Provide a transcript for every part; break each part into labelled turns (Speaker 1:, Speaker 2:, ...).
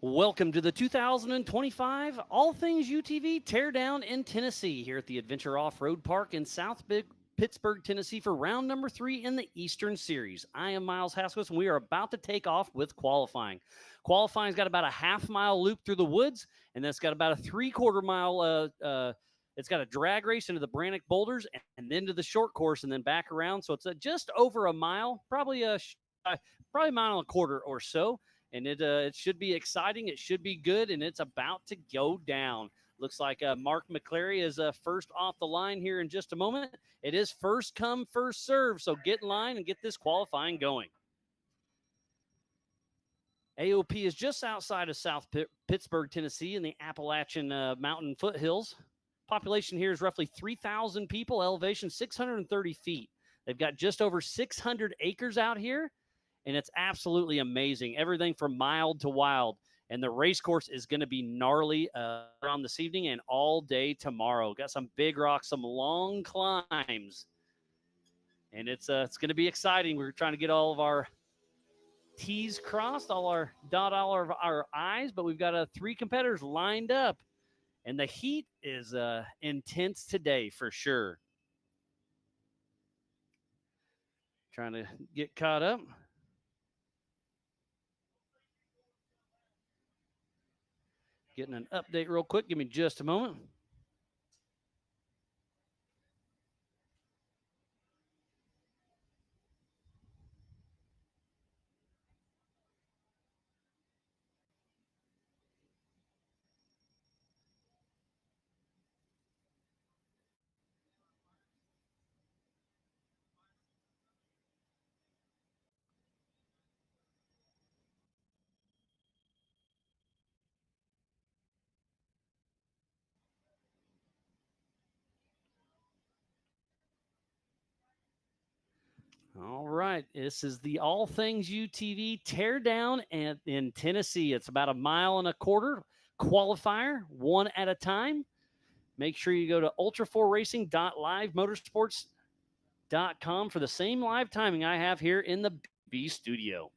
Speaker 1: Welcome to the 2025 All Things UTV Teardown in Tennessee here at the Adventure Off-Road Park in South Pittsburgh, Tennessee for round number 3 in the Eastern Series. I am Miles Haskins, and we are about to take off with qualifying. Qualifying's got about a half-mile loop through the woods, and then it's got about a three-quarter mile it's got a drag race into the Brannock Boulders and then to the short course and then back around. So it's just over a mile, probably a mile and a quarter or so. And it should be exciting. It should be good, and it's about to go down. Looks like Mark McClary is first off the line here in just a moment. It is first come, first serve, so get in line and get this qualifying going. AOP is just outside of South Pittsburgh, Tennessee in the Appalachian Mountain foothills. Population here is roughly 3,000 people, elevation 630 feet. They've got just over 600 acres out here. And it's absolutely amazing. Everything from mild to wild. And the race course is going to be gnarly around this evening and all day tomorrow. Got some big rocks, some long climbs. And it's going to be exciting. We're trying to get all of our T's crossed, dot all of our I's. But we've got 3 competitors lined up. And the heat is intense today for sure. Trying to get caught up. Getting an update real quick. Give me just a moment. All right, this is the All Things UTV Teardown in Tennessee. It's about a mile and a quarter qualifier, one at a time. Make sure you go to ultra4racing.livemotorsports.com for the same live timing I have here in the B studio.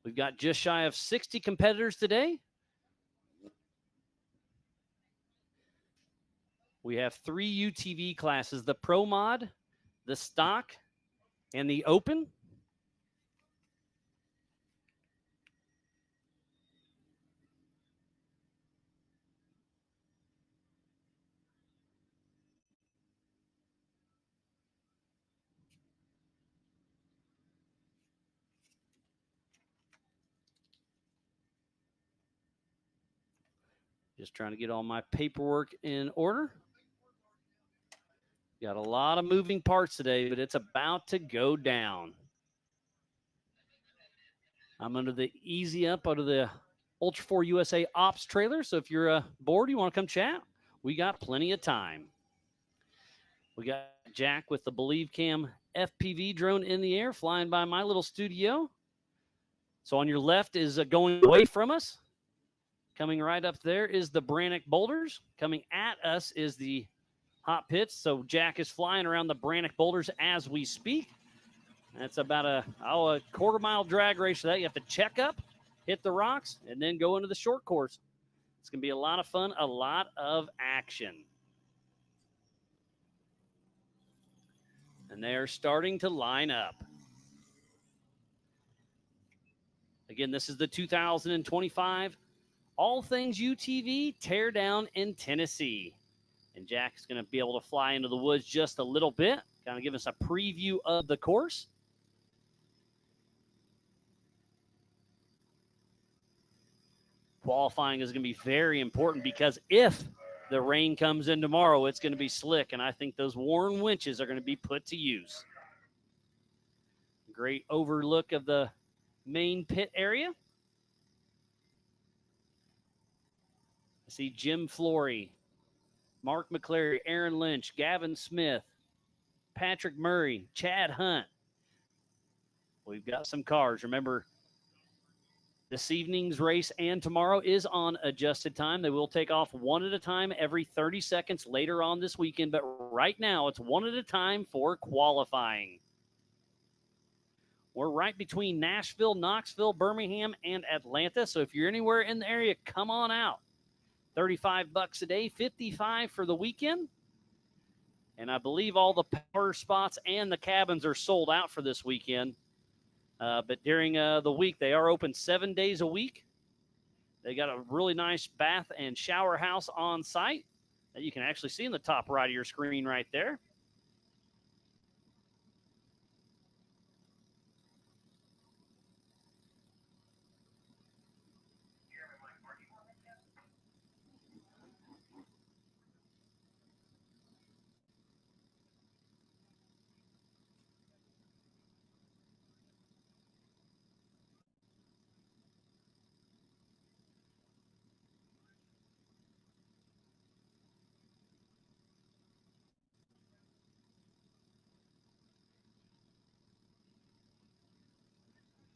Speaker 1: We've got just shy of 60 competitors today. We have 3 UTV classes, the Pro Mod, the Stock, and the Open. Just trying to get all my paperwork in order. Got a lot of moving parts today, but it's about to go down. I'm under the Easy Up out of the Ultra 4 USA Ops trailer. So if you're bored, you want to come chat, we got plenty of time. We got Jack with the Believe Cam FPV drone in the air flying by my little studio. So on your left is going away from us. Coming right up there is the Brannock Boulders. Coming at us is the Hot Pits. So Jack is flying around the Brannock Boulders as we speak. That's about a quarter-mile drag race. So that you have to check up, hit the rocks, and then go into the short course. It's going to be a lot of fun, a lot of action. And they are starting to line up. Again, this is the 2025 All Things UTV Teardown in Tennessee. And Jack's going to be able to fly into the woods just a little bit, kind of give us a preview of the course. Qualifying is going to be very important because if the rain comes in tomorrow, it's going to be slick, and I think those worn winches are going to be put to use. Great overlook of the main pit area. I see Jim Flory, Mark McClary, Aaron Lynch, Gavin Smith, Patrick Murray, Chad Hunt. We've got some cars. Remember, this evening's race and tomorrow is on adjusted time. They will take off one at a time every 30 seconds later on this weekend, but right now it's one at a time for qualifying. We're right between Nashville, Knoxville, Birmingham, and Atlanta. So if you're anywhere in the area, come on out. $35 a day, $55 for the weekend. And I believe all the power spots and the cabins are sold out for this weekend. But during the week, they are open 7 days a week. They got a really nice bath and shower house on site that you can actually see in the top right of your screen right there.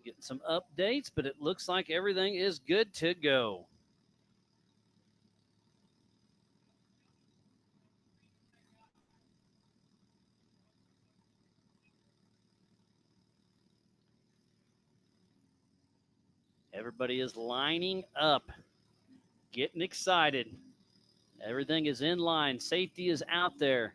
Speaker 1: Getting some updates, but it looks like everything is good to go. Everybody is lining up, getting excited. Everything is in line. Safety is out there.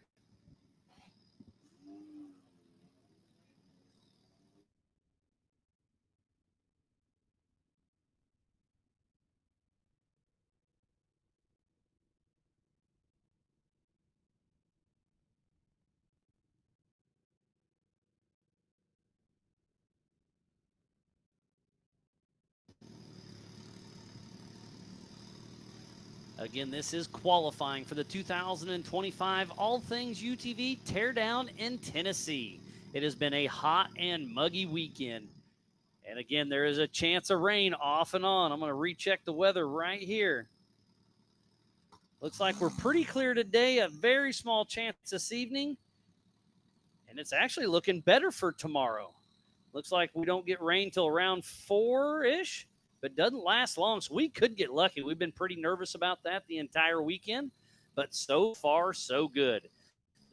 Speaker 1: Again, this is qualifying for the 2025 All Things UTV Teardown in Tennessee. It has been a hot and muggy weekend. And again, there is a chance of rain off and on. I'm going to recheck the weather right here. Looks like we're pretty clear today, a very small chance this evening. And it's actually looking better for tomorrow. Looks like we don't get rain till around 4-ish, but doesn't last long. So we could get lucky. We've been pretty nervous about that the entire weekend, but so far, so good.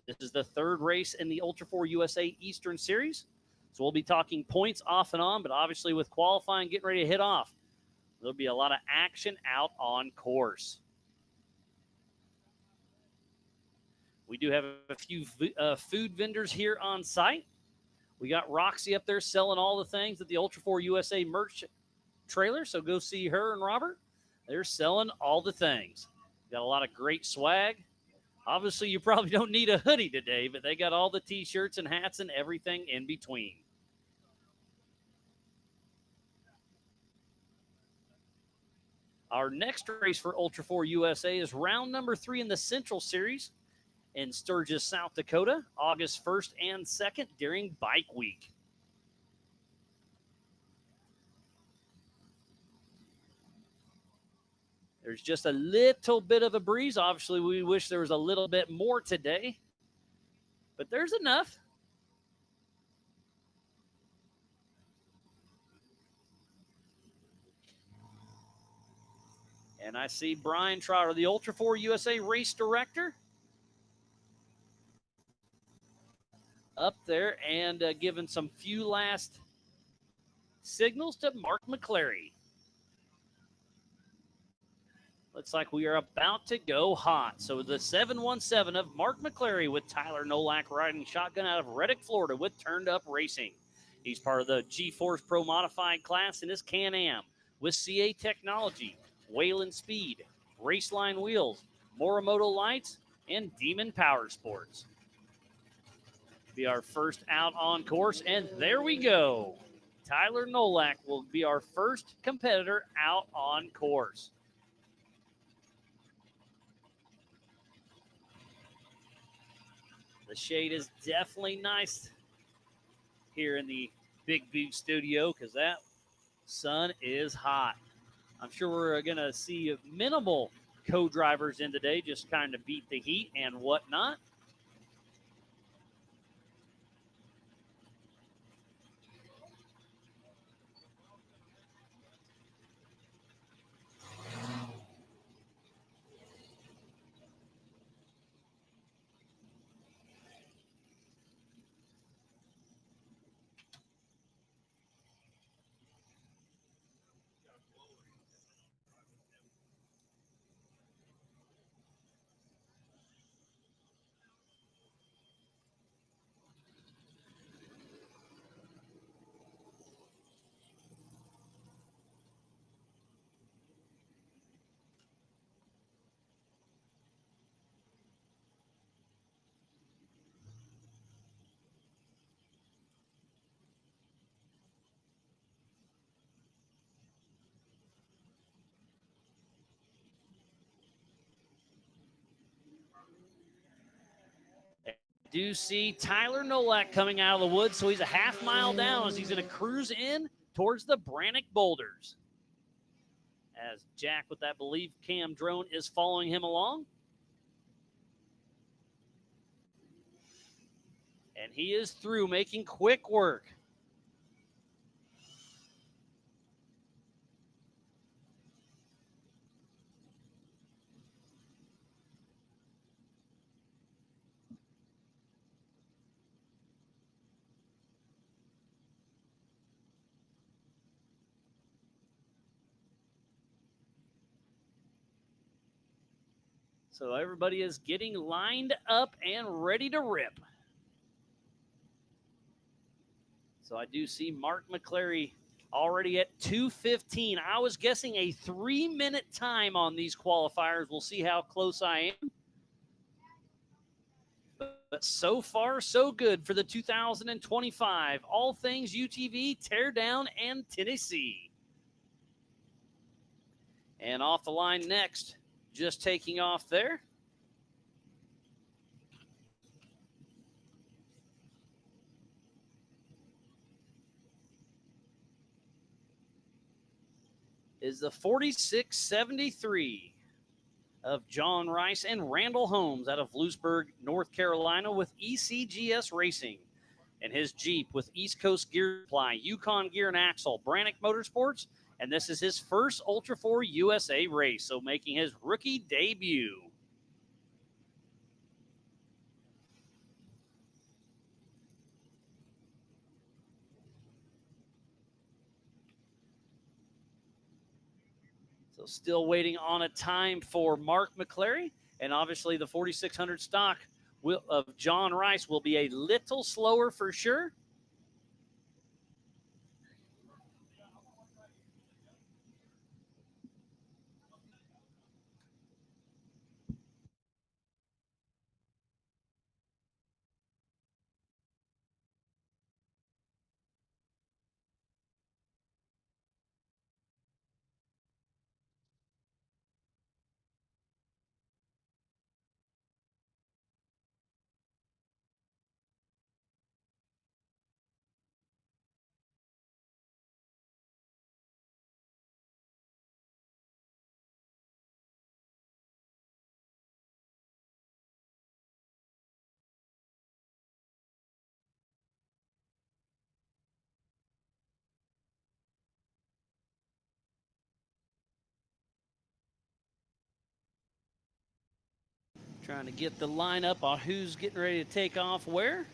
Speaker 1: This is the third race in the Ultra 4 USA Eastern Series. So we'll be talking points off and on, but obviously with qualifying getting ready to hit off, there'll be a lot of action out on course. We do have a few food vendors here on site. We got Roxy up there selling all the things at the Ultra 4 USA merch trailer, so go see her and Robert. They're selling all the things. Got a lot of great swag. Obviously, you probably don't need a hoodie today, but they got all the T-shirts and hats and everything in between. Our next race for Ultra 4 USA is round number 3 in the Central Series in Sturgis, South Dakota, August 1st and 2nd during Bike Week. There's just a little bit of a breeze. Obviously, we wish there was a little bit more today, but there's enough. And I see Brian Trotter, the Ultra 4 USA race director, up there and giving some few last signals to Mark McClary. Looks like we are about to go hot. So the 717 of Mark McClary with Tyler Nolak riding shotgun out of Reddick, Florida with Turned Up Racing. He's part of the G-Force Pro Modified class in his Can-Am with CA Technology, Wayland Speed, Raceline Wheels, Morimoto Lights, and Demon Power Sports. Be our first out on course, and there we go. Tyler Nolak will be our first competitor out on course. The shade is definitely nice here in the Big Boot studio because that sun is hot. I'm sure we're going to see minimal co-drivers in today, just kind of beat the heat and whatnot. do see Tyler Nolak coming out of the woods, so he's a half mile down as he's going to cruise in towards the Brannock Boulders. As Jack with that Believe Cam drone is following him along. And he is through, making quick work. So everybody is getting lined up and ready to rip. So I do see Mark McClary already at 2:15. I was guessing a 3-minute time on these qualifiers. We'll see how close I am. But so far, so good for the 2025 All Things UTV Teardown and Tennessee. And off the line next, just taking off there, is the 4673 of John Rice and Randall Holmes out of Lewisburg, North Carolina with ECGS Racing. And his Jeep with East Coast Gear Supply, Yukon Gear and Axle, Brannock Motorsports. And this is his first Ultra 4 USA race, so making his rookie debut. So still waiting on a time for Mark McClary. And obviously the 4600 stock of John Rice will be a little slower for sure. Trying to get the lineup on who's getting ready to take off where.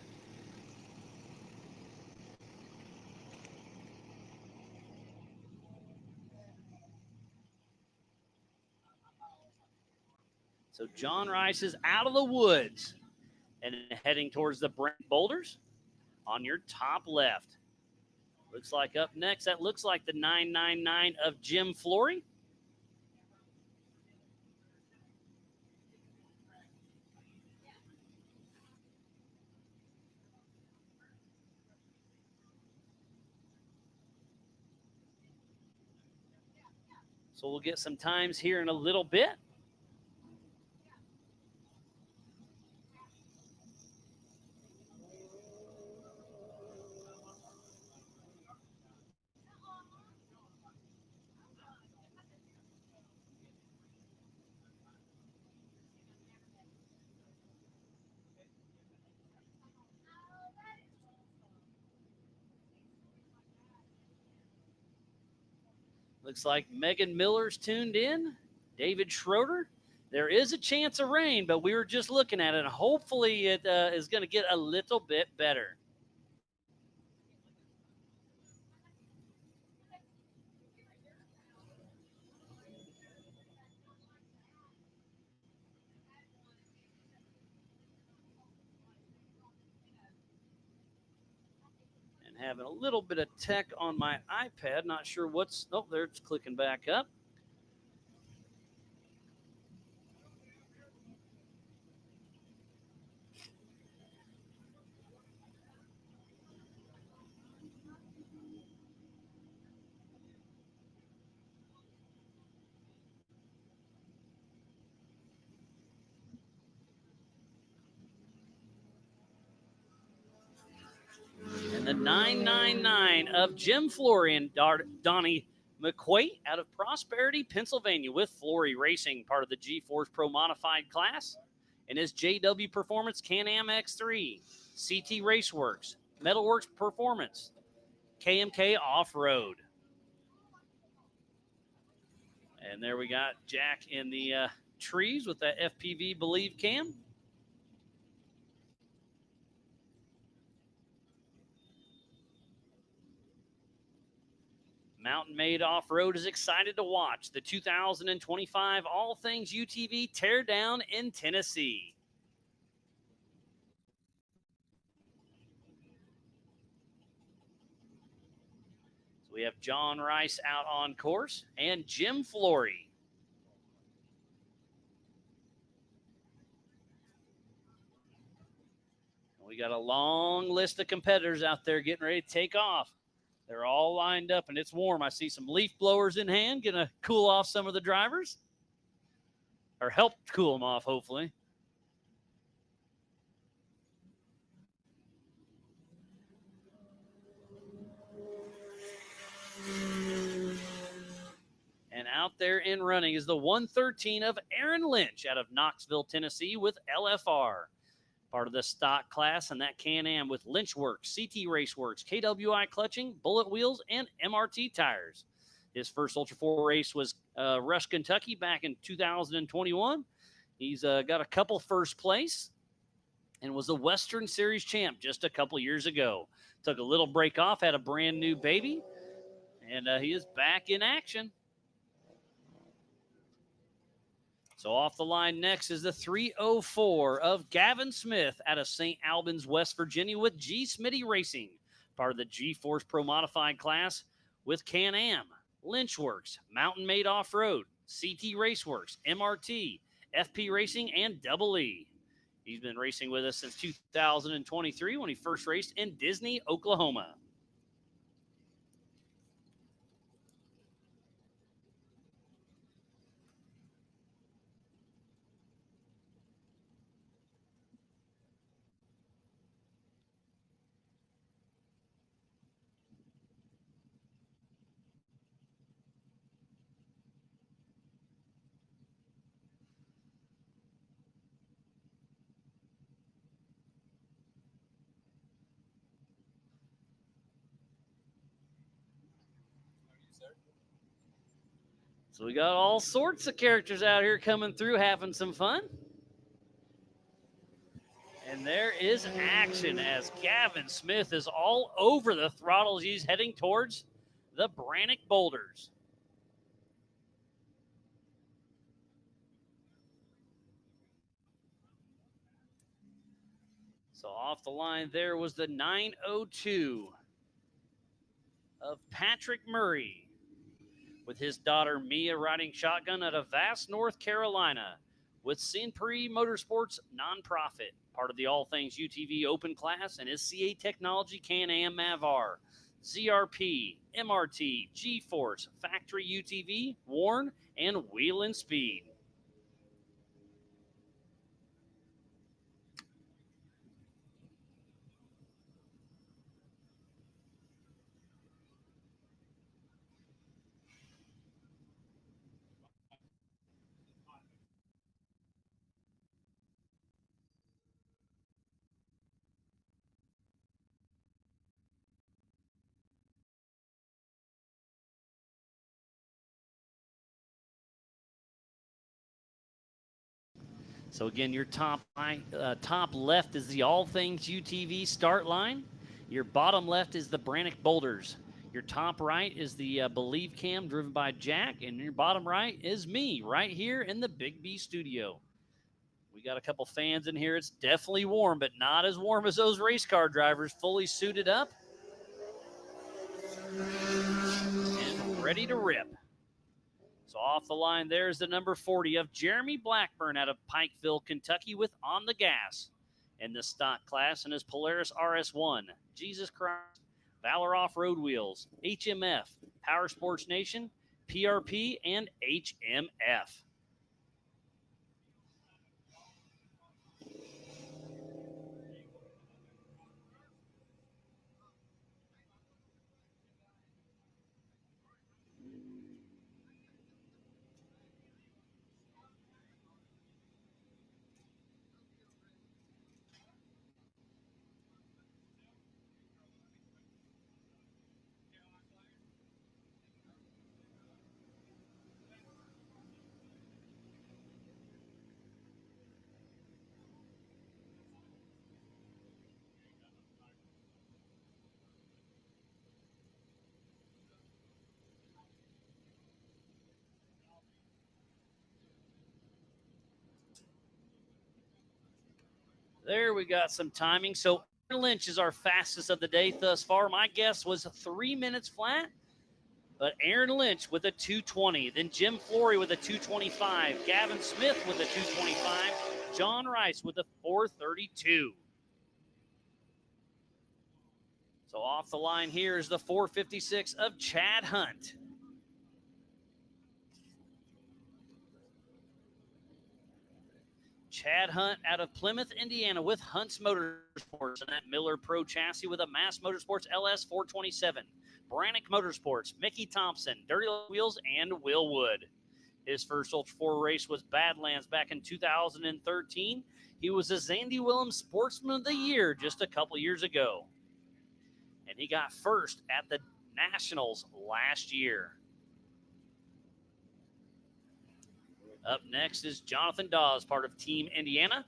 Speaker 1: So John Rice is out of the woods and heading towards the Brannock Boulders on your top left. Looks like up next, that looks like the 999 of Jim Flory. So we'll get some times here in a little bit. Looks like Megan Miller's tuned in. David Schroeder. There is a chance of rain, but we were just looking at it, and hopefully it is going to get a little bit better. And having a little bit of tech on my iPad. Not sure what's... Oh, there it's clicking back up. 999 of Jim Flory and Donnie McQuate out of Prosperity, Pennsylvania, with Flory Racing, part of the G-Force Pro Modified class, and his JW Performance Can-Am X3, CT Raceworks, Metalworks Performance, KMK Off-Road. And there we got Jack in the trees with that FPV Believe cam. Mountain Made Off-Road is excited to watch the 2025 All Things UTV Teardown in Tennessee. So we have John Rice out on course and Jim Flory. We got a long list of competitors out there getting ready to take off. They're all lined up, and it's warm. I see some leaf blowers in hand, going to cool off some of the drivers, or help cool them off, hopefully. And out there in running is the 113 of Aaron Lynch out of Knoxville, Tennessee with LFR. Part of the stock class and that Can-Am with Lynchworks, CT Raceworks, KWI Clutching, Bullet Wheels, and MRT Tires. His first Ultra 4 race was Rush, Kentucky back in 2021. He's got a couple first place and was a Western Series champ just a couple years ago. Took a little break off, had a brand new baby, and he is back in action. So off the line next is the 304 of Gavin Smith out of St. Albans, West Virginia with G. Smitty Racing, part of the G-Force Pro Modified class with Can-Am, Lynchworks, Mountain Made Off-Road, CT Raceworks, MRT, FP Racing, and Double E. He's been racing with us since 2023 when he first raced in Disney, Oklahoma. So we got all sorts of characters out here coming through, having some fun. And there is action as Gavin Smith is all over the throttles. He's heading towards the Brannock Boulders. So off the line there was the 902 of Patrick Murray with his daughter Mia riding shotgun out of Vass, North Carolina with Sinpri Motorsports Nonprofit, part of the All Things UTV Open class, and his CA Technology Can-Am Mavar, ZRP, MRT, G-Force, Factory UTV, Warn, and Wheel and Speed. So again, your top left is the All Things UTV start line. Your bottom left is the Brannock Boulders. Your top right is the Believe Cam driven by Jack, and your bottom right is me right here in the Big B studio. We got a couple fans in here. It's definitely warm, but not as warm as those race car drivers, fully suited up and ready to rip. So off the line, there's the number 40 of Jeremy Blackburn out of Pikeville, Kentucky with On the Gas in the stock class and his Polaris RS1, Jesus Christ, Valor Off-Road Wheels, HMF, Power Sports Nation, PRP, and HMF. There we got some timing. So Aaron Lynch is our fastest of the day thus far. My guess was 3 minutes flat, but Aaron Lynch with a 2:20. Then Jim Flory with a 2:25. Gavin Smith with a 2:25. John Rice with a 4:32. So off the line here is the 4:56 of Chad Hunt. Chad Hunt out of Plymouth, Indiana with Hunt's Motorsports and that Miller Pro chassis with a Mass Motorsports LS 427. Brannick Motorsports, Mickey Thompson, Dirty Wheels, and Will Wood. His first Ultra 4 race was Badlands back in 2013. He was a Zandy Willems Sportsman of the Year just a couple years ago. And he got first at the Nationals last year. Up next is Jonathan Dawes, part of Team Indiana.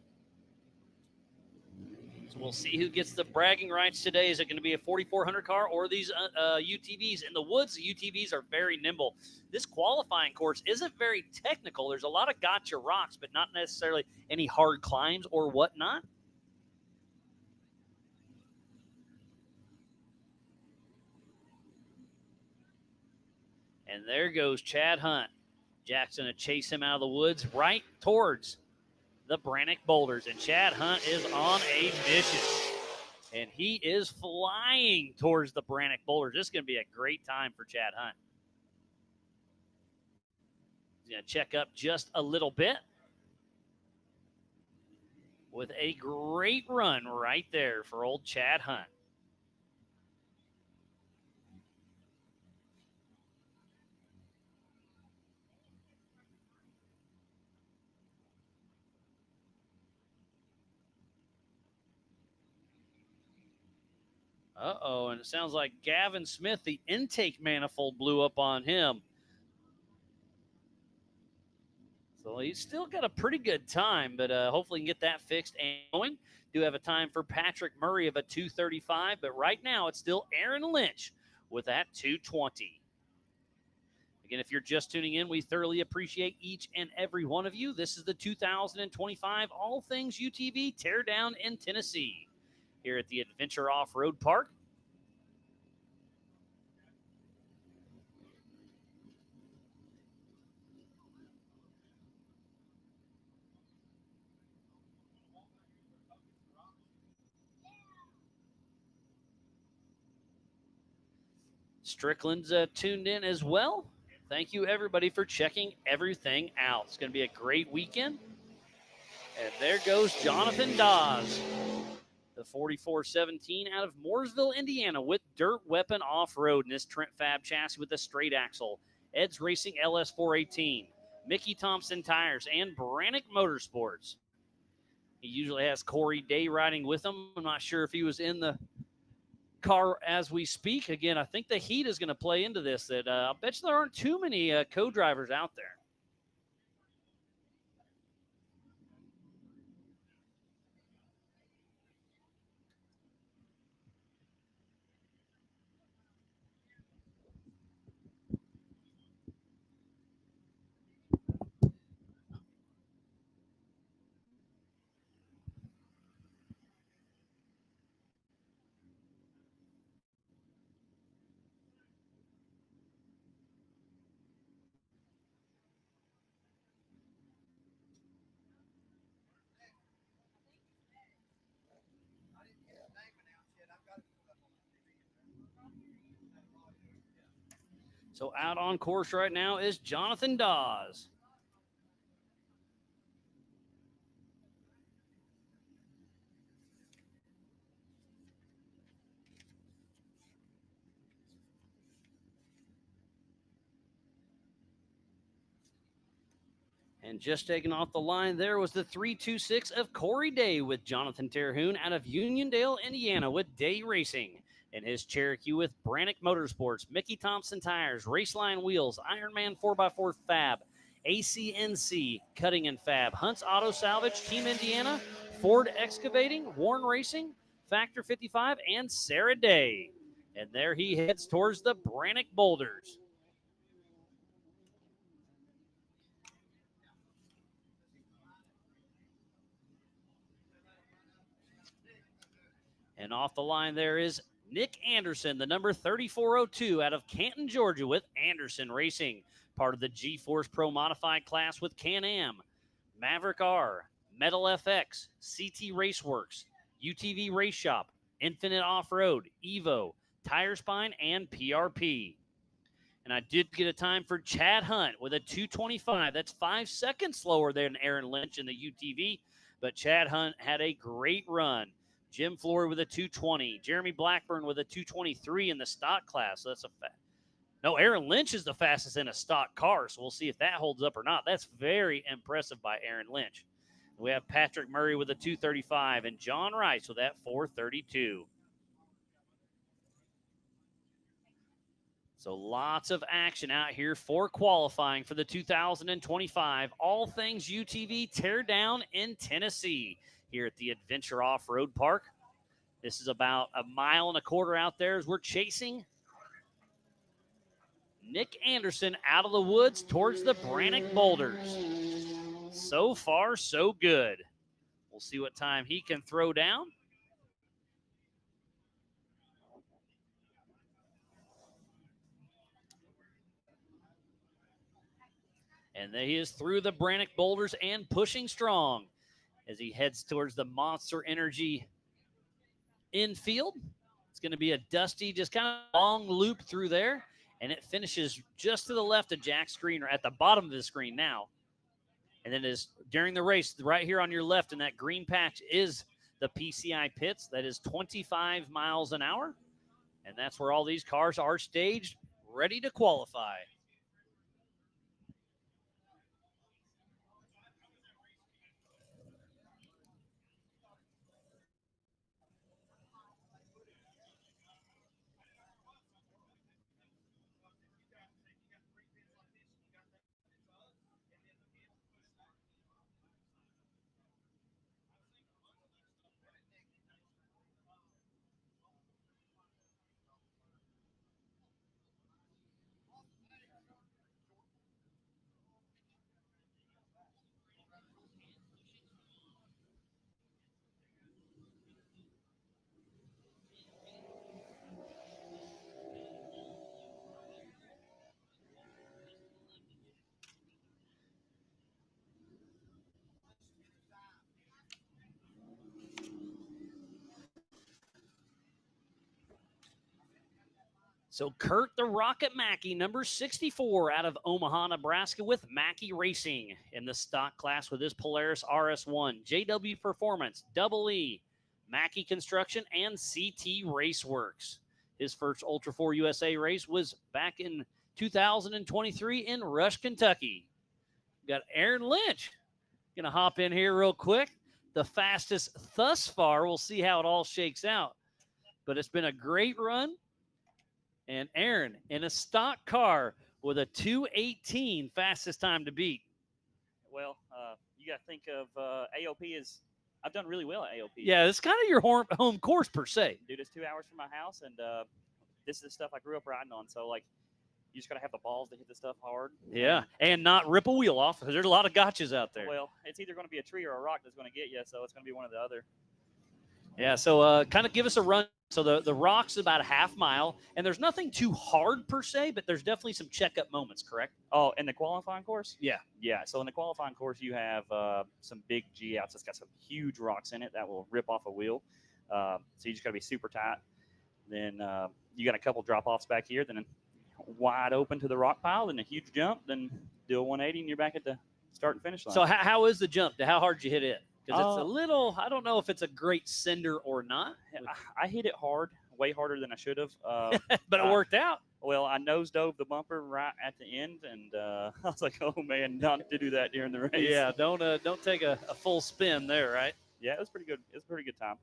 Speaker 1: So we'll see who gets the bragging rights today. Is it going to be a 4400 car or these UTVs? In the woods, the UTVs are very nimble. This qualifying course isn't very technical. There's a lot of gotcha rocks, but not necessarily any hard climbs or whatnot. And there goes Chad Hunt. Jack's going to chase him out of the woods right towards the Brannick boulders. And Chad Hunt is on a mission. And he is flying towards the Brannick boulders. This is going to be a great time for Chad Hunt. He's going to check up just a little bit. With a great run right there for old Chad Hunt. Uh-oh, and it sounds like Gavin Smith, the intake manifold blew up on him. So he's still got a pretty good time, but hopefully he can get that fixed and going. Do have a time for Patrick Murray of a 2:35, but right now it's still Aaron Lynch with that 2:20. Again, if you're just tuning in, we thoroughly appreciate each and every one of you. This is the 2025 All Things UTV Teardown in Tennessee, here at the Adventure Off-Road Park. Strickland's tuned in as well. Thank you, everybody, for checking everything out. It's going to be a great weekend. And there goes Jonathan Dawes, the 4417 out of Mooresville, Indiana, with Dirt Weapon Off-Road in this Trent Fab chassis with a straight axle. Ed's Racing LS 418, Mickey Thompson Tires, and Brannick Motorsports. He usually has Corey Day riding with him. I'm not sure if he was in the car as we speak. Again, I think the heat is going to play into this. That I bet you there aren't too many co-drivers out there. So out on course right now is Jonathan Dawes. And just taking off the line there was the 326 of Corey Day with Jonathan Terhune out of Uniondale, Indiana with Day Racing. And his Cherokee with Brannick Motorsports, Mickey Thompson Tires, Raceline Wheels, Ironman 4x4 Fab, ACNC Cutting and Fab, Hunt's Auto Salvage, Team Indiana, Ford Excavating, Warren Racing, Factor 55, and Sarah Day. And there he heads towards the Brannick Boulders. And off the line there is Nick Anderson, the number 3402 out of Canton, Georgia, with Anderson Racing, part of the G-Force Pro Modified class with Can-Am, Maverick R, Metal FX, CT Raceworks, UTV Race Shop, Infinite Off-Road, Evo, Tire Spine, and PRP. And I did get a time for Chad Hunt with a 2:25. That's 5 seconds slower than Aaron Lynch in the UTV, but Chad Hunt had a great run. Jim Flory with a 2:20. Jeremy Blackburn with a 2:23 in the stock class. So that's no, Aaron Lynch is the fastest in a stock car, so we'll see if that holds up or not. That's very impressive by Aaron Lynch. We have Patrick Murray with a 2:35 and John Rice with that 4:32. So lots of action out here for qualifying for the 2025 All Things UTV Teardown in Tennessee here at the Adventure Off-Road Park. This is about 1.25 miles out there as we're chasing Nick Anderson out of the woods towards the Brannock Boulders. So far, so good. We'll see what time he can throw down. And he is through the Brannock Boulders and pushing strong as he heads towards the Monster Energy infield. It's going to be a dusty, just kind of long loop through there, and it finishes just to the left of Jack's screen, or at the bottom of the screen now. And then during the race, right here on your left in that green patch is the PCI pits. That is 25 miles an hour, and that's where all these cars are staged, ready to qualify. So Kurt the Rocket Mackey, number 64 out of Omaha, Nebraska, with Mackey Racing in the stock class with his Polaris RS1, JW Performance, Double E, Mackey Construction, and CT Raceworks. His first Ultra 4 USA race was back in 2023 in Rush, Kentucky. Got Aaron Lynch going to hop in here real quick. The fastest thus far. We'll see how it all shakes out. But it's been a great run. And Aaron in a stock car with a 2:18, fastest time to beat.
Speaker 2: Well, you got to think of AOP as I've done really well at AOP.
Speaker 1: Yeah, it's kind of your home course per se.
Speaker 2: Dude, it's 2 hours from my house, and this is the stuff I grew up riding on. So, like, you just got to have the balls to hit the stuff hard.
Speaker 1: Yeah, and not rip a wheel off because there's a lot of gotchas out there.
Speaker 2: Well, it's either going to be a tree or a rock that's going to get you, so it's going to be one or the other.
Speaker 1: Yeah, so kind of give us a run. So the rock's about a half mile, and there's nothing too hard per se, but there's definitely some checkup moments, correct?
Speaker 2: Oh, in the qualifying course?
Speaker 1: Yeah.
Speaker 2: Yeah, so in the qualifying course, you have some big G-outs. It's got some huge rocks in it that will rip off a wheel. So you just got to be super tight. Then you got a couple drop-offs back here, then wide open to the rock pile, then a huge jump, then do a 180, and you're back at the start and finish line.
Speaker 1: So how is the jump? How hard did you hit it? Because it's a little, I don't know if it's a great sender or not.
Speaker 2: I hit it hard, way harder than I should have.
Speaker 1: But it worked out.
Speaker 2: Well, I nose dove the bumper right at the end, and I was like, oh, man, not to do that during the race.
Speaker 1: Yeah, don't take a full spin there, right?
Speaker 2: Yeah, it was pretty good. It was a pretty good time.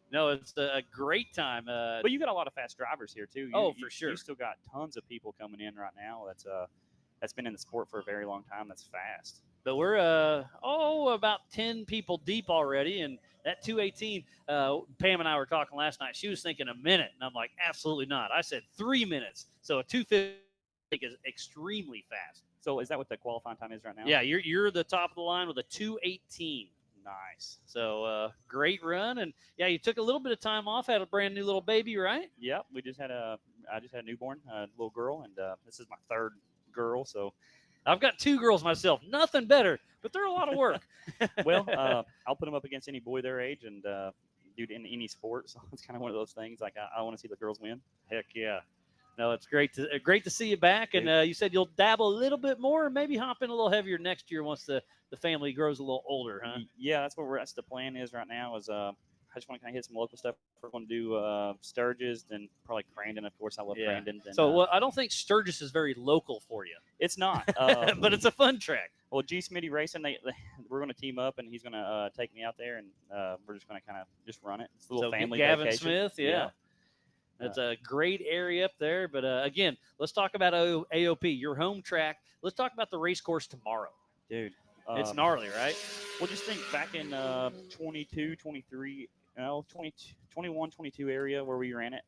Speaker 1: No, it's a great time.
Speaker 2: But you got a lot of fast drivers here, too.
Speaker 1: For sure.
Speaker 2: You still got tons of people coming in right now that's been in the sport for a very long time. That's fast.
Speaker 1: But we're about 10 people deep already, and that 2:18. Pam and I were talking last night. She was thinking a minute, and I'm like, absolutely not. I said 3 minutes. So a 2:50 is extremely fast.
Speaker 2: So is that what the qualifying time is right now?
Speaker 1: Yeah, you're the top of the line with a 2:18.
Speaker 2: Nice.
Speaker 1: So great run. And, yeah, you took a little bit of time off, had a brand new little baby, right?
Speaker 2: Yep. I just had a newborn, little girl, and this is my third girl. So,
Speaker 1: I've got 2 girls myself. Nothing better, but they're a lot of work.
Speaker 2: well, I'll put them up against any boy their age and do it in any sport. So it's kind of one of those things. Like I want to see the girls win.
Speaker 1: Heck yeah. No, it's great to see you back. And you said you'll dabble a little bit more and maybe hop in a little heavier next year once the family grows a little older, huh?
Speaker 2: Yeah, that's the plan is right now is I just want to kind of hit some local stuff. We're going to do Sturgis, then probably Crandon. Of course, I love Crandon. Then,
Speaker 1: so I don't think Sturgis is very local for you.
Speaker 2: It's not.
Speaker 1: But it's a fun track.
Speaker 2: Well, G. Smitty Racing, we're going to team up, and he's going to take me out there, and we're just going to kind of just run it. It's a little family
Speaker 1: Gavin
Speaker 2: vacation.
Speaker 1: Smith, yeah. It's a great area up there. But, again, let's talk about AOP, your home track. Let's talk about the race course tomorrow.
Speaker 2: Dude.
Speaker 1: It's gnarly, right?
Speaker 2: Well, just think back in 22, 23, 21, 22 area where we ran it.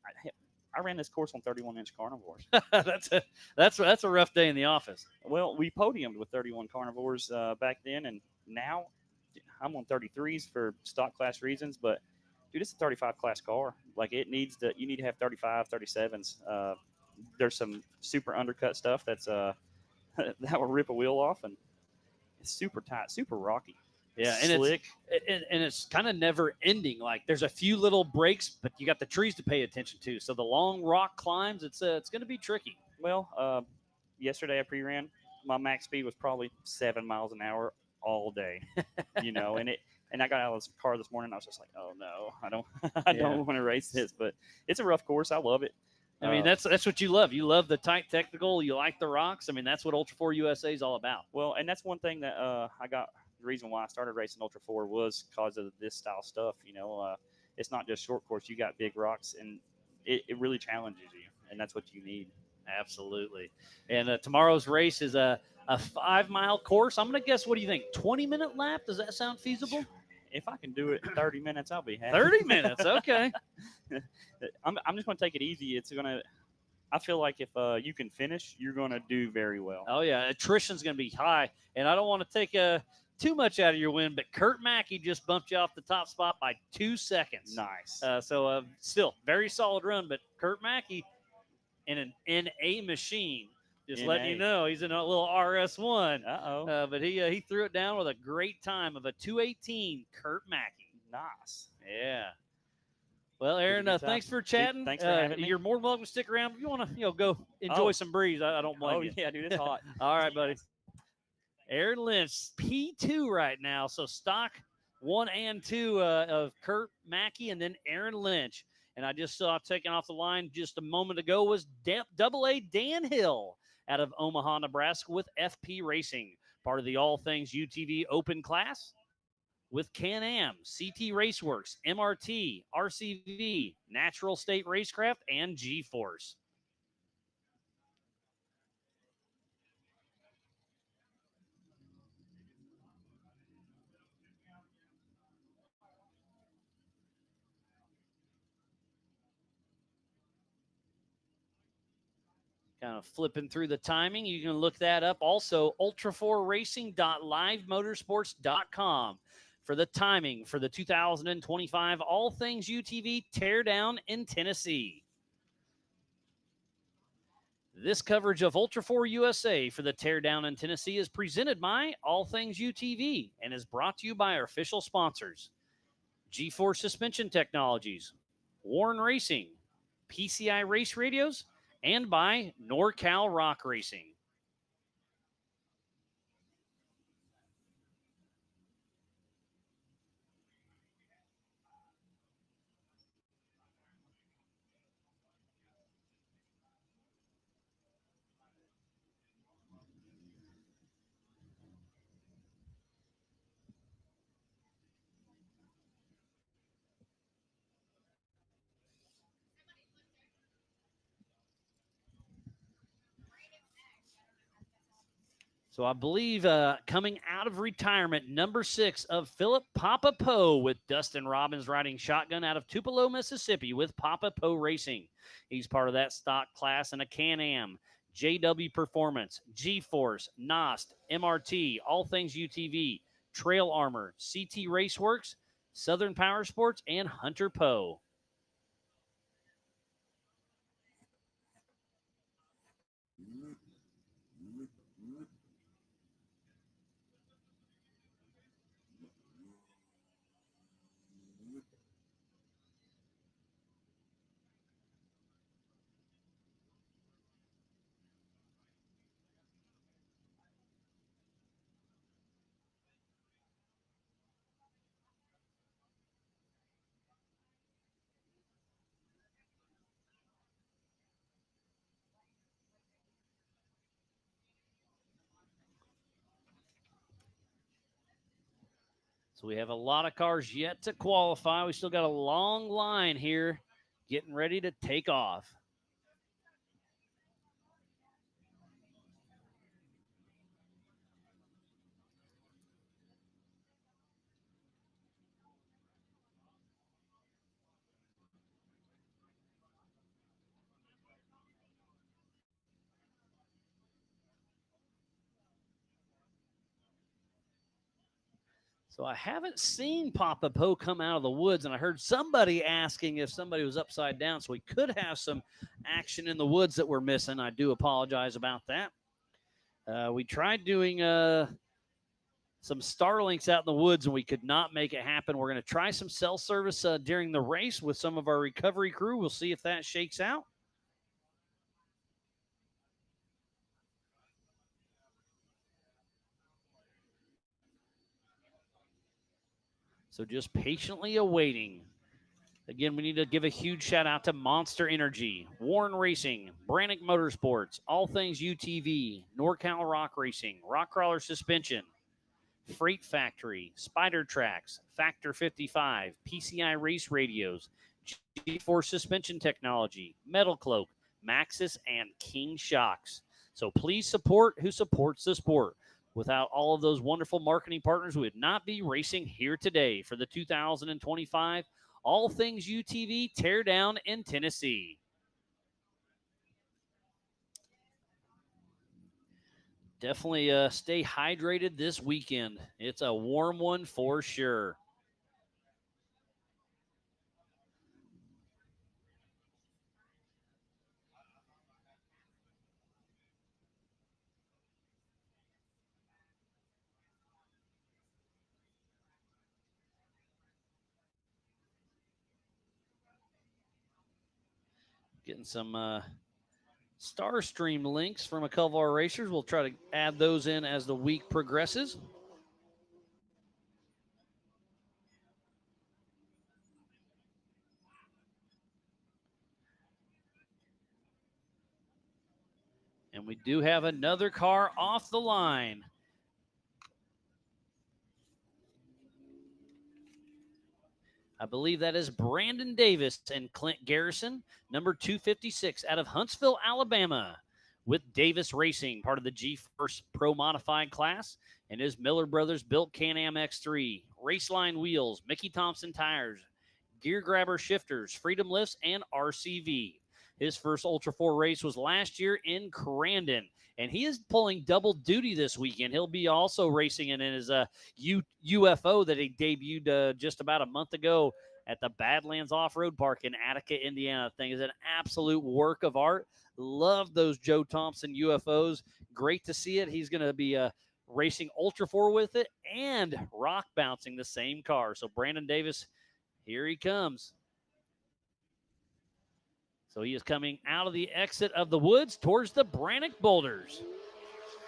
Speaker 2: I ran this course on 31-inch carnivores.
Speaker 1: that's a rough day in the office.
Speaker 2: Well, we podiumed with 31 carnivores back then, and now I'm on 33s for stock class reasons. But dude, it's a 35 class car. Like you need to have 35, 37s. There's some super undercut stuff that's that will rip a wheel off, and it's super tight, super rocky.
Speaker 1: Yeah, and
Speaker 2: slick.
Speaker 1: It's kind of never ending. Like there's a few little breaks, but you got the trees to pay attention to. So the long rock climbs, it's going to be tricky.
Speaker 2: Well, yesterday I pre-ran. My max speed was probably 7 miles an hour all day. And I got out of the car this morning. And I was just like, oh no, I don't want to race this. But it's a rough course. I love it.
Speaker 1: I mean, that's what you love. You love the tight technical. You like the rocks. I mean, that's what Ultra 4 USA is all about.
Speaker 2: Well, and that's one thing that I got. The reason why I started racing Ultra 4 was because of this style stuff. It's not just short course. You got big rocks, and it really challenges you, and that's what you need.
Speaker 1: Absolutely. And tomorrow's race is a 5-mile course. I'm going to guess, what do you think, 20-minute lap? Does that sound feasible?
Speaker 2: If I can do it in 30 minutes, I'll be happy.
Speaker 1: 30 minutes, okay.
Speaker 2: I'm just going to take it easy. I feel like if you can finish, you're going to do very well.
Speaker 1: Oh, yeah. Attrition's going to be high. And I don't want to take too much out of your win, but Kurt Mackey just bumped you off the top spot by 2 seconds.
Speaker 2: Nice.
Speaker 1: So still, very solid run. But Kurt Mackey in an NA machine, just letting you know, he's in a little RS1.
Speaker 2: Uh-oh.
Speaker 1: But he threw it down with a great time of a 2:18, Kurt Mackey.
Speaker 2: Nice.
Speaker 1: Yeah. Well, Aaron, thanks for chatting.
Speaker 2: Dude, thanks for having me.
Speaker 1: You're more than welcome to stick around. If you want to, go enjoy some breeze, I don't blame you.
Speaker 2: Oh, yeah, dude, it's hot.
Speaker 1: All right, buddy. Aaron Lynch, P2 right now. So stock 1 and 2 of Kurt Mackey and then Aaron Lynch. And I just saw taking off the line just a moment ago was AA Dan Hill out of Omaha, Nebraska with FP Racing, part of the All Things UTV Open class with Can-Am, CT Raceworks, MRT, RCV, Natural State Racecraft, and G-Force. Kind of flipping through the timing. You can look that up. Also, ultra4racing.livemotorsports.com for the timing for the 2025 All Things UTV Teardown in Tennessee. This coverage of Ultra 4 USA for the Teardown in Tennessee is presented by All Things UTV and is brought to you by our official sponsors: G-Force Suspension Technologies, Warren Racing, PCI Race Radios, and by NorCal Rock Racing. So I believe coming out of retirement, number 6 of Philip Papa Poe with Dustin Robbins riding shotgun out of Tupelo, Mississippi with Papa Poe Racing. He's part of that stock class in a Can-Am, JW Performance, G-Force, NOST, MRT, All Things UTV, Trail Armor, CT Raceworks, Southern Power Sports, and Hunter Poe. So we have a lot of cars yet to qualify. We still got a long line here getting ready to take off. So I haven't seen Papa Poe come out of the woods, and I heard somebody asking if somebody was upside down, so we could have some action in the woods that we're missing. I do apologize about that. We tried doing some Starlinks out in the woods, and we could not make it happen. We're going to try some cell service during the race with some of our recovery crew. We'll see if that shakes out. So just patiently awaiting. Again, we need to give a huge shout out to Monster Energy, Warren Racing, Brannick Motorsports, All Things UTV, NorCal Rock Racing, Rock Crawler Suspension, Freight Factory, Spider Tracks, Factor 55, PCI Race Radios, G-Force Suspension Technology, Metal Cloak, Maxxis, and King Shocks. So please support who supports the sport. Without all of those wonderful marketing partners, we would not be racing here today for the 2025 All Things UTV Teardown in Tennessee. Definitely stay hydrated this weekend. It's a warm one for sure. Getting some Star Stream links from a couple of our racers. We'll try to add those in as the week progresses. And we do have another car off the line. I believe that is Brandon Davis and Clint Garrison, number 256 out of Huntsville, Alabama, with Davis Racing, part of the G-Force Pro Modified class, and his Miller Brothers built Can-Am X3, Raceline Wheels, Mickey Thompson Tires, Gear Grabber Shifters, Freedom Lifts, and RCV. His first Ultra 4 race was last year in Crandon, and he is pulling double duty this weekend. He'll be also racing in his UFO that he debuted just about a month ago at the Badlands Off-Road Park in Attica, Indiana. The thing is an absolute work of art. Love those Joe Thompson UFOs. Great to see it. He's going to be racing Ultra 4 with it and rock bouncing the same car. So Brandon Davis, here he comes. So he is coming out of the exit of the woods towards the Brannick Boulders.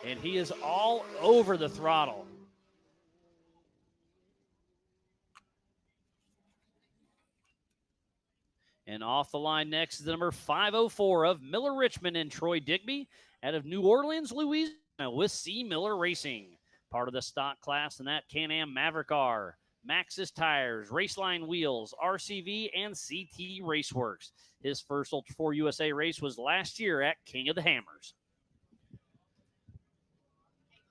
Speaker 1: And he is all over the throttle. And off the line next is the number 504 of Miller Richmond and Troy Digby out of New Orleans, Louisiana with C. Miller Racing. Part of the stock class in that Can-Am Maverick R. Maxxis Tires, Raceline Wheels, RCV, and CT Raceworks. His first Ultra 4 USA race was last year at King of the Hammers.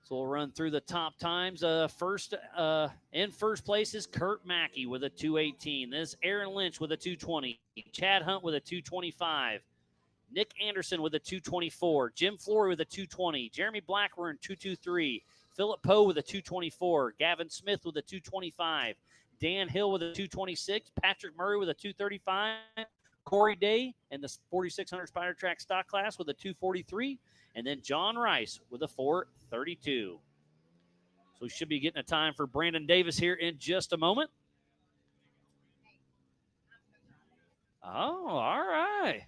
Speaker 1: So we'll run through the top times. In first place is Kurt Mackey with a 218. Then is Aaron Lynch with a 220. Chad Hunt with a 225. Nick Anderson with a 224. Jim Flory with a 220. Jeremy Blackburn, 223. Philip Poe with a 224. Gavin Smith with a 225. Dan Hill with a 226. Patrick Murray with a 235. Corey Day in the 4600 Spider Track stock class with a 243. And then John Rice with a 432. So we should be getting a time for Brandon Davis here in just a moment. Oh, all right.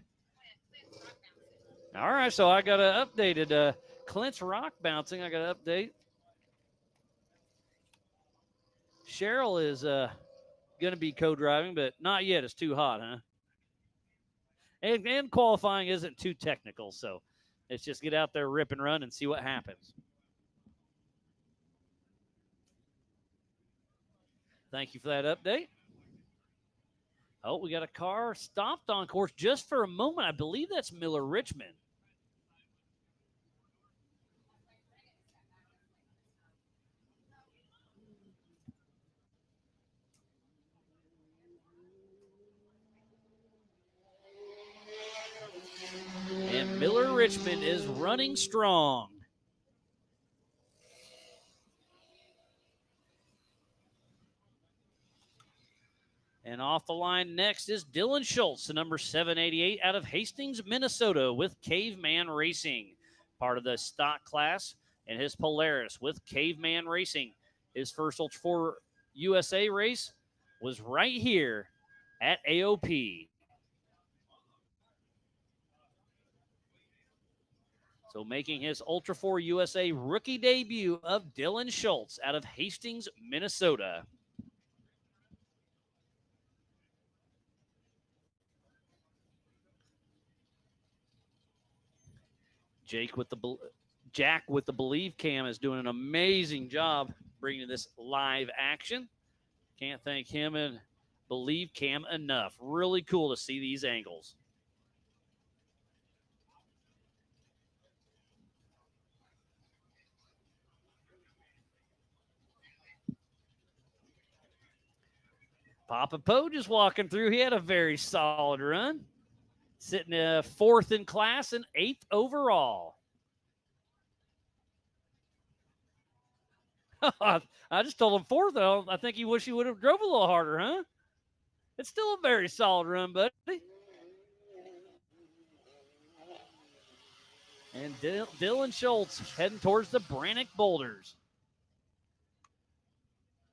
Speaker 1: All right, so I got an updated Clint's rock bouncing. I got an update. Cheryl is going to be co-driving, but not yet. It's too hot, huh? And qualifying isn't too technical, so let's just get out there, rip and run, and see what happens. Thank you for that update. Oh, we got a car stopped on course just for a moment. I believe that's Miller Richmond. And Miller Richmond is running strong. And off the line next is Dylan Schultz, the number 788 out of Hastings, Minnesota with Caveman Racing. Part of the stock class, and his Polaris with Caveman Racing. His first Ultra 4 USA race was right here at AOP. So making his Ultra 4 USA rookie debut of Dylan Schultz out of Hastings, Minnesota. Jack with the Believe Cam is doing an amazing job bringing this live action. Can't thank him and Believe Cam enough. Really cool to see these angles. Papa Poe just walking through. He had a very solid run. Sitting fourth in class and 8th overall. I just told him fourth, though. I think he wish he would have drove a little harder, huh? It's still a very solid run, buddy. And Dylan Schultz heading towards the Brannock Boulders.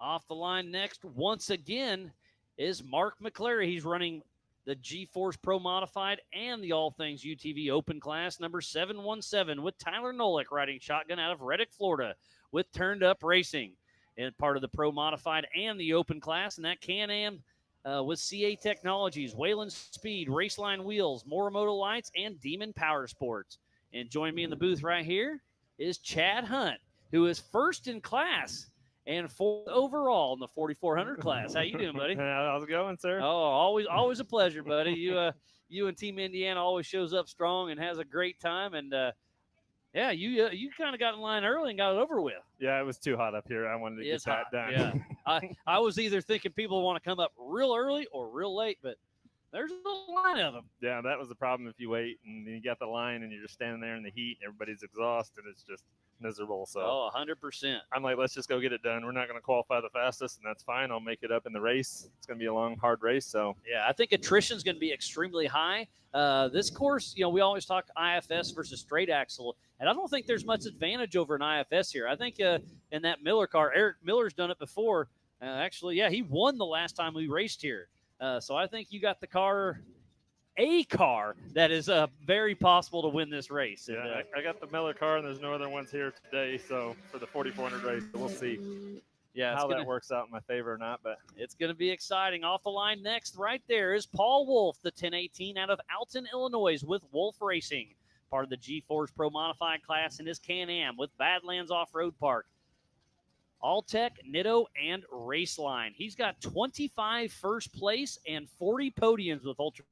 Speaker 1: Off the line next, once again, is Mark McClary. He's running the G-Force Pro Modified and the All Things UTV Open Class, number 717, with Tyler Nolick riding shotgun out of Reddick, Florida, with Turned Up Racing, and part of the Pro Modified and the Open Class, and that Can-Am with CA Technologies, Wayland Speed, Raceline Wheels, Morimoto Lights, and Demon Power Sports. And join me in the booth right here is Chad Hunt, who is first in class and 4th overall in the 4,400 class. How you doing, buddy?
Speaker 3: How's it going, sir?
Speaker 1: Oh, always a pleasure, buddy. You and Team Indiana always shows up strong and has a great time. And yeah, you kind of got in line early and got it over with.
Speaker 3: Yeah, it was too hot up here. I wanted to get that done.
Speaker 1: Yeah, I was either thinking people want to come up real early or real late, but there's a line of them.
Speaker 3: Yeah, that was the problem if you wait and you got the line and you're just standing there in the heat and everybody's exhausted. It's just miserable. So
Speaker 1: 100%.
Speaker 3: I'm like, let's just go get it done. We're not going to qualify the fastest, and that's fine. I'll make it up in the race. It's going to be a long, hard race. So
Speaker 1: yeah, I think attrition is going to be extremely high. This course, we always talk IFS versus straight axle, and I don't think there's much advantage over an IFS here. I think in that Miller car, Eric Miller's done it before. Actually, yeah, he won the last time we raced here. So I think you got a car that is very possible to win this race.
Speaker 3: Yeah, and, I got the Miller car, and there's no other ones here today. So for the 4,400 race, so we'll see how that works out in my favor or not. But
Speaker 1: it's going to be exciting. Off the line next, right there is Paul Wolf, the 1018 out of Alton, Illinois, with Wolf Racing, part of the G-Force Pro Modified class in his Can-Am with Badlands Off-Road Park. Alltech, Nitto, and Raceline. He's got 25 first place and 40 podiums with Ultra.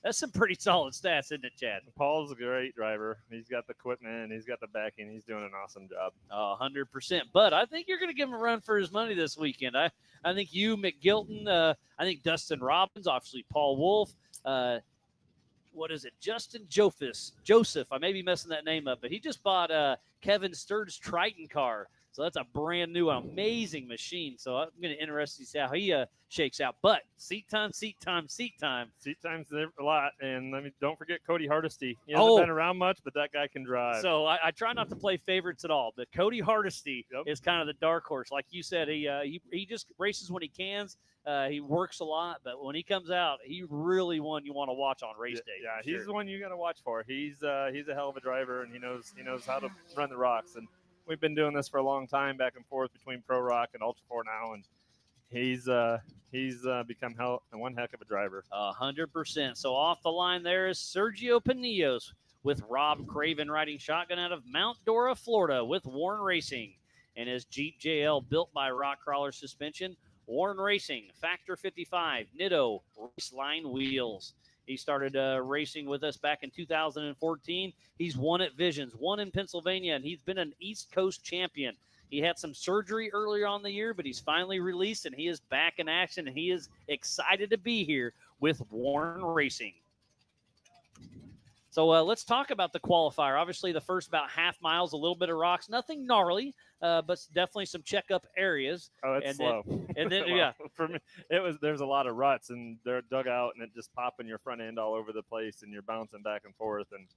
Speaker 1: That's some pretty solid stats, isn't it, Chad?
Speaker 3: Paul's a great driver. He's got the equipment. He's got the backing. He's doing an awesome job.
Speaker 1: 100%. But I think you're going to give him a run for his money this weekend. I think you, McGilton, I think Dustin Robbins, obviously Paul Wolf, what is it? Justin Joseph. I may be messing that name up, but he just bought Kevin Sturt's Triton car. So that's a brand new, amazing machine. So I'm going to interested to see how he shakes out. But seat time's
Speaker 3: a lot. And don't forget Cody Hardesty. He hasn't been around much, but that guy can drive.
Speaker 1: So I try not to play favorites at all. But Cody Hardesty is kind of the dark horse. Like you said, he just races when he can. He works a lot, but when he comes out, he really one you want to watch on race day.
Speaker 3: Yeah, he's the one you got to watch for. He's a hell of a driver, and he knows how to run the rocks. And we've been doing this for a long time, back and forth between Pro Rock and Ultra 4 now, and he's become one heck of a driver.
Speaker 1: 100%. So off the line there is Sergio Pinillos with Rob Craven riding shotgun out of Mount Dora, Florida with Warren Racing. And his Jeep JL built by Rock Crawler Suspension, Warren Racing, Factor 55, Nitto, Raceline Wheels. He started racing with us back in 2014. He's won at Visions, won in Pennsylvania, and he's been an East Coast champion. He had some surgery earlier on the year, but he's finally released, and he is back in action, and he is excited to be here with Warren Racing. So let's talk about the qualifier. Obviously, the first about half miles, a little bit of rocks, nothing gnarly, but definitely some checkup areas.
Speaker 3: Oh, it's slow.
Speaker 1: And then
Speaker 3: well, for me, there's a lot of ruts, and they're dug out, and it just popping your front end all over the place, and you're bouncing back and forth, and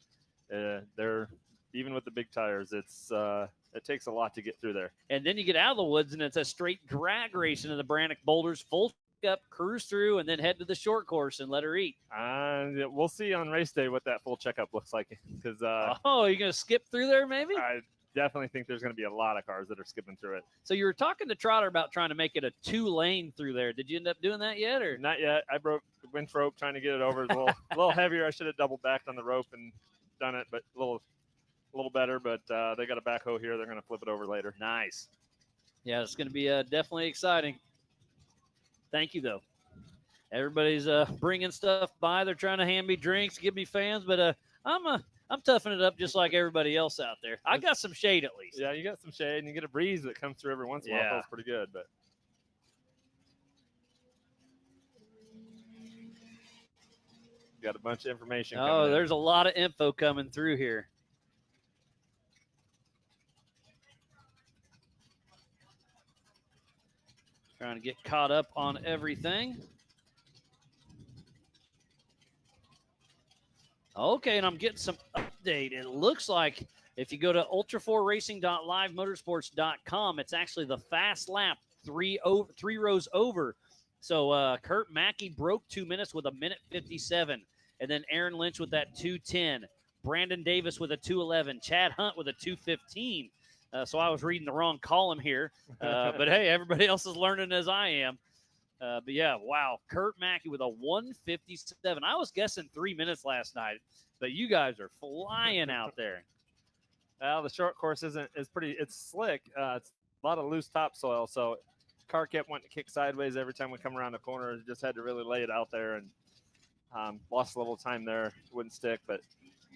Speaker 3: they're even with the big tires, it takes a lot to get through there.
Speaker 1: And then you get out of the woods, and it's a straight drag race into the Brannock boulders, full up, cruise through, and then head to the short course and let her eat.
Speaker 3: We'll see on race day what that full checkup looks like. Because
Speaker 1: you're going to skip through there maybe?
Speaker 3: I definitely think there's going to be a lot of cars that are skipping through it.
Speaker 1: So you were talking to Trotter about trying to make it a 2-lane through there. Did you end up doing that yet? Or
Speaker 3: not yet? I broke the winch rope trying to get it over. It's a little heavier. I should have double backed on the rope and done it, but a little better. But they got a backhoe here. They're going to flip it over later.
Speaker 1: Nice. Yeah, it's going to be definitely exciting. Thank you, though. Everybody's bringing stuff by. They're trying to hand me drinks, give me fans, but I'm toughing it up just like everybody else out there. I got some shade at least.
Speaker 3: Yeah, you got some shade, and you get a breeze that comes through every once in a while. It feels pretty good, but. Got a bunch of information coming in.
Speaker 1: There's a lot of info coming through here. Trying to get caught up on everything. Okay, and I'm getting some update. It looks like if you go to ultra4racing.livemotorsports.com, it's actually the fast lap, three rows over. So Kurt Mackey broke 2 minutes with 1:57. And then Aaron Lynch with that 2:10. Brandon Davis with a 2:11. Chad Hunt with a 2:15. So I was reading the wrong column here. But, hey, everybody else is learning as I am. But, yeah, wow. Kurt Mackey with a 1:57. I was guessing 3 minutes last night, but you guys are flying out there.
Speaker 3: Well, the short course it's slick. It's a lot of loose topsoil, so car kept wanting to kick sideways every time we come around the corner. Just had to really lay it out there and lost a little time there. Wouldn't stick, but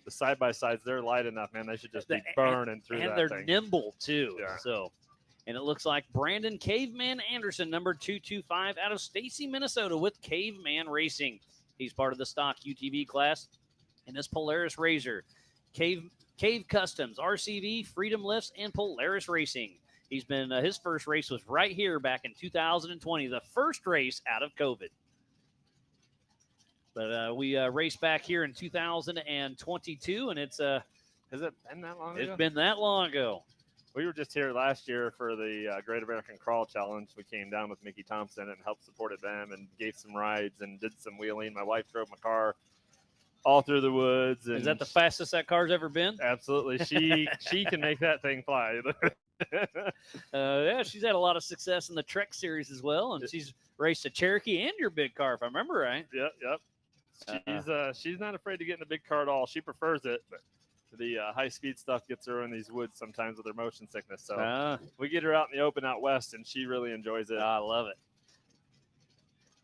Speaker 3: the side-by-sides, they're light enough, man. They should just be burning through that thing.
Speaker 1: And they're nimble, too. Yeah. So, and it looks like Brandon Caveman Anderson, number 225, out of Stacy, Minnesota, with Caveman Racing. He's part of the stock UTV class in this Polaris Razor. Cave Customs, RCV, Freedom Lifts, and Polaris Racing. He's been his first race was right here back in 2020, the first race out of COVID. But we raced back here in 2022, and it's
Speaker 3: has it been that long ago?
Speaker 1: It's been that long ago.
Speaker 3: We were just here last year for the Great American Crawl Challenge. We came down with Mickey Thompson and helped supported them and gave some rides and did some wheeling. My wife drove my car all through the woods. And
Speaker 1: is that the fastest that car's ever been?
Speaker 3: Absolutely. She can make that thing fly.
Speaker 1: Yeah, she's had a lot of success in the Trek series as well, and she's raced a Cherokee and your big car, if I remember right.
Speaker 3: Yep. She's not afraid to get in a big car at all. She prefers it, but the high-speed stuff gets her in these woods sometimes with her motion sickness. So we get her out in the open out west, and she really enjoys it.
Speaker 1: I love it.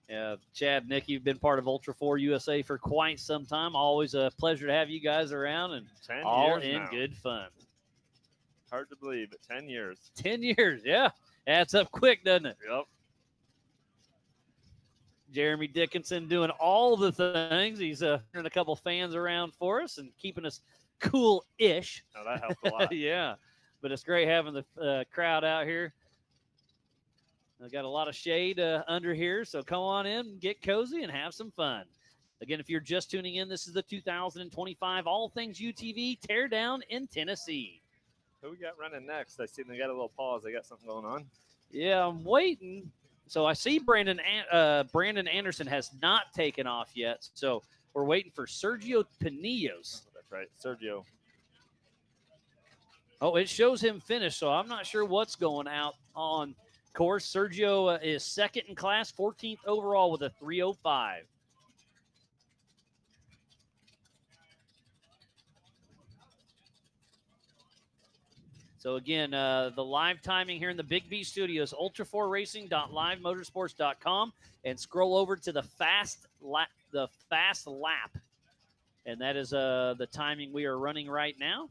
Speaker 1: Yeah, Chad, Nick, you've been part of Ultra 4 USA for quite some time. Always a pleasure to have you guys around, and all in
Speaker 3: now.
Speaker 1: Good fun.
Speaker 3: Hard to believe, but 10 years.
Speaker 1: 10 years, yeah. Adds up quick, doesn't it?
Speaker 3: Yep.
Speaker 1: Jeremy Dickinson doing all the things. He's turning a couple fans around for us and keeping us cool-ish.
Speaker 3: Oh, that helped a lot.
Speaker 1: Yeah, but it's great having the crowd out here. I've got a lot of shade under here, so come on in, get cozy, and have some fun. Again, if you're just tuning in, this is the 2025 All Things UTV Teardown in Tennessee.
Speaker 3: Who we got running next? I see they got a little pause. They got something going on.
Speaker 1: Yeah, I'm waiting. So I see Brandon Anderson has not taken off yet, so we're waiting for Sergio Pinillos.
Speaker 3: Oh, that's right, Sergio.
Speaker 1: Oh, it shows him finished, so I'm not sure what's going out on course. Sergio is second in class, 14th overall with a 3:05. So again, the live timing here in the Big B Studios, ultra4racing.livemotorsports.com, and scroll over to the fast lap, and that is the timing we are running right now.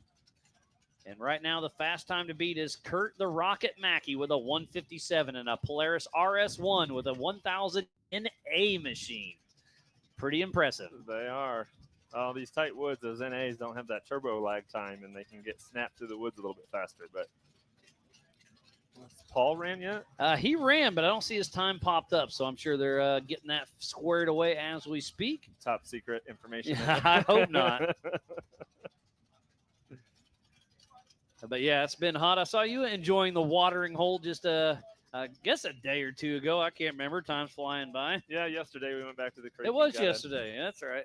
Speaker 1: And right now, the fast time to beat is Kurt the Rocket Mackey with a 1:57 and a Polaris RS1 with a 1000 NA machine. Pretty impressive.
Speaker 3: They are. Oh, these tight woods, those NAs don't have that turbo lag time, and they can get snapped through the woods a little bit faster. But Paul ran yet?
Speaker 1: He ran, but I don't see his time popped up, so I'm sure they're getting that squared away as we speak.
Speaker 3: Top secret information.
Speaker 1: Yeah, I hope not. But yeah, it's been hot. I saw you enjoying the watering hole just I guess a day or two ago. I can't remember. Time's flying by.
Speaker 3: Yeah, yesterday we went back to the creek.
Speaker 1: It was yesterday. That's right.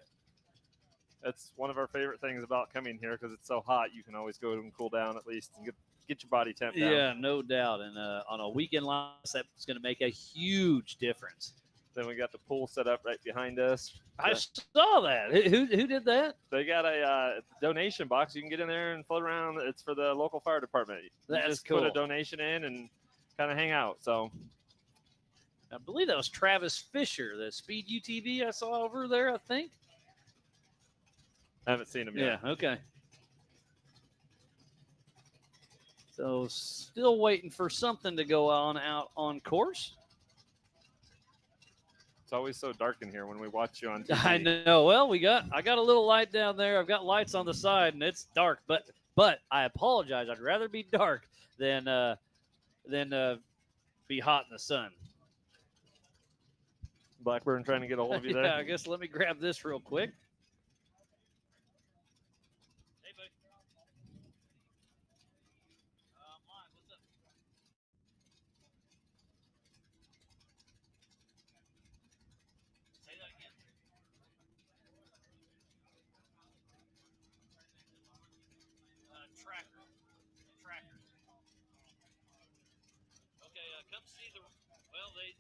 Speaker 3: That's one of our favorite things about coming here because it's so hot. You can always go and cool down at least and get your body temp down.
Speaker 1: Yeah, no doubt. And on a weekend like this, that's going to make a huge difference.
Speaker 3: Then we got the pool set up right behind us.
Speaker 1: I saw that. Who did that?
Speaker 3: They got a donation box. You can get in there and float around. It's for the local fire department.
Speaker 1: That's
Speaker 3: just
Speaker 1: cool.
Speaker 3: Put a donation in and kind of hang out. So
Speaker 1: I believe that was Travis Fisher, the Speed UTV I saw over there, I think.
Speaker 3: I haven't seen him yet.
Speaker 1: Yeah, okay. So still waiting for something to go on out on course.
Speaker 3: It's always so dark in here when we watch you on TV.
Speaker 1: I know. Well, I got a little light down there. I've got lights on the side, and it's dark. But I apologize. I'd rather be dark than be hot in the sun.
Speaker 3: Blackburn trying to get a hold of you there.
Speaker 1: Yeah, I guess let me grab this real quick. Hey, buddy. What's up? Say that again. Tracker. Okay, come see the. Well, they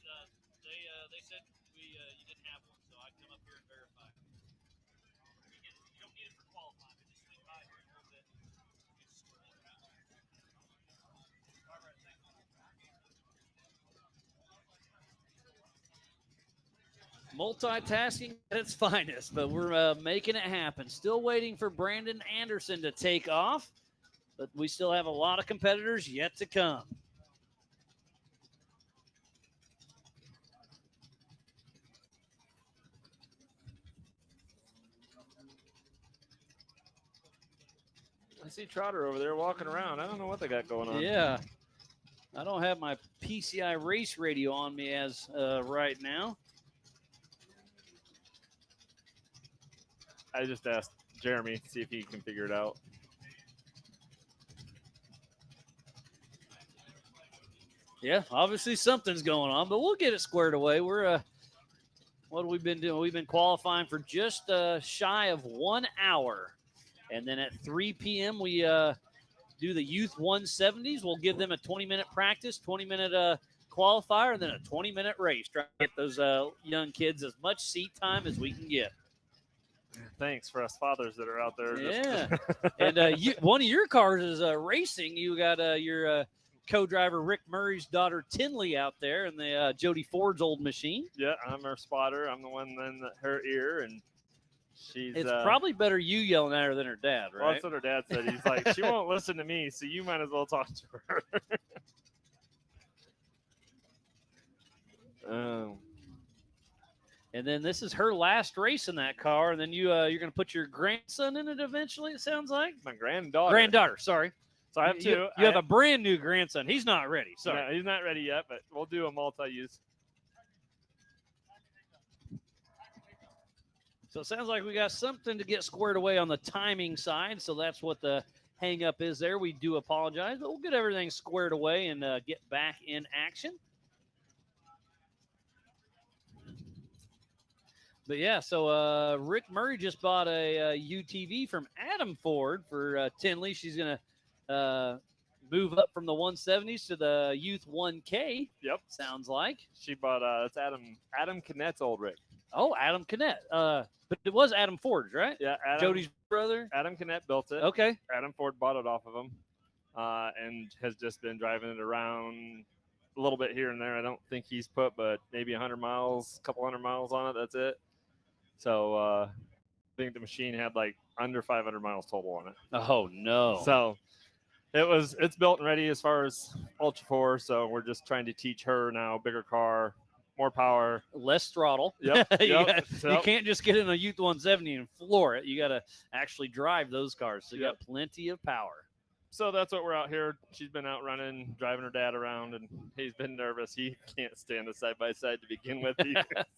Speaker 1: said you didn't have one, so I come up here and verify. You don't need it for qualifying, but just swing by here in a little bit. All right, thanks. Multitasking at its finest, but we're making it happen. Still waiting for Brandon Anderson to take off, but we still have a lot of competitors yet to come.
Speaker 3: I see Trotter over there walking around. I don't know what they got going on.
Speaker 1: Yeah. I don't have my PCI race radio on me as right now.
Speaker 3: I just asked Jeremy to see if he can figure it out.
Speaker 1: Yeah, obviously something's going on, but we'll get it squared away. We're what have we been doing? We've been qualifying for just shy of 1 hour. And then at 3 p.m., we do the youth 170s. We'll give them a 20-minute practice, 20-minute qualifier, and then a 20-minute race. Try to get those young kids as much seat time as we can get.
Speaker 3: Thanks for us fathers that are out there.
Speaker 1: Yeah. And one of your cars is racing. You got your co-driver Rick Murray's daughter Tinley out there in the Jody Ford's old machine.
Speaker 3: Yeah, I'm her spotter. I'm the one in her ear, and
Speaker 1: it's probably better you yelling at her than her dad, right?
Speaker 3: Well, that's what her dad said. He's like, she won't listen to me, so you might as well talk to her.
Speaker 1: And then this is her last race in that car. And then you're going to put your grandson in it eventually, it sounds like.
Speaker 3: My granddaughter.
Speaker 1: Granddaughter, sorry.
Speaker 3: So I have two.
Speaker 1: You have a brand new grandson. He's not ready. Sorry.
Speaker 3: No, he's not ready yet, but we'll do a multi-use.
Speaker 1: So it sounds like we got something to get squared away on the timing side. So that's what the hang up is there. We do apologize, but we'll get everything squared away and get back in action. But yeah, so Rick Murray just bought a UTV from Adam Ford for Tinley. She's going to move up from the 170s to the Youth 1K.
Speaker 3: Yep.
Speaker 1: Sounds like.
Speaker 3: She bought, it's Adam Kinnett's old rig.
Speaker 1: Oh, Adam Kinnett. But it was Adam Ford's, right?
Speaker 3: Yeah.
Speaker 1: Jody's brother.
Speaker 3: Adam Kinnett built it.
Speaker 1: Okay.
Speaker 3: Adam Ford bought it off of him and has just been driving it around a little bit here and there. I don't think he's put but maybe 100 miles, a couple 100 miles on it. That's it. So I think the machine had like under 500 miles total on it.
Speaker 1: Oh, no.
Speaker 3: So it's built and ready as far as Ultra 4. So we're just trying to teach her now, bigger car, more power,
Speaker 1: less throttle.
Speaker 3: Yep.
Speaker 1: You can't just get in a Youth 170 and floor it. You got to actually drive those cars. So you got plenty of power.
Speaker 3: So that's what we're out here. She's been out running, driving her dad around, and he's been nervous. He can't stand the side-by-side to begin with.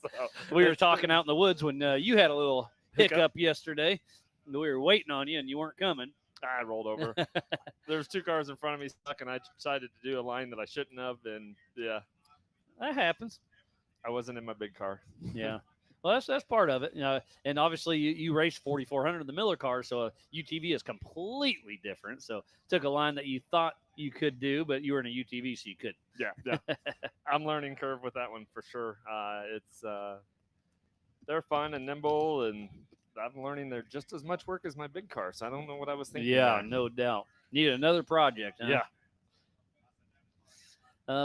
Speaker 3: So
Speaker 1: we were talking out in the woods when you had a little hiccup yesterday. We were waiting on you, and you weren't coming.
Speaker 3: I rolled over. There's two cars in front of me stuck, and I decided to do a line that I shouldn't have, and yeah.
Speaker 1: That happens.
Speaker 3: I wasn't in my big car.
Speaker 1: Yeah. Well, that's part of it, and obviously you raced 4,400 in the Miller car, so a UTV is completely different. So took a line that you thought you could do, but you were in a UTV, so you couldn't.
Speaker 3: Yeah. I'm learning curve with that one for sure. They're fun and nimble, and I'm learning they're just as much work as my big car. So I don't know what I was thinking.
Speaker 1: Yeah, no doubt. Need another project. Huh?
Speaker 3: Yeah.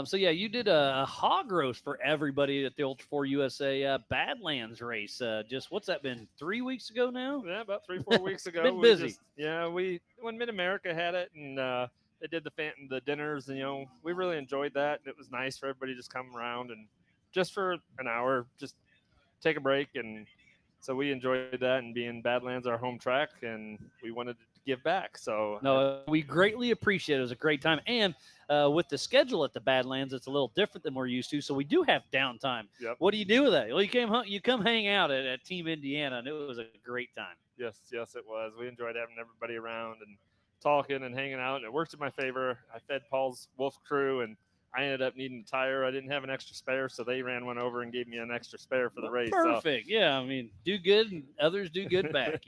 Speaker 1: So yeah, you did a hog roast for everybody at the Ultra 4 USA Badlands race. Just what's that been? 3 weeks ago now?
Speaker 3: Yeah, about 3-4 weeks ago.
Speaker 1: Been busy.
Speaker 3: When Mid America had it, and they did the dinners, and we really enjoyed that. And it was nice for everybody to just come around and just for an hour, just take a break. And so we enjoyed that, and being Badlands our home track, and we wanted to give back. So
Speaker 1: no, we greatly appreciate it. It was a great time, and with the schedule at the Badlands, it's a little different than we're used to. So we do have downtime.
Speaker 3: Yep.
Speaker 1: What do you do with that? Well, you come hang out at Team Indiana, and it was a great time.
Speaker 3: Yes, it was. We enjoyed having everybody around and talking and hanging out, and it worked in my favor. I fed Paul's Wolf crew, and I ended up needing a tire. I didn't have an extra spare, so they ran one over and gave me an extra spare for the race.
Speaker 1: Perfect.
Speaker 3: So.
Speaker 1: Yeah, I mean, do good, and others do good back,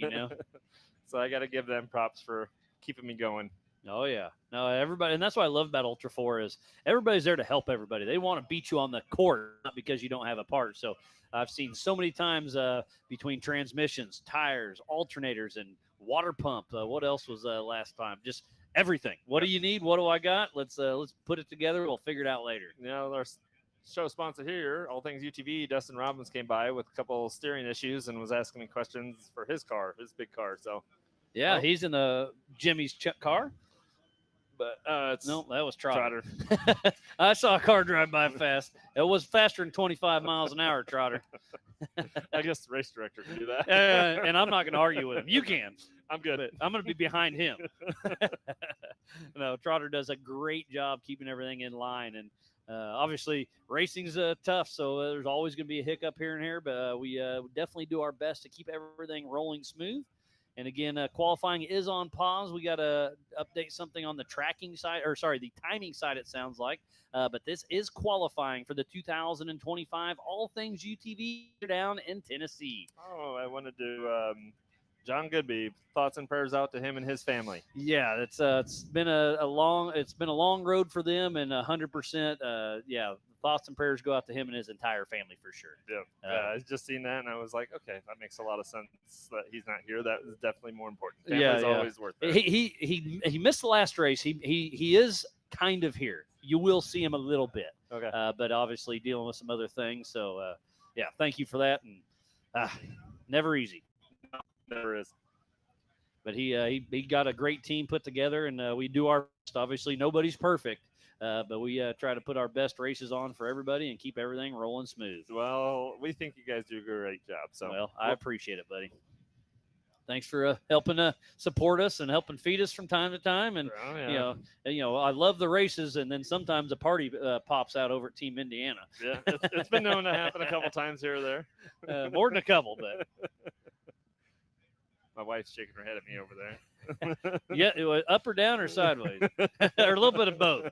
Speaker 3: So I got to give them props for keeping me going.
Speaker 1: Oh, yeah. No, everybody, and that's what I love about Ultra 4 is everybody's there to help everybody. They want to beat you on the court, not because you don't have a part. So I've seen so many times between transmissions, tires, alternators, and water pump. What else was last time? Just everything. What do you need? What do I got? Let's put it together. We'll figure it out later.
Speaker 3: Our show sponsor here, All Things UTV, Dustin Robbins, came by with a couple of steering issues and was asking me questions for his big car. So
Speaker 1: yeah, he's in the Jimmy's car.
Speaker 3: But
Speaker 1: no, that was Trotter.
Speaker 3: Trotter.
Speaker 1: I saw a car drive by fast. It was faster than 25 miles an hour, Trotter.
Speaker 3: I guess the race director can do that.
Speaker 1: And I'm not going to argue with him. You can.
Speaker 3: I'm good.
Speaker 1: But I'm going to be behind him. No, Trotter does a great job keeping everything in line. And obviously, racing's tough, so there's always going to be a hiccup here and there. But we definitely do our best to keep everything rolling smooth. And again, qualifying is on pause. We got to update something on the tracking side, the timing side, it sounds like. But this is qualifying for the 2025 All Things UTV down in Tennessee.
Speaker 3: Oh, I wanted to John Goodby, thoughts and prayers out to him and his family.
Speaker 1: Yeah, it's been a long road for them, and 100%. Thoughts and prayers go out to him and his entire family for sure.
Speaker 3: Yeah, I just seen that and I was like, okay, that makes a lot of sense that he's not here. That is definitely more important. Family's always worth it.
Speaker 1: He missed the last race. He is kind of here. You will see him a little bit.
Speaker 3: Okay.
Speaker 1: But obviously dealing with some other things. So thank you for that. And never easy.
Speaker 3: Never is.
Speaker 1: but he got a great team put together, and we do our best. Obviously, nobody's perfect, but we try to put our best races on for everybody and keep everything rolling smooth.
Speaker 3: Well, we think you guys do a great job. So,
Speaker 1: Well, I appreciate it, buddy. Thanks for helping support us and helping feed us from time to time. And
Speaker 3: oh, yeah.
Speaker 1: you know, I love the races, and then sometimes a party pops out over at Team Indiana.
Speaker 3: Yeah, it's been known to happen a couple times here or there.
Speaker 1: More than a couple, but
Speaker 3: my wife's shaking her head at me over there.
Speaker 1: yeah, up or down or sideways, or a little bit of both.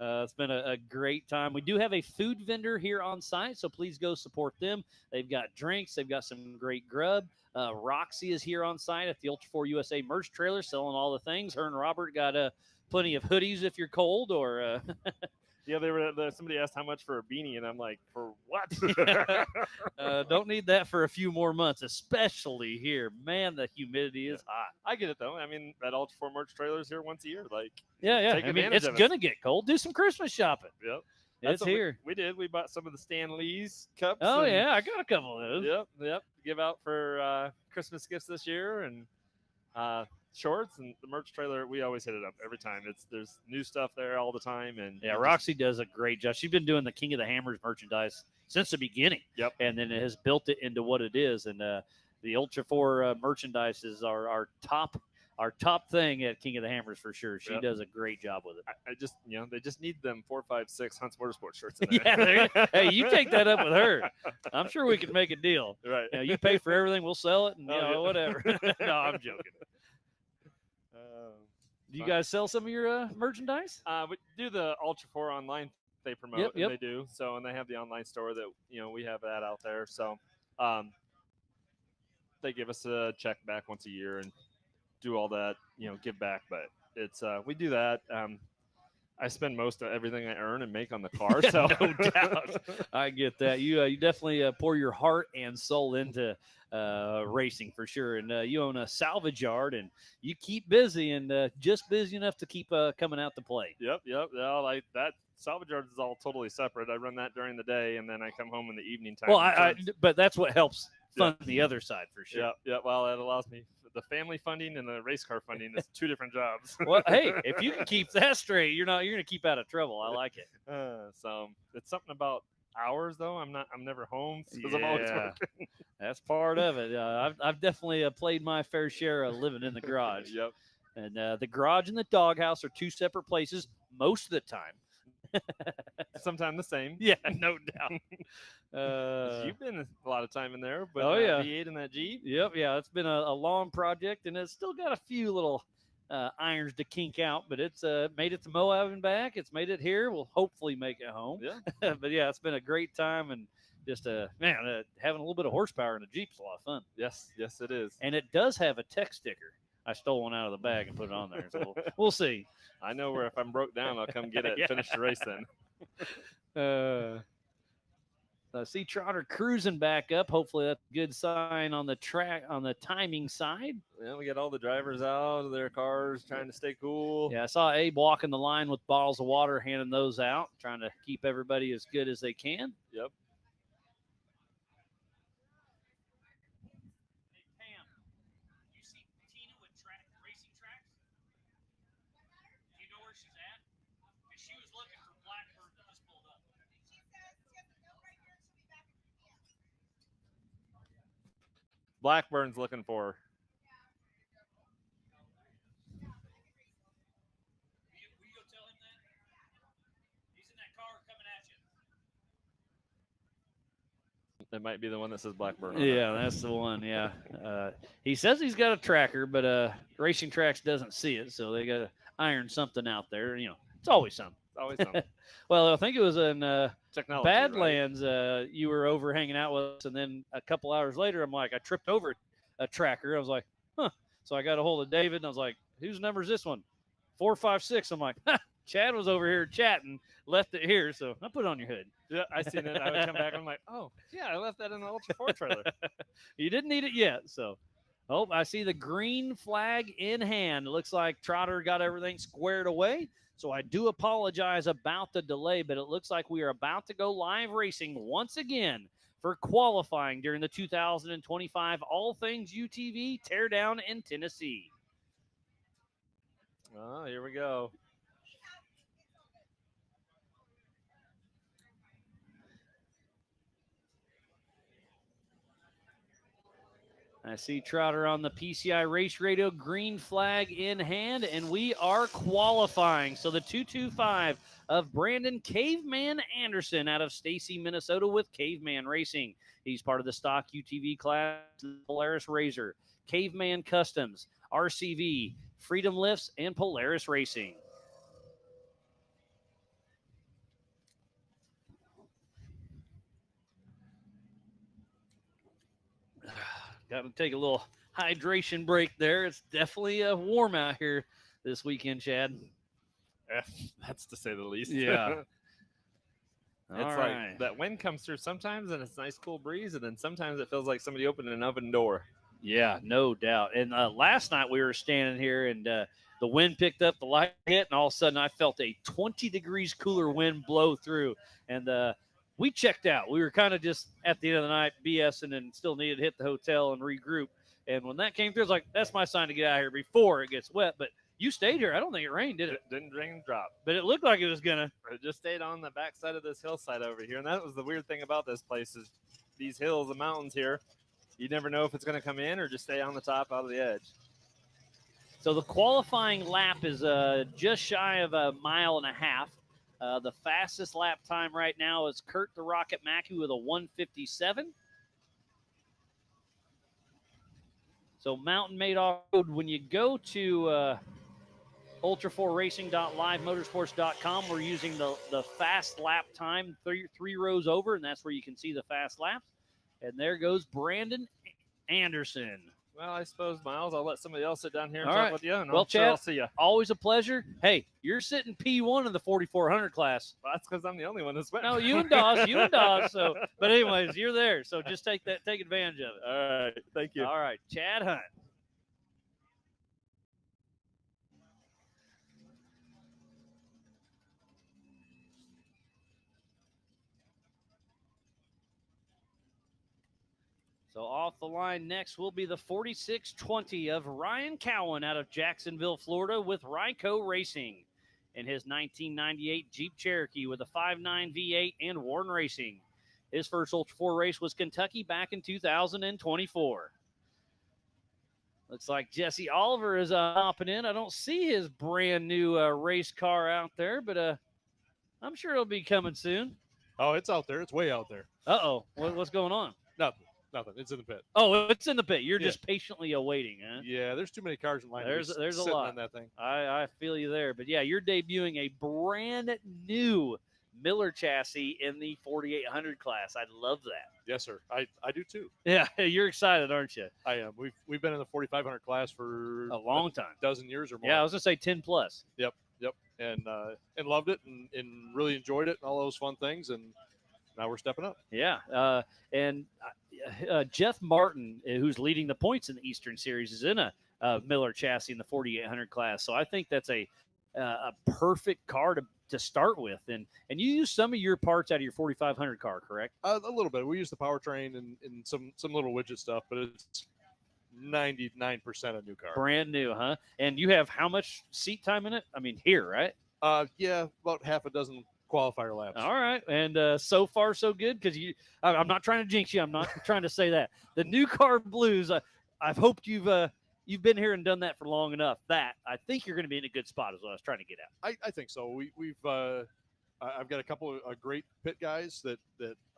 Speaker 1: It's been a great time. We do have a food vendor here on site, so please go support them. They've got drinks. They've got some great grub. Roxy is here on site at the Ultra 4 USA merch trailer selling all the things. Her and Robert got plenty of hoodies if you're cold or
Speaker 3: yeah, somebody asked how much for a beanie, and I'm like, for what?
Speaker 1: don't need that for a few more months, especially here. Man, the humidity is hot.
Speaker 3: I get it, though. I mean, that Ultra 4 merch trailer is here once a year. Like,
Speaker 1: yeah.
Speaker 3: take
Speaker 1: I mean,
Speaker 3: advantage
Speaker 1: it's
Speaker 3: of it.
Speaker 1: going to get cold. Do some Christmas shopping.
Speaker 3: Yep.
Speaker 1: It's here.
Speaker 3: We did. We bought some of the Stan Lee's cups.
Speaker 1: Oh, yeah. I got a couple of those.
Speaker 3: Yep. Give out for Christmas gifts this year, and shorts and the merch trailer. We always hit it up every time. There's new stuff there all the time, and
Speaker 1: yeah, Roxy does a great job. She's been doing the King of the Hammers merchandise since the beginning.
Speaker 3: Yep.
Speaker 1: And then it has built it into what it is. And the Ultra 4 merchandise is our top thing at King of the Hammers for sure. She does a great job with it.
Speaker 3: I just, they just need them 4, 5, 6 Hunts Motorsport shirts in there.
Speaker 1: Yeah, hey, you take that up with her. I'm sure we can make a deal.
Speaker 3: Right.
Speaker 1: You pay for everything, we'll sell it, and whatever. No, I'm joking. Do you guys sell some of your merchandise?
Speaker 3: We do the Ultra 4 online. They promote,
Speaker 1: yep.
Speaker 3: And they do. So, and they have the online store that we have that out there. So, they give us a check back once a year and do all that, give back. But it's we do that. I spend most of everything I earn and make on the car. So
Speaker 1: no doubt, I get that. You definitely pour your heart and soul into racing for sure. And you own a salvage yard, and you keep busy and just busy enough to keep coming out to play.
Speaker 3: Yep. Yeah, like that. Salvage yard is all totally separate. I run that during the day, and then I come home in the evening time.
Speaker 1: Well, but that's what helps fund the other side for sure.
Speaker 3: Yeah. Well, it allows me the family funding and the race car funding is 2 different jobs.
Speaker 1: Well, hey, if you can keep that straight, you're going to keep out of trouble. I like it.
Speaker 3: So it's something about hours though. I'm never home because I'm always working.
Speaker 1: That's part of it. I've definitely played my fair share of living in the garage.
Speaker 3: Yep.
Speaker 1: And the garage and the doghouse are 2 separate places most of the time.
Speaker 3: Sometimes the same.
Speaker 1: Yeah, no doubt.
Speaker 3: You've been a lot of time in there, but V8 and that Jeep.
Speaker 1: Yep, yeah, it's been a long project, and it's still got a few little irons to kink out, but it's made it to Moab and back. It's made it here. We'll hopefully make it home.
Speaker 3: Yeah.
Speaker 1: But yeah, it's been a great time, and just having a little bit of horsepower in the Jeep's a lot of fun.
Speaker 3: Yes, it is.
Speaker 1: And it does have a tech sticker. I stole one out of the bag and put it on there. So we'll see.
Speaker 3: I know where if I'm broke down, I'll come get it and finish the race then.
Speaker 1: I see Trotter cruising back up. Hopefully that's a good sign on the track, on the timing side.
Speaker 3: Yeah, we got all the drivers out of their cars trying to stay cool.
Speaker 1: Yeah, I saw Abe walking the line with bottles of water, handing those out, trying to keep everybody as good as they can.
Speaker 3: Yep. Blackburn's looking for her. That might be the one that says Blackburn.
Speaker 1: Yeah, that's the one. Yeah. He says he's got a tracker, but Racing Tracks doesn't see it, so they got to iron something out there. It's always something.
Speaker 3: Always something.
Speaker 1: Well, I think it was in
Speaker 3: Technology,
Speaker 1: Badlands. Right? You were over hanging out with us, and then a couple hours later, I tripped over a tracker. I was like, huh. So I got a hold of David, and I was like, whose number is this one? 456. I'm like, Chad was over here chatting, left it here, so I put it on your hood.
Speaker 3: Yeah, I seen it. I would come back. I'm like, oh, yeah, I left that in the Ultra 4 trailer.
Speaker 1: You didn't need it yet, so. Oh, I see the green flag in hand. It looks like Trotter got everything squared away. So I do apologize about the delay, but it looks like we are about to go live racing once again for qualifying during the 2025 All Things UTV Teardown in Tennessee.
Speaker 3: Oh, here we go.
Speaker 1: I see Trotter on the PCI Race Radio, green flag in hand, and we are qualifying. So the 225 of Brandon Caveman Anderson out of Stacy, Minnesota with Caveman Racing. He's part of the stock UTV class, Polaris Razor, Caveman Customs, RCV, Freedom Lifts, and Polaris Racing. Got to take a little hydration break there. It's definitely warm out here this weekend, Chad.
Speaker 3: That's to say the least.
Speaker 1: Yeah.
Speaker 3: It's
Speaker 1: All
Speaker 3: like
Speaker 1: right.
Speaker 3: that wind comes through sometimes and it's a nice cool breeze, and then sometimes it feels like somebody opened an oven door.
Speaker 1: Yeah, no doubt. And last night we were standing here and the wind picked up, the light hit, and all of a sudden I felt a 20 degrees cooler wind blow through. And we checked out. We were kind of just at the end of the night BSing and still needed to hit the hotel and regroup. And when that came through, I was like, that's my sign to get out of here before it gets wet. But you stayed here. I don't think it rained, did it?
Speaker 3: It didn't rain drop.
Speaker 1: But it looked like it was going to.
Speaker 3: It just stayed on the backside of this hillside over here. And that was the weird thing about this place is these hills and mountains here. You never know if it's going to come in or just stay on the top out of the edge.
Speaker 1: So the qualifying lap is just shy of a mile and a half. The fastest lap time right now is Kurt the Rocket Mackey with a 1:57. So Mountain Made Off-Road, when you go to ultra4racing.livemotorsports.com, we're using the fast lap time three rows over, and that's where you can see the fast laps. And there goes Brandon Anderson.
Speaker 3: Well, I suppose, Miles, I'll let somebody else sit down here and
Speaker 1: All
Speaker 3: talk
Speaker 1: right.
Speaker 3: with you. And
Speaker 1: Well,
Speaker 3: I'm sure
Speaker 1: Chad,
Speaker 3: I'll see you.
Speaker 1: Always a pleasure. Hey, you're sitting P1 in the 4400 class.
Speaker 3: Well, that's because I'm the only one that's went.
Speaker 1: No, you and Dawes. So, but anyways, you're there. So just take advantage of it.
Speaker 3: All right. Thank you.
Speaker 1: All right, Chad Hunt. So off the line next will be the 4620 of Ryan Cowan out of Jacksonville, Florida with Ryco Racing in his 1998 Jeep Cherokee with a 5.9 V8 and Warren Racing. His first Ultra 4 race was Kentucky back in 2024. Looks like Jesse Oliver is hopping in. I don't see his brand new race car out there, but I'm sure it'll be coming soon.
Speaker 4: Oh, it's out there. It's way out there.
Speaker 1: Uh-oh. What's going on?
Speaker 4: Nothing. It's in the pit.
Speaker 1: Oh, it's in the pit. You're just patiently awaiting, huh?
Speaker 4: Yeah, there's too many cars in line.
Speaker 1: There's a
Speaker 4: sitting
Speaker 1: lot
Speaker 4: on that thing.
Speaker 1: I feel you there. But, yeah, you're debuting a brand new Miller chassis in the 4800 class. I love that.
Speaker 4: Yes, sir. I do too.
Speaker 1: Yeah, you're excited, aren't you?
Speaker 4: I am. We've been in the 4500 class for
Speaker 1: A long time.
Speaker 4: a dozen years or more.
Speaker 1: Yeah, I was going to say 10 plus.
Speaker 4: Yep. And loved it and really enjoyed it and all those fun things. And now we're stepping up.
Speaker 1: Yeah. And Jeff Martin, who's leading the points in the Eastern Series, is in a Miller chassis in the 4800 class. So I think that's a perfect car to start with. And you use some of your parts out of your 4500 car, correct?
Speaker 4: A little bit. We use the powertrain and some little widget stuff, but it's 99% a new car.
Speaker 1: Brand new, huh? And you have how much seat time in it? I mean, here, right?
Speaker 4: Yeah, about half a dozen qualifier laps.
Speaker 1: All right. And so far, so good? Because I'm not trying to jinx you. I'm not trying to say that. The new car blues, I've hoped you've been here and done that for long enough that I think you're going to be in a good spot is what I was trying to get at.
Speaker 4: I think so. We've I've got a couple of great pit guys that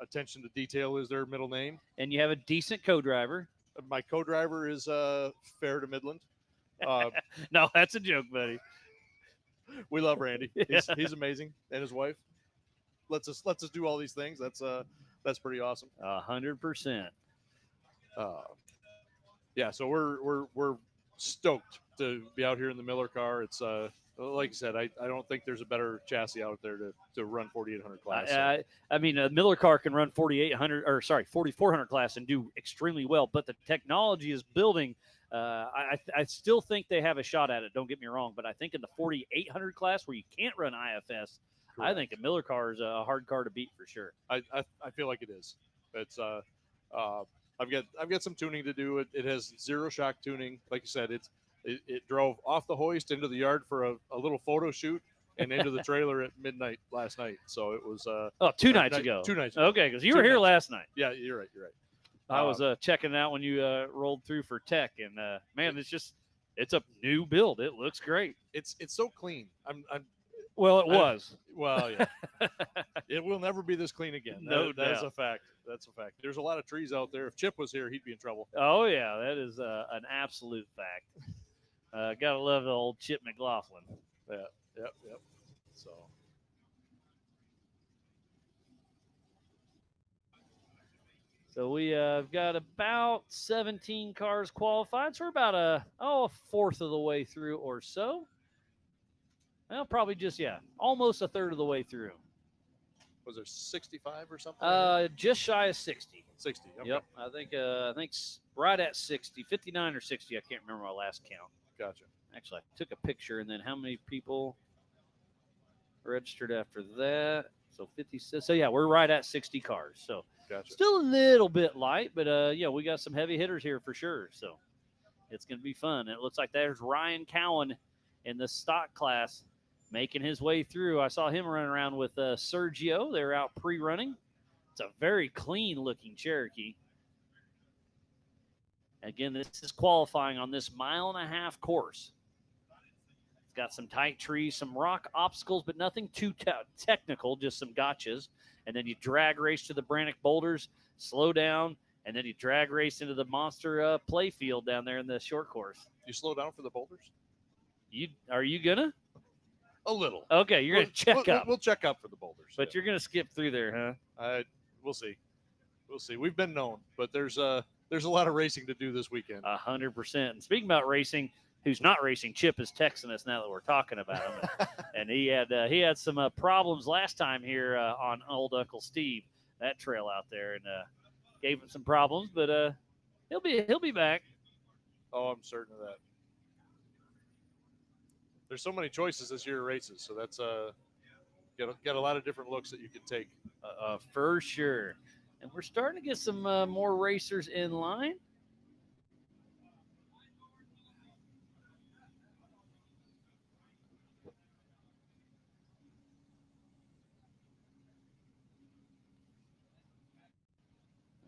Speaker 4: attention to detail is their middle name.
Speaker 1: And you have a decent co-driver.
Speaker 4: My co-driver is fair to Midland.
Speaker 1: No, that's a joke, buddy.
Speaker 4: We love Randy. He's amazing, and his wife lets us do all these things. That's pretty awesome.
Speaker 1: 100%.
Speaker 4: Yeah, so we're stoked to be out here in the Miller car. It's like I said, I don't think there's a better chassis out there to run 4800 class.
Speaker 1: I mean, a Miller car can run 4400 class and do extremely well, but the technology is building. I still think they have a shot at it. Don't get me wrong, but I think in the 4800 class where you can't run IFS, correct, I think a Miller car is a hard car to beat for sure.
Speaker 4: I feel like it is. It's I've got some tuning to do. It has zero shock tuning. Like you said, it drove off the hoist into the yard for a little photo shoot and into the trailer at midnight last night. So it was
Speaker 1: 2 nights ago.
Speaker 4: 2 nights ago.
Speaker 1: Okay, because you were here last night.
Speaker 4: Yeah, you're right.
Speaker 1: I was checking it out when you rolled through for tech, and man, it's a new build. It looks great.
Speaker 4: It's so clean.
Speaker 1: Well, it was.
Speaker 4: Well, yeah. It will never be this clean again.
Speaker 1: No
Speaker 4: that is
Speaker 1: doubt.
Speaker 4: a fact. That's a fact. There's a lot of trees out there. If Chip was here, he'd be in trouble.
Speaker 1: Oh yeah, that is an absolute fact. Gotta love the old Chip McLaughlin.
Speaker 4: Yeah. Yep. So.
Speaker 1: So we have got about 17 cars qualified. So we're about a fourth of the way through or so. Well, probably just almost a third of the way through.
Speaker 4: Was there 65 or something?
Speaker 1: Just shy of 60.
Speaker 4: 60. Okay.
Speaker 1: Yep, I think right at 60, 59 or 60. I can't remember my last count.
Speaker 4: Gotcha.
Speaker 1: Actually, I took a picture, and then how many people registered after that? So 56. So yeah, we're right at 60 cars. So
Speaker 4: Gotcha.
Speaker 1: still a little bit light, but we got some heavy hitters here for sure. So it's going to be fun. And it looks like there's Ryan Cowan in the stock class making his way through. I saw him running around with Sergio. They're out pre-running. It's a very clean-looking Cherokee. Again, this is qualifying on this 1.5-mile course. It's got some tight trees, some rock obstacles, but nothing too technical, just some gotchas. And then you drag race to the Brannock boulders, slow down, and then you drag race into the monster play field down there in the short course.
Speaker 4: You slow down for the boulders?
Speaker 1: Are you gonna?
Speaker 4: A little.
Speaker 1: Okay, you're gonna check up.
Speaker 4: We'll check up for the boulders.
Speaker 1: But you're gonna skip through there, huh?
Speaker 4: We'll see. We'll see. We've been known, but there's a lot of racing to do this weekend.
Speaker 1: 100%. And speaking about racing, who's not racing, Chip is texting us now that we're talking about him. And he had some problems last time here on Old Uncle Steve, that trail out there, and gave him some problems. But he'll be back.
Speaker 4: Oh, I'm certain of that. There's so many choices this year of races, so that's got a lot of different looks that you can take.
Speaker 1: For sure. And we're starting to get some more racers in line.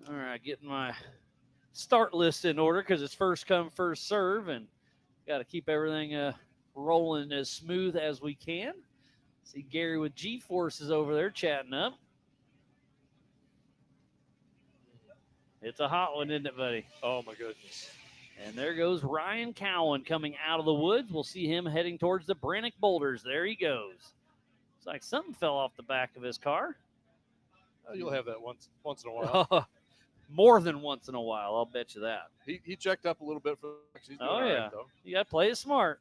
Speaker 1: All right, getting my start list in order because it's first come, first serve, and got to keep everything rolling as smooth as we can. See Gary with G-Forces over there chatting up. It's a hot one, isn't it, buddy?
Speaker 4: Oh, my goodness.
Speaker 1: And there goes Ryan Cowan coming out of the woods. We'll see him heading towards the Brannock boulders. There he goes. It's like something fell off the back of his car.
Speaker 4: You'll have that once in a while.
Speaker 1: More than once in a while, I'll bet you that.
Speaker 4: He checked up a little bit for he's doing all right, though.
Speaker 1: You got to play it smart.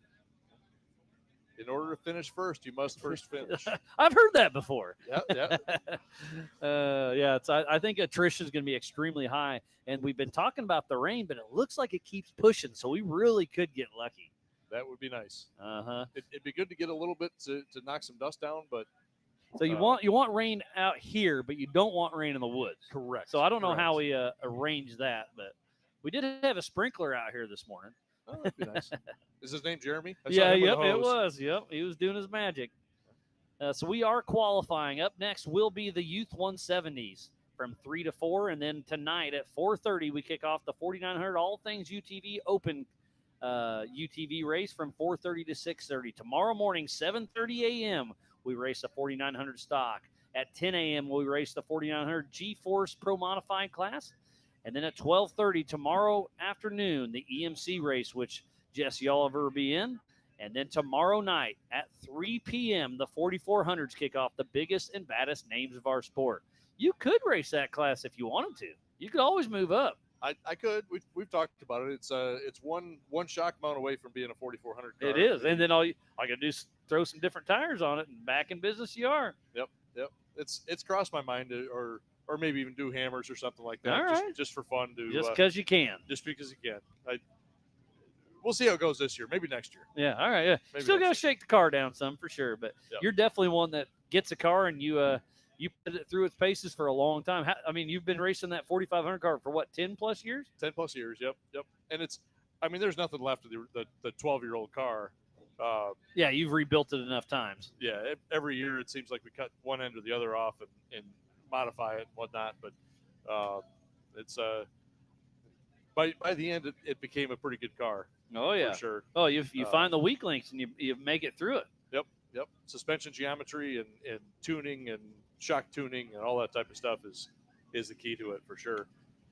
Speaker 4: In order to finish first, you must first finish.
Speaker 1: I've heard that before.
Speaker 4: Yeah.
Speaker 1: I think attrition is going to be extremely high, and we've been talking about the rain, but it looks like it keeps pushing, so we really could get lucky.
Speaker 4: That would be nice.
Speaker 1: Uh-huh.
Speaker 4: It'd be good to get a little bit to knock some dust down, but
Speaker 1: so you want rain out here, but you don't want rain in the woods.
Speaker 4: Correct.
Speaker 1: So I don't know how we arrange that, but we did have a sprinkler out here this morning.
Speaker 4: Oh, that'd be nice. Is his name Jeremy?
Speaker 1: Yeah, yep, it was. Yep, he was doing his magic. So we are qualifying. Up next will be the Youth 170s from 3 to 4, and then tonight at 4:30 we kick off the 4900 All Things UTV Open UTV race from 4:30 to 6:30. Tomorrow morning, 7:30 a.m. we race the 4900 stock. At 10 a.m. we race the 4900 G-Force Pro Modified class. And then at 12:30 tomorrow afternoon, the EMC race, which Jesse Oliver will be in. And then tomorrow night at 3 p.m., the 4400s kick off, the biggest and baddest names of our sport. You could race that class if you wanted to. You could always move up.
Speaker 4: I could. We've talked about it. It's one shock mount away from being a 4400 car.
Speaker 1: It is. And then all you got to do is throw some different tires on it, and back in business you are.
Speaker 4: Yep. It's crossed my mind or maybe even do hammers or something like that.
Speaker 1: All right.
Speaker 4: Just for fun.
Speaker 1: Just because you can.
Speaker 4: Just because you can. We'll see how it goes this year. Maybe next year.
Speaker 1: Yeah, all right. Yeah.
Speaker 4: Maybe
Speaker 1: Still got to
Speaker 4: next
Speaker 1: shake the car down some for sure, but
Speaker 4: Yep.
Speaker 1: You're definitely one that gets a car and you you put it through its paces for a long time. I mean, you've been racing that 4,500 car for what, 10 plus years?
Speaker 4: 10 plus years. Yep. And there's nothing left of the 12-year-old car.
Speaker 1: Yeah, you've rebuilt it enough times.
Speaker 4: Yeah, every year it seems like we cut one end or the other off and modify it and whatnot. But it's by the end it became a pretty good car.
Speaker 1: Oh yeah,
Speaker 4: for sure.
Speaker 1: Oh, you find the weak links and you make it through it.
Speaker 4: Yep. Suspension geometry and tuning and shock tuning and all that type of stuff is the key to it for sure.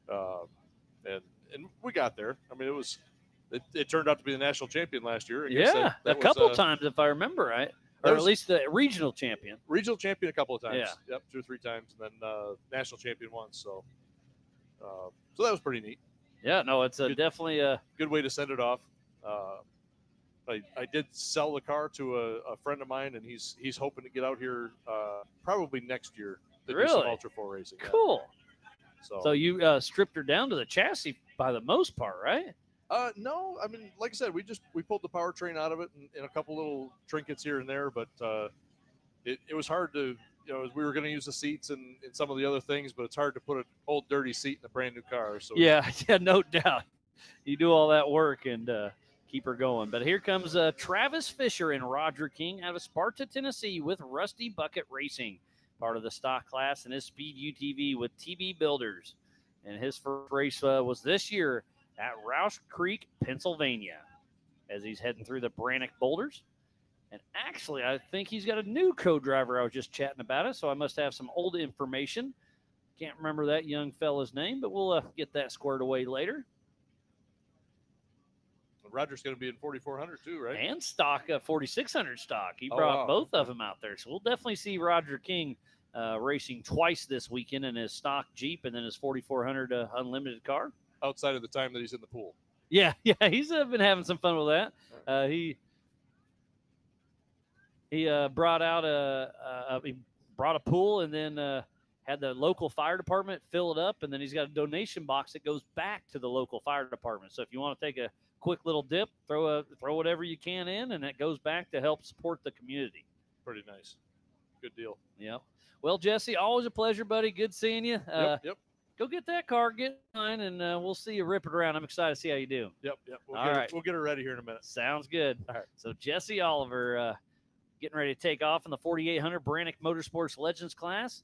Speaker 4: And we got there. I mean, it turned out to be the national champion last year. I guess
Speaker 1: Yeah,
Speaker 4: that
Speaker 1: a couple times if I remember right, or at least the regional champion.
Speaker 4: Regional champion a couple of times.
Speaker 1: Yeah.
Speaker 4: Yep, 2 or 3 times, and then national champion once. So that was pretty neat.
Speaker 1: Yeah, no, it's definitely a
Speaker 4: good way to send it off. I did sell the car to a friend of mine, and he's hoping to get out here probably next year to do some
Speaker 1: Really?
Speaker 4: Ultra 4 racing. Yeah.
Speaker 1: cool.
Speaker 4: So
Speaker 1: So you stripped her down to the chassis by the most part, right?
Speaker 4: no, I mean, like I said, we pulled the powertrain out of it and a couple little trinkets here and there, but it was hard to, we were going to use the seats and some of the other things, but it's hard to put an old dirty seat in a brand new car. So
Speaker 1: Yeah, no doubt. You do all that work and keep her going. But here comes Travis Fisher and Roger King out of Sparta, Tennessee with Rusty Bucket Racing, part of the stock class in his Speed UTV with TB Builders. And his first race was this year at Roush Creek, Pennsylvania, as he's heading through the Brannock Boulders. And actually, I think he's got a new co-driver. I was just chatting about it, so I must have some old information. Can't remember that young fella's name, but we'll get that squared away later.
Speaker 4: Roger's going to be in 4,400 too, right?
Speaker 1: And stock 4,600 stock. He
Speaker 4: Oh,
Speaker 1: brought
Speaker 4: wow.
Speaker 1: both of them out there. So we'll definitely see Roger King racing twice this weekend in his stock Jeep and then his 4,400 unlimited car.
Speaker 4: Outside of the time that he's in the pool.
Speaker 1: Yeah, he's been having some fun with that. He brought out he brought a pool and then had the local fire department fill it up, and then he's got a donation box that goes back to the local fire department. So if you want to take a quick little dip, throw whatever you can in, and it goes back to help support the community.
Speaker 4: Pretty nice. Good deal.
Speaker 1: Yeah. Well, Jesse, always a pleasure, buddy. Good seeing you.
Speaker 4: Yep.
Speaker 1: Go get that car, get mine, and we'll see you rip it around. I'm excited to see how you do.
Speaker 4: Yep. We'll get her ready here in a minute.
Speaker 1: Sounds good.
Speaker 4: All right.
Speaker 1: So Jesse Oliver getting ready to take off in the 4,800 Brannock Motorsports Legends class.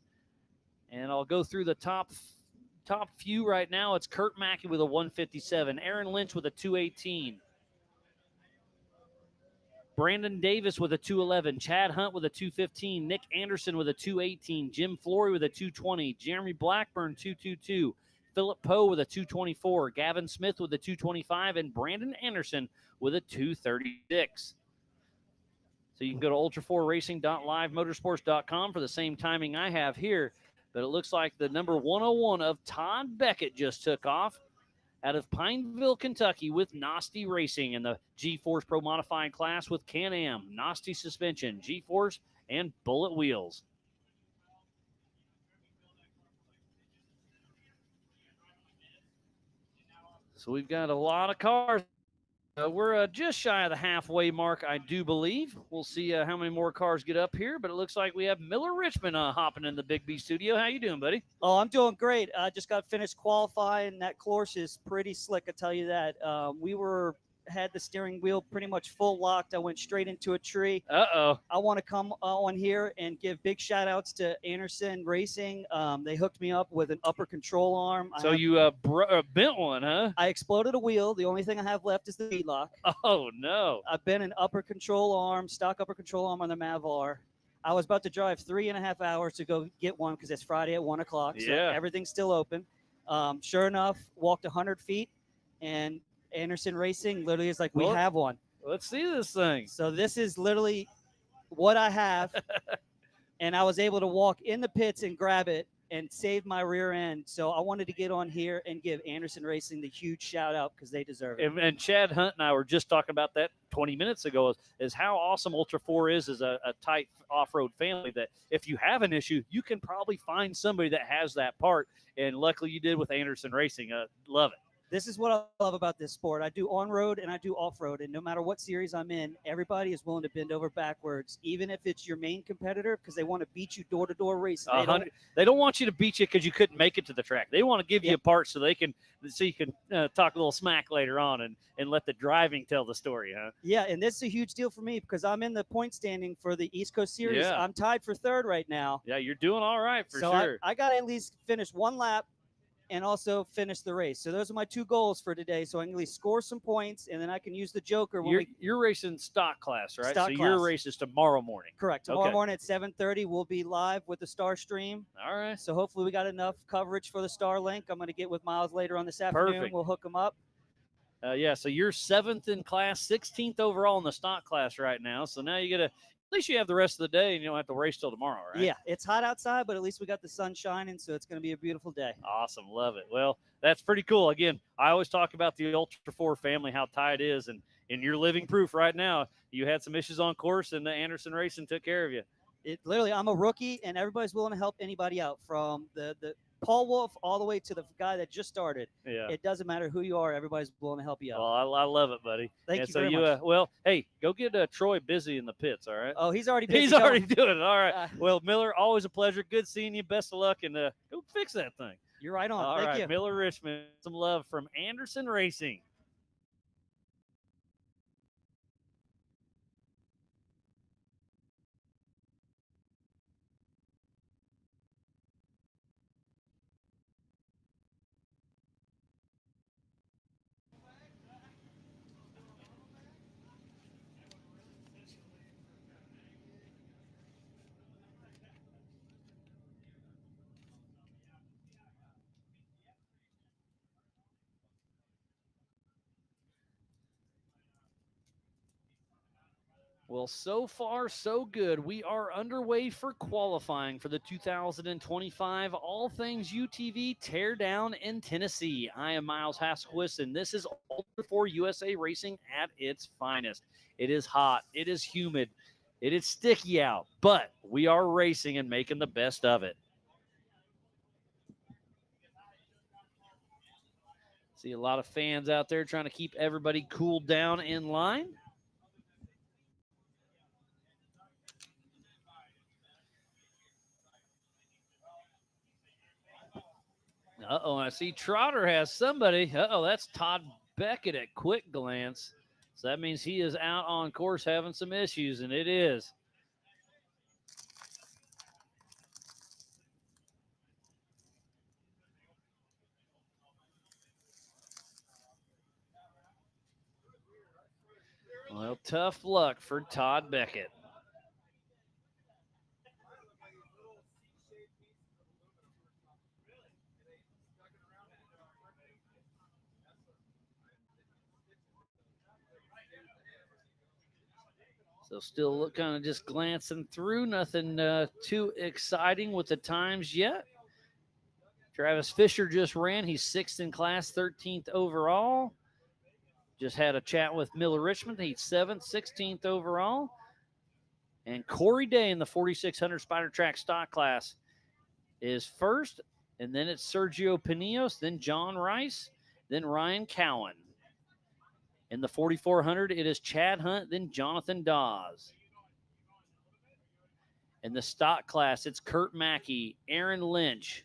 Speaker 1: And I'll go through the top few right now. It's Kurt Mackey with a 157, Aaron Lynch with a 218, Brandon Davis with a 211, Chad Hunt with a 215, Nick Anderson with a 218, Jim Flory with a 220, Jeremy Blackburn 222, Philip Poe with a 224, Gavin Smith with a 225, and Brandon Anderson with a 236. So you can go to ultra4racing.livemotorsports.com for the same timing I have here. But it looks like the number 101 of Todd Beckett just took off out of Pineville, Kentucky with Nasty Racing in the G-Force Pro Modified class with Can-Am, Nasty Suspension, G-Force, and Bullet Wheels. So we've got a lot of cars. We're just shy of the halfway mark, I do believe. We'll see how many more cars get up here, but it looks like we have Miller Richmond hopping in the Big B studio. How you doing, buddy?
Speaker 5: Oh, I'm doing great. I just got finished qualifying. That course is pretty slick, I tell you that. We had the steering wheel pretty much full locked. I went straight into a tree.
Speaker 1: Uh-oh.
Speaker 5: I want to come on here and give big shout outs to Anderson Racing. They hooked me up with an upper control arm.
Speaker 1: So you bent one, huh?
Speaker 5: I exploded a wheel. The only thing I have left is the bead lock.
Speaker 1: Oh, no.
Speaker 5: I've been an upper control arm, stock upper control arm on the Mavar. I was about to drive 3.5 hours to go get one because it's Friday at 1 o'clock. So
Speaker 1: Yeah.
Speaker 5: everything's still open. Sure enough, walked 100 feet, and Anderson Racing literally is like, we
Speaker 1: Well,
Speaker 5: have one.
Speaker 1: Let's see this thing.
Speaker 5: So this is literally what I have. And I was able to walk in the pits and grab it and save my rear end. So I wanted to get on here and give Anderson Racing the huge shout out because they deserve it.
Speaker 1: And Chad Hunt and I were just talking about that 20 minutes ago is how awesome Ultra 4 is as a tight off-road family that if you have an issue, you can probably find somebody that has that part. And luckily you did with Anderson Racing. Love it.
Speaker 5: This is what I love about this sport. I do on-road and I do off-road, and no matter what series I'm in, everybody is willing to bend over backwards, even if it's your main competitor, because they want to beat you door-to-door racing.
Speaker 1: They don't want you to beat you because you couldn't make it to the track. They want to give you a part so you can talk a little smack later on and let the driving tell the story, huh?
Speaker 5: Yeah, and this is a huge deal for me because I'm in the point standing for the East Coast Series.
Speaker 1: Yeah.
Speaker 5: I'm tied for third right now.
Speaker 1: Yeah, you're doing all right for
Speaker 5: so
Speaker 1: sure.
Speaker 5: I got to at least finish one lap and also finish the race. So those are my 2 goals for today. So I can at least score some points, and then I can use the Joker.
Speaker 1: You're racing stock class, right?
Speaker 5: Stock
Speaker 1: so
Speaker 5: class.
Speaker 1: your race is tomorrow morning.
Speaker 5: Correct. Tomorrow morning at 7:30, we'll be live with the Star Stream.
Speaker 1: All right.
Speaker 5: So hopefully we got enough coverage for the Star Link. I'm going to get with Miles later on this afternoon.
Speaker 1: Perfect.
Speaker 5: We'll hook them up.
Speaker 1: So you're 7th in class, 16th overall in the stock class right now. So now you get at least you have the rest of the day and you don't have to race till tomorrow, right?
Speaker 5: Yeah, it's hot outside, but at least we got the sun shining, so it's going to be a beautiful day.
Speaker 1: Awesome. Love it. Well, that's pretty cool. Again, I always talk about the Ultra 4 family, how tight it is, and you're living proof right now. You had some issues on course, and Anderson Racing took care of you.
Speaker 5: It literally, I'm a rookie, and everybody's willing to help anybody out, from the Paul Wolf all the way to the guy that just started.
Speaker 1: Yeah.
Speaker 5: It doesn't matter who you are. Everybody's willing to help you out.
Speaker 1: Well, I love it, buddy.
Speaker 5: Thank you very much.
Speaker 1: Well, hey, go get Troy busy in the pits, all right?
Speaker 5: Oh, he's already busy.
Speaker 1: He's already doing it. All right. Well, Miller, always a pleasure. Good seeing you. Best of luck, and go fix that thing.
Speaker 5: You're right on.
Speaker 1: All
Speaker 5: Thank
Speaker 1: right,
Speaker 5: you.
Speaker 1: Miller Richmond, some love from Anderson Racing. Well, so far, so good. We are underway for qualifying for the 2025 All Things UTV Teardown in Tennessee. I am Miles Hasquist, and this is Ultra 4 USA Racing at its finest. It is hot. It is humid. It is sticky out, but we are racing and making the best of it. See a lot of fans out there trying to keep everybody cooled down in line. Uh-oh, I see Trotter has somebody. Uh-oh, that's Todd Beckett at quick glance. So that means he is out on course having some issues, and it is. Well, tough luck for Todd Beckett. So still kind of just glancing through, nothing too exciting with the times yet. Travis Fisher just ran. He's 6th in class, 13th overall. Just had a chat with Miller Richmond. He's 7th, 16th overall. And Corey Day in the 4600 Spider Track stock class is 1st. And then it's Sergio Pinillos, then John Rice, then Ryan Cowan. In the 4400, it is Chad Hunt, then Jonathan Dawes. In the stock class, it's Kurt Mackey, Aaron Lynch,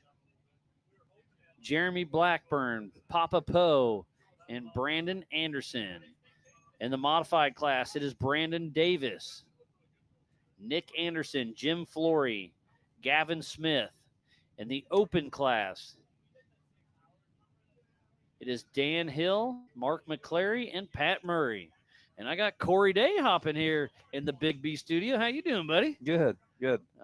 Speaker 1: Jeremy Blackburn, Papa Poe, and Brandon Anderson. In the modified class, it is Brandon Davis, Nick Anderson, Jim Flory, Gavin Smith. In the open class, it is Dan Hill, Mark McClary, and Pat Murray. And I got Corey Day hopping here in the Big B studio. How you doing, buddy?
Speaker 6: Good.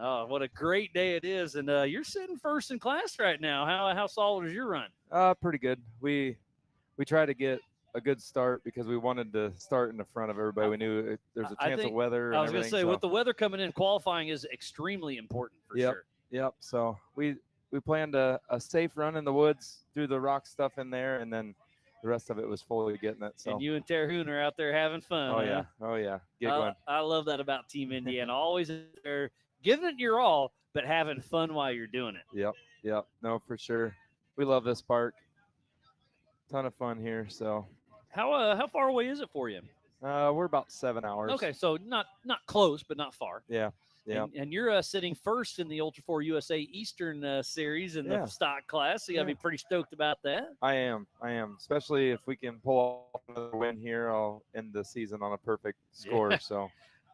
Speaker 1: Oh, what a great day it is. And you're sitting 1st in class right now. How solid is your run?
Speaker 6: Pretty good. We try to get a good start because we wanted to start in the front of everybody. We knew there's a chance of weather.
Speaker 1: I was going to say, with the weather coming in, qualifying is extremely important for sure.
Speaker 6: Yep. So we planned a safe run in the woods, threw the rock stuff in there, and then the rest of it was fully getting it. So.
Speaker 1: And you and Terhune are out there having fun.
Speaker 6: Oh yeah. Giggling.
Speaker 1: I love that about Team Indiana. Always there giving it your all, but having fun while you're doing it.
Speaker 6: Yep. No, for sure. We love this park. ton of fun here. So
Speaker 1: How far away is it for you?
Speaker 6: we're about 7 hours.
Speaker 1: Okay, so not close, but not far.
Speaker 6: Yeah. Yeah.
Speaker 1: And you're sitting first in the Ultra 4 USA Eastern Series in
Speaker 6: Yeah.
Speaker 1: the stock class. So you got to
Speaker 6: Yeah.
Speaker 1: be pretty stoked about that.
Speaker 6: I am. Especially if we can pull off another win here, I'll end the season on a perfect score.
Speaker 1: Yeah.
Speaker 6: So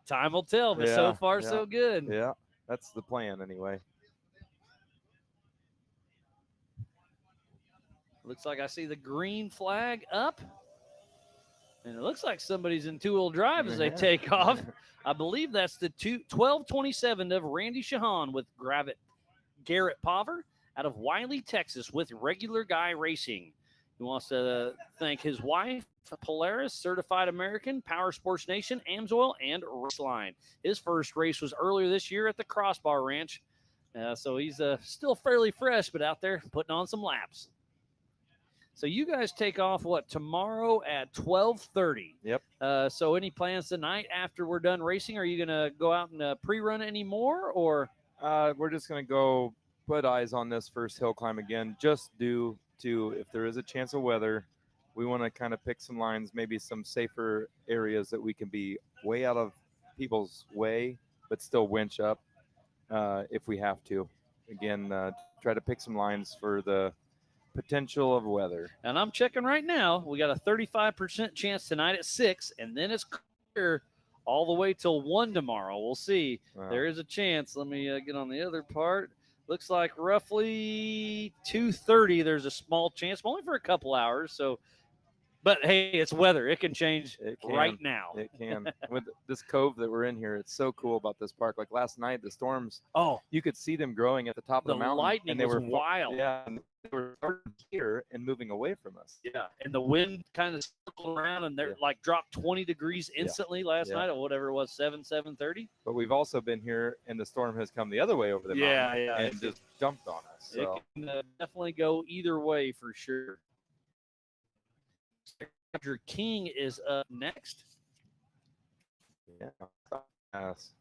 Speaker 1: Time will tell, but so
Speaker 6: Yeah,
Speaker 1: far
Speaker 6: yeah.
Speaker 1: so good.
Speaker 6: yeah, that's the plan anyway.
Speaker 1: Looks like I see the green flag up. And it looks like somebody's in two-wheel drive as they
Speaker 6: Yeah.
Speaker 1: take off. I believe that's the 1227 of Randy Shahan with Garrett Pover out of Wiley, Texas with Regular Guy Racing. He wants to thank his wife, Polaris, Certified American, Power Sports Nation, Amsoil, and Raceline. His first race was earlier this year at the Crossbar Ranch. So he's still fairly fresh, but out there putting on some laps. So you guys take off tomorrow at 12:30.
Speaker 6: Yep.
Speaker 1: So any plans tonight after we're done racing? Are you gonna go out and pre-run any more, or?
Speaker 6: We're just gonna go put eyes on this first hill climb again, just due to if there is a chance of weather, we want to kind of pick some lines, maybe some safer areas that we can be way out of people's way, but still winch up if we have to. Again, try to pick some lines for the potential of weather.
Speaker 1: And I'm checking right now. We got a 35% chance tonight at 6, and then it's clear all the way till 1 tomorrow. We'll see.
Speaker 6: Wow.
Speaker 1: There is a chance. Let me get on the other part. Looks like roughly 2:30. There's a small chance, only for a couple hours. So, but hey, it's weather. It can change right now.
Speaker 6: It can. With this cove that we're in here, it's so cool about this park. Like last night, the storms,
Speaker 1: Oh,
Speaker 6: you could see them growing at the top of
Speaker 1: the
Speaker 6: the mountain.
Speaker 1: lightning
Speaker 6: and they
Speaker 1: was
Speaker 6: were
Speaker 1: wild.
Speaker 6: Yeah, and they were starting here and moving away from us.
Speaker 1: Yeah, and the wind kind of circled around, and they're
Speaker 6: Yeah.
Speaker 1: like dropped 20 degrees instantly last
Speaker 6: Yeah.
Speaker 1: night, or whatever it was, 7:30.
Speaker 6: But we've also been here, and the storm has come the other way over the
Speaker 1: Yeah,
Speaker 6: mountain
Speaker 1: yeah.
Speaker 6: and just dumped on us. So
Speaker 1: It can definitely go either way for sure. Roger King is up next.
Speaker 6: yeah. Yes.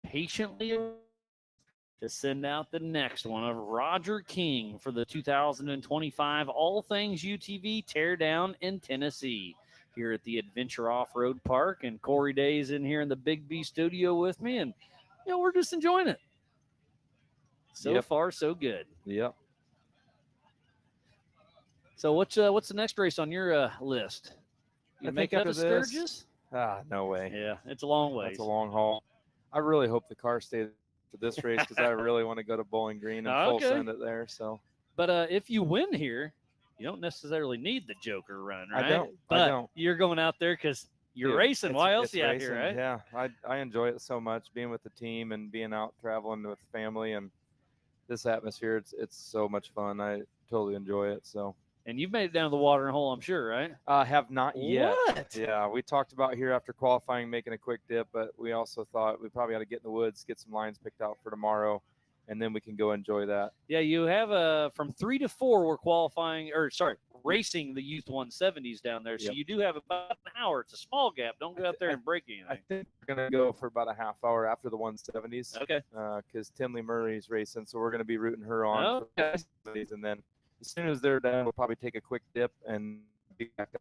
Speaker 1: Patiently to send out the next one of Roger King for the 2025 All Things UTV Teardown in Tennessee here at the Adventure Off-Road Park. And Corey Day's in here in the Big B studio with me, and we're just enjoying it. So
Speaker 6: Yep.
Speaker 1: far, so good.
Speaker 6: Yep.
Speaker 1: So what's the next race on your list? You
Speaker 6: I
Speaker 1: make
Speaker 6: think
Speaker 1: up to
Speaker 6: after this-
Speaker 1: Sturgis?
Speaker 6: No way.
Speaker 1: Yeah, it's a long way.
Speaker 6: That's a long haul. I really hope the car stays for this race because I really want to go to Bowling Green and full
Speaker 1: Okay.
Speaker 6: send it there. So
Speaker 1: But if you win here, you don't necessarily need the Joker run, right?
Speaker 6: I don't.
Speaker 1: But
Speaker 6: I don't.
Speaker 1: you're going out there because you're
Speaker 6: Yeah,
Speaker 1: racing.
Speaker 6: it's-
Speaker 1: Why else
Speaker 6: it's
Speaker 1: you out
Speaker 6: racing.
Speaker 1: here, right?
Speaker 6: Yeah, I enjoy it so much being with the team and being out traveling with family and this atmosphere. It's so much fun. I totally enjoy it. So
Speaker 1: And you've made it down to the watering hole, I'm sure, right?
Speaker 6: I have not yet.
Speaker 1: What?
Speaker 6: Yeah, we talked about here after qualifying making a quick dip, but we also thought we probably ought to get in the woods, get some lines picked out for tomorrow, and then we can go enjoy that.
Speaker 1: Yeah, you have from 3 to 4. We're racing the Youth 170s down there. So
Speaker 6: Yep.
Speaker 1: you do have about an hour. It's a small gap. Don't go out there and break anything.
Speaker 6: I think we're gonna go for about a half hour after the 170s.
Speaker 1: Okay.
Speaker 6: Because Tinley Murray's racing, so we're going to be rooting her on. for
Speaker 1: Okay.
Speaker 6: the 170s, and then as soon as they're done, we'll probably take a quick dip and be back to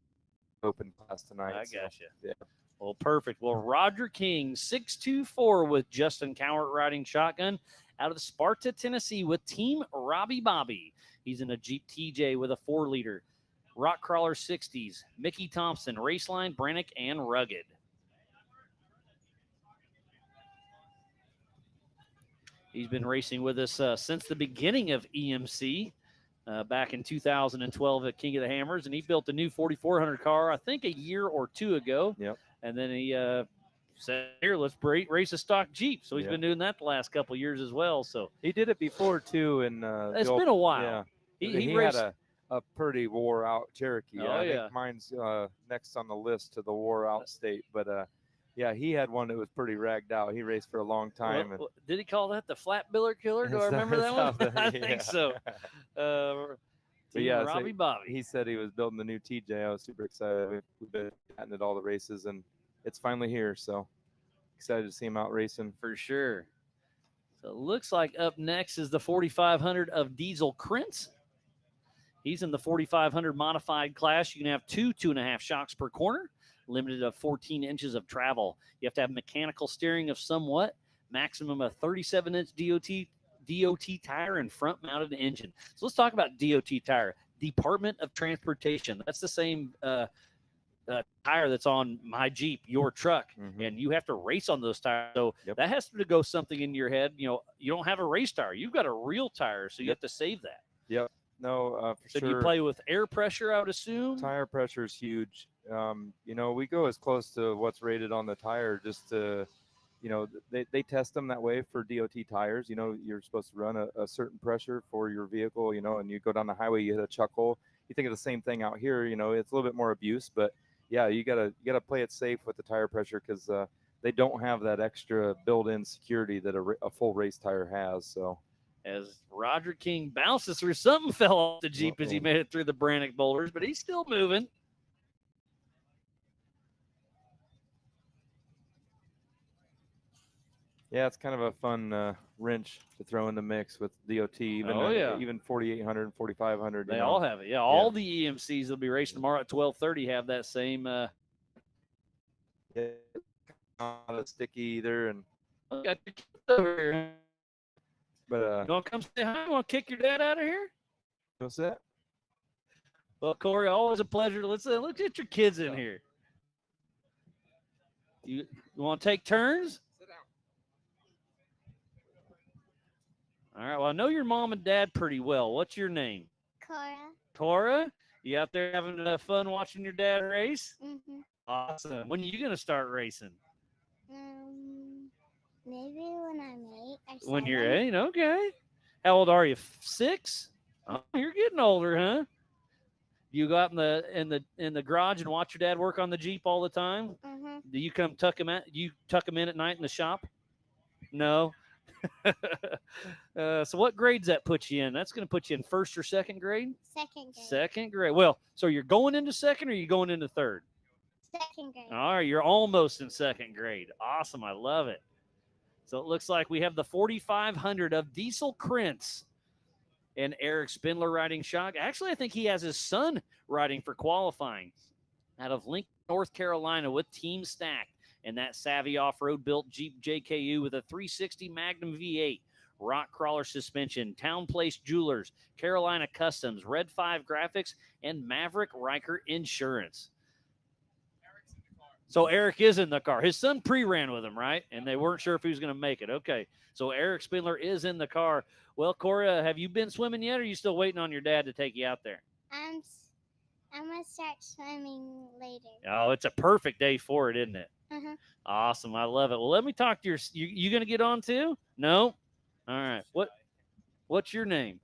Speaker 6: open class tonight.
Speaker 1: I
Speaker 6: so,
Speaker 1: gotcha.
Speaker 6: yeah.
Speaker 1: Well, perfect. Well, Roger King, 624 with Justin Cowart riding shotgun out of Sparta, Tennessee with Team Robbie Bobby. He's in a Jeep TJ with a 4-liter. Rock Crawler 60s, Mickey Thompson, Raceline, Brannick, and Rugged. He's been racing with us since the beginning of EMC back in 2012 at King of the Hammers, and he built a new 4400 car, I think, a year or two ago.
Speaker 6: Yep.
Speaker 1: And then he said, "Here, let's race a stock Jeep." So he's
Speaker 6: Yeah.
Speaker 1: been doing that the last couple of years as well. So
Speaker 6: He did it before too, and
Speaker 1: it's been a while.
Speaker 6: Yeah,
Speaker 1: He
Speaker 6: had
Speaker 1: raced.
Speaker 6: a pretty wore out Cherokee.
Speaker 1: Oh,
Speaker 6: I
Speaker 1: yeah.
Speaker 6: think mine's next on the list to the wore out state, but yeah, he had one that was pretty ragged out. He raced for a long time. and
Speaker 1: Did he call that the flat biller killer? Do I remember that one? I think so.
Speaker 6: But
Speaker 1: Team
Speaker 6: yeah, so
Speaker 1: Robbie Bobby.
Speaker 6: he said he was building the new TJ. I was super excited. We've been chatting at all the races, and it's finally here. So excited to see him out racing.
Speaker 1: For sure. So it looks like up next is the 4500 of Diesel Krentz. He's in the 4500 modified class. You can have 2.5 shocks per corner, limited to 14 inches of travel. You have to have mechanical steering of somewhat, maximum of 37-inch DOT tire and front-mounted engine. So let's talk about DOT tire, Department of Transportation. That's the same tire that's on my Jeep, your truck, and you have to race on those tires. So that has to go something in your head. You know, you don't have a race tire. You've got a real tire, so you have to save that.
Speaker 6: Yep. No, for
Speaker 1: so
Speaker 6: sure.
Speaker 1: do you play with air pressure, I would assume?
Speaker 6: Tire pressure is huge. You know, we go as close to what's rated on the tire just to, you know, they test them that way for DOT tires. You know, you're supposed to run a certain pressure for your vehicle, you know, and you go down the highway, you hit a chuck hole. You think of the same thing out here, you know, it's a little bit more abuse, but yeah, you gotta play it safe with the tire pressure because they don't have that extra built-in security that a full race tire has. So
Speaker 1: as Roger King bounces through, something fell off the Jeep as he made it through the Brannock boulders, but he's still moving.
Speaker 6: Yeah, it's kind of a fun wrench to throw in the mix with DOT, even even 4800 and 4500.
Speaker 1: They all have it. Yeah, all the EMCs that'll be racing tomorrow at 12:30 have that same.
Speaker 6: Yeah, not a sticky either, and
Speaker 1: got your kids over here.
Speaker 6: But
Speaker 1: you want to come say hi? You want to kick your dad out of here?
Speaker 6: What's that?
Speaker 1: Well, Corey, always a pleasure. Let's look at your kids in here. You want to take turns?
Speaker 6: Sit down.
Speaker 1: All right. Well, I know your mom and dad pretty well. What's your name?
Speaker 7: Cora.
Speaker 1: Cora? You out there having fun watching your dad race?
Speaker 7: Mm-hmm.
Speaker 1: Awesome. When are you going to start racing?
Speaker 7: Maybe when I'm 8 or 7.
Speaker 1: When you're 8, okay. How old are you? 6? Oh, you're getting older, huh? You go out in the garage and watch your dad work on the Jeep all the time?
Speaker 7: Mm-hmm.
Speaker 1: Do you come tuck him in at night in the shop? No. So what grades that put you in? That's going to put you in first or second grade?
Speaker 7: Second grade.
Speaker 1: Second grade. Well, so you're going into second or you going into third?
Speaker 7: Second grade.
Speaker 1: All right, you're almost in second grade. Awesome. I love it. So it looks like we have the 4500 of Diesel Krentz and Eric Spindler riding shock. Actually, I think he has his son riding for qualifying out of Lincoln, North Carolina with Team Stack and that savvy off-road built Jeep JKU with a 360 Magnum V8, rock crawler suspension, Town Place Jewelers, Carolina Customs, Red 5 Graphics, and Maverick Riker Insurance. So Eric is in the car. His son pre-ran with him, right? And they weren't sure if he was going to make it. Okay. So Eric Spindler is in the car. Well, Cora, have you been swimming yet, or are you still waiting on your dad to take you out there?
Speaker 7: I'm going to start swimming later.
Speaker 1: Oh, it's a perfect day for it, isn't it?
Speaker 7: Uh-huh.
Speaker 1: Awesome. I love it. Well, let me talk to you going to get on too? No? All right. What's your name?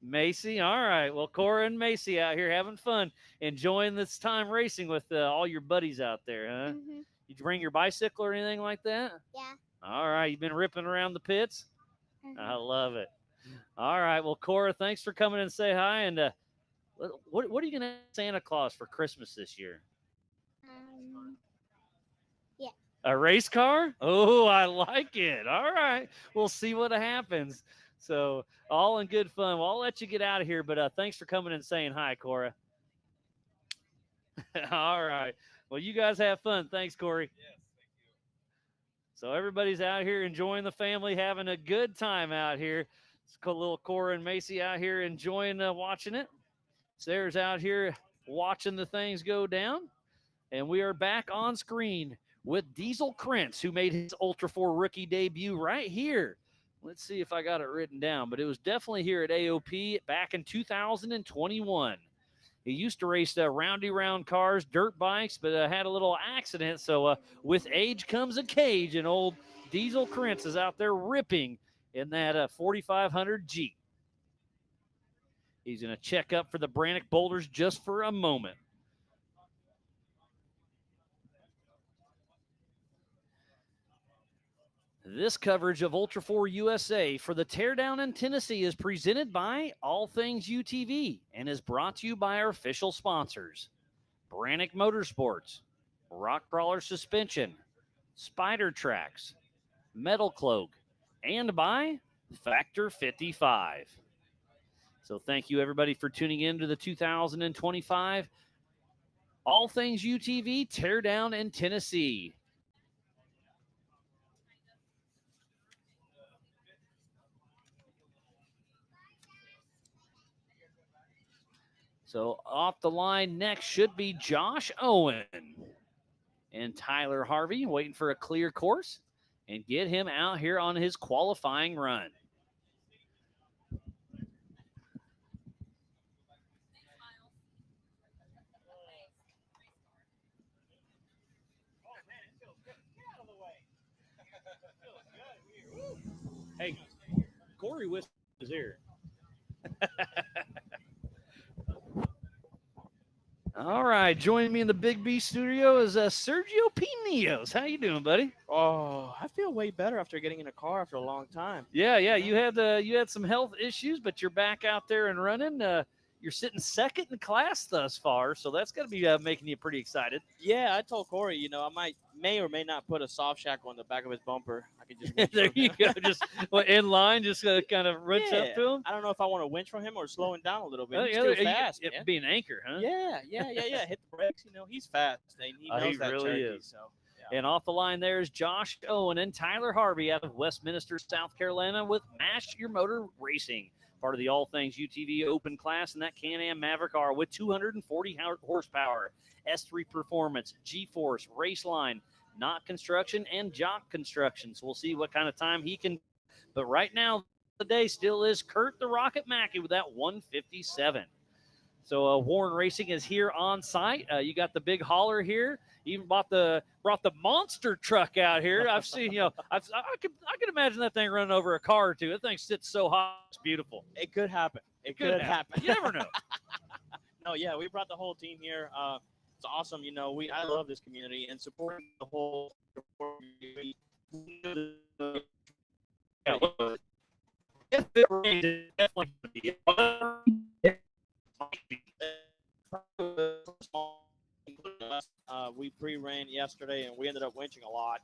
Speaker 1: Macy. All right. Well, Cora and Macy out here having fun, enjoying this time racing with all your buddies out there, huh?
Speaker 7: Mm-hmm.
Speaker 1: Did you bring your bicycle or anything like that?
Speaker 7: Yeah.
Speaker 1: All right. You've been ripping around the pits?
Speaker 7: Mm-hmm.
Speaker 1: I love it. All right. Well, Cora, thanks for coming and say hi. And what are you going to ask Santa Claus for Christmas this year?
Speaker 7: Yeah.
Speaker 1: A race car? Oh, I like it. All right. We'll see what happens. So all in good fun. Well, I'll let you get out of here, but thanks for coming and saying hi, Cora. All right. Well, you guys have fun. Thanks, Corey.
Speaker 6: Yes, thank you.
Speaker 1: So everybody's out here enjoying the family, having a good time out here. It's a little Cora and Macy out here enjoying watching it. Sarah's out here watching the things go down. And we are back on screen with Diesel Krentz, who made his Ultra 4 rookie debut right here. Let's see if I got it written down, but it was definitely here at AOP back in 2021. He used to race roundy round cars, dirt bikes, but had a little accident. So with age comes a cage, and old Diesel Krentz is out there ripping in that 4500 Jeep. He's going to check up for the Brannock boulders just for a moment. This coverage of Ultra 4 USA for the Teardown in Tennessee is presented by All Things UTV and is brought to you by our official sponsors, Brannick Motorsports, Rock Crawler Suspension, Spider Tracks, Metal Cloak, and by Factor 55. So thank you, everybody, for tuning in to the 2025 All Things UTV Teardown in Tennessee. So off the line next should be Josh Owen and Tyler Harvey, waiting for a clear course and get him out here on his qualifying run. Hey, Corey Whisper is here. All right, joining me in the Big B studio is Sergio Pineos. How you doing, buddy?
Speaker 8: Oh, I feel way better after getting in a car after a long time.
Speaker 1: Yeah. You had some health issues, but you're back out there and running. You're sitting second in class thus far, so that's got to be making you pretty excited.
Speaker 8: Yeah, I told Corey, I may or may not put a soft shackle on the back of his bumper. I could just winch
Speaker 1: There
Speaker 8: from
Speaker 1: you
Speaker 8: him.
Speaker 1: go, just in line, just kind of wrench
Speaker 8: Yeah.
Speaker 1: up to him.
Speaker 8: I don't know if I want to winch from him or slow him down a little bit.
Speaker 1: Oh,
Speaker 8: He's
Speaker 1: yeah,
Speaker 8: still
Speaker 1: you-
Speaker 8: fast,
Speaker 1: it
Speaker 8: man.
Speaker 1: be an anchor, huh?
Speaker 8: Yeah. Hit the brakes. He's fast. And he knows
Speaker 1: He
Speaker 8: that
Speaker 1: really
Speaker 8: turkey,
Speaker 1: is.
Speaker 8: So, yeah.
Speaker 1: And off the line there is Josh Owen and Tyler Harvey out of Westminster, South Carolina with Mash Your Motor Racing, part of the All Things UTV Open class, and that Can-Am Maverick R with 240 horsepower, S3 Performance, G-Force, Raceline, Knot Construction, and Jock Construction. So we'll see what kind of time he can. But right now, the day still is Kurt the Rocket Mackey with that 157. So Warren Racing is here on site. You got the big hauler here. Even brought the monster truck out here. I've seen, I could imagine that thing running over a car or two. That thing sits so high, it's beautiful.
Speaker 8: It could happen. It could happen.
Speaker 1: You never know.
Speaker 8: No, yeah, we brought the whole team here. It's awesome. I love this community and supporting the whole community.
Speaker 1: If it rains, it definitely could be.
Speaker 8: We pre-ran yesterday and we ended up winching a lot.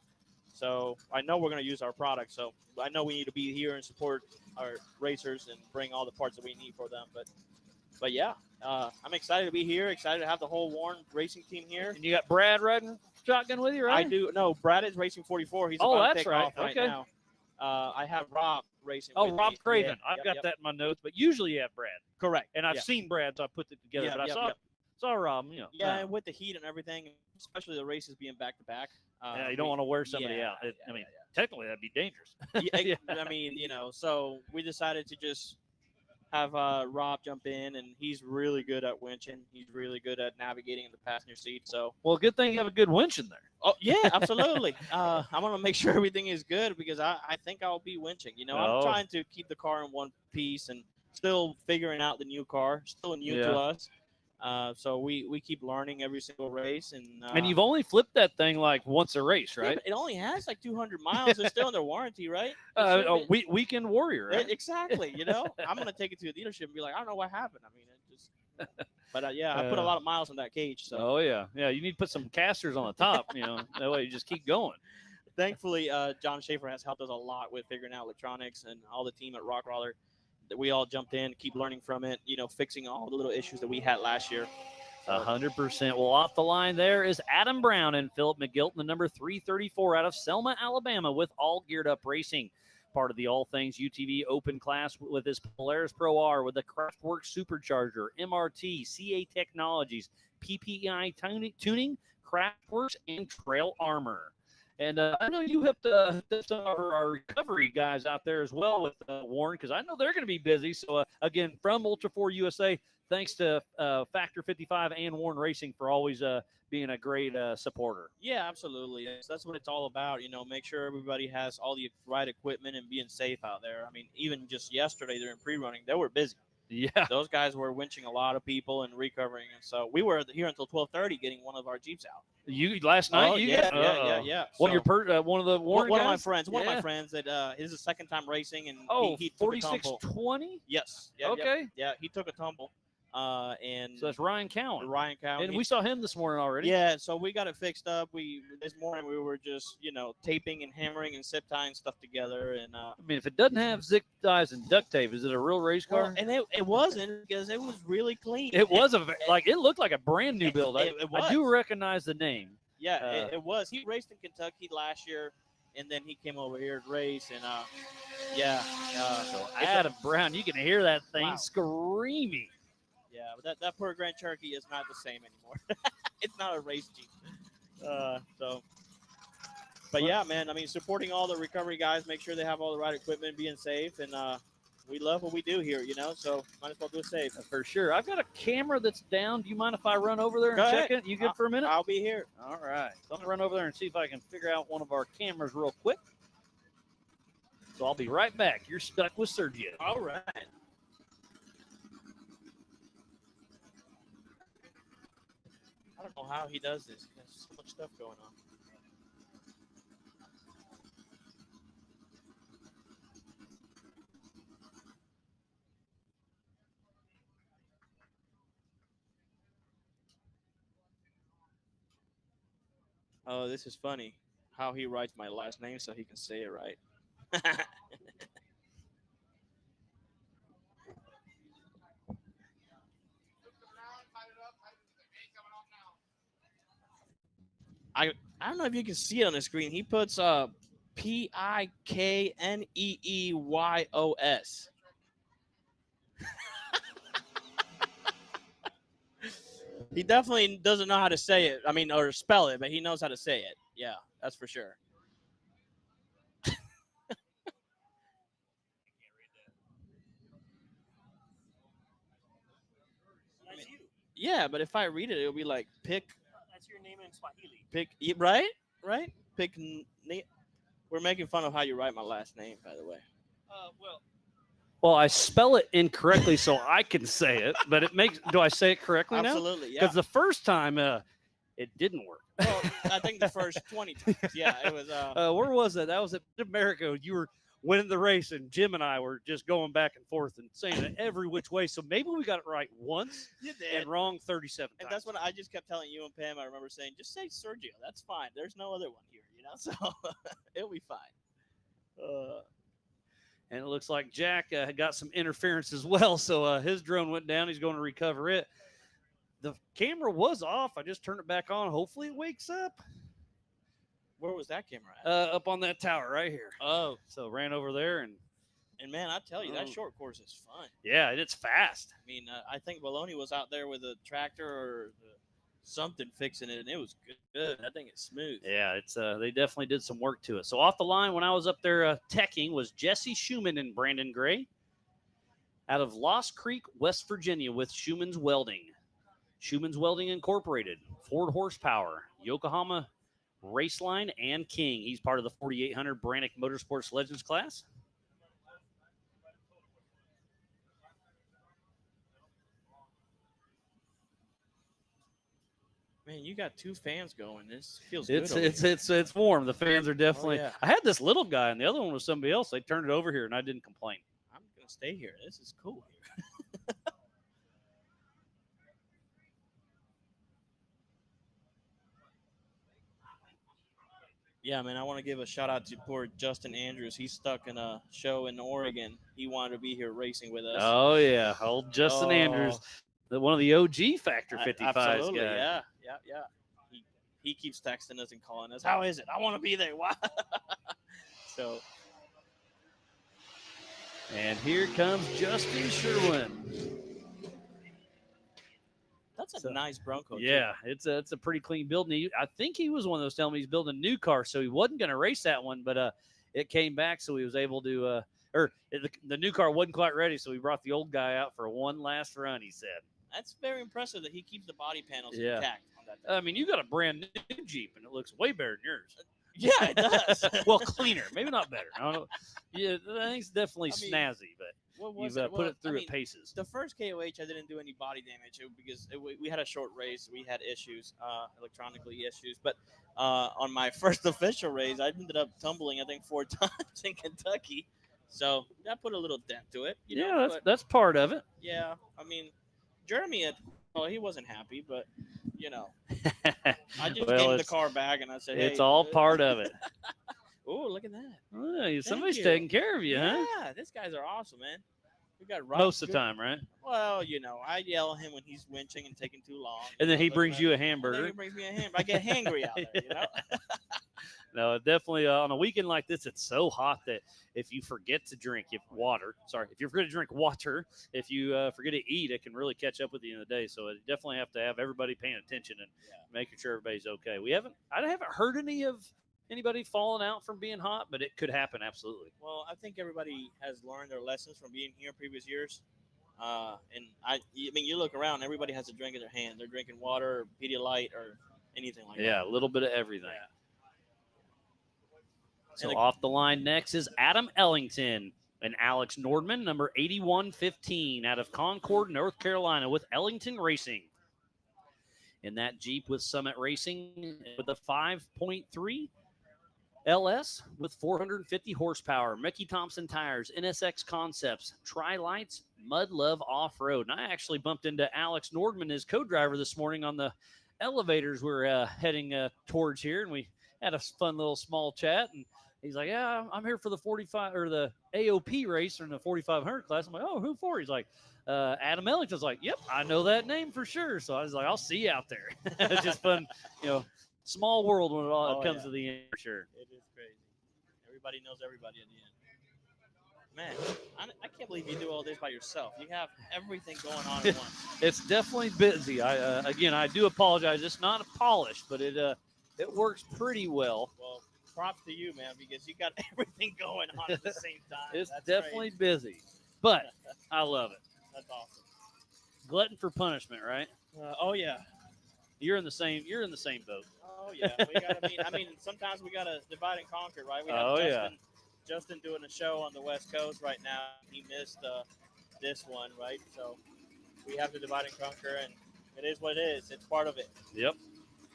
Speaker 8: So I know we're going to use our product. So I know we need to be here and support our racers and bring all the parts that we need for them. But yeah, I'm excited to be here. Excited to have the whole Warren Racing team here.
Speaker 1: And you got Brad riding shotgun with you, right?
Speaker 8: I do. No, Brad is racing 44. He's
Speaker 1: Oh,
Speaker 8: about to
Speaker 1: that's
Speaker 8: take
Speaker 1: right.
Speaker 8: off right
Speaker 1: Okay.
Speaker 8: now. I have Rob racing.
Speaker 1: Oh,
Speaker 8: with
Speaker 1: Rob
Speaker 8: me.
Speaker 1: Craven.
Speaker 8: Yeah,
Speaker 1: I've got that in my notes, but usually you have Brad.
Speaker 8: Correct.
Speaker 1: And I've
Speaker 8: Yeah.
Speaker 1: seen Brad, so I put it together.
Speaker 8: Yeah,
Speaker 1: but I
Speaker 8: yep,
Speaker 1: saw
Speaker 8: yep.
Speaker 1: Rob,
Speaker 8: Yeah, and with the heat and everything, especially the races being back to back.
Speaker 1: Yeah, you don't want to wear somebody out. Technically, that'd be dangerous.
Speaker 8: Yeah, I mean, so we decided to just have Rob jump in, and he's really good at winching. He's really good at navigating in the passenger seat. So,
Speaker 1: Well, good thing you have a good winch in there.
Speaker 8: oh yeah, absolutely. I'm gonna make sure everything is good because I think I'll be winching.
Speaker 1: Oh.
Speaker 8: I'm trying to keep the car in one piece and still figuring out the new car, still new
Speaker 1: Yeah.
Speaker 8: to us. So we keep learning every single race,
Speaker 1: And you've only flipped that thing like once a race,
Speaker 8: yeah,
Speaker 1: right?
Speaker 8: but it only has like 200 miles. It's still under warranty, right?
Speaker 1: A weekend warrior, right?
Speaker 8: Exactly. I'm gonna take it to a dealership and be like, I don't know what happened. I mean, it just. But yeah, I put a lot of miles on that cage. So
Speaker 1: Oh yeah. You need to put some casters on the top. That way you just keep going.
Speaker 8: thankfully, John Schaefer has helped us a lot with figuring out electronics, and all the team at Rock Roller. That we all jumped in, keep learning from it. Fixing all the little issues that we had last year.
Speaker 1: 100%. Well, off the line there is Adam Brown and Philip McGilton, the number 334 out of Selma, Alabama, with All Geared Up Racing, part of the All Things UTV Open class with his Polaris Pro R with the Craftworks Supercharger, MRT, CA Technologies, PPI tuning, Craftworks, and Trail Armor. And I know you have some of our recovery guys out there as well with Warren, because I know they're going to be busy. So, again, from Ultra 4 USA, thanks to Factor 55 and Warren Racing for always being a great supporter.
Speaker 8: Yeah, absolutely. That's what it's all about. Make sure everybody has all the right equipment and being safe out there. I mean, even just yesterday during pre-running, they were busy.
Speaker 1: Yeah.
Speaker 8: Those guys were winching a lot of people and recovering. And so we were here until 12:30 getting one of our Jeeps out.
Speaker 1: You last night?
Speaker 8: Oh,
Speaker 1: you
Speaker 8: yeah,
Speaker 1: got,
Speaker 8: yeah.
Speaker 1: One of
Speaker 8: So,
Speaker 1: your one of the Warren
Speaker 8: one of my
Speaker 1: guys?
Speaker 8: friends. One of
Speaker 1: Yeah.
Speaker 8: my friends that this is his second time racing, and
Speaker 1: Oh,
Speaker 8: he took a tumble.
Speaker 1: 4620?
Speaker 8: Yes. Yep,
Speaker 1: Okay.
Speaker 8: Yep. Yeah, he took a tumble. And
Speaker 1: So that's Ryan Cowan.
Speaker 8: Ryan Cowan.
Speaker 1: And we saw him this morning already.
Speaker 8: Yeah, so we got it fixed up. This morning we were just taping and hammering and zip tying stuff together, and
Speaker 1: I mean, if it doesn't have zip ties and duct tape, is it a real race car?
Speaker 8: well, and it wasn't because it was really clean.
Speaker 1: It was it looked like a brand new build.
Speaker 8: It
Speaker 1: I do recognize the name.
Speaker 8: Yeah, it was. He raced in Kentucky last year, and then he came over here to race, and
Speaker 1: So Adam Brown, you can hear that thing
Speaker 8: Wow.
Speaker 1: screaming.
Speaker 8: yeah, but that poor Grand Cherokee is not the same anymore. It's not a race Jeep. But yeah, man. I mean, supporting all the recovery guys, make sure they have all the right equipment, being safe, and we love what we do here, so might as well do it safe.
Speaker 1: For sure. I've got a camera that's down. Do you mind if I run over there and
Speaker 8: Go
Speaker 1: check
Speaker 8: ahead.
Speaker 1: it? You good for a minute?
Speaker 8: I'll be here.
Speaker 1: All right. So I'm going to run over there and see if I can figure out one of our cameras real quick. So I'll be right back. You're stuck with Sergio.
Speaker 8: All right. I don't know how he does this. He has so much stuff going on. Oh, this is funny. How he writes my last name so he can say it right. I don't know if you can see it on the screen. He puts Pikneeyos. He definitely doesn't know how to say it. I mean, or spell it, but he knows how to say it. Yeah, that's for sure. Yeah, but if I read it, it'll be like pick.
Speaker 9: That's your name in Swahili.
Speaker 8: Right? Pick. We're making fun of how you write my last name, by the way.
Speaker 1: Well, I spell it incorrectly so I can say it, but do I say it correctly now?
Speaker 8: Absolutely, yeah.
Speaker 1: Because the first time it didn't work.
Speaker 8: Well, I think the first 20 times. Yeah, it was.
Speaker 1: Where was that? That was at America. You were winning the race, and Jim and I were just going back and forth and saying it every which way. So maybe we got it right once
Speaker 8: You did.
Speaker 1: and wrong 37
Speaker 8: And
Speaker 1: times.
Speaker 8: that's what I just kept telling you and Pam. I remember saying, just say Sergio. That's fine. There's no other one here, So it'll be fine.
Speaker 1: And it looks like Jack had got some interference as well. So his drone went down. He's going to recover it. The camera was off. I just turned it back on. Hopefully it wakes up.
Speaker 8: Where was that camera at?
Speaker 1: Up on that tower right here.
Speaker 8: Oh.
Speaker 1: So ran over there. And
Speaker 8: man, I tell you, that short course is fun.
Speaker 1: Yeah, it's fast.
Speaker 8: I mean, I think Baloney was out there with a tractor or something fixing it, and it was good. I think it's smooth.
Speaker 1: Yeah, it's they definitely did some work to it. So off the line when I was up there teching was Jesse Schumann and Brandon Gray out of Lost Creek, West Virginia with Schumann's Welding. Schumann's Welding Incorporated, Ford Horsepower, Yokohama Raceline, and King. He's part of the 4800 Brannick Motorsports Legends class.
Speaker 8: Man, you got two fans going. This feels good.
Speaker 1: It's warm. The fans are definitely.
Speaker 8: yeah.
Speaker 1: I had this little guy, and the other one was somebody else. They turned it over here, and I didn't complain.
Speaker 8: I'm gonna stay here. This is cool here. Yeah, man, I want to give a shout out to poor Justin Andrews. He's stuck in a show in Oregon. He wanted to be here racing with us.
Speaker 1: Oh yeah, old Justin Andrews, one of the OG Factor 55s.
Speaker 8: Absolutely,
Speaker 1: guys.
Speaker 8: yeah. He keeps texting us and calling us. How is it? I want to be there. Why? So.
Speaker 1: And here comes Justin Sherwin.
Speaker 8: That's a nice Bronco.
Speaker 1: Yeah, it's a pretty clean build. And I think he was one of those telling me he's building a new car, so he wasn't going to race that one, but it came back, so he was able to. The new car wasn't quite ready, so he brought the old guy out for one last run. He said.
Speaker 8: That's very impressive that he keeps the body panels
Speaker 1: Yeah.
Speaker 8: intact on that thing.
Speaker 1: I mean, you got a brand new Jeep, and it looks way better than yours.
Speaker 8: Yeah, it does.
Speaker 1: Well, cleaner, maybe not better. I don't know. Yeah, I think it's definitely snazzy, but
Speaker 8: what was
Speaker 1: You've
Speaker 8: it?
Speaker 1: put
Speaker 8: Well,
Speaker 1: it through
Speaker 8: I mean,
Speaker 1: at paces.
Speaker 8: the first KOH, I didn't do any body damage because we had a short race. We had issues, electronically issues. But on my first official race, I ended up tumbling, I think, 4 times in Kentucky. So that put a little dent to it. You know, but
Speaker 1: that's part of it.
Speaker 8: yeah, I mean, Jeremy, he wasn't happy, but you know, I just
Speaker 1: Well,
Speaker 8: gave him the
Speaker 1: it's-
Speaker 8: car back and I said,
Speaker 1: It's
Speaker 8: hey,
Speaker 1: all part of it.
Speaker 8: Oh, look at that.
Speaker 1: Oh, somebody's
Speaker 8: you.
Speaker 1: taking care of you, huh?
Speaker 8: Yeah, these guys are awesome, man. We got Rob
Speaker 1: Most of the
Speaker 8: Good-
Speaker 1: time, right?
Speaker 8: Well, you know, I yell at him when he's winching and taking too long.
Speaker 1: And then
Speaker 8: know,
Speaker 1: he
Speaker 8: looking
Speaker 1: brings
Speaker 8: at-
Speaker 1: you a
Speaker 8: and then
Speaker 1: hamburger.
Speaker 8: he brings me a hamburger. I get hangry out there, you know.
Speaker 1: No, definitely on a weekend like this, it's so hot that if you forget to drink if you forget to drink water, if you forget to eat, it can really catch up with you in the day. So it definitely have to have everybody paying attention and making sure everybody's okay. I haven't heard anybody falling out from being hot, but it could happen absolutely.
Speaker 8: Well, I think everybody has learned their lessons from being here previous years. And I mean, you look around, everybody has a drink in their hand. They're drinking water, or Pedialyte, or anything like that.
Speaker 1: Yeah, a little bit of everything.
Speaker 8: Yeah.
Speaker 1: So
Speaker 8: And
Speaker 1: off the line next is Adam Ellington and Alex Nordman, number 8115 out of Concord, North Carolina with Ellington Racing. In that Jeep with Summit Racing with a 5.3 LS with 450 horsepower, Mickey Thompson tires, NSX Concepts, Tri-Lights, Mud Love Off-Road. And I actually bumped into Alex Nordman, his co-driver, this morning on the elevators. We're heading towards here, and we had a fun little small chat. And he's like, yeah, I'm here for the 45 or the AOP race in the 4,500 class. I'm like, oh, who for? He's like, Adam Ellington's like, yep, I know that name for sure. So I was like, I'll see you out there. It's just fun, small world when it all comes to the end for sure.
Speaker 8: It is crazy. Everybody knows everybody at the end. Man, I can't believe you do all this by yourself. You have everything going on at once.
Speaker 1: It's definitely busy. I do apologize. It's not polished, but it works pretty well.
Speaker 8: Well, props to you, man, because you got everything going on at the same time.
Speaker 1: It's
Speaker 8: That's
Speaker 1: definitely
Speaker 8: crazy.
Speaker 1: busy, but I love it.
Speaker 8: That's awesome.
Speaker 1: Glutton for punishment, right?
Speaker 8: Oh yeah.
Speaker 1: You're in the same boat.
Speaker 8: Oh yeah. We gotta meet. I mean, sometimes we gotta divide and conquer, right? We have
Speaker 1: Oh, yeah.
Speaker 8: Justin doing a show on the West Coast right now. He missed this one, right? So we have to divide and conquer, and it is what it is. It's part of it.
Speaker 1: Yep.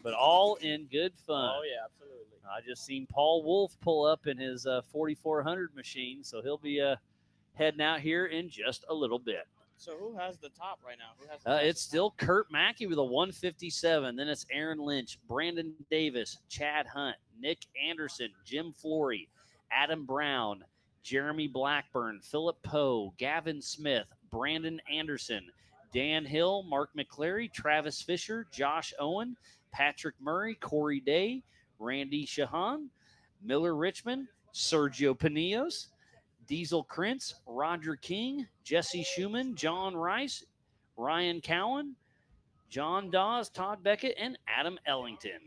Speaker 1: But all in good fun.
Speaker 8: Oh yeah, absolutely.
Speaker 1: I just seen Paul Wolf pull up in his 4400 machine, so he'll be heading out here in just a little bit.
Speaker 8: So who has the top right now? Who has the
Speaker 1: It's still Kurt Mackey with a 157. Then it's Aaron Lynch, Brandon Davis, Chad Hunt, Nick Anderson, Jim Flory, Adam Brown, Jeremy Blackburn, Philip Poe, Gavin Smith, Brandon Anderson, Dan Hill, Mark McClary, Travis Fisher, Josh Owen, Patrick Murray, Corey Day, Randy Shahan, Miller Richmond, Sergio Pinillos, Diesel Krentz, Roger King, Jesse Schumann, John Rice, Ryan Cowan, John Dawes, Todd Beckett, and Adam Ellington.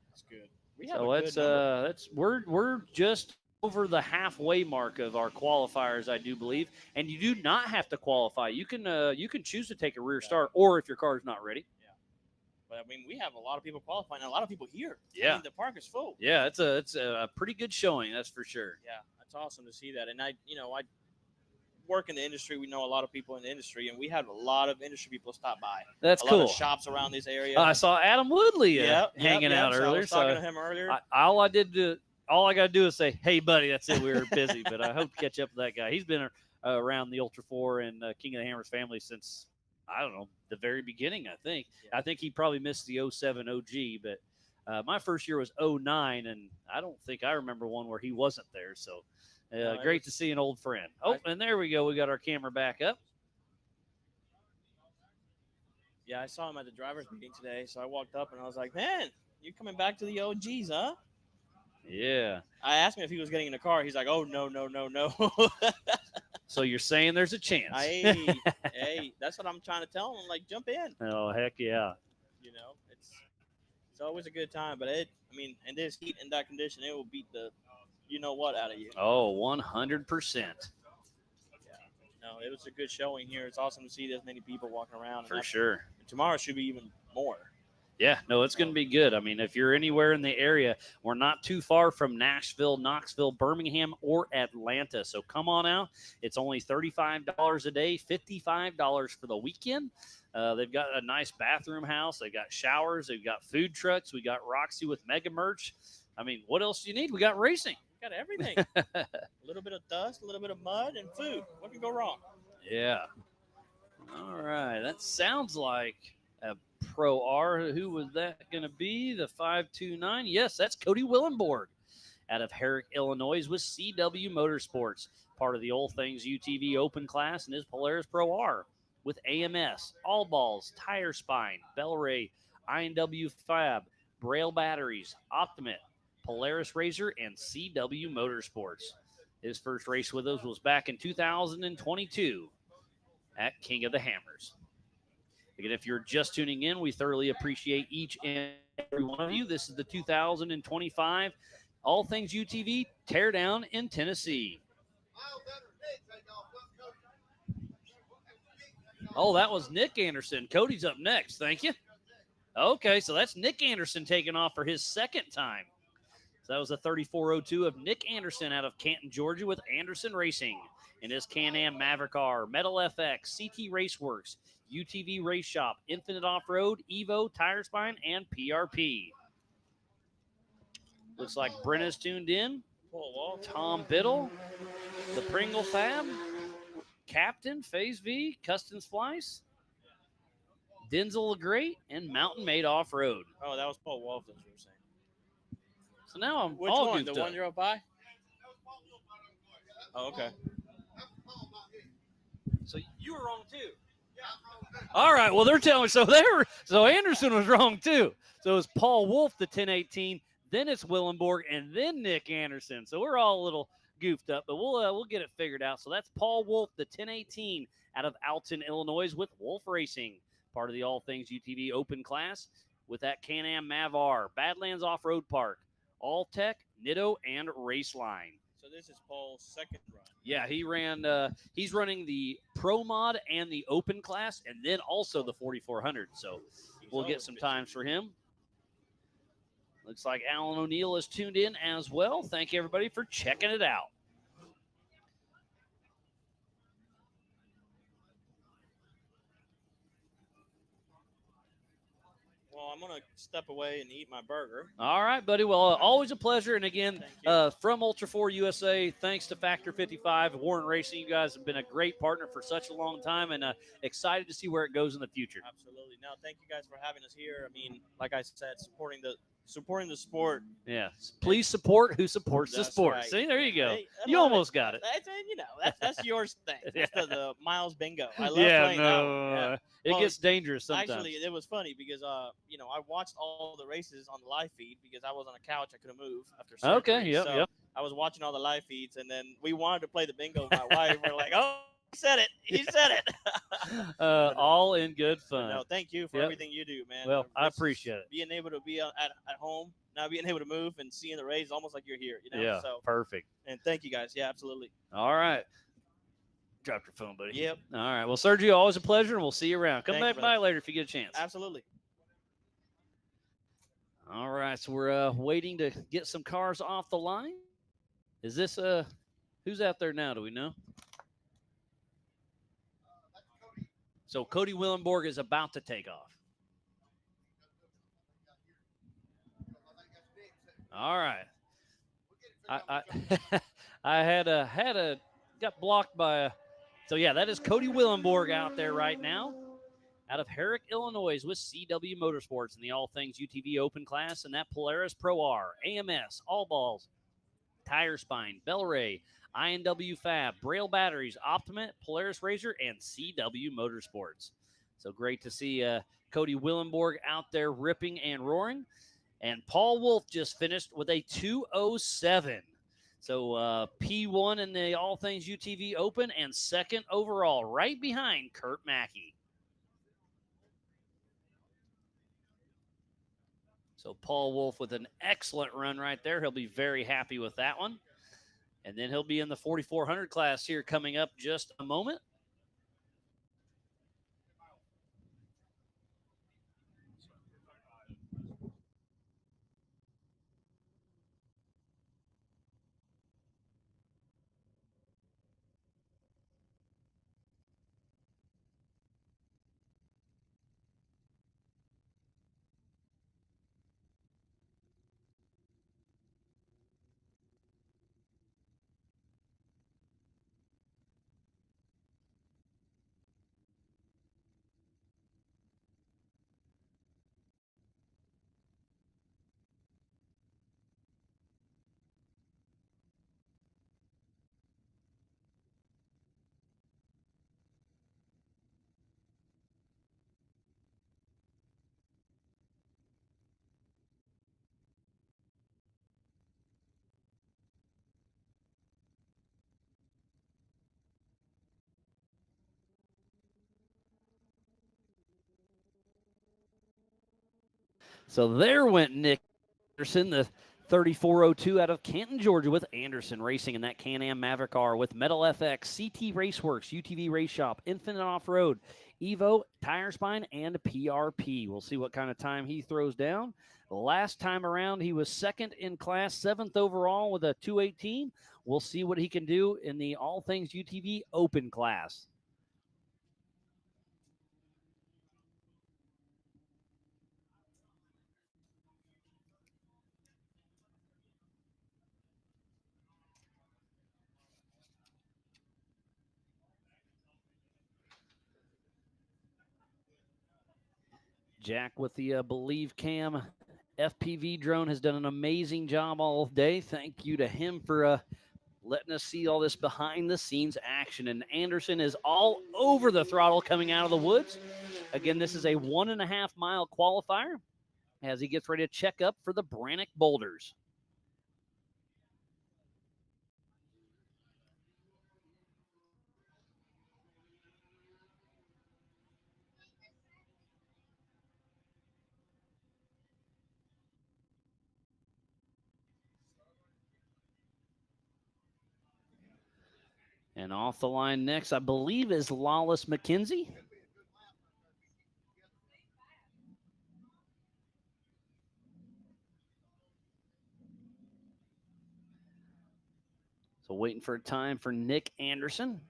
Speaker 8: That's good. We have
Speaker 1: So
Speaker 8: a good number.
Speaker 1: we're just over the halfway mark of our qualifiers, I do believe. And you do not have to qualify. You can choose to take a rear start, or if your car is not ready.
Speaker 8: But I mean, we have a lot of people qualifying, and a lot of people here.
Speaker 1: Yeah.
Speaker 8: I mean, the park is full.
Speaker 1: Yeah, it's a pretty good showing, that's for sure.
Speaker 8: Yeah, that's awesome to see that. And I work in the industry. We know a lot of people in the industry, and we had a lot of industry people stop by.
Speaker 1: That's
Speaker 8: a
Speaker 1: cool.
Speaker 8: lot of shops around this area.
Speaker 1: I saw Adam Woodley
Speaker 8: Yep,
Speaker 1: hanging out
Speaker 8: so I
Speaker 1: earlier.
Speaker 8: was talking to him earlier.
Speaker 1: All I got to do is say, "Hey, buddy," that's it. We were busy, but I hope to catch up with that guy. He's been around the Ultra 4 and King of the Hammers family since, I don't know, the very beginning, I think.
Speaker 8: Yeah.
Speaker 1: I think he probably missed the 07 OG, but my first year was 09, and I don't think I remember one where he wasn't there. So great to see an old friend. Oh, and there we go. We got our camera back up.
Speaker 8: Yeah, I saw him at the driver's meeting today, so I walked up and I was like, "Man, you coming back to the OGs, huh?"
Speaker 1: Yeah.
Speaker 8: I asked him if he was getting in the car. He's like, "Oh, no."
Speaker 1: So you're saying there's a chance.
Speaker 8: Hey, that's what I'm trying to tell him. Like, jump in.
Speaker 1: Oh, heck yeah.
Speaker 8: You know, it's always a good time. But in this heat and that condition, it will beat the what out of you.
Speaker 1: Oh, 100%.
Speaker 8: No, it was a good showing here. It's awesome to see this many people walking around.
Speaker 1: For sure.
Speaker 8: Tomorrow should be even more.
Speaker 1: Yeah, no, it's going to be good. I mean, if you're anywhere in the area, we're not too far from Nashville, Knoxville, Birmingham, or Atlanta. So come on out. It's only $35 a day, $55 for the weekend. They've got a nice bathroom house. They've got showers. They've got food trucks. We got Roxy with mega merch. I mean, what else do you need? We got racing.
Speaker 8: Got everything. A little bit of dust, a little bit of mud, and food. What could go wrong?
Speaker 1: Yeah. All right. That sounds like a Pro R. Who was that going to be? The 529? Yes, that's Cody Willenborg out of Herrick, Illinois with CW Motorsports, part of the All Things UTV Open class, and his Polaris Pro R with AMS, All Balls, Tire Spine, Bellray, INW Fab, Braille Batteries, Optimate, Polaris Razor, and CW Motorsports. His first race with us was back in 2022 at King of the Hammers. Again, if you're just tuning in, we thoroughly appreciate each and every one of you. This is the 2025 All Things UTV Teardown in Tennessee. Oh, that was Nick Anderson. Cody's up next. Thank you. Okay, so that's Nick Anderson taking off for his second time. So that was a 3402 of Nick Anderson out of Canton, Georgia with Anderson Racing in his Can-Am Maverick R, Metal FX, CT Raceworks, UTV Race Shop, Infinite Off-Road, Evo, Tire Spine, and PRP. Looks like Brenna's tuned in. Tom Biddle, the Pringle Fab, Captain, Phase V, Custom Splice, Denzel the Great, and Mountain Made Off-Road.
Speaker 8: Oh, that was Paul Wolf that you were saying.
Speaker 1: So now I'm
Speaker 8: Which
Speaker 1: all
Speaker 8: one?
Speaker 1: goofed
Speaker 8: The
Speaker 1: up.
Speaker 8: one drove by? Oh, okay.
Speaker 1: So you were wrong too. All right. Well, they're telling me so Anderson was wrong too. So it's Paul Wolf, the 1018, then it's Willenborg, and then Nick Anderson. So we're all a little goofed up, but we'll get it figured out. So that's Paul Wolf, the 1018 out of Alton, Illinois with Wolf Racing, part of the All Things UTV Open class with that Can-Am Mavar, Badlands Off-Road Park, All Tech, Nitto, and Raceline.
Speaker 8: So this is Paul's second run.
Speaker 1: Yeah, he's running the Pro Mod and the Open class, and then also the 4400. So we'll get some times for him. Looks like Alan O'Neill is tuned in as well. Thank you, everybody, for checking it out.
Speaker 8: Well, I'm going to step away and eat my burger.
Speaker 1: All right, buddy. Well, always a pleasure. And again, from Ultra 4 USA, thanks to Factor 55, Warren Racing, you guys have been a great partner for such a long time, and excited to see where it goes in the future.
Speaker 8: Absolutely. No, thank you guys for having us here. I mean, like I said, supporting the sport.
Speaker 1: Yeah. Please support who supports the sport.
Speaker 8: Right.
Speaker 1: See, there you go.
Speaker 8: Hey,
Speaker 1: You almost got it.
Speaker 8: That's your thing. That's the Miles bingo. I love
Speaker 1: Yeah,
Speaker 8: playing that one. Yeah.
Speaker 1: It
Speaker 8: Well,
Speaker 1: gets dangerous sometimes.
Speaker 8: Actually, it was funny because I watched all the races on the live feed because I was on a couch. I couldn't move after surgery.
Speaker 1: Okay, yep,
Speaker 8: so
Speaker 1: yep.
Speaker 8: I was watching all the live feeds, and then we wanted to play the bingo with my wife. We're like, oh, he said it. He said it.
Speaker 1: All in good fun.
Speaker 8: No, thank you for
Speaker 1: Yep.
Speaker 8: everything you do, man.
Speaker 1: Well, I
Speaker 8: This is
Speaker 1: appreciate it.
Speaker 8: Being able to be at home, now being able to move and seeing the race, almost like you're here.
Speaker 1: Yeah,
Speaker 8: So,
Speaker 1: perfect.
Speaker 8: and thank you guys. Yeah, absolutely.
Speaker 1: All right. Drop your phone, buddy.
Speaker 8: Yep.
Speaker 1: All right. Well, Sergio, always a pleasure, and we'll see you around. Come
Speaker 8: Thank you,
Speaker 1: back
Speaker 8: brother.
Speaker 1: by later if you get a chance.
Speaker 8: Absolutely.
Speaker 1: All right. So we're waiting to get some cars off the line. Is this who's out there now? Do we know? So Cody Willenborg is about to take off. All right. I I got blocked by a. So yeah, that is Cody Willenborg out there right now, out of Herrick, Illinois, with CW Motorsports in the All Things UTV Open class, and that Polaris Pro R, AMS, All Balls, Tire Spine, Bellray, INW Fab, Braille Batteries, Optimate, Polaris Razor, and CW Motorsports. So great to see Cody Willenborg out there ripping and roaring. And Paul Wolf just finished with a 207. So P1 in the All Things UTV Open and second overall, right behind Kurt Mackey. So Paul Wolf with an excellent run right there. He'll be very happy with that one. And then he'll be in the 4400 class here coming up just a moment. So there went Nick Anderson, the 3402 out of Canton, Georgia, with Anderson Racing in that Can-Am Maverick R with Metal FX, CT Raceworks, UTV Race Shop, Infinite Off-Road, Evo, Tire Spine, and PRP. We'll see what kind of time he throws down. Last time around, he was second in class, 7th overall with a 218. We'll see what he can do in the All Things UTV Open class. Jack with the Believe Cam FPV drone has done an amazing job all day. Thank you to him for letting us see all this behind the scenes action. And Anderson is all over the throttle coming out of the woods. Again, this is a 1.5 mile qualifier as he gets ready to check up for the Brannock Boulders. And off the line next, I believe, is Lawless McKenzie. So waiting for a time for Nick Anderson.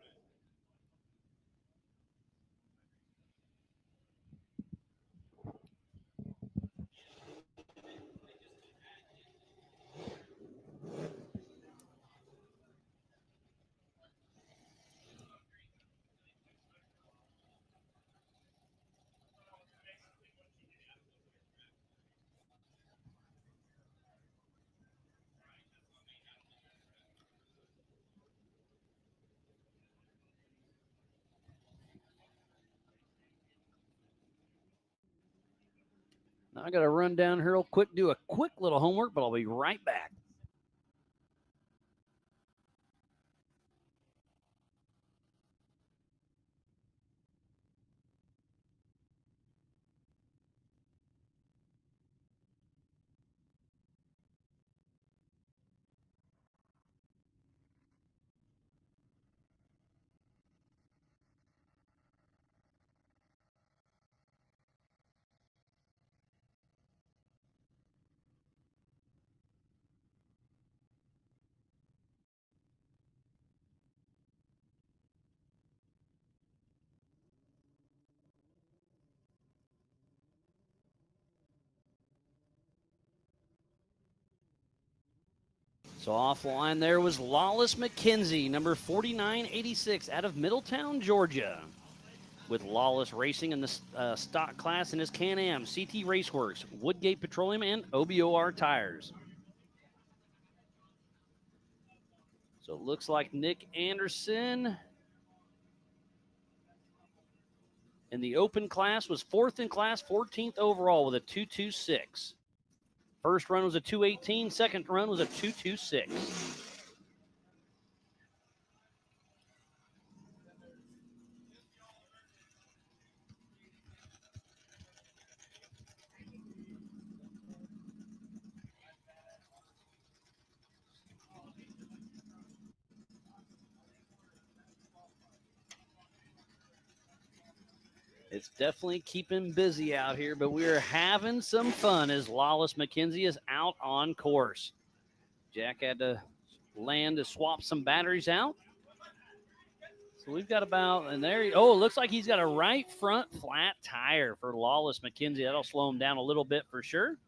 Speaker 1: Now I got to run down here real quick, do a quick little homework, but I'll be right back. So offline there was Lawless McKenzie, number 4986 out of Middletown, Georgia. With Lawless racing in the stock class in his Can-Am, CT Raceworks, Woodgate Petroleum, and OBOR tires. So it looks like Nick Anderson in the open class was 4th in class, 14th overall with a 226. First run was a 218, second run was a 226. It's definitely keeping busy out here, but we're having some fun as Lawless McKenzie is out on course. Jack had to land to swap some batteries out. So we've got about, and there, it looks like he's got a right front flat tire for Lawless McKenzie. That'll slow him down a little bit for sure.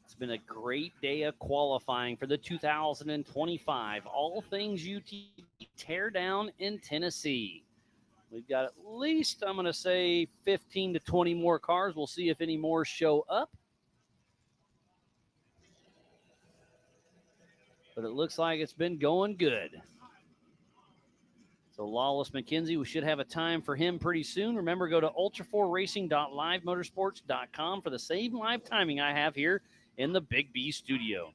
Speaker 1: It's been a great day of qualifying for the 2025 All Things UTV Teardown in Tennessee. We've got at least, I'm going to say, 15 to 20 more cars. We'll see if any more show up. but it looks like it's been going good. So Lawless McKenzie, we should have a time for him pretty soon. Remember, go to ultra4racing.livemotorsports.com for the same live timing I have here in the Big B studio.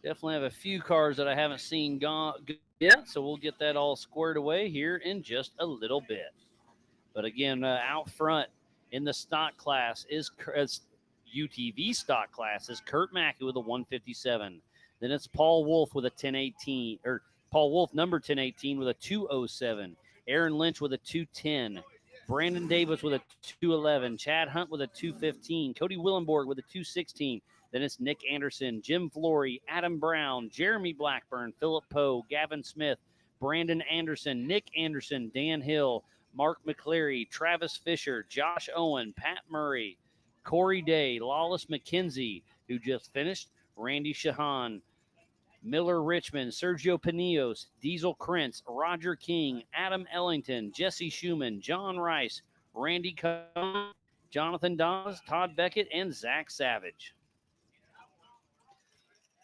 Speaker 1: Definitely have a few cars that I haven't seen gone yet, so we'll get that all squared away here in just a little bit. But again, out front in the stock class is UTV stock class is Kurt Mackey with a 157. Then it's Paul Wolf with a 1018, or Paul Wolf number 1018 with a 207. Aaron Lynch with a 210. Brandon Davis with a 211. Chad Hunt with a 215. Cody Willenborg with a 216. Then it's Nick Anderson, Jim Flory, Adam Brown, Jeremy Blackburn, Philip Poe, Gavin Smith, Brandon Anderson, Nick Anderson, Dan Hill, Mark McCleary, Travis Fisher, Josh Owen, Pat Murray, Corey Day, Lawless McKenzie, who just finished, Randy Shahan, Miller Richmond, Sergio Pinillos, Diesel Krentz, Roger King, Adam Ellington, Jesse Schumann, John Rice, Randy Cohn, Jonathan Dawes, Todd Beckett, and Zach Savage.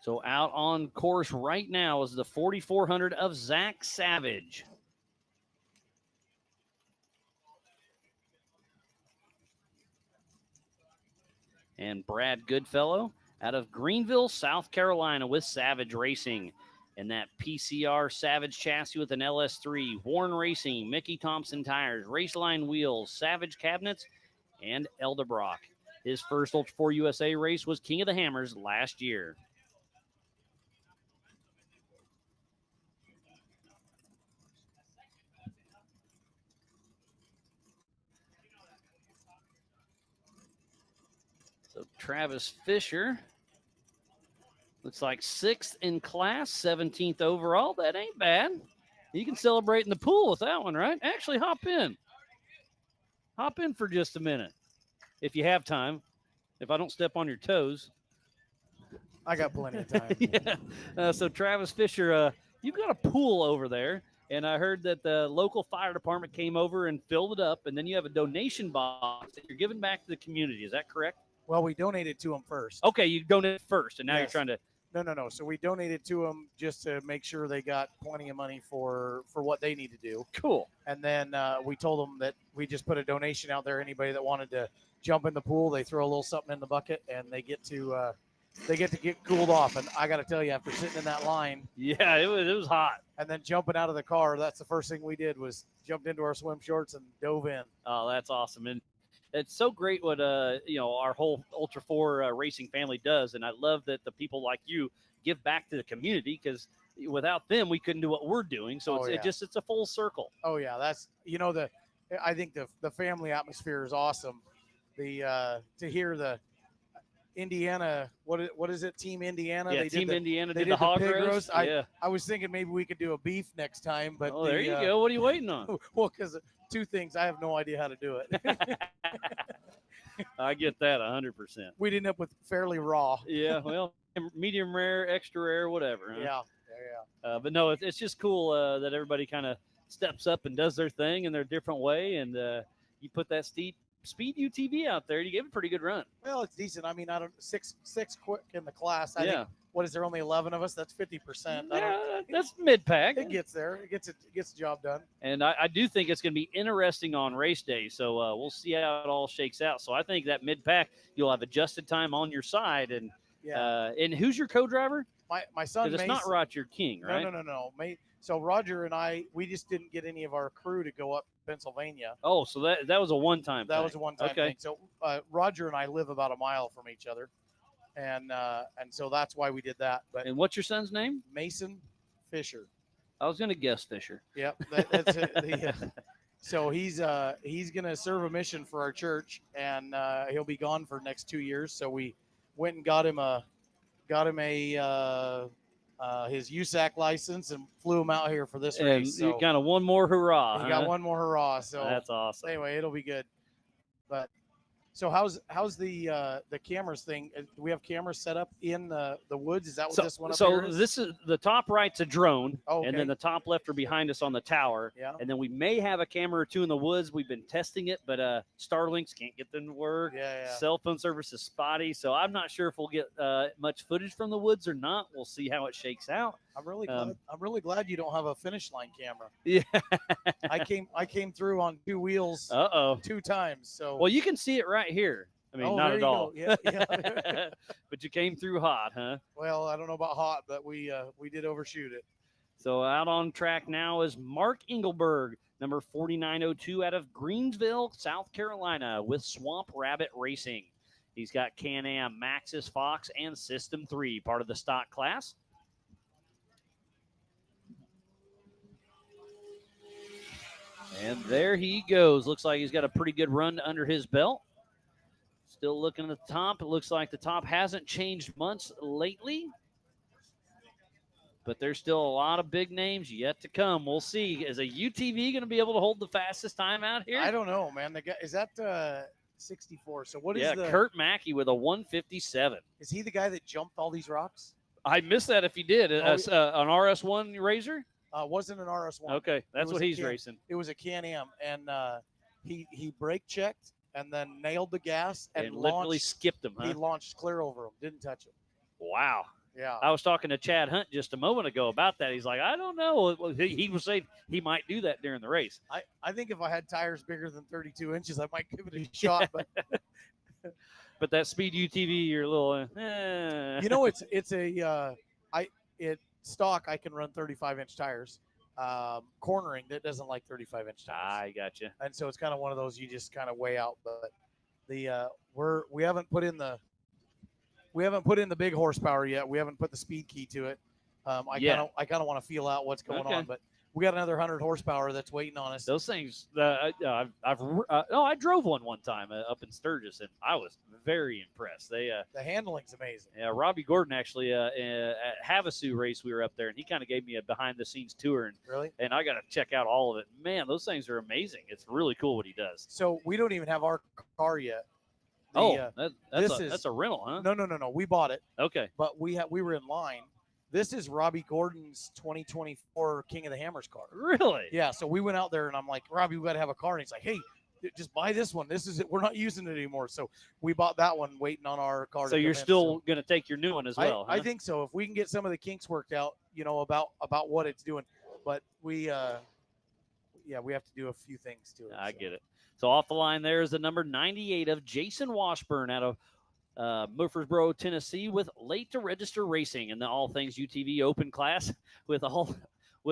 Speaker 1: So out on course right now is the 4400 of Zach Savage. And Brad Goodfellow out of Greenville, South Carolina with Savage Racing. And that PCR Savage chassis with an LS3, Warren Racing, Mickey Thompson tires, Raceline wheels, Savage cabinets, and Eldebrock. His first Ultra 4 USA race was King of the Hammers last year. So Travis Fisher looks like 6th in class, 17th overall. That ain't bad. You can celebrate in the pool with that one, right? Actually, hop in. Hop in for just a minute if you have time. If I don't step on your toes.
Speaker 10: I got plenty of time.
Speaker 1: Yeah. So Travis Fisher, you've got a pool over there. And I heard that the local fire department came over and filled it up. And then you have a donation box that you're giving back to the community. Is that correct?
Speaker 10: Well, we donated to them first.
Speaker 1: Okay, you donated first, and now you're
Speaker 10: Yes.
Speaker 1: trying to.
Speaker 10: No. So we donated to them just to make sure they got plenty of money for what they need to do.
Speaker 1: Cool.
Speaker 10: And then we told them that we just put a donation out there. Anybody that wanted to jump in the pool, they throw a little something in the bucket, and they get to get cooled off. And I got to tell you, after sitting in that line,
Speaker 1: Yeah, it was hot.
Speaker 10: and then jumping out of the car, that's the first thing we did was jumped into our swim shorts and dove in.
Speaker 1: Oh, that's awesome. And it's so great what our whole Ultra 4 racing family does. And I love that the people like you give back to the community, because without them, we couldn't do what we're doing. So it's a full circle.
Speaker 10: Oh yeah, that's I think the family atmosphere is awesome. To hear the Indiana, what is it? Team Indiana.
Speaker 1: Yeah, Team Indiana did the
Speaker 10: the
Speaker 1: hog
Speaker 10: pig
Speaker 1: roast. Yeah.
Speaker 10: I was thinking maybe we could do a beef next time, but
Speaker 1: Oh, there you go. What are you waiting on?
Speaker 10: Well, because two things, I have no idea how to do it.
Speaker 1: I get that 100%.
Speaker 10: We'd end up with fairly raw.
Speaker 1: Yeah, well, medium rare, extra rare, whatever. Huh?
Speaker 10: Yeah.
Speaker 1: But no, it's just cool that everybody kind of steps up and does their thing in their different way. And you put that speed UTV out there, you gave it a pretty good run.
Speaker 10: Well, it's decent. I mean, I don't six quick in the class. I
Speaker 1: Yeah.
Speaker 10: think, what is there, only 11 of us? That's 50%.
Speaker 1: Yeah, that's mid-pack.
Speaker 10: It gets there. It gets the job done.
Speaker 1: And I do think it's going to be interesting on race day. So we'll see how it all shakes out. So I think that mid-pack, you'll have adjusted time on your side. And and who's your co-driver?
Speaker 10: My son,
Speaker 1: Because it's not Roger King, right?
Speaker 10: No. So Roger and I, we just didn't get any of our crew to go up Pennsylvania.
Speaker 1: Oh, so that was a one-time
Speaker 10: That
Speaker 1: thing.
Speaker 10: was a one-time
Speaker 1: Okay.
Speaker 10: thing. So Roger and I live about a mile from each other, and so that's why we did that. But
Speaker 1: And what's your son's name?
Speaker 10: Mason Fisher.
Speaker 1: I was going to guess Fisher.
Speaker 10: Yep, that's it. So he's going to serve a mission for our church, and he'll be gone for the next 2 years. So we went and got him his USAC license and flew him out here for this
Speaker 1: And
Speaker 10: race.
Speaker 1: you
Speaker 10: So
Speaker 1: kind of one more hurrah.
Speaker 10: he got
Speaker 1: huh?
Speaker 10: one more hurrah. So
Speaker 1: That's awesome.
Speaker 10: anyway, it'll be good. But So how's the cameras thing? Do we have cameras set up in the woods? Is that what
Speaker 1: So,
Speaker 10: this one up
Speaker 1: so
Speaker 10: here is?
Speaker 1: this is the top right's a drone,
Speaker 10: Oh, okay.
Speaker 1: and then the top left are behind us on the tower.
Speaker 10: Yeah.
Speaker 1: And then we may have a camera or two in the woods. We've been testing it, but Starlinks can't get them to work.
Speaker 10: Yeah.
Speaker 1: Cell phone service is spotty, so I'm not sure if we'll get much footage from the woods or not. We'll see how it shakes out.
Speaker 10: I'm really glad you don't have a finish line camera.
Speaker 1: Yeah.
Speaker 10: I came through on 2 wheels. 2 times. So
Speaker 1: Well, you can see it right here. I mean, not
Speaker 10: there
Speaker 1: at
Speaker 10: you
Speaker 1: all.
Speaker 10: go. Yeah.
Speaker 1: But you came through hot, huh?
Speaker 10: Well, I don't know about hot, but we did overshoot it.
Speaker 1: So out on track now is Mark Engelberg, number 4902 out of Greensville, South Carolina, with Swamp Rabbit Racing. He's got Can-Am, Maxxis, Fox, and System 3, part of the stock class. And there he goes. Looks like he's got a pretty good run under his belt. Still looking at the top. It looks like the top hasn't changed much lately. But there's still a lot of big names yet to come. We'll see. Is a UTV going to be able to hold the fastest time out here?
Speaker 10: I don't know, man. The guy, is that 64? So what is
Speaker 1: Yeah,
Speaker 10: the
Speaker 1: Kurt Mackey with a 157.
Speaker 10: Is he the guy that jumped all these rocks?
Speaker 1: I missed that if he did.
Speaker 10: Oh,
Speaker 1: An RS1 Razor?
Speaker 10: Wasn't an RS1.
Speaker 1: Okay, that's
Speaker 10: was
Speaker 1: what
Speaker 10: a
Speaker 1: he's
Speaker 10: Can-
Speaker 1: racing.
Speaker 10: It was a Can-Am, and he brake checked and then nailed the gas and
Speaker 1: literally
Speaker 10: launched.
Speaker 1: skipped him,
Speaker 10: He
Speaker 1: huh?
Speaker 10: launched clear over him. Didn't touch him.
Speaker 1: Wow.
Speaker 10: Yeah.
Speaker 1: I was talking to Chad Hunt just a moment ago about that. He's like, I don't know. Well, he was saying he might do that during the race.
Speaker 10: I think if I had tires bigger than 32 inches, I might give it a shot. But
Speaker 1: But that speed UTV, you're a little.
Speaker 10: you know, it's stock. I can run 35-inch tires. Cornering that doesn't like 35-inch tires.
Speaker 1: I gotcha.
Speaker 10: And so it's kind of one of those you just kind of weigh out. But we haven't put in the big horsepower yet. We haven't put the speed key to it. I kind of want to feel out what's going on. But we got another 100 horsepower that's waiting on us.
Speaker 1: Those things, I drove one time up in Sturgis, and I was very impressed. The
Speaker 10: handling's amazing.
Speaker 1: Yeah, Robbie Gordon actually at Havasu race, we were up there, and he kind of gave me a behind-the-scenes tour. And
Speaker 10: Really?
Speaker 1: And I got to check out all of it. Man, those things are amazing. It's really cool what he does.
Speaker 10: So we don't even have our car yet.
Speaker 1: That's a rental, huh?
Speaker 10: No. We bought it.
Speaker 1: Okay.
Speaker 10: But we were in line. This is Robbie Gordon's 2024 King of the Hammers car.
Speaker 1: Really?
Speaker 10: Yeah. So we went out there, and I'm like, Robbie, we got to have a car. And he's like, hey, just buy this one. This is it. We're not using it anymore. So we bought that one, waiting on our car.
Speaker 1: So you're still going to take your new one as well?
Speaker 10: I think so. If we can get some of the kinks worked out, about what it's doing. But we have to do a few things to it.
Speaker 1: I get it. So off the line there is the number 98 of Jason Washburn out of Murfreesboro, Tennessee, with late to register racing in the All Things UTV Open class with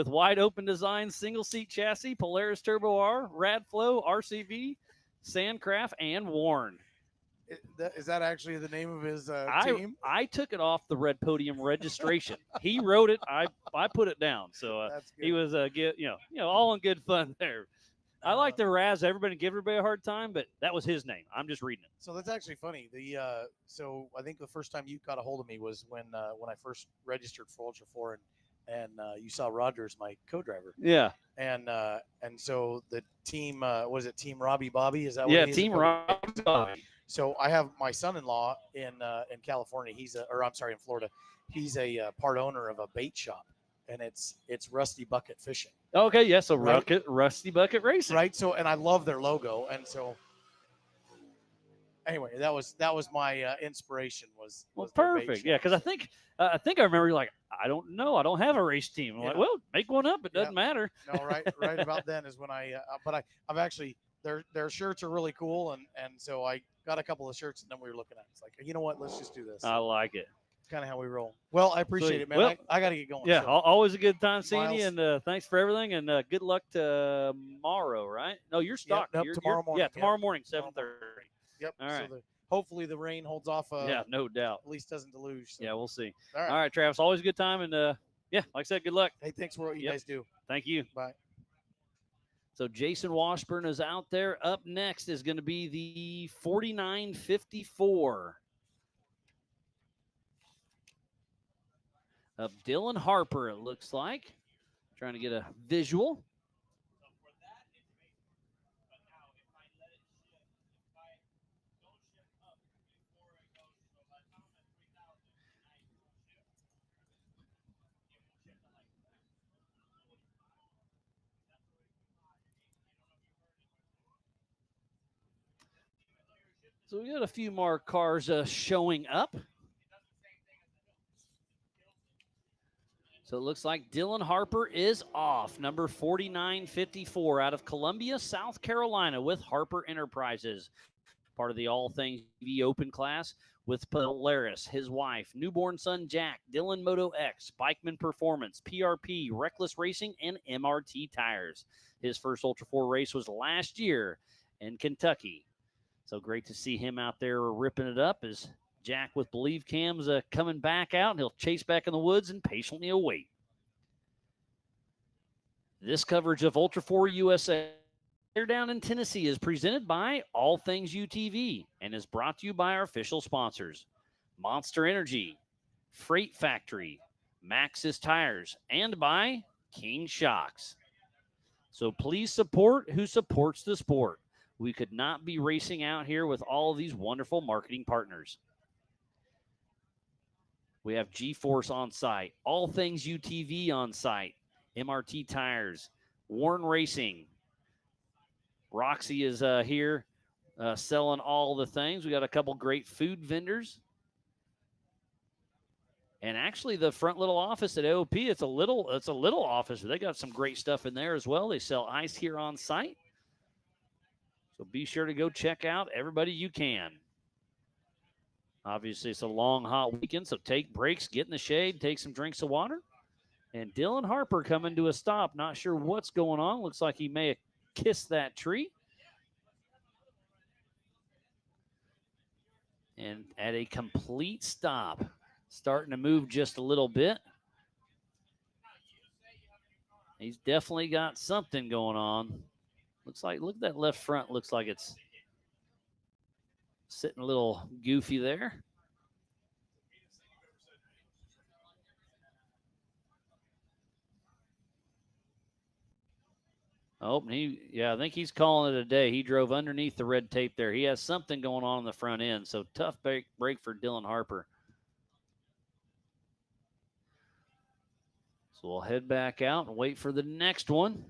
Speaker 1: wide open design, single seat chassis, Polaris Turbo R, Radflow, RCV, Sandcraft, and Warn.
Speaker 10: Is that actually the name of his team?
Speaker 1: I took it off the Red Podium registration. He wrote it. I put it down. So he was all in good fun there. I like to razz everybody and give everybody a hard time, but that was his name. I'm just reading it.
Speaker 10: So that's actually funny. So I think the first time you got a hold of me was when I first registered for Ultra 4, and you saw Rogers, my co-driver.
Speaker 1: Yeah.
Speaker 10: And so the team was it Team Robbie Bobby? Is that what it is?
Speaker 1: Team Robbie Bobby.
Speaker 10: So I have my son-in-law in California. In Florida. He's a part owner of a bait shop, and it's Rusty Bucket Fishing.
Speaker 1: Okay, yes, so
Speaker 10: Right.
Speaker 1: Rusty Bucket Racing.
Speaker 10: Right. So, and I love their logo, and so anyway, that was my inspiration. Was their bait
Speaker 1: Perfect.
Speaker 10: shop.
Speaker 1: Yeah, because I think I remember you're like, I don't know, I don't have a race team. I'm like, well, make one up. It doesn't matter.
Speaker 10: No, right about then is when I've actually their shirts are really cool, and so I got a couple of shirts, and then we were looking at it. It's like, you know what, let's just do this.
Speaker 1: I like it.
Speaker 10: Kind of how we roll. Well, I appreciate it, man.
Speaker 1: Well,
Speaker 10: I got to get going.
Speaker 1: Yeah,
Speaker 10: so.
Speaker 1: always a good time seeing you,
Speaker 10: Miles.
Speaker 1: and thanks for everything, and good luck tomorrow, right? No, you're stocked.
Speaker 10: Yep, tomorrow morning.
Speaker 1: Yeah, tomorrow morning, 7:30.
Speaker 10: Yep.
Speaker 1: All right.
Speaker 10: So hopefully the rain holds off.
Speaker 1: Yeah, no doubt.
Speaker 10: At least doesn't deluge. So.
Speaker 1: Yeah, we'll see.
Speaker 10: All right.
Speaker 1: All right, Travis, always a good time, and like I said, good luck.
Speaker 10: Hey, thanks for what you guys do.
Speaker 1: Thank you.
Speaker 10: Bye.
Speaker 1: So Jason Washburn is out there. Up next is going to be the 4954 of Dylan Harper, it looks like. Trying to get a visual. So we got a few more cars showing up. So it looks like Dylan Harper is off. Number 4954 out of Columbia, South Carolina with Harper Enterprises. Part of the All Things UTV Open class with Polaris, his wife, newborn son Jack, Dylan Moto X, Bikeman Performance, PRP, Reckless Racing, and MRT Tires. His first Ultra 4 race was last year in Kentucky. So great to see him out there ripping it up as Jack with Believe Cams coming back out. He'll chase back in the woods and patiently await. This coverage of Ultra 4 USA down in Tennessee is presented by All Things UTV and is brought to you by our official sponsors, Monster Energy, Freight Factory, Maxxis Tires, and by King Shocks. So please support who supports the sport. We could not be racing out here with all of these wonderful marketing partners. We have G-Force on site, All Things UTV on site, MRT Tires, Warren Racing. Roxy is here selling all the things. We got a couple great food vendors. And actually the front little office at AOP, it's a little office. They got some great stuff in there as well. They sell ice here on site. So be sure to go check out everybody you can. Obviously, it's a long, hot weekend, so take breaks, get in the shade, take some drinks of water. And Dylan Harper coming to a stop. Not sure what's going on. Looks like he may have kissed that tree. And at a complete stop, starting to move just a little bit. He's definitely got something going on. Looks like, look at that left front. Looks like it's sitting a little goofy there. Oh, I think he's calling it a day. He drove underneath the red tape there. He has something going on the front end. So tough break for Dylan Harper. So we'll head back out and wait for the next one.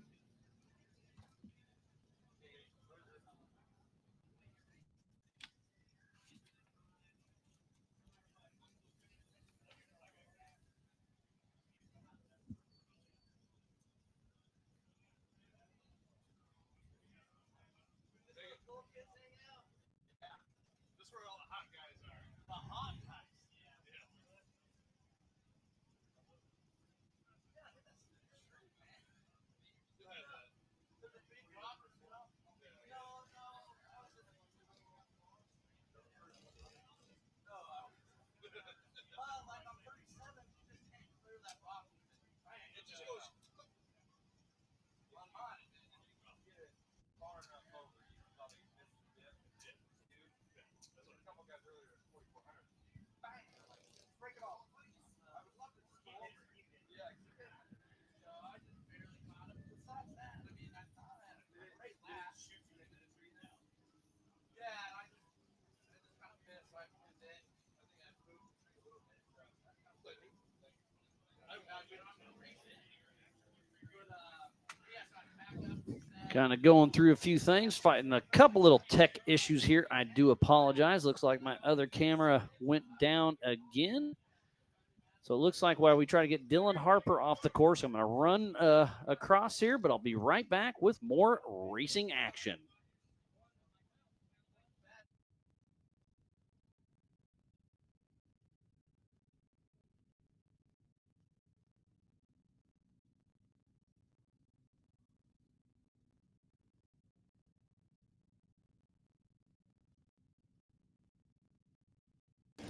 Speaker 1: Kind of going through a few things, fighting a couple little tech issues here. I do apologize. Looks like my other camera went down again. So it looks like while we try to get Dylan Harper off the course, I'm going to run across here, but I'll be right back with more racing action.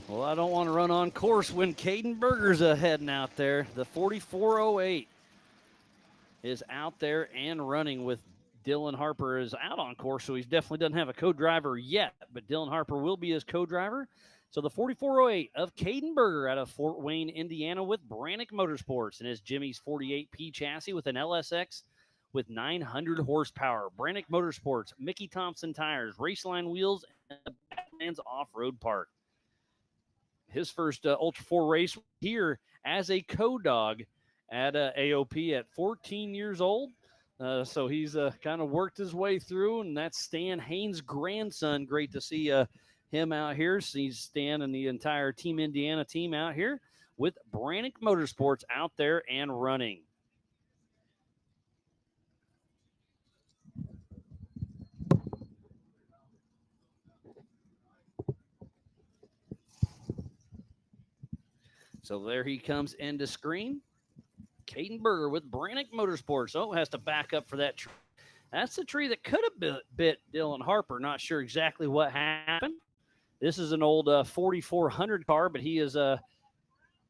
Speaker 1: Well, I don't want to run on course when Caden Berger's heading out there. The 4408 is out there and running with Dylan Harper is out on course, so he definitely doesn't have a co-driver yet, but Dylan Harper will be his co-driver. So the 4408 of Caden Berger out of Fort Wayne, Indiana with Brannick Motorsports and his Jimmy's 48P chassis with an LSX with 900 horsepower. Brannick Motorsports, Mickey Thompson tires, Raceline wheels, and the Badlands Off-Road Park. His first Ultra 4 race here as a co-dog at AOP at 14 years old. So he's kind of worked his way through, and that's Stan Haynes' grandson. Great to see him out here. So he's Stan and the entire Team Indiana team out here with Brannick Motorsports out there and running. So there he comes into screen. Caden Berger with Brannick Motorsports. Oh, has to back up for that tree. That's the tree that could have bit Dylan Harper. Not sure exactly what happened. This is an old 4400 car, but he has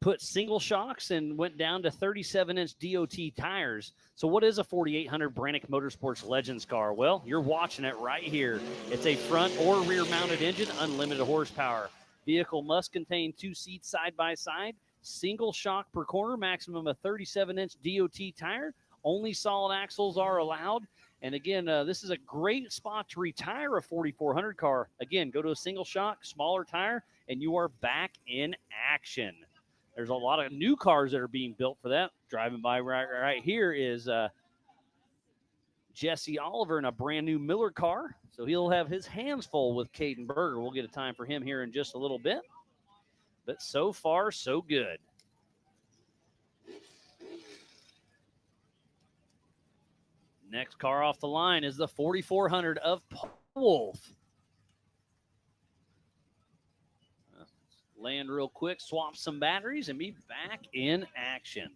Speaker 1: put single shocks and went down to 37-inch DOT tires. So what is a 4800 Brannick Motorsports Legends car? Well, you're watching it right here. It's a front or rear mounted engine, unlimited horsepower. Vehicle must contain 2 seats side by side, single shock per corner, maximum of 37-inch DOT tire. Only solid axles are allowed. And again, this is a great spot to retire a 4400 car. Again, go to a single shock, smaller tire, and you are back in action. There's a lot of new cars that are being built for that. Driving by right here is Jesse Oliver in a brand new Miller car. So he'll have his hands full with Caden Berger. We'll get a time for him here in just a little bit. But so far, so good. Next car off the line is the 4400 of Paul Wolf. Land real quick, swap some batteries, and be back in action.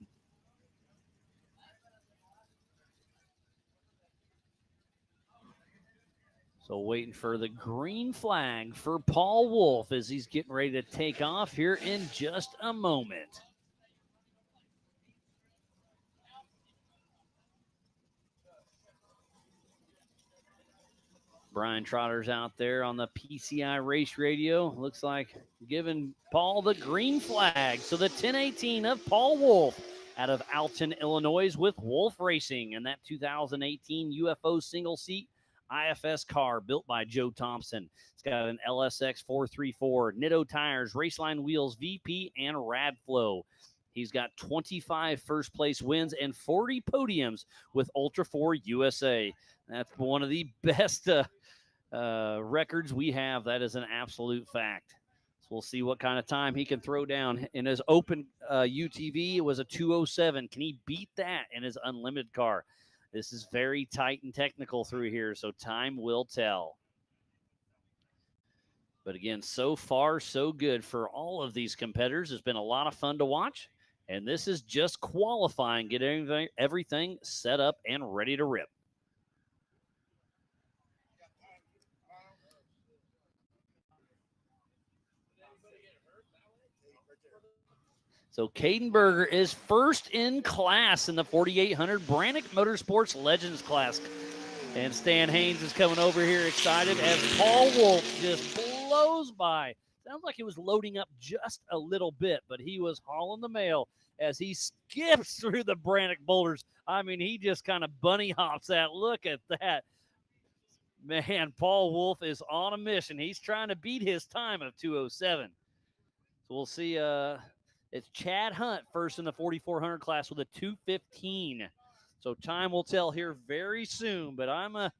Speaker 1: So waiting for the green flag for Paul Wolf as he's getting ready to take off here in just a moment. Brian Trotter's out there on the PCI race radio. Looks like giving Paul the green flag. So the 1018 of Paul Wolf out of Alton, Illinois with Wolf Racing and that 2018 UFO single seat IFS car built by Joe Thompson. It's got an LSX 434, Nitto tires, Raceline wheels, VP, and Radflow. He's got 25 first place wins and 40 podiums with Ultra 4 USA. That's one of the best records we have. That is an absolute fact. So we'll see what kind of time he can throw down. In his open UTV, it was a 207. Can he beat that in his unlimited car? This is very tight and technical through here, so time will tell. But again, so far, so good for all of these competitors. It's been a lot of fun to watch, and this is just qualifying, getting everything set up and ready to rip. So Caden Berger is first in class in the 4800 Brannick Motorsports Legends class. And Stan Haynes is coming over here excited as Paul Wolf just blows by. Sounds like he was loading up just a little bit, but he was hauling the mail as he skips through the Brannick boulders. I mean, he just kind of bunny hops that. Look at that. Man, Paul Wolf is on a mission. He's trying to beat his time of 207. So we'll see. It's Chad Hunt first in the 4400 class with a 215. So time will tell here very soon, but I'm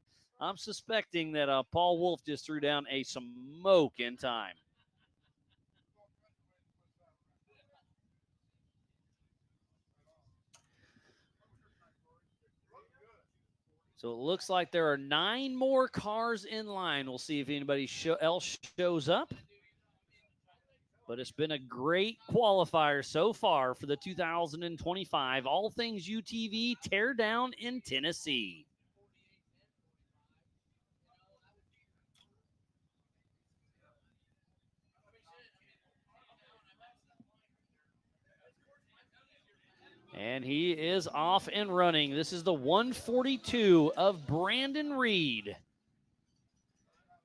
Speaker 1: suspecting that Paul Wolf just threw down a smoke in time. So it looks like there are 9 more cars in line. We'll see if anybody else shows up. But it's been a great qualifier so far for the 2025 All Things UTV Teardown in Tennessee. And he is off and running. This is the 142 of Brandon Reed.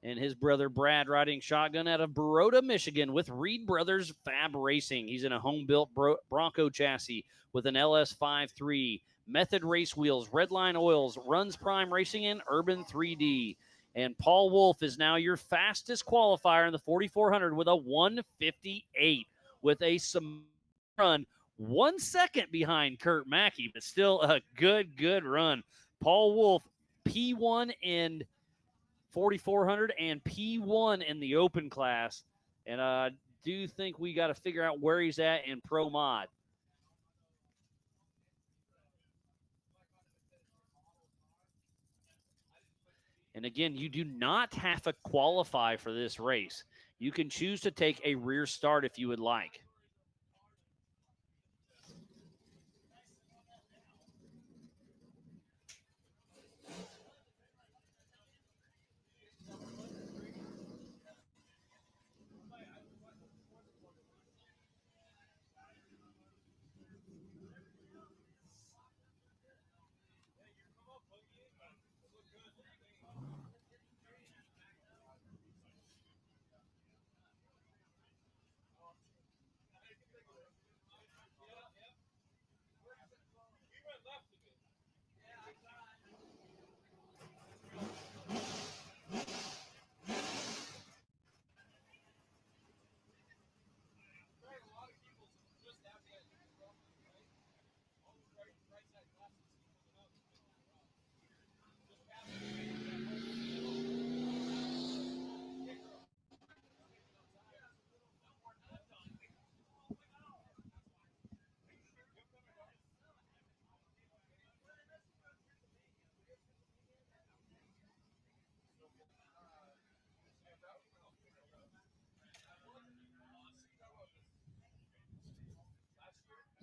Speaker 1: And his brother Brad riding shotgun out of Baroda, Michigan with Reed Brothers Fab Racing. He's in a home-built Bronco chassis with an LS53, Method race wheels, Redline oils, Runs Prime Racing, and Urban 3D. And Paul Wolf is now your fastest qualifier in the 4400 with a 158 with a run 1 second behind Kurt Mackey, but still a good run. Paul Wolf, P1 and 4,400, and P1 in the open class. And I do think we got to figure out where he's at in Pro Mod. And again, you do not have to qualify for this race. You can choose to take a rear start if you would like.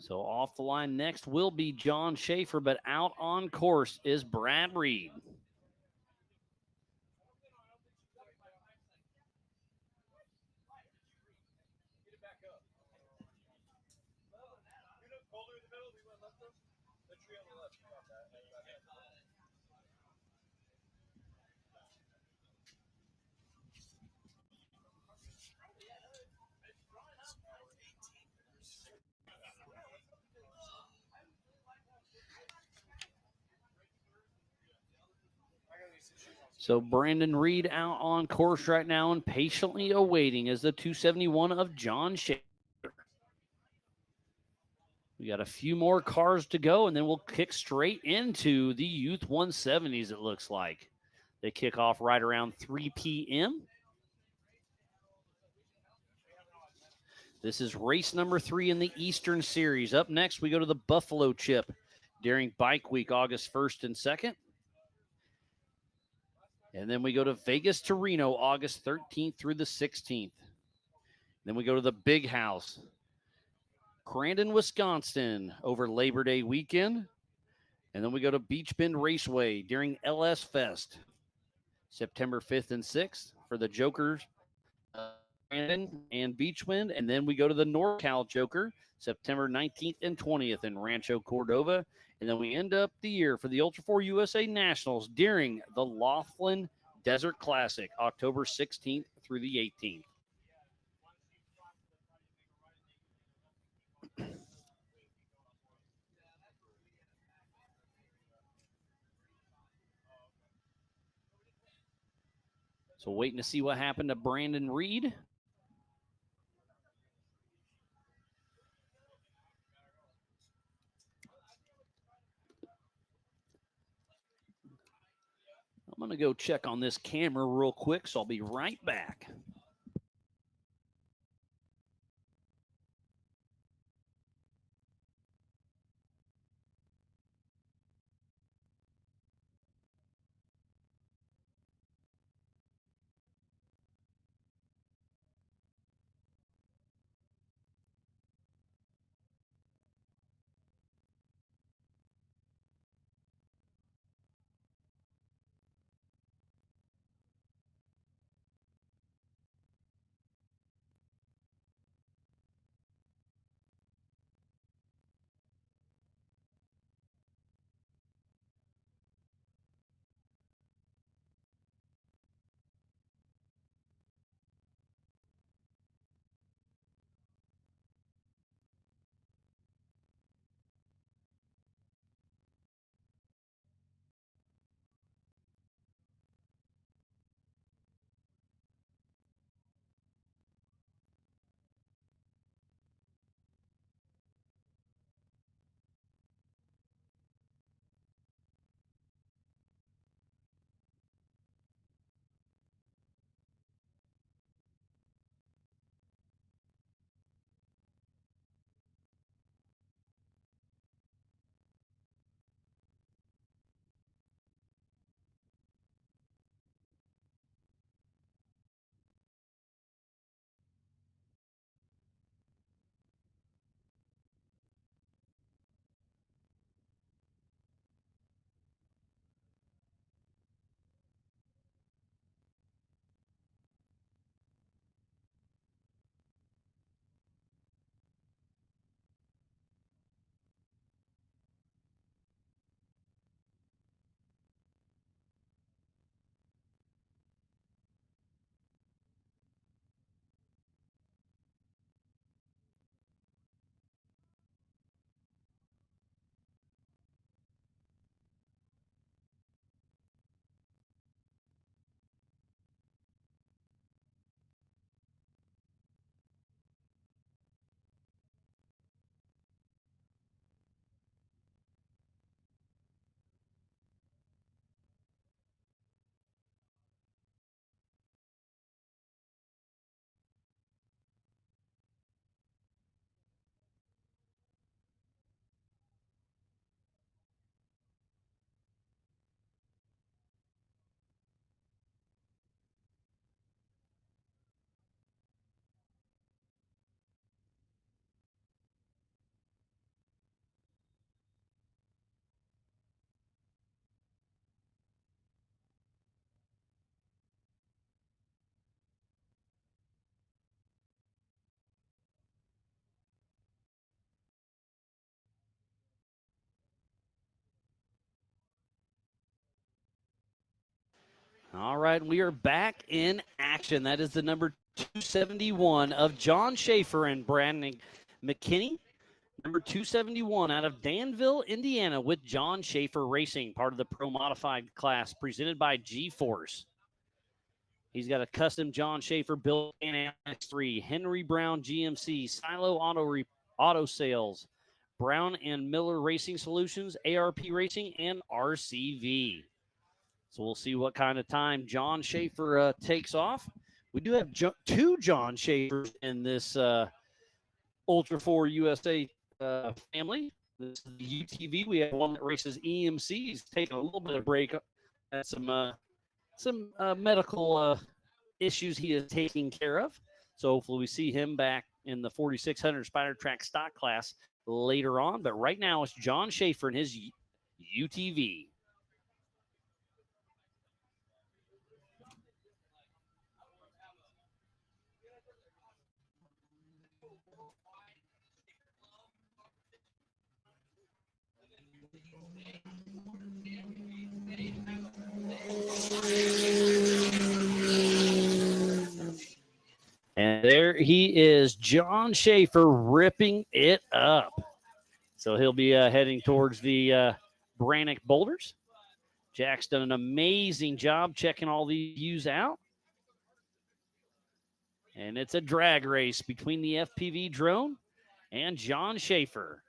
Speaker 1: So off the line next will be John Schaefer, but out on course is Brad Reed. So Brandon Reed out on course right now and patiently awaiting is the 271 of John Schaefer. We got a few more cars to go, and then we'll kick straight into the Youth 170s, it looks like. They kick off right around 3 p.m. This is race number 3 in the Eastern Series. Up next, we go to the Buffalo Chip during Bike Week, August 1st and 2nd. And then we go to Vegas to Reno, August 13th through the 16th. Then we go to the Big House, Crandon, Wisconsin, over Labor Day weekend. And then we go to Beach Bend Raceway during LS Fest, September 5th and 6th for the Jokers, Crandon and Beachwind. And then we go to the NorCal Joker, September 19th and 20th in Rancho Cordova. And then we end up the year for the Ultra 4 USA Nationals during the Laughlin Desert Classic, October 16th through the 18th. So waiting to see what happened to Brandon Reed. I'm going to go check on this camera real quick, so I'll be right back. All right, we are back in action. That is the number 271 of John Schaefer and Brandon McKinney. Number 271 out of Danville, Indiana, with John Schaefer Racing, part of the Pro Modified class presented by G-Force. He's got a custom John Schaefer built in X3, Henry Brown GMC, Silo Auto Sales, Brown and Miller Racing Solutions, ARP Racing, and RCV. So we'll see what kind of time John Schaefer takes off. We do have two John Schaefers in this Ultra 4 USA family. This is the UTV. We have one that races EMC. He's taking a little bit of break at some medical issues he is taking care of. So hopefully we see him back in the 4600 Spider Track stock class later on. But right now it's John Schaefer and his UTV. And there he is, John Schaefer ripping it up. So he'll be heading towards the Brannick Boulders. Jack's done an amazing job checking all these views out. And it's a drag race between the FPV drone and John Schaefer.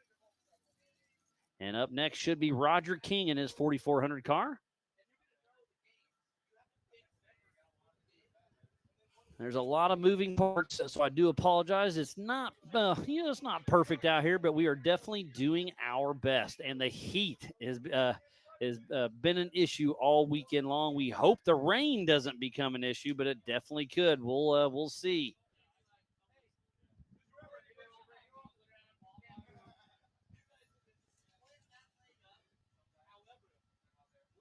Speaker 1: And up next should be Roger King in his 4400 car. There's a lot of moving parts, so I do apologize. It's not, it's not perfect out here, but we are definitely doing our best. And the heat has been an issue all weekend long. We hope the rain doesn't become an issue, but it definitely could. We'll see.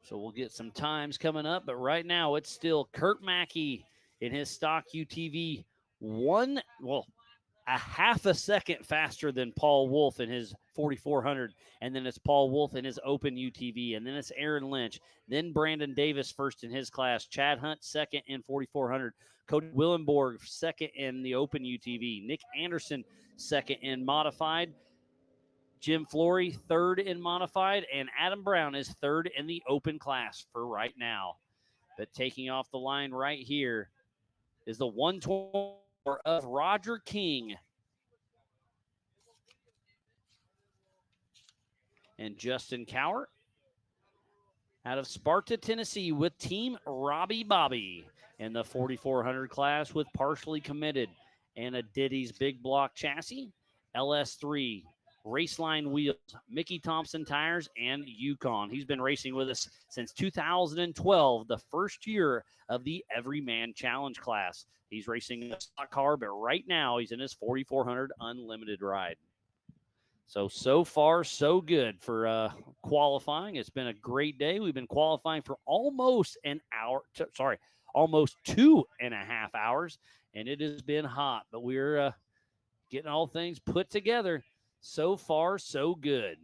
Speaker 1: So we'll get some times coming up, but right now it's still Kurt Mackey in his stock UTV, a half a second faster than Paul Wolf in his 4400. And then it's Paul Wolf in his open UTV. And then it's Aaron Lynch. Then Brandon Davis first in his class. Chad Hunt second in 4400. Cody Willenborg second in the open UTV. Nick Anderson second in modified. Jim Flory third in modified. And Adam Brown is third in the open class for right now. But taking off the line right here is the 124 of Roger King. And Justin Cowart out of Sparta, Tennessee with Team Robbie Bobby in the 4400 class with partially committed and a Diddy's big block chassis, LS3, Raceline wheels, Mickey Thompson tires, and Yukon. He's been racing with us since 2012, the first year of the Everyman Challenge class. He's racing a stock car, but right now he's in his 4400 unlimited ride. So far, so good for qualifying. It's been a great day. We've been qualifying for almost an hour, almost 2.5 hours, and it has been hot, but we're getting all things put together. So far, so good.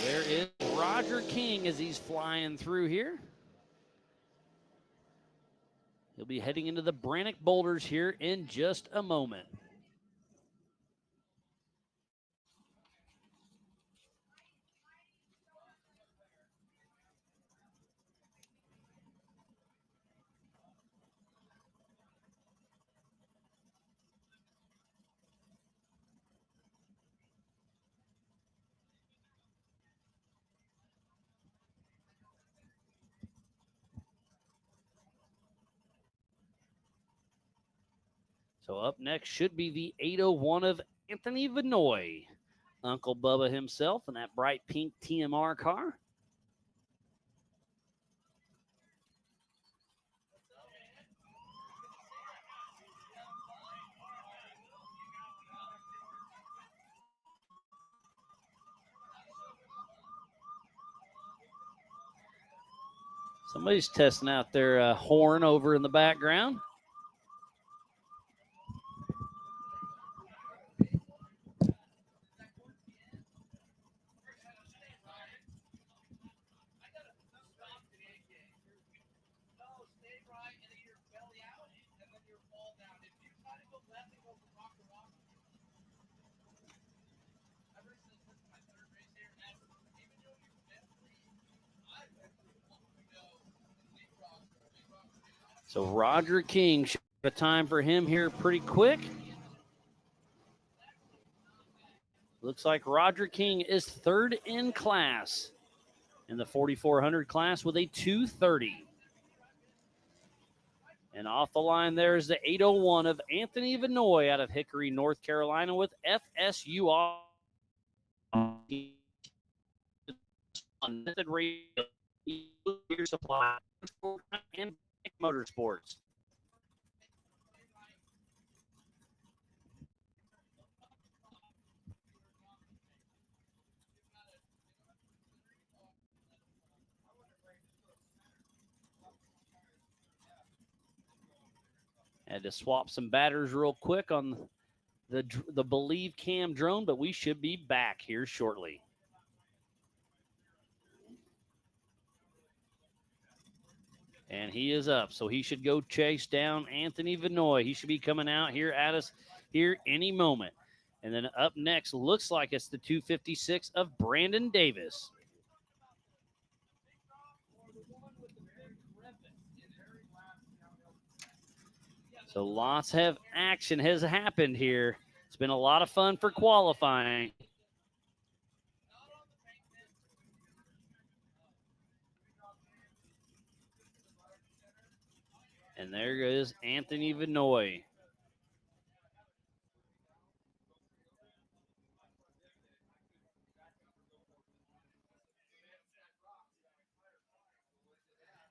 Speaker 1: There is Roger King as he's flying through here. He'll be heading into the Brannick Boulders here in just a moment. So up next should be the 801 of Anthony Vinoy, Uncle Bubba himself in that bright pink TMR car. Somebody's testing out their horn over in the background. So Roger King should have a time for him here pretty quick. Looks like Roger King is third in class in the 4,400 class with a 2:30. And off the line there is the 8:01 of Anthony Vinoy out of Hickory, North Carolina with FSUR. Method Radio, Gear Supply, and Motorsports. Had to swap some batters real quick on the Believe Cam drone, but we should be back here shortly. And he is up, so he should go chase down Anthony Vinoy. He should be coming out here at us here any moment. And then up next, looks like it's the 256 of Brandon Davis. So lots of action has happened here. It's been a lot of fun for qualifying. And there goes Anthony Vinoy.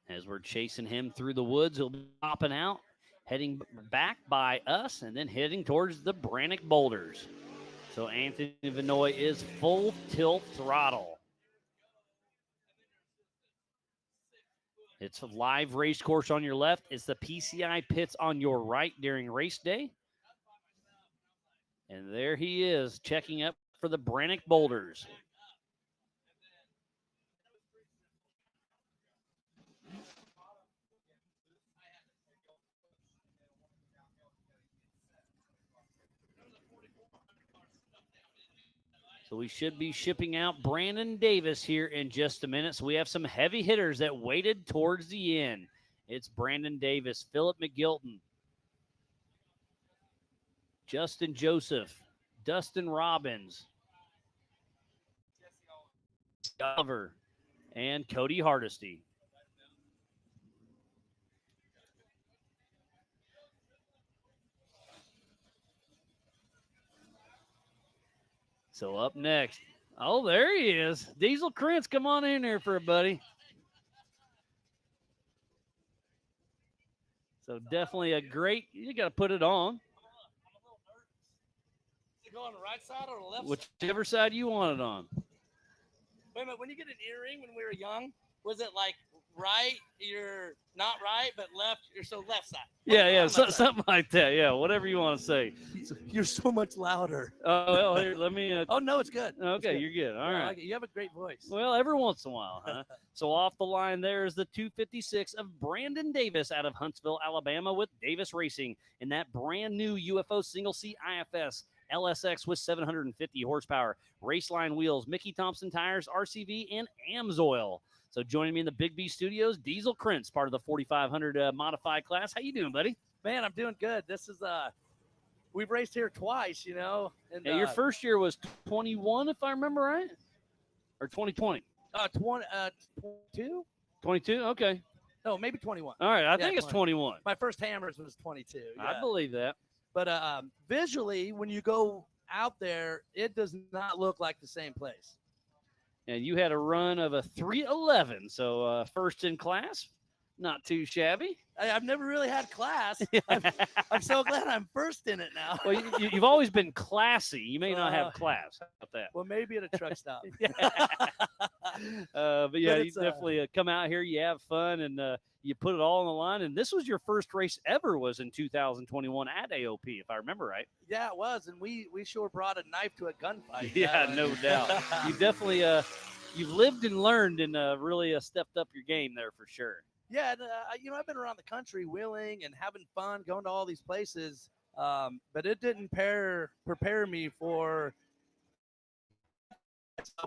Speaker 1: As we're chasing him through the woods, he'll be popping out, heading back by us, and then heading towards the Brannock Boulders. So Anthony Vinoy is full tilt throttle. It's a live race course on your left. It's the PCI pits on your right during race day. And there he is, checking up for the Brannock Boulders. So we should be shipping out Brandon Davis here in just a minute. So we have some heavy hitters that waited towards the end. It's Brandon Davis, Philip McGilton, Justin Joseph, Dustin Robbins, Oliver, and Cody Hardesty. So up next, oh, there he is. Diesel Krentz, come on in here for a buddy. So definitely a great, you got to put it on.
Speaker 11: Is it go on the right side or the left side?
Speaker 1: Whichever side you want it on.
Speaker 11: Wait a minute, when you get an earring when we were young, was it like right, you're not right, but left, you're so left side?
Speaker 1: Yeah, something like that. Yeah, whatever you want to say.
Speaker 11: You're so much louder.
Speaker 1: Oh, well, here, let me.
Speaker 11: Oh, no, it's good.
Speaker 1: Okay,
Speaker 11: It's good.
Speaker 1: you're good. All
Speaker 11: Yeah, I
Speaker 1: right.
Speaker 11: like it. You have a great voice.
Speaker 1: Well, every once in a while, huh? So off the line there is the 256 of Brandon Davis out of Huntsville, Alabama with Davis Racing in that brand new UFO single seat IFS LSX with 750 horsepower, Raceline wheels, Mickey Thompson tires, RCV, and AMSOIL. So joining me in the Big B Studios, Diesel Krentz, part of the 4,500 modified class. How you doing, buddy?
Speaker 11: Man, I'm doing good. This is we've raced here twice, you know. And
Speaker 1: Yeah, your first year was 21, if I remember right, or 2020.
Speaker 11: 22?
Speaker 1: 22. Okay.
Speaker 11: No, maybe 21.
Speaker 1: All right. I
Speaker 11: Yeah,
Speaker 1: think it's 21.
Speaker 11: My first Hammers was 22.
Speaker 1: I
Speaker 11: yeah.
Speaker 1: believe that.
Speaker 11: But visually, when you go out there, it does not look like the same place.
Speaker 1: And you had a run of a 3:11, so first in class, not too shabby.
Speaker 11: I've never really had class. I'm so glad I'm first in it now.
Speaker 1: Well, you've always been classy. You may not have class. How about that?
Speaker 11: Well, maybe at a truck stop.
Speaker 1: But yeah, you
Speaker 10: it's,
Speaker 1: definitely come out here, you have fun, and you put it all on the line. And this was your first race ever, was in 2021 at AOP, if I remember right.
Speaker 11: Yeah, it was, and we sure brought a knife to a gunfight.
Speaker 1: Yeah, no doubt. You definitely you've lived and learned, and really stepped up your game there for sure.
Speaker 11: Yeah, and, I've been around the country wheeling and having fun, going to all these places, but it didn't prepare me for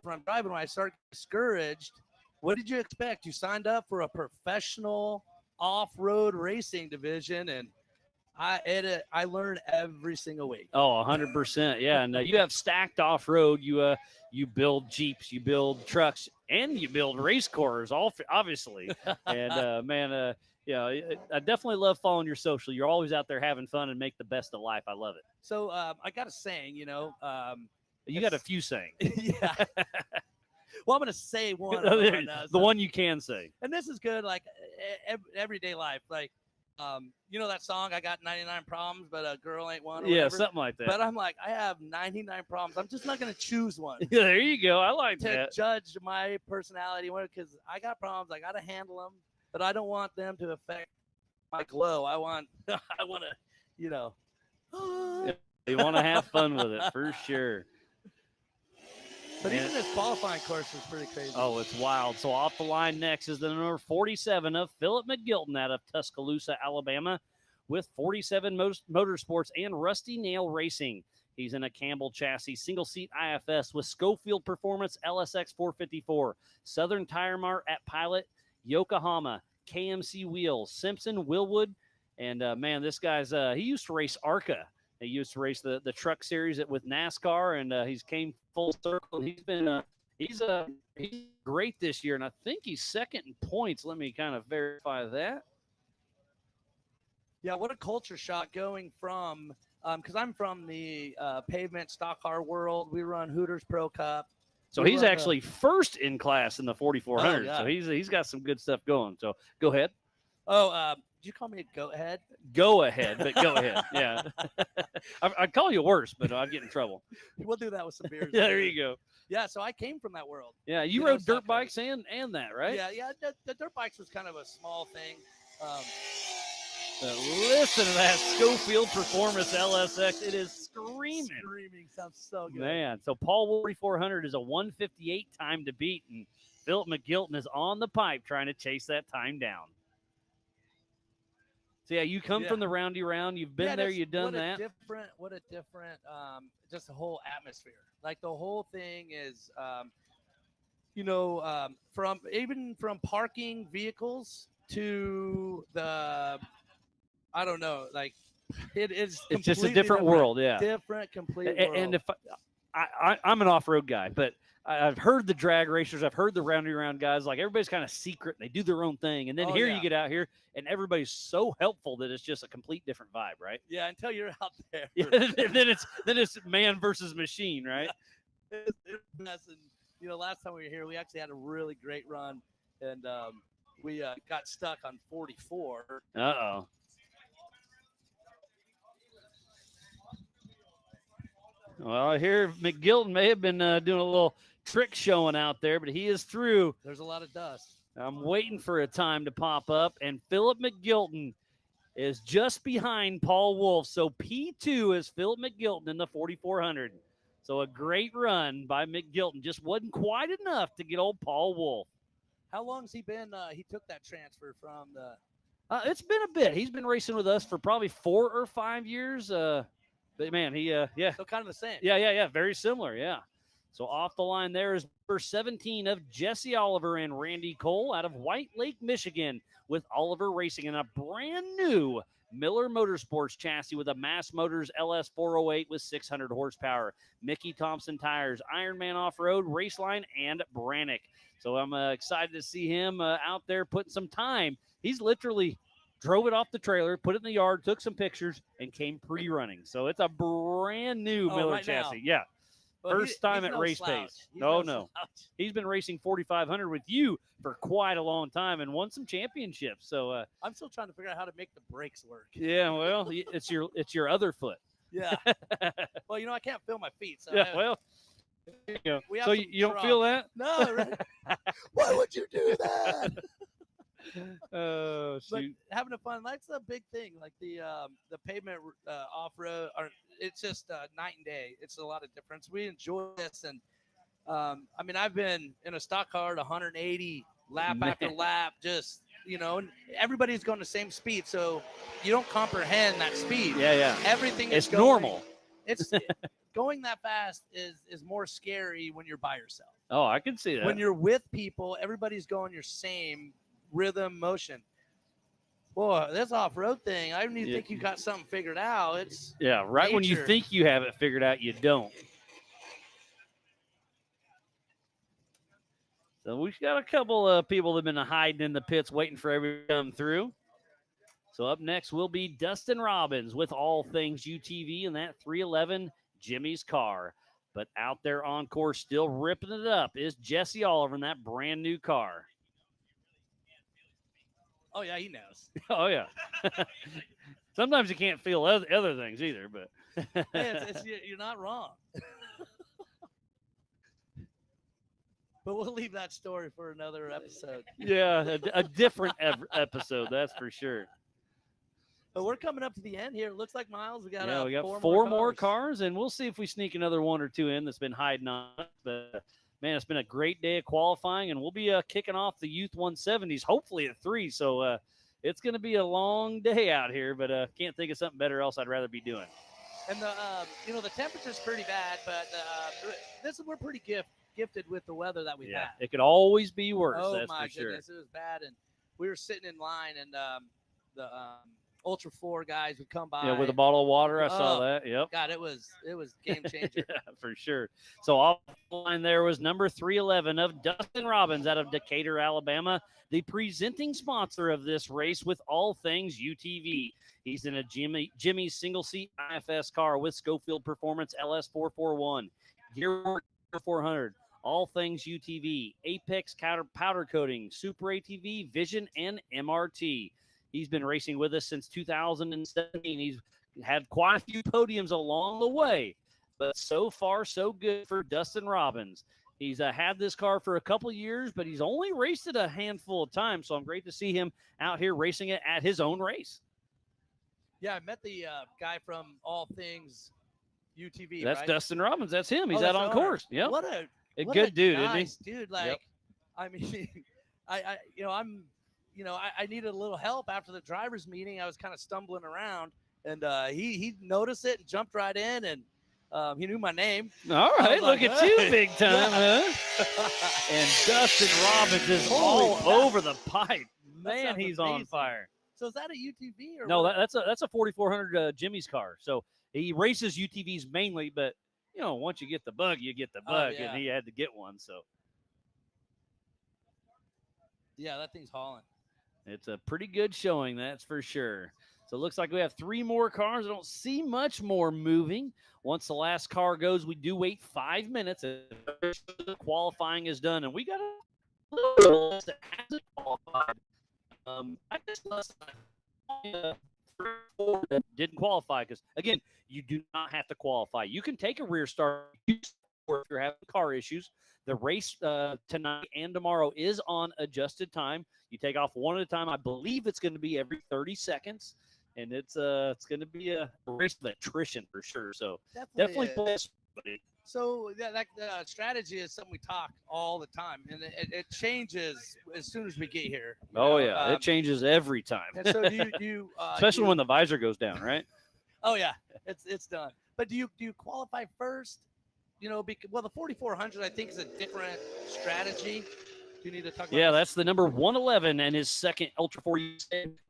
Speaker 11: when I'm driving. When I start discouraged, what did you expect? You signed up for a professional off-road racing division, and I learn every single week.
Speaker 1: Oh, 100%. Yeah, and you have stacked off-road. You build Jeeps, you build trucks, and you build race cars, obviously. And man, I definitely love following your social. You're always out there having fun and make the best of life. I love it.
Speaker 11: So I got a saying,
Speaker 1: You got a few sayings.
Speaker 11: yeah. Well, I'm going to say one.
Speaker 1: The one you can say.
Speaker 11: And this is good, like everyday life. Like, that song, I got 99 problems, but a girl ain't one. Or
Speaker 1: Yeah,
Speaker 11: whatever.
Speaker 1: something like that.
Speaker 11: But I'm like, I have 99 problems. I'm just not going to choose one.
Speaker 1: Yeah, there you go. I like
Speaker 11: to
Speaker 1: that.
Speaker 11: judge my personality, because I got problems. I got to handle them, but I don't want them to affect my glow. I want to,
Speaker 1: You want to have fun with it, for sure.
Speaker 11: But even this qualifying course is pretty crazy.
Speaker 1: Oh, it's wild. So off the line next is the number 47 of Philip McGilton out of Tuscaloosa, Alabama, with 47 Motorsports and Rusty Nail Racing. He's in a Campbell chassis, single-seat IFS with Schofield Performance LSX 454, Southern Tire Mart at Pilot, Yokohama, KMC Wheels, Simpson, Willwood, and man, this guy's he used to race ARCA. He used to race the truck series with NASCAR, and he's came full circle. He's been he's great this year, and I think he's second in points. Let me kind of verify that.
Speaker 11: Yeah, what a culture shock going from because I'm from the pavement stock car world. We run Hooters Pro Cup.
Speaker 1: So he's actually first in class in the 4400.
Speaker 11: yeah.
Speaker 1: So he's got some good stuff going. So go ahead.
Speaker 11: Oh, did you call me a go ahead?
Speaker 1: Go ahead, but go ahead. Yeah. I'd call you worse, but I'd get in trouble.
Speaker 11: We'll do that with some beers.
Speaker 1: Yeah, there you go.
Speaker 11: Yeah, so I came from that world.
Speaker 1: Yeah, you rode dirt bikes and that, right?
Speaker 11: Yeah. The dirt bikes was kind of a small thing.
Speaker 1: Listen to that Schofield Performance LSX. It is screaming.
Speaker 11: Sounds so good.
Speaker 1: Man, so Paul 4400 is a 158 time to beat, and Philip McGilton is on the pipe trying to chase that time down. So, yeah, you come from the roundy round. You've been there. You've done that.
Speaker 11: What a different, just the whole atmosphere. Like the whole thing is, from parking vehicles to the, I don't know, like it is.
Speaker 1: It's just a different world. Yeah.
Speaker 11: Different, complete world.
Speaker 1: And if I'm an off-road guy, but I've heard the drag racers, I've heard the roundy round guys, like everybody's kind of secret and they do their own thing. And then you get out here and everybody's so helpful that it's just a complete different vibe, right?
Speaker 11: Yeah, until you're out there.
Speaker 1: Yeah, then it's man versus machine, right?
Speaker 11: It's and, last time we were here, we actually had a really great run, and we got stuck on 44.
Speaker 1: Uh-oh. Well, I hear McGilton may have been doing a little trick showing out there, but he is through.
Speaker 11: There's a lot of dust.
Speaker 1: I'm waiting for a time to pop up, and Philip McGilton is just behind Paul Wolf. So P2 is Philip McGilton in the 4400. So a great run by McGilton. Just wasn't quite enough to get old Paul Wolf.
Speaker 11: How long has he been? He took that transfer from the.
Speaker 1: It's been a bit. He's been racing with us for probably 4 or 5 years. But man, yeah.
Speaker 11: So kind of the same.
Speaker 1: Yeah. Very similar. Yeah. So off the line there is number 17 of Jesse Oliver and Randy Cole out of White Lake, Michigan, with Oliver Racing in a brand new Miller Motorsports chassis with a Mass Motors LS 408 with 600 horsepower, Mickey Thompson tires, Ironman Off-Road, Raceline, and Brannick. So I'm excited to see him out there putting some time. He's literally drove it off the trailer, put it in the yard, took some pictures, and came pre-running. So it's a brand new Miller chassis.
Speaker 11: Now.
Speaker 1: Yeah.
Speaker 11: Well,
Speaker 1: First time at
Speaker 11: no
Speaker 1: race
Speaker 11: slouch.
Speaker 1: pace.
Speaker 11: He's
Speaker 1: No.
Speaker 11: slouch.
Speaker 1: He's been racing 4,500 with you for quite a long time and won some championships. So
Speaker 11: I'm still trying to figure out how to make the brakes work.
Speaker 1: yeah, well, it's your other foot.
Speaker 11: Yeah. Well, I can't feel my feet. So
Speaker 1: Yeah, well,
Speaker 8: We have
Speaker 1: So
Speaker 8: some
Speaker 1: you don't feel
Speaker 8: trucks.
Speaker 1: that?
Speaker 8: No, right? Why would you do that?
Speaker 1: Oh,
Speaker 8: But
Speaker 1: shoot.
Speaker 8: having a fun, that's a big thing. Like the pavement off road, or it's just night and day. It's a lot of difference. We enjoy this, and I mean, I've been in a stock car at 180 lap after
Speaker 1: Man.
Speaker 8: lap, just and everybody's going the same speed, so you don't comprehend that speed.
Speaker 1: Yeah.
Speaker 8: Everything
Speaker 1: It's
Speaker 8: is going,
Speaker 1: normal.
Speaker 8: It's going that fast is more scary when you're by yourself.
Speaker 1: Oh, I can see that.
Speaker 8: When you're with people, everybody's going your same rhythm, motion. Boy, this off-road thing, I don't even think you got something figured out. It's
Speaker 1: right when you
Speaker 8: nature.
Speaker 1: think you have it figured out, you don't. So we've got a couple of people that have been hiding in the pits waiting for everyone to come through. So up next will be Dustin Robbins with All Things UTV and that 311 Jimmy's car. But out there on course, still ripping it up, is Jesse Oliver in that brand new car.
Speaker 8: Oh, yeah, he knows.
Speaker 1: Oh, yeah. Sometimes you can't feel other things either, but
Speaker 8: Hey, you're not wrong. But we'll leave that story for another episode.
Speaker 1: yeah, a different episode, that's for sure.
Speaker 8: But we're coming up to the end here. It looks like, Miles, we got
Speaker 1: we got
Speaker 8: four
Speaker 1: more cars, and we'll see if we sneak another one or two in that's been hiding on us. But man, it's been a great day of qualifying, and we'll be kicking off the Youth 170s hopefully at 3. So it's going to be a long day out here, but can't think of something better else I'd rather be doing.
Speaker 8: And the temperature's pretty bad, but we're pretty gifted with the weather that we have.
Speaker 1: It could always be worse.
Speaker 8: Oh
Speaker 1: that's
Speaker 8: my
Speaker 1: for sure.
Speaker 8: goodness, it was bad, and we were sitting in line, and the Ultra 4 guys would come by.
Speaker 1: Yeah, with a bottle of water. I saw that. Yep.
Speaker 8: God, it was game changer.
Speaker 1: Yeah, for sure. So off the line there was number 311 of Dustin Robbins out of Decatur, Alabama, the presenting sponsor of this race with All Things UTV. He's in a Jimmy's single-seat IFS car with Schofield Performance LS441, Gearworks 400, All Things UTV, Apex powder coating, Super ATV, Vision, and MRT. He's been racing with us since 2017. He's had quite a few podiums along the way, but so far, so good for Dustin Robbins. He's had this car for a couple years, but he's only raced it a handful of times, so I'm great to see him out here racing it at his own race.
Speaker 8: Yeah, I met the guy from All Things UTV.
Speaker 1: That's
Speaker 8: right?
Speaker 1: Dustin Robbins. That's him. He's
Speaker 8: that's
Speaker 1: out on
Speaker 8: the
Speaker 1: course.
Speaker 8: owner.
Speaker 1: Yep.
Speaker 8: What a
Speaker 1: good dude,
Speaker 8: nice
Speaker 1: isn't he?
Speaker 8: dude. Like, I mean, I needed a little help after the drivers' meeting. I was kind of stumbling around, and he noticed it and jumped right in, and he knew my name.
Speaker 1: All right, look at you, big time,
Speaker 8: Yeah.
Speaker 1: huh? And Dustin Robbins is
Speaker 8: Holy
Speaker 1: all
Speaker 8: cow.
Speaker 1: over the pipe. Man,
Speaker 8: sounds
Speaker 1: he's on
Speaker 8: amazing.
Speaker 1: fire.
Speaker 8: So is that a UTV or
Speaker 1: No,
Speaker 8: what?
Speaker 1: that's a 4400 Jimmy's car. So he races UTVs mainly, but once you get the bug, you get the bug,
Speaker 8: yeah.
Speaker 1: and he had to get one. So
Speaker 8: Yeah, that thing's hauling.
Speaker 1: it's a pretty good showing, that's for sure. So it looks like we have 3 more cars. I don't see much more moving. Once the last car goes, we do wait 5 minutes. The qualifying is done, and we got a little list that hasn't qualified. I guess less than 3 or 4 that didn't qualify because, again, you do not have to qualify. You can take a rear start if you're having car issues. The race tonight and tomorrow is on adjusted time. You take off one at a time. I believe it's going to be every 30 seconds, and it's going to be a race of attrition for sure. So definitely play somebody.
Speaker 8: So that strategy is something we talk all the time, and it changes as soon as we get here.
Speaker 1: Oh yeah, it changes every time.
Speaker 8: And so do you
Speaker 1: especially when the visor goes down, right?
Speaker 8: Oh yeah, it's done. But do you qualify first? Well, the 4400 I think is a different strategy. Do you need to talk about
Speaker 1: Yeah,
Speaker 8: this?
Speaker 1: that's the number 111 and his second Ultra 4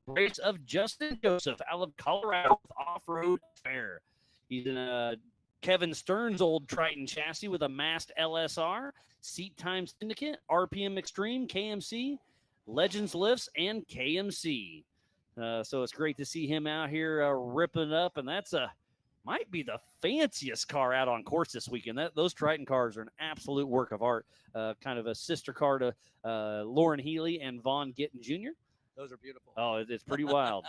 Speaker 1: race of Justin Joseph out of Colorado with Off-Road Fair. He's in a Kevin Stearns' old Triton chassis with a mast LSR, Seat Time Syndicate, RPM Extreme, KMC, Legends Lifts, and KMC. So it's great to see him out here ripping up, and that's might be the fanciest car out on course this weekend. Those Triton cars are an absolute work of art, kind of a sister car to Lauren Healy and Vaughn Gittin Jr.
Speaker 8: Those are beautiful.
Speaker 1: Oh, it's pretty wild.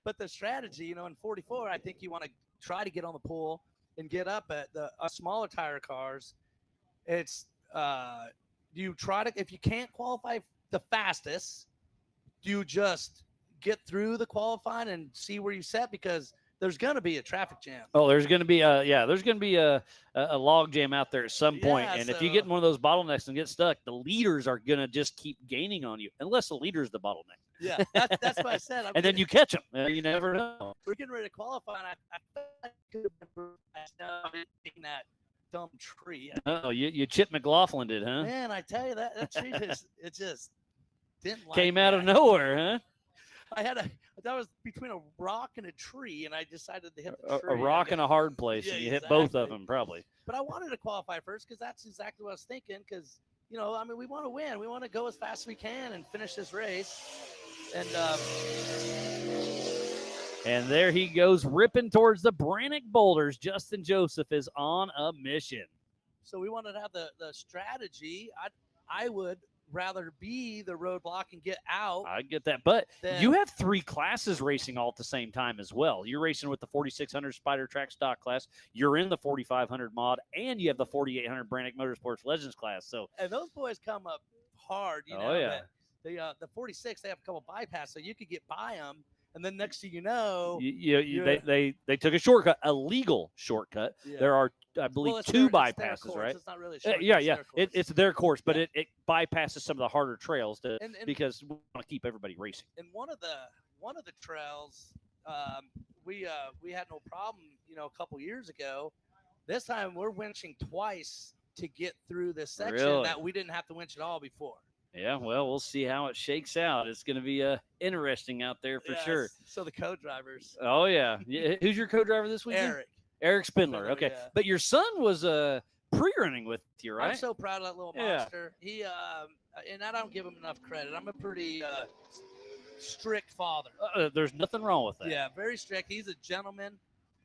Speaker 8: But the strategy, in 44, I think you want to try to get on the pool and get up at the smaller tire cars
Speaker 11: It's you try to, if you can't qualify the fastest, do you just get through the qualifying and see where you set, because there's going to be a traffic jam.
Speaker 1: Oh, there's going to be a log jam out there at some point.
Speaker 11: Yeah,
Speaker 1: And if you get in one of those bottlenecks and get stuck, the leaders are going to just keep gaining on you, unless the leader's the bottleneck.
Speaker 11: Yeah, that's what I said.
Speaker 1: And then you catch them. You never know.
Speaker 11: We're getting ready to qualify, and I felt like I could have been taking that dumb tree.
Speaker 1: Oh, you Chip McLaughlin did, huh?
Speaker 11: Man, I tell you, that tree just didn't like
Speaker 1: Came out of
Speaker 11: that.
Speaker 1: nowhere, huh?
Speaker 11: That was between a rock and a tree, and I decided to hit the tree.
Speaker 1: A rock and a hard place,
Speaker 11: Yeah,
Speaker 1: and you hit both of
Speaker 11: exactly.
Speaker 1: them probably.
Speaker 11: But I wanted to qualify first because that's exactly what I was thinking. Because I mean, we want to win. We want to go as fast as we can and finish this race.
Speaker 1: And there he goes, ripping towards the Brannock boulders. Justin Joseph is on a mission.
Speaker 11: So we wanted to have the strategy. I would rather be the roadblock and get out.
Speaker 1: I get that. But
Speaker 11: Then-
Speaker 1: you have 3 classes racing all at the same time as well. You're racing with the 4600 Spider Track stock class. You're in the 4500 mod, and you have the 4800 Brannock Motorsports Legends class. So,
Speaker 11: And those boys come up hard.
Speaker 1: Oh, yeah.
Speaker 11: The 46, they have a couple bypass, so you could get by them. And then next thing you know,
Speaker 1: they took a shortcut, a legal shortcut.
Speaker 11: Yeah.
Speaker 1: There are, I believe,
Speaker 11: it's
Speaker 1: 2
Speaker 11: their
Speaker 1: bypasses,
Speaker 11: course.
Speaker 1: right?
Speaker 11: It's not really a shortcut,
Speaker 1: Yeah.
Speaker 11: it's their course.
Speaker 1: It's their course, but
Speaker 11: Yeah.
Speaker 1: it bypasses some of the harder trails
Speaker 11: And-
Speaker 1: because we want to keep everybody racing.
Speaker 11: in one of the trails, we had no problem, a couple years ago. This time we're winching twice to get through this section
Speaker 1: Really?
Speaker 11: that we didn't have to winch at all before.
Speaker 1: Yeah, well, we'll see how it shakes out. It's going to be interesting out there for
Speaker 11: Yes.
Speaker 1: sure.
Speaker 11: So the co-drivers,
Speaker 1: Oh, yeah. Who's your co-driver this weekend?
Speaker 11: Eric.
Speaker 1: Spindler. Okay.
Speaker 11: yeah.
Speaker 1: But your son was pre-running with you, right?
Speaker 11: I'm so proud of that little
Speaker 1: Yeah.
Speaker 11: monster. He and I don't give him enough credit. I'm a pretty strict father.
Speaker 1: There's nothing wrong with that.
Speaker 11: Yeah, very strict. He's a gentleman.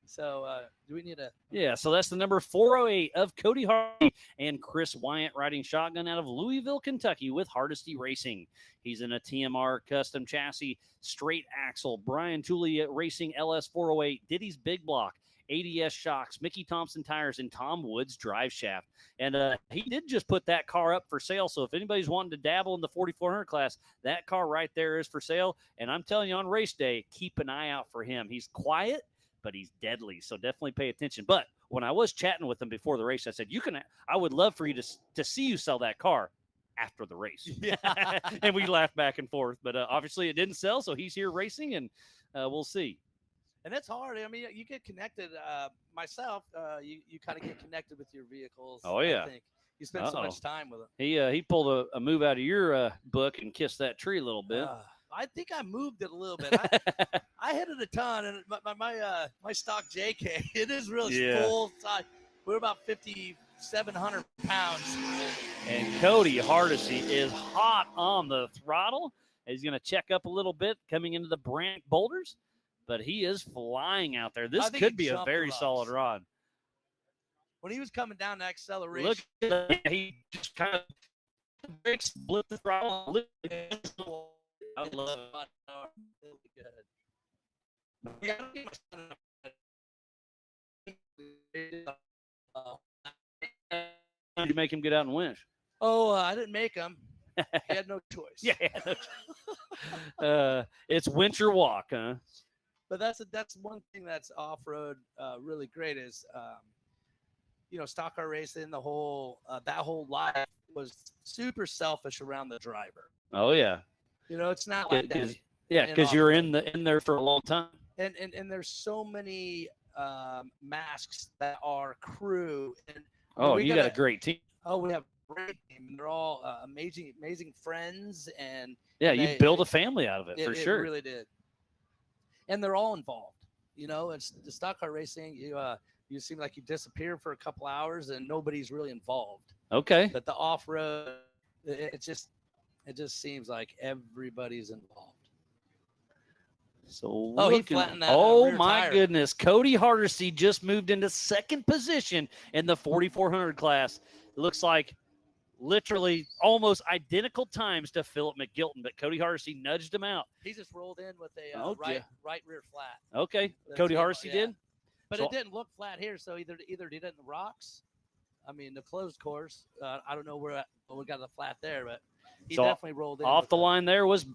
Speaker 11: So do we need a?
Speaker 1: Yeah, so that's the number 408 of Cody Hardy and Chris Wyatt riding shotgun out of Louisville, Kentucky with Hardesty Racing. He's in a TMR custom chassis, straight axle. Brian Tooley Racing LS 408, Diddy's Big Block, ADS shocks, Mickey Thompson tires, and Tom Woods drive shaft. And he did just put that car up for sale. So if anybody's wanting to dabble in the 4400 class, that car right there is for sale. And I'm telling you, on race day, keep an eye out for him. He's quiet, but he's deadly. So definitely pay attention. But when I was chatting with him before the race, I said, I would love for you to see you sell that car after the race.
Speaker 11: Yeah.
Speaker 1: And we laughed back and forth, but obviously it didn't sell. So he's here racing, and we'll see.
Speaker 11: And it's hard. I mean, you get connected. Myself, you kind of get connected with your vehicles.
Speaker 1: Oh, yeah.
Speaker 11: I think you spend so much time with them.
Speaker 1: He pulled a move out of your book and kissed that tree a little bit.
Speaker 11: I think I moved it a little bit. I hit it a ton, and my stock JK, it is really
Speaker 1: Yeah.
Speaker 11: full size. We're about 5,700 pounds.
Speaker 1: And Cody Hardesty is hot on the throttle. He's going to check up a little bit coming into the Brannock boulders, but he is flying out there. This
Speaker 11: I think
Speaker 1: could
Speaker 11: he
Speaker 1: be a
Speaker 11: jumped
Speaker 1: very
Speaker 11: the rocks.
Speaker 1: solid rod.
Speaker 11: When he was coming down that acceleration,
Speaker 1: Look at that. He just kind of split the throttle. I love it.
Speaker 11: Really good. Yeah, I don't get my son
Speaker 1: Did you make him get out and winch?
Speaker 11: Oh, I didn't make him. He had no choice.
Speaker 1: Yeah. It's winch or walk, huh?
Speaker 11: But that's one thing that's off road really great is stock car racing. The whole that whole life was super selfish around the driver.
Speaker 1: Oh yeah.
Speaker 11: It's not like that.
Speaker 1: Yeah, because you're in there for a long time.
Speaker 11: And there's so many masks that are crew. And
Speaker 1: Oh, you got a great team.
Speaker 11: Oh, we have a great team. They're all amazing friends, and
Speaker 1: Yeah,
Speaker 11: they-
Speaker 1: you build a family out of it for
Speaker 11: It
Speaker 1: sure.
Speaker 11: really did. And they're all involved. It's the stock car racing. You seem like you disappear for a couple hours and nobody's really involved.
Speaker 1: Okay.
Speaker 11: But the off road, it just seems like everybody's involved.
Speaker 1: So
Speaker 11: Oh, he
Speaker 1: looking-
Speaker 11: flattened that,
Speaker 1: oh
Speaker 11: rear
Speaker 1: my
Speaker 11: tire.
Speaker 1: goodness. Cody Hardesty just moved into second position in the 4400 class. It looks like literally almost identical times to Philip McGilton, but Cody Hardesty nudged him out.
Speaker 11: He just rolled in with a
Speaker 1: Okay.
Speaker 11: right rear flat.
Speaker 1: Okay.
Speaker 11: That's
Speaker 1: Cody
Speaker 11: it,
Speaker 1: Hardesty
Speaker 11: yeah.
Speaker 1: did?
Speaker 11: But
Speaker 1: So-
Speaker 11: it didn't look flat here, so either did it in the rocks, I mean, the closed course, I don't know where we got the flat there, but he
Speaker 1: So,
Speaker 11: definitely rolled in.
Speaker 1: Off
Speaker 11: with
Speaker 1: the
Speaker 11: it.
Speaker 1: line there was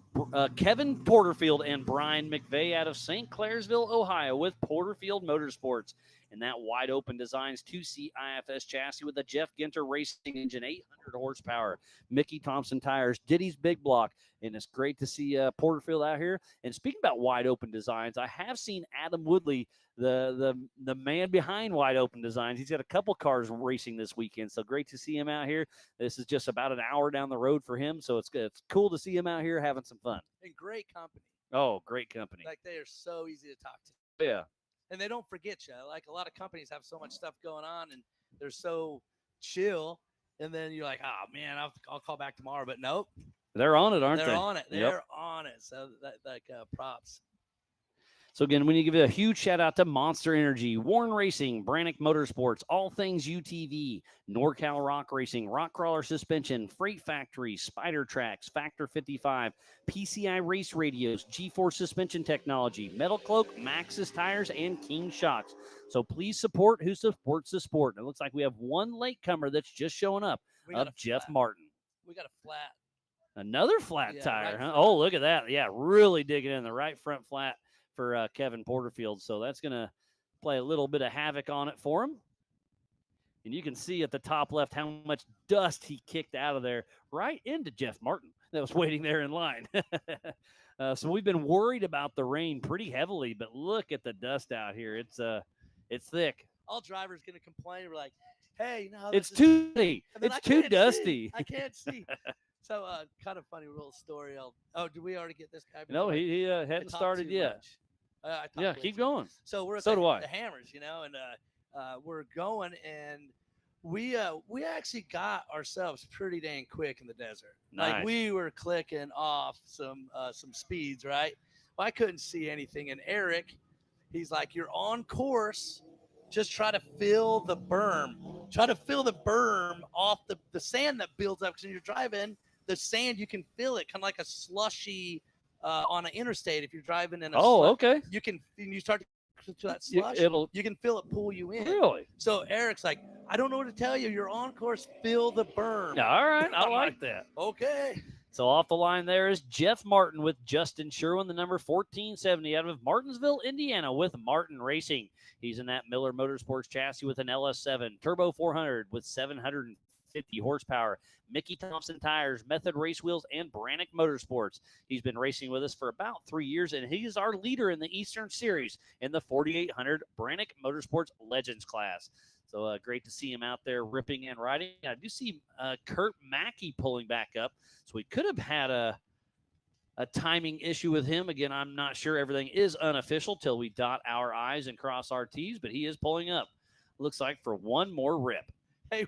Speaker 1: Kevin Porterfield and Brian McVeigh out of St. Clairsville, Ohio, with Porterfield Motorsports. And that wide open designs 2-seat IFS chassis with a Jeff Ginter racing engine, 800 horsepower, Mickey Thompson tires, Diddy's Big Block. And it's great to see Porterfield out here. And speaking about wide open designs, I have seen Adam Woodley, the man behind Wide Open Designs. He's got a couple cars racing this weekend, so great to see him out here. This is just about an hour down the road for him, so it's good. It's cool to see him out here having some fun.
Speaker 11: And great company.
Speaker 1: Oh, great company.
Speaker 11: Like, they are so easy to talk to.
Speaker 1: Yeah.
Speaker 11: And they don't forget you. Like, a lot of companies have so much stuff going on, and they're so chill. And then you're like, oh, man, I'll call back tomorrow. But nope.
Speaker 1: They're on it, aren't they?
Speaker 11: They're on it. They're
Speaker 1: Yep.
Speaker 11: on it. So, props.
Speaker 1: So, again, we need to give a huge shout-out to Monster Energy, Warren Racing, Brannick Motorsports, All Things UTV, NorCal Rock Racing, Rock Crawler Suspension, Freight Factory, Spider Tracks, Factor 55, PCI Race Radios, G-Force Suspension Technology, Metal Cloak, Maxxis Tires, and King Shocks. So, please support who supports the sport. It looks like we have one latecomer that's just showing up, of Jeff Martin.
Speaker 11: We got a flat.
Speaker 1: Another flat
Speaker 11: Yeah,
Speaker 1: tire,
Speaker 11: right
Speaker 1: huh?
Speaker 11: front.
Speaker 1: Oh, look at that. Yeah, really digging in the right front flat for Kevin Porterfield. So that's going to play a little bit of havoc on it for him. And you can see at the top left how much dust he kicked out of there right into Jeff Martin that was waiting there in line. So we've been worried about the rain pretty heavily, but look at the dust out here. It's thick.
Speaker 11: All drivers going to complain. We're like, hey, no.
Speaker 1: It's too dusty.
Speaker 11: And then
Speaker 1: It's
Speaker 11: I
Speaker 1: too
Speaker 11: can't
Speaker 1: dusty.
Speaker 11: see. I can't see. So, kind of funny little story. Did we already get this guy?
Speaker 1: No,
Speaker 11: before?
Speaker 1: he
Speaker 11: I
Speaker 1: hadn't
Speaker 11: talked
Speaker 1: started
Speaker 11: too
Speaker 1: yet.
Speaker 11: much. I talked
Speaker 1: Yeah,
Speaker 11: way
Speaker 1: keep
Speaker 11: too
Speaker 1: going.
Speaker 11: So we're at
Speaker 1: So do I.
Speaker 11: the Hammers, and we're going, and we actually got ourselves pretty dang quick in the desert.
Speaker 1: Nice.
Speaker 11: Like, we were clicking off some speeds, right? Well, I couldn't see anything, and Eric, he's like, "You're on course. Just try to fill the berm. Try to fill the berm off the sand that builds up, because when you're driving, the sand, you can feel it, kind of like a slushy on an interstate. If you're driving in a
Speaker 1: Okay.
Speaker 11: you can, and you start to that slush, you can feel it pull you in.
Speaker 1: Really?
Speaker 11: So Eric's like, I don't know what to tell you. You're on course. Fill the berm.
Speaker 1: Yeah, all right. I
Speaker 11: I'm
Speaker 1: like that.
Speaker 11: Okay.
Speaker 1: So off the line there is Jeff Martin with Justin Sherwin, the number 1470 out of Martinsville, Indiana, with Martin Racing. He's in that Miller Motorsports chassis with an LS7 Turbo 400 with 750 horsepower, Mickey Thompson tires, Method race wheels, and Brannick Motorsports. He's been racing with us for about 3 years, and he is our leader in the Eastern Series in the 4800 Brannick Motorsports Legends class. So great to see him out there ripping and riding. I do see Kurt Mackey pulling back up. So we could have had a timing issue with him. Again, I'm not sure. Everything is unofficial till we dot our I's and cross our T's, but he is pulling up. Looks like for one more rip.
Speaker 11: Hey,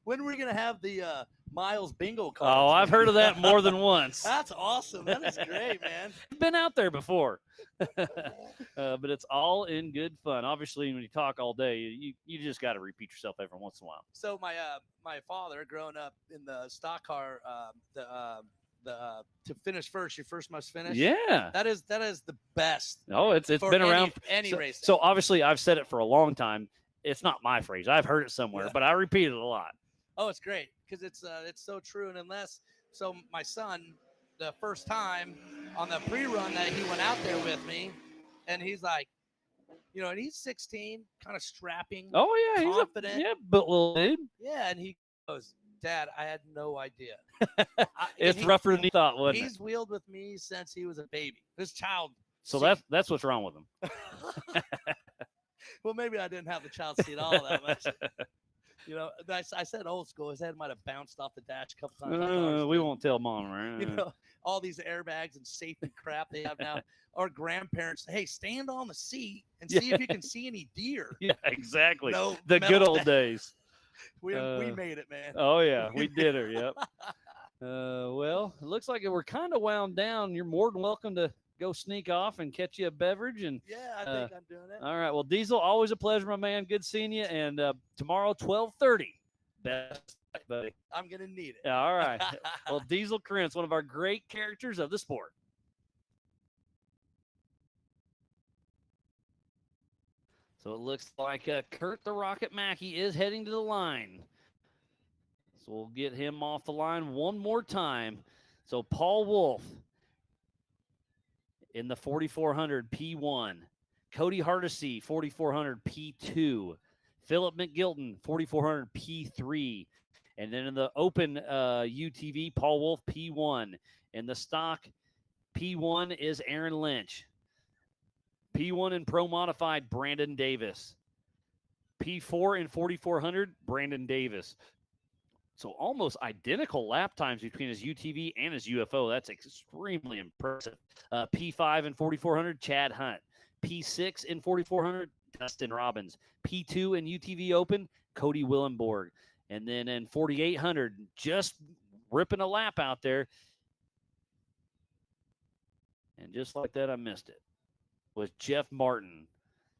Speaker 11: when are we going to have the Miles bingo
Speaker 1: Oh,
Speaker 11: cards?
Speaker 1: I've heard of that more than once.
Speaker 11: That's awesome. That is great, man.
Speaker 1: Been out there before. But it's all in good fun. Obviously, when you talk all day, you just got to repeat yourself every once in a while.
Speaker 11: So my father, growing up in the stock car, to finish first, you first must finish.
Speaker 1: Yeah.
Speaker 11: That is the best.
Speaker 1: Oh, it's
Speaker 11: for
Speaker 1: been around
Speaker 11: any
Speaker 1: so,
Speaker 11: race.
Speaker 1: So obviously, I've said it for a long time. It's not my phrase. I've heard it somewhere, but I repeat it a lot.
Speaker 11: Oh, it's great because it's so true. And so my son, the first time on the pre-run that he went out there with me, and he's like, and he's 16, kind of strapping.
Speaker 1: Oh yeah,
Speaker 11: confident.
Speaker 1: He's but little dude.
Speaker 11: Yeah, and he goes, "Dad, I had no idea."
Speaker 1: It's rougher than he thought, wasn't it?
Speaker 11: He's wheeled with me since he was a baby. This child.
Speaker 1: So
Speaker 11: seat.
Speaker 1: that's what's wrong with him.
Speaker 11: Well, maybe I didn't have the child seat all that much. I said old school. His head might have bounced off the dash a couple times.
Speaker 1: We won't tell mom, right?
Speaker 11: All these airbags and safety crap they have now. Our grandparents, hey, stand on the seat and see if you can see any deer.
Speaker 1: Yeah, exactly.
Speaker 11: No
Speaker 1: the good
Speaker 11: metal
Speaker 1: old days.
Speaker 11: We made it, man.
Speaker 1: Oh yeah, we did her. Yep. Well, it looks like we're kind of wound down. You're more than welcome to go sneak off and catch you a beverage. And
Speaker 11: yeah, I think I'm doing it.
Speaker 1: All right. Well, Diesel, always a pleasure, my man. Good seeing you. And tomorrow, 12:30. Best, buddy.
Speaker 11: I'm gonna need it.
Speaker 1: Yeah, all right. Well, Diesel Krentz, one of our great characters of the sport. So it looks like Kurt the Rocket Mackey is heading to the line. So we'll get him off the line one more time. So Paul Wolf in the 4400 P1. Cody Hardesty, 4400 P2. Philip McGilton, 4400 P3. And then in the open UTV, Paul Wolf, P1. In the stock, P1 is Aaron Lynch. P1 in Pro Modified, Brandon Davis. P4 in 4400, Brandon Davis. So almost identical lap times between his UTV and his UFO. That's extremely impressive. P5 in 4400, Chad Hunt. P6 in 4400, Dustin Robbins. P2 in UTV Open, Cody Willenborg. And then in 4800, just ripping a lap out there. And just like that, I missed it. Was Jeff Martin.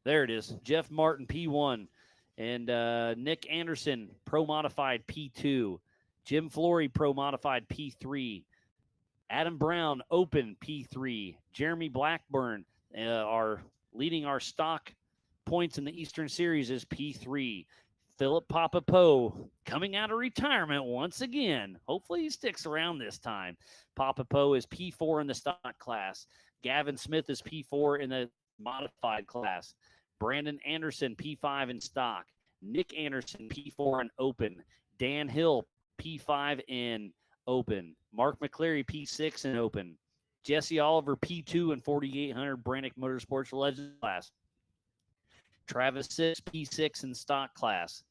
Speaker 1: There it is. Jeff Martin, P1. And Nick Anderson, Pro Modified, P2. Jim Flory, Pro Modified, P3. Adam Brown, Open, P3. Jeremy Blackburn, leading our stock points in the Eastern Series, is P3. Philip Papapo, coming out of retirement once again. Hopefully he sticks around this time. Papapo is P4 in the stock class. Gavin Smith is P4 in the modified class. Brandon Anderson, P5 in stock. Nick Anderson, P4 in open. Dan Hill, P5 in open. Mark McCleary, P6 in open. Jesse Oliver, P2 in 4800 Brannick Motorsports Legends class. Travis Six, P6 in stock class.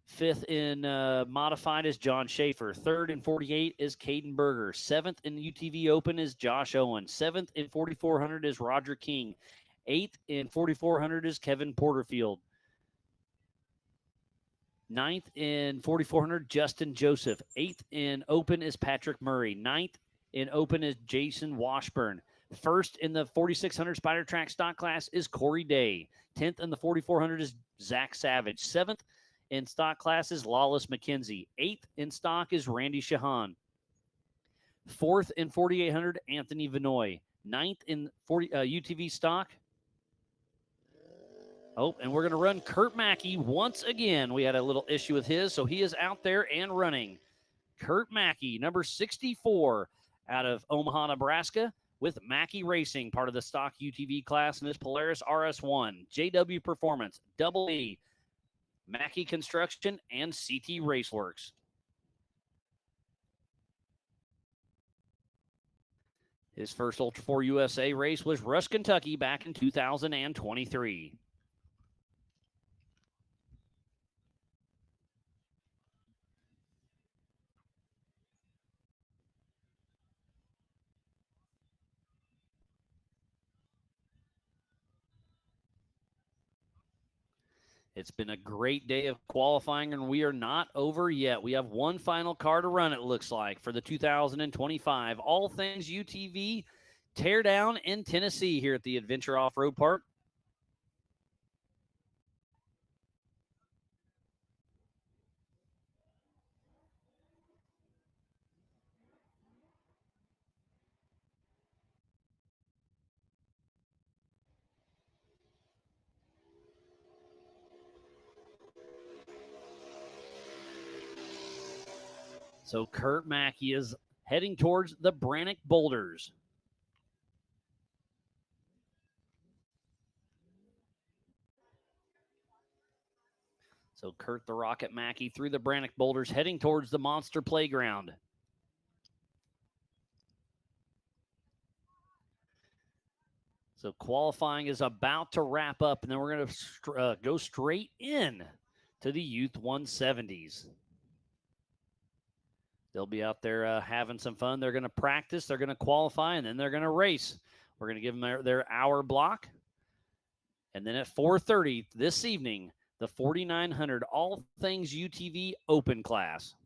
Speaker 1: Fifth in modified is John Schaefer. Third in 48 is Caden Berger. Seventh in UTV Open is Josh Owen. Seventh in 4400 is Roger King. Eighth in 4400 is Kevin Porterfield. Ninth in 4400, Justin Joseph. Eighth in Open is Patrick Murray. Ninth in Open is Jason Washburn. First in the 4600 Spider Track stock class is Corey Day. 10th in the 4400 is Zach Savage. 7th in stock class is Lawless McKenzie. 8th in stock is Randy Shahan. 4th in 4800, Anthony Vinoy. 9th in UTV stock. Oh, and we're going to run Kurt Mackey once again. We had a little issue with his, so he is out there and running. Kurt Mackey, number 64, out of Omaha, Nebraska, with Mackey Racing, part of the stock UTV class in this Polaris RS1, JW Performance, Double E, Mackey Construction, and CT Raceworks. His first Ultra 4 USA race was Rush, Kentucky back in 2023. It's been a great day of qualifying, and we are not over yet. We have one final car to run, it looks like, for the 2025 All Things UTV Teardown in Tennessee here at the Adventure Off-Road Park. So Kurt Mackey is heading towards the Brannick Boulders. So Kurt the Rocket Mackey through the Brannick Boulders, heading towards the Monster Playground. So qualifying is about to wrap up, and then we're going to go straight in to the Youth 170s. They'll be out there having some fun. They're going to practice, they're going to qualify, and then they're going to race. We're going to give them their hour block. And then at 4:30 this evening, the 4900 All Things UTV Open class.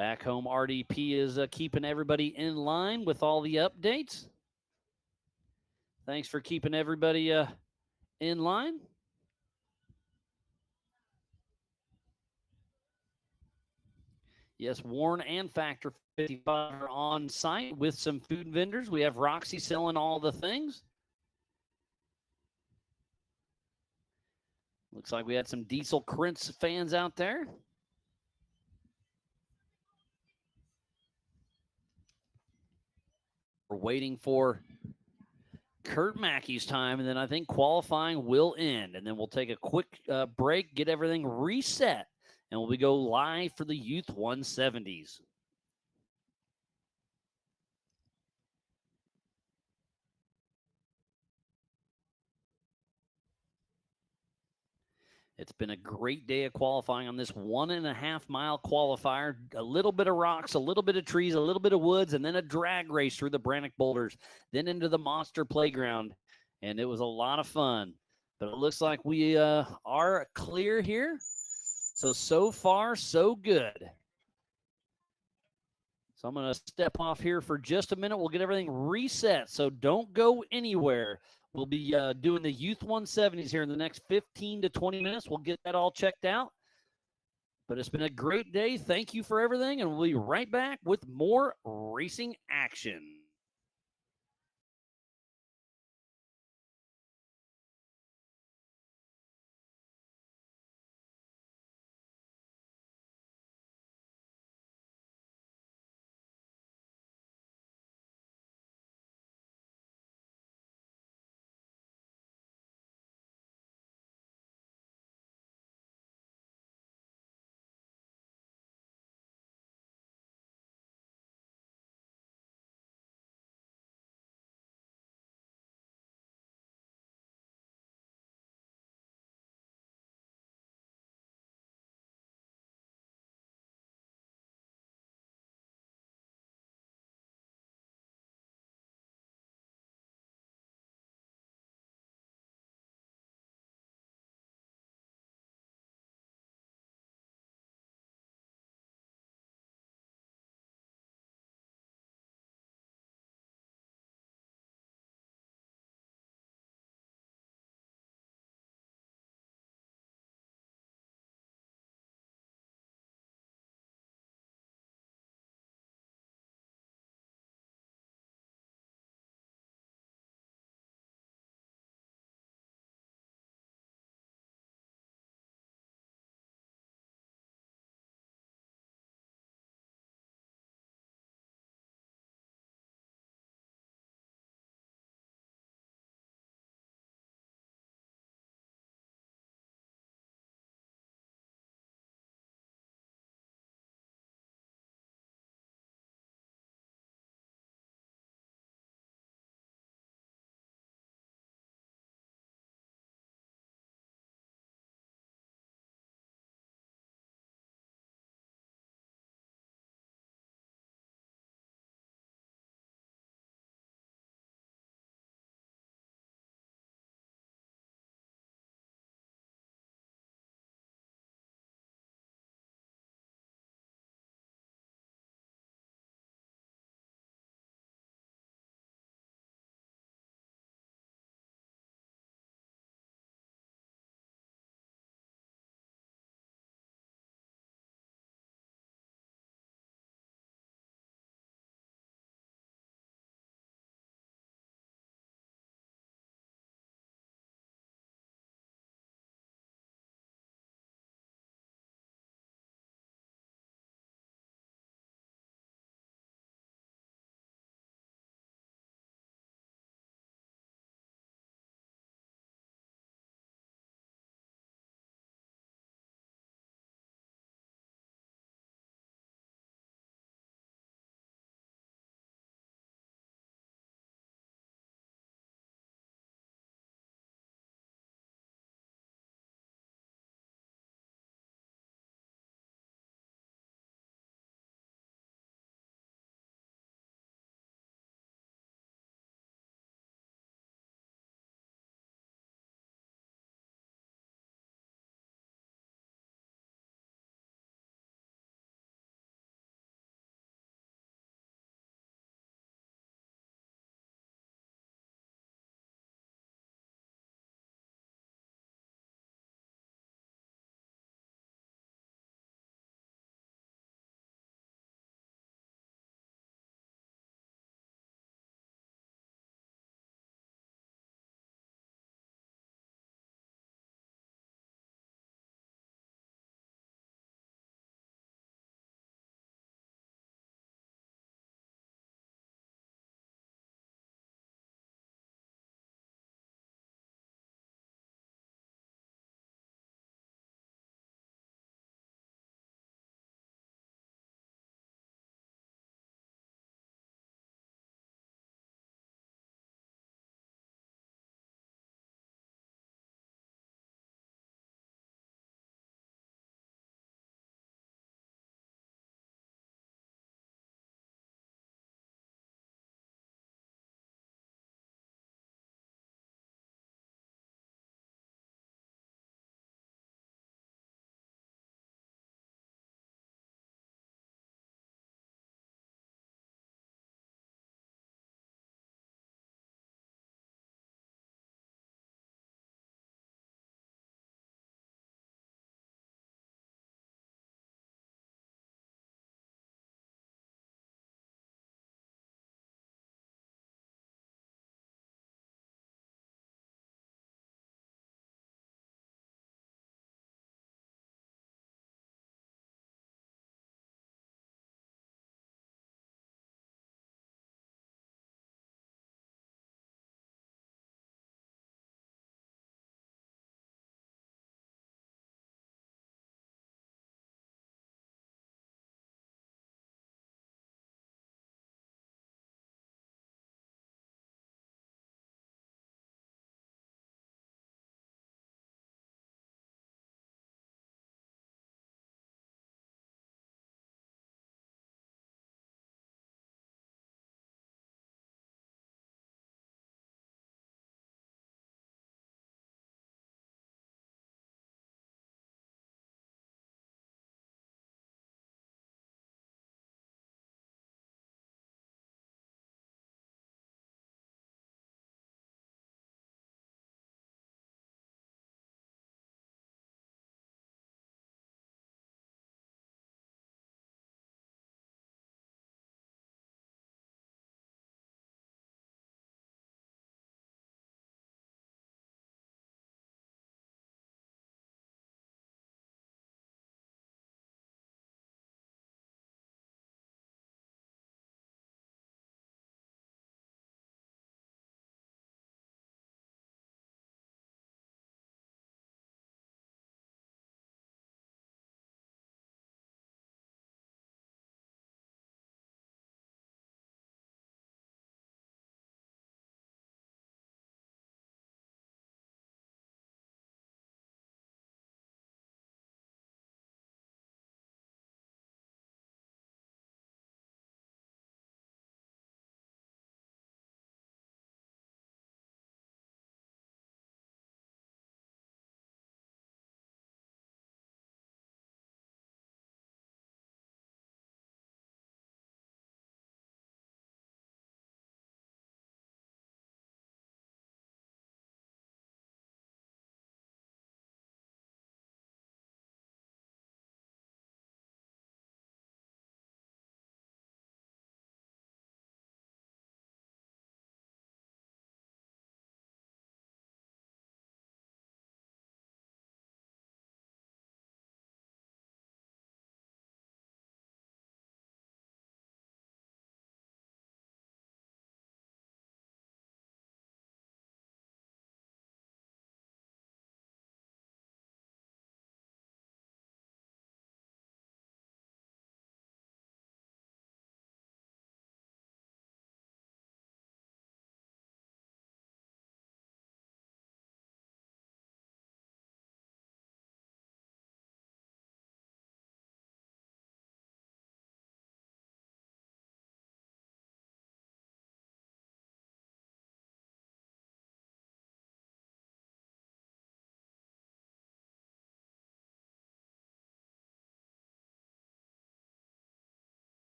Speaker 1: Back home, RDP is keeping everybody in line with all the updates. Thanks for keeping everybody in line. Yes, Warren and Factor 55 are on site with some food vendors. We have Roxy selling all the things. Looks like we had some Diesel Prince fans out there. We're waiting for Kurt Mackey's time, and then I think qualifying will end. And then we'll take a quick break, get everything reset, and we'll go live for the Youth 170s. It's been a great day of qualifying on this 1.5 mile qualifier. A little bit of rocks, a little bit of trees, a little bit of woods, and then a drag race through the Brannock boulders, then into the monster playground. And it was a lot of fun. But it looks like we are clear here. So far, so good. So I'm going to step off here for just a minute. We'll get everything reset. So don't go anywhere. We'll be doing the Youth 170s here in the next 15 to 20 minutes. We'll get that all checked out. But it's been a great day. Thank you for everything, and we'll be right back with more racing action.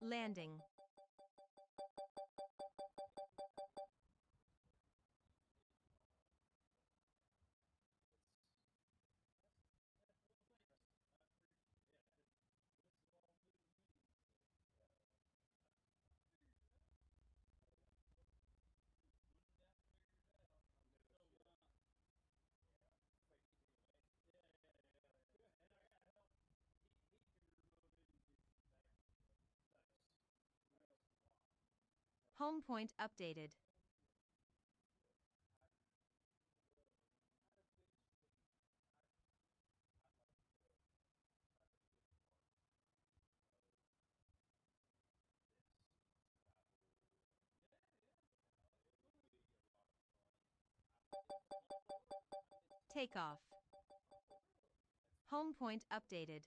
Speaker 12: Landing. Home point updated. Takeoff. Home point updated.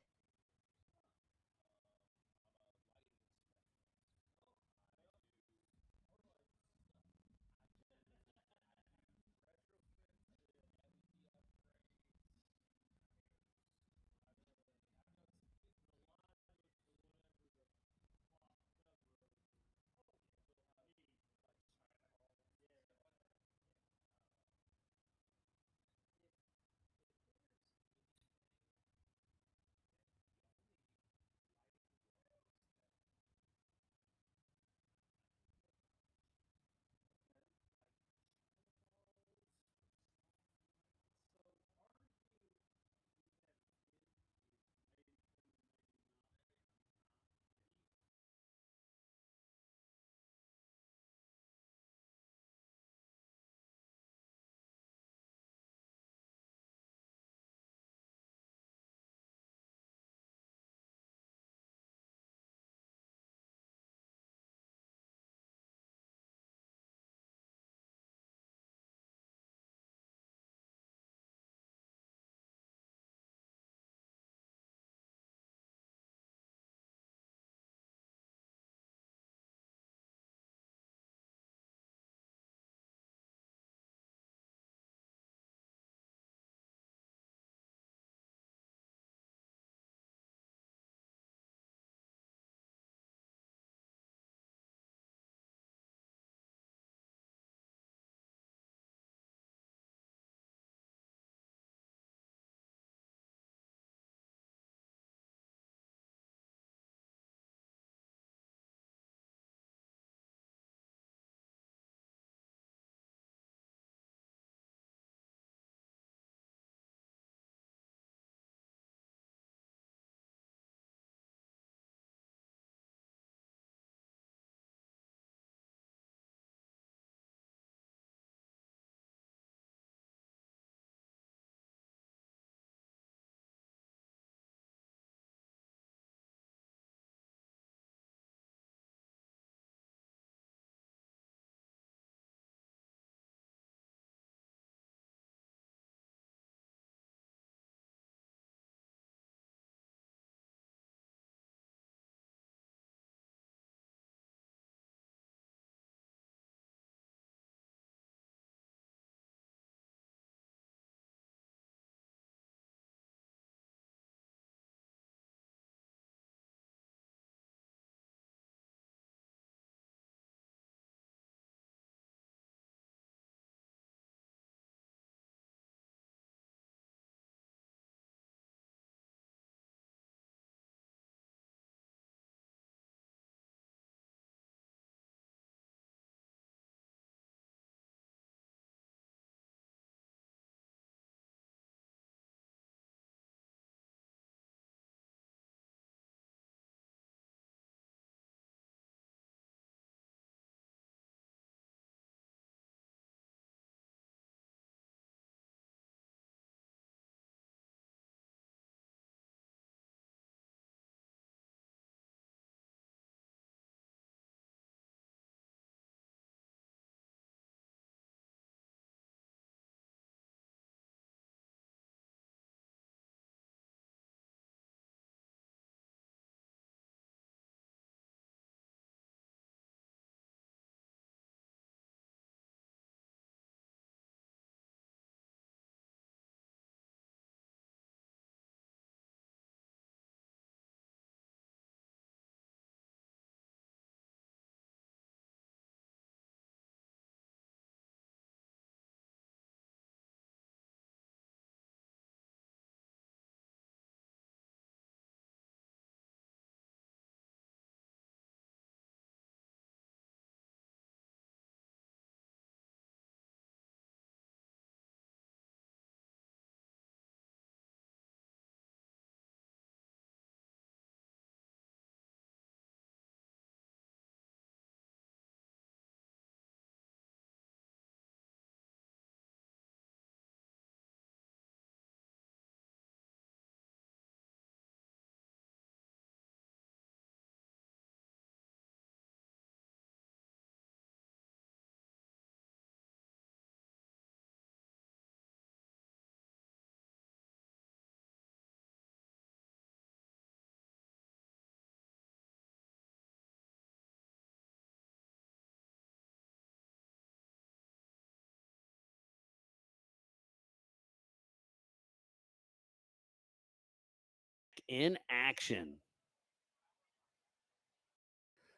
Speaker 1: in action.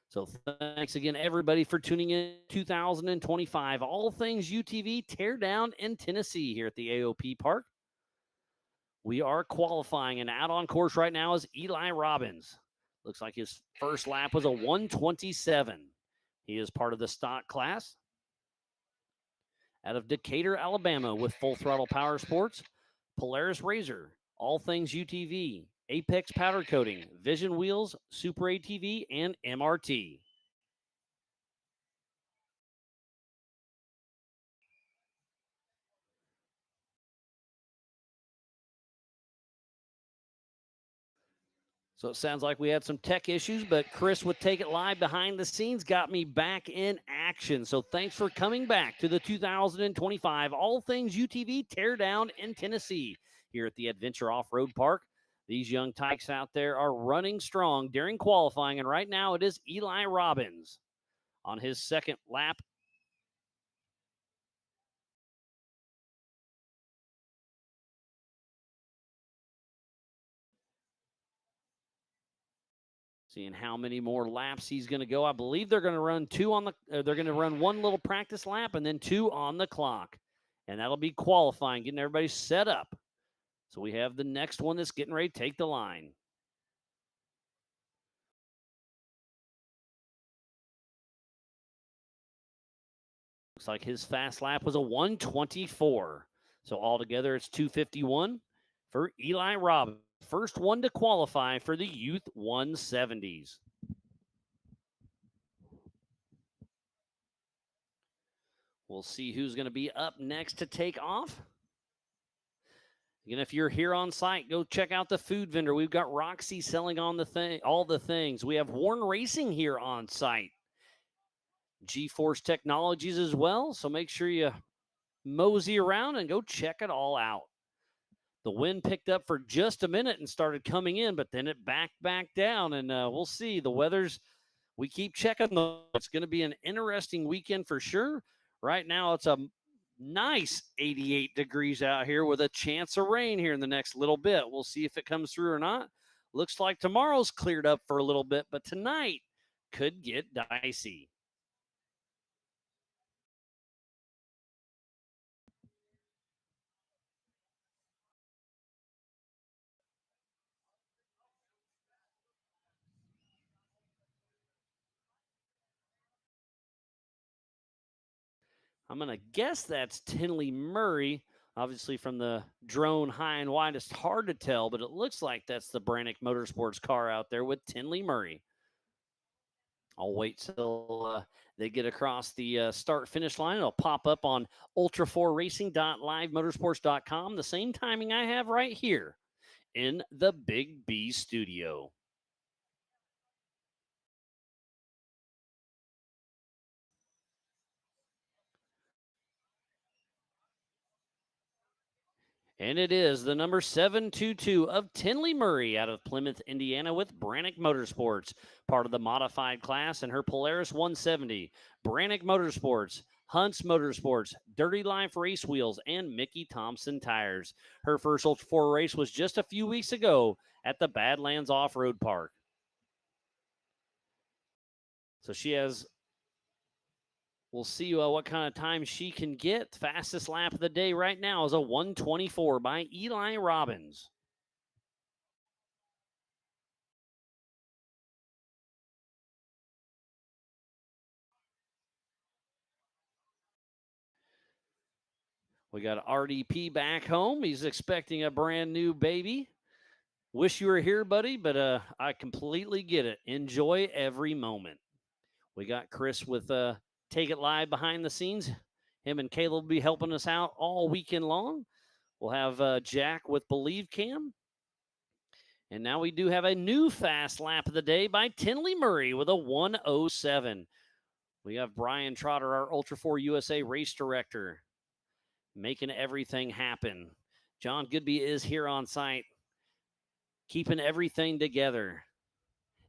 Speaker 1: So thanks again, everybody, for tuning in 2025. All Things UTV Teardown in Tennessee here at the AOP Park. We are qualifying, and out on course right now is Eli Robbins. Looks like his first lap was a 127. He is part of the stock class. Out of Decatur, Alabama, with Full Throttle Power Sports, Polaris Razor, All Things UTV, Apex Powder Coating, Vision Wheels, Super ATV, and MRT. So it sounds like we had some tech issues, but Chris with Take It Live behind the scenes got me back in action. So thanks for coming back to the 2025 All Things UTV Teardown in Tennessee here at the Adventure Off-Road Park. These young tykes out there are running strong during qualifying, and right now it is Eli Robbins on his second lap. Seeing how many more laps he's going to go. I believe they're going to run they're going to run one little practice lap and then 2 on the clock. And that'll be qualifying, getting everybody set up. So we have the next one that's getting ready to take the line. Looks like his fast lap was a 124. So altogether it's 251 for Eli Robbins. First one to qualify for the Youth 170s. We'll see who's going to be up next to take off. Again, if you're here on site, go check out the food vendor. We've got Roxy selling on all the things. We have Warren Racing here on site. G-Force Technologies as well. So make sure you mosey around and go check it all out. The wind picked up for just a minute and started coming in, but then it backed back down. And we'll see. The weather's, we keep checking. It's going to be an interesting weekend for sure. Right now, it's a nice 88 degrees out here with a chance of rain here in the next little bit. We'll see if it comes through or not. Looks like tomorrow's cleared up for a little bit, but tonight could get dicey. I'm going to guess that's Tinley Murray. Obviously, from the drone high and wide, it's hard to tell, but it looks like that's the Brannick Motorsports car out there with Tinley Murray. I'll wait till they get across the start-finish line. It'll pop up on ultra4racing.livemotorsports.com, the same timing I have right here in the Big B studio. And it is the number 722 of Tinley Murray out of Plymouth, Indiana with Brannick Motorsports, part of the modified class in her Polaris 170. Brannick Motorsports, Hunts Motorsports, Dirty Life Race Wheels, and Mickey Thompson Tires. Her first Ultra 4 race was just a few weeks ago at the Badlands Off-Road Park. So she has... We'll see what kind of time she can get. Fastest lap of the day right now is a 124 by Eli Robbins. We got RDP back home. He's expecting a brand new baby. Wish you were here, buddy, but I completely get it. Enjoy every moment. We got Chris with Take It Live behind the scenes. Him and Caleb will be helping us out all weekend long. We'll have Jack with Believe Cam. And now we do have a new fast lap of the day by Tinley Murray with a 107. We have Brian Trotter, our Ultra 4 USA race director, making everything happen. John Goodby is here on site, keeping everything together.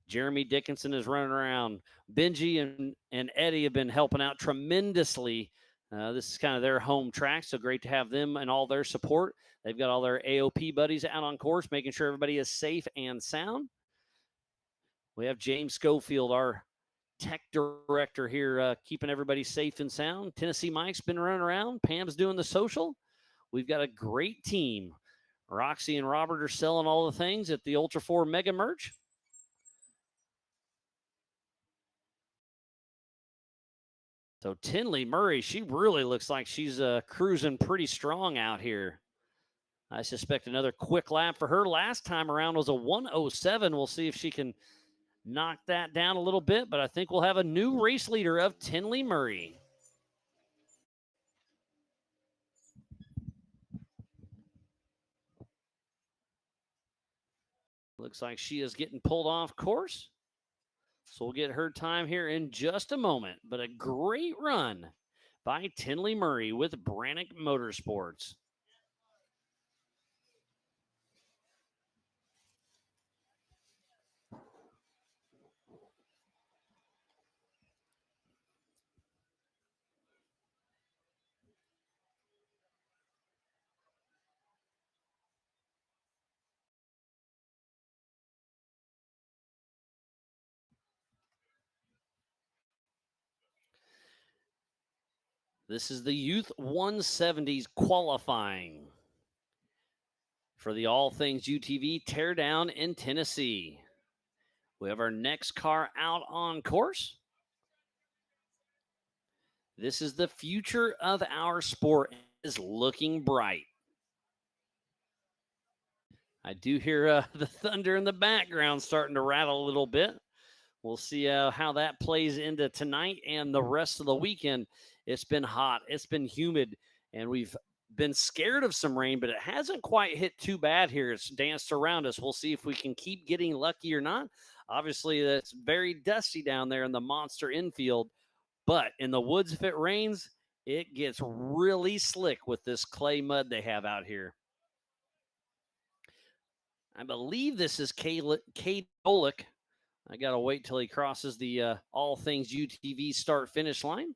Speaker 1: Jeremy Dickinson is running around. Benji and Eddie have been helping out tremendously This is kind of their home track, so great to have them and all their support. They've got all their AOP buddies out on course, making sure everybody is safe and sound. We have James Schofield, our tech director here, keeping everybody safe and sound. Tennessee Mike's been running around. Pam's doing the social. We've got a great team. Roxy and Robert are selling all the things at the Ultra 4 Mega Merch. So Tinley Murray, she really looks like she's cruising pretty strong out here. I suspect another quick lap for her. Last time around was a 1:07. We'll see if she can knock that down a little bit, but I think we'll have a new race leader of Tinley Murray. Looks like she is getting pulled off course. So we'll get her time here in just a moment. But a great run by Tinley Murray with Brannick Motorsports. This is the Youth 170s qualifying for the All Things UTV Teardown in Tennessee. We have our next car out on course. This is the future of our sport. It is looking bright. I do hear the thunder in the background starting to rattle a little bit. We'll see how that plays into tonight and the rest of the weekend. It's been hot. It's been humid, and we've been scared of some rain, but it hasn't quite hit too bad here. It's danced around us. We'll see if we can keep getting lucky or not. Obviously, it's very dusty down there in the monster infield, but in the woods, if it rains, it gets really slick with this clay mud they have out here. I believe this is Cade Olick. I got to wait till he crosses the All Things UTV start-finish line.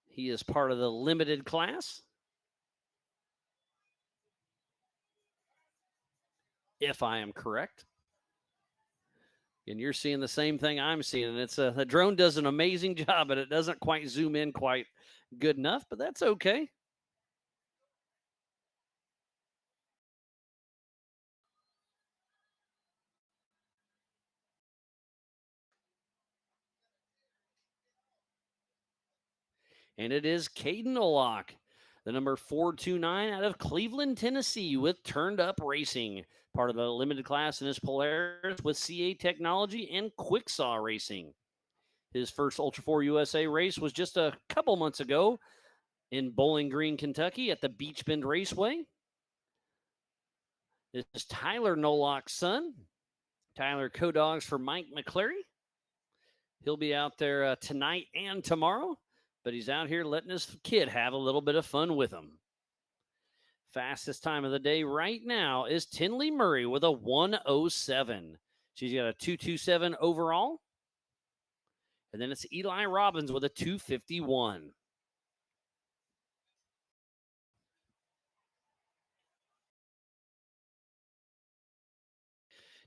Speaker 1: He is part of the limited class. If I am correct. And you're seeing the same thing I'm seeing. And it's the drone does an amazing job, but it doesn't quite zoom in quite good enough, but that's okay. And it is Caden Olak, the number 429 out of Cleveland, Tennessee, with Turned Up Racing, part of the limited class in his Polaris with CA Technology and Quicksaw Racing. His first Ultra 4 USA race was just a couple months ago in Bowling Green, Kentucky at the Beach Bend Raceway. This is Tyler Nolak's son. Tyler co-dogs for Mike McCleary. He'll be out there tonight and tomorrow, but he's out here letting his kid have a little bit of fun with him. Fastest time of the day right now is Tinley Murray with a 1:07. She's got a 2:27 overall. And then it's Eli Robbins with a 2:51.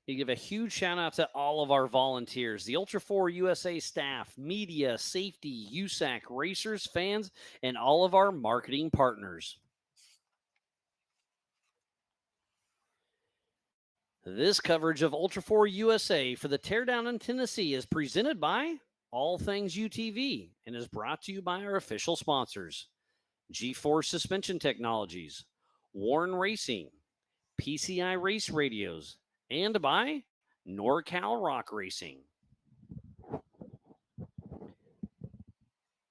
Speaker 1: You give a huge shout out to all of our volunteers, the Ultra 4 USA staff, media, safety, USAC, racers, fans, and all of our marketing partners. This coverage of Ultra 4 USA for the Teardown in Tennessee is presented by All Things UTV and is brought to you by our official sponsors, G-Force Suspension Technologies, Warren Racing, PCI Race Radios, and by NorCal Rock Racing.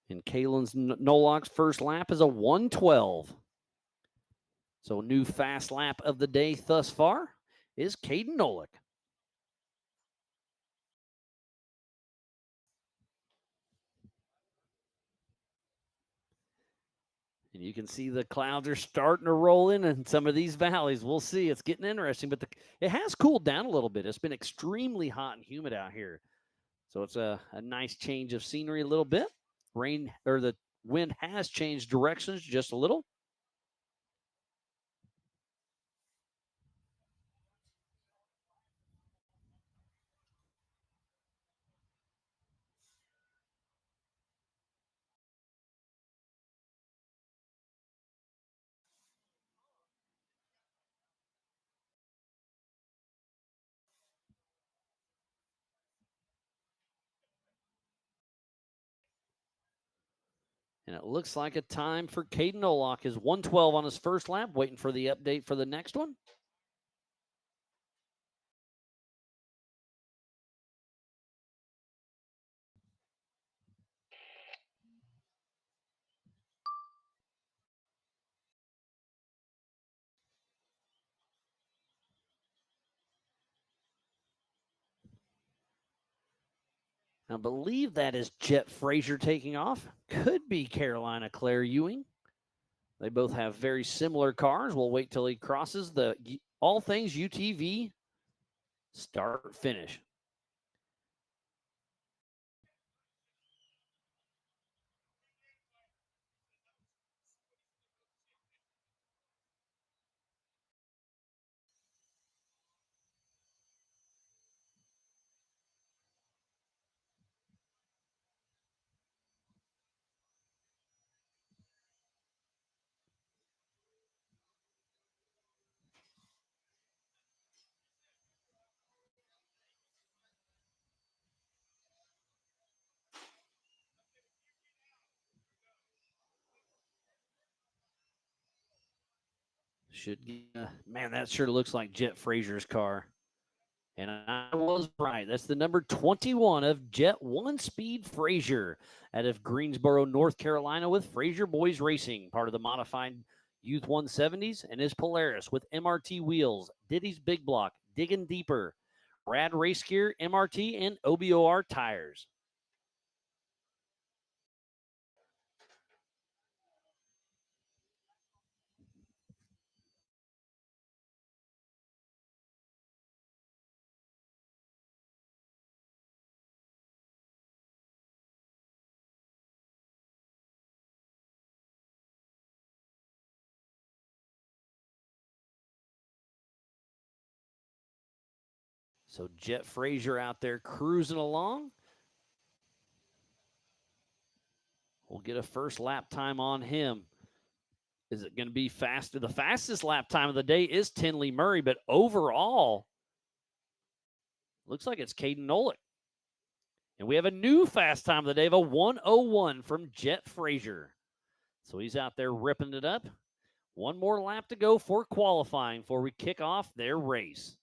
Speaker 1: And Kalen's Nolak's first lap is a 1:12. So new fast lap of the day thus far is Caden Nolak. And you can see the clouds are starting to roll in some of these valleys. We'll see. It's getting interesting, but it has cooled down a little bit. It's been extremely hot and humid out here. So it's a nice change of scenery a little bit. Rain or the wind has changed directions just a little. And it looks like a time for Caden Olak is 112 on his first lap, waiting for the update for the next one. I believe that is Jet Frazier taking off. Could be Carolina Claire Ewing. They both have very similar cars. We'll wait till he crosses the All Things UTV start finish. Man, that sure looks like Jet Frazier's car. And I was right. That's the number 21 of Jet One Speed Frazier out of Greensboro, North Carolina with Frazier Boys Racing, part of the modified Youth 170s, and his Polaris with MRT wheels, Diddy's Big Block, Digging Deeper, Rad Race Gear, MRT, and OBOR tires. So Jet Frazier out there cruising along. We'll get a first lap time on him. Is it going to be faster? The fastest lap time of the day is Tinley Murray, but overall, looks like it's Caden Nolik. And we have a new fast time of the day of a 1:01 from Jet Frazier. So he's out there ripping it up. One more lap to go for qualifying before we kick off their race.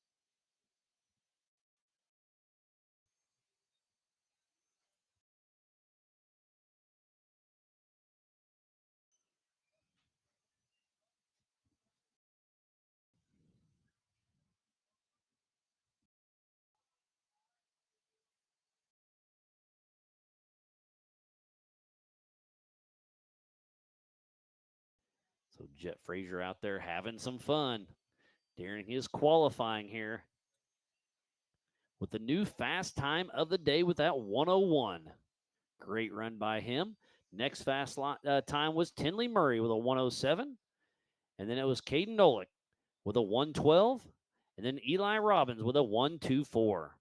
Speaker 1: So Jet Frazier out there having some fun during his qualifying here with the new fast time of the day with that 1:01. Great run by him. Next fast time was Tinley Murray with a 1:07. And then it was Caden Nolik with a 1:12. And then Eli Robbins with a 1:24.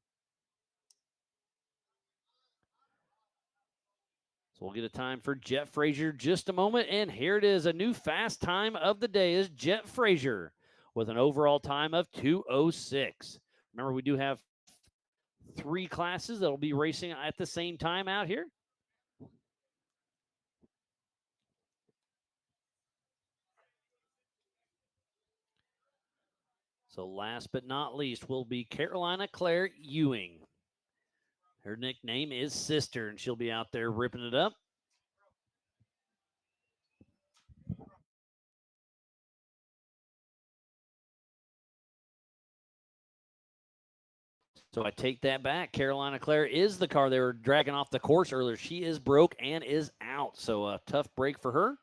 Speaker 1: So we'll get a time for Jet Frazier just a moment. And here it is. A new fast time of the day is Jet Frazier with an overall time of 2:06. Remember, we do have 3 classes that will be racing at the same time out here. So last but not least will be Carolina Claire Ewing. Her nickname is Sister, and she'll be out there ripping it up. So I take that back. Carolina Claire is the car they were dragging off the course earlier. She is broke and is out. So a tough break for her.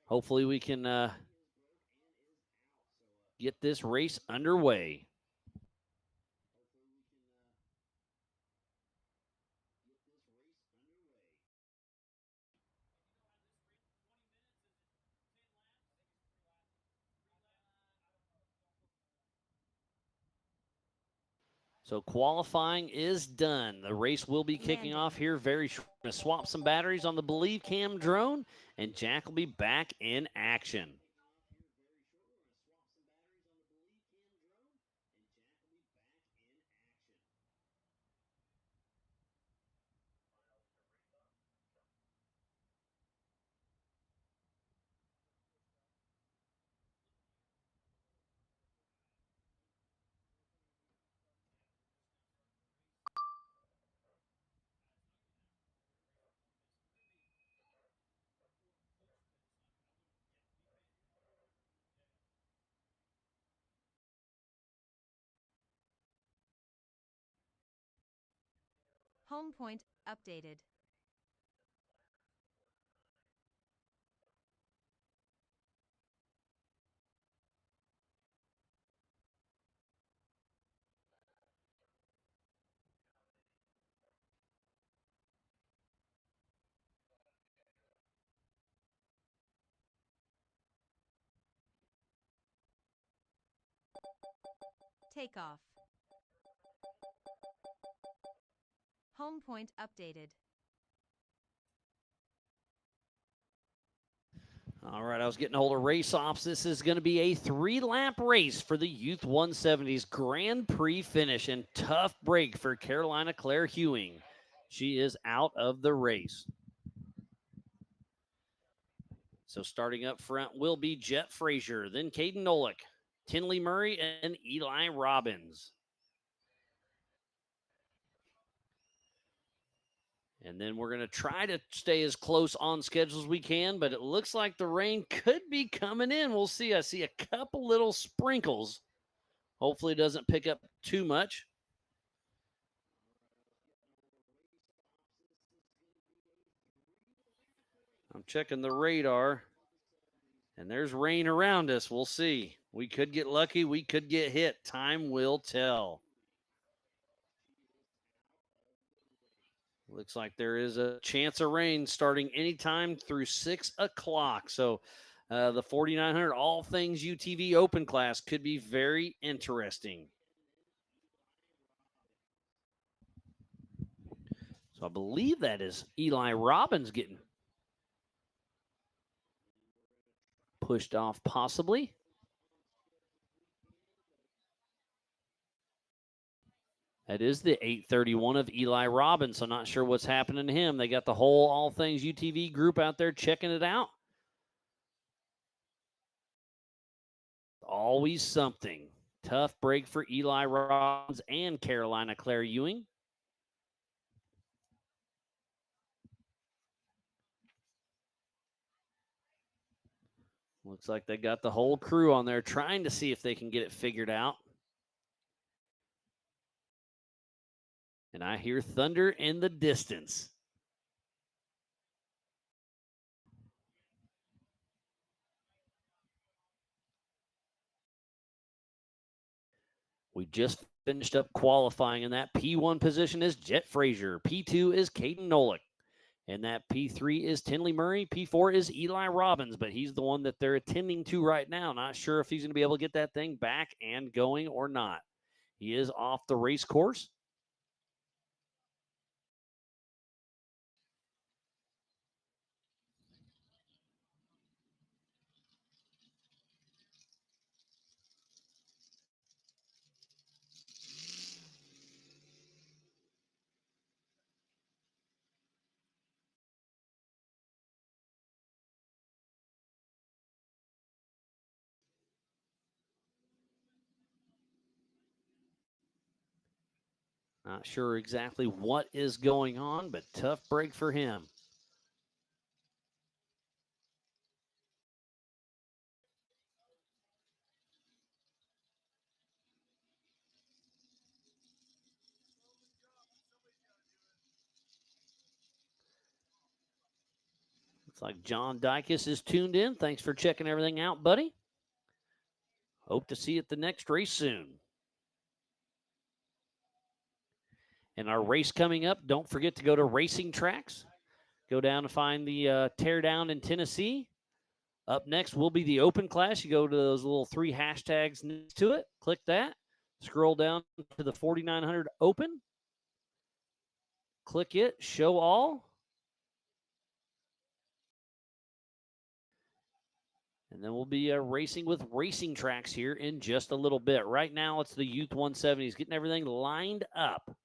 Speaker 1: Hopefully we can get this race underway. So qualifying is done. The race will be kicking off here very short. Going to swap some batteries on the Believe Cam drone, and Jack will be back in action.
Speaker 12: Home point updated. Takeoff. Home point updated.
Speaker 1: All right, I was getting a hold of race ops. This is going to be a 3-lap race for the Youth 170s Grand Prix finish, and tough break for Carolina Claire Hewing. She is out of the race. So starting up front will be Jet Frazier, then Caden Nolick, Tinley Murray, and Eli Robbins. And then we're going to try to stay as close on schedule as we can, but it looks like the rain could be coming in. We'll see. I see a couple little sprinkles. Hopefully it doesn't pick up too much. I'm checking the radar, and there's rain around us. We'll see. We could get lucky. We could get hit. Time will tell. Looks like there is a chance of rain starting anytime through 6 o'clock. So the 4,900 All Things UTV Open class could be very interesting. So I believe that is Eli Robbins getting pushed off possibly. That is the 831 of Eli Robbins. So not sure what's happening to him. They got the whole All Things UTV group out there checking it out. Always something. Tough break for Eli Robbins and Carolina Claire Ewing. Looks like they got the whole crew on there trying to see if they can get it figured out. And I hear thunder in the distance. We just finished up qualifying, and that P1 position is Jet Frazier. P2 is Caden Nolick. And that P3 is Tinley Murray. P4 is Eli Robbins, but he's the one that they're attending to right now. Not sure if he's going to be able to get that thing back and going or not. He is off the race course. Not sure exactly what is going on, but tough break for him. Looks like John Dykes is tuned in. Thanks for checking everything out, buddy. Hope to see you at the next race soon. And our race coming up, don't forget to go to Racing Tracks. Go down and find the teardown in Tennessee. Up next will be the open class. You go to those little 3 hashtags next to it. Click that. Scroll down to the 4900 open. Click it, show all. And then we'll be racing with racing tracks here in just a little bit. Right now, it's the Youth 170s, getting everything lined up.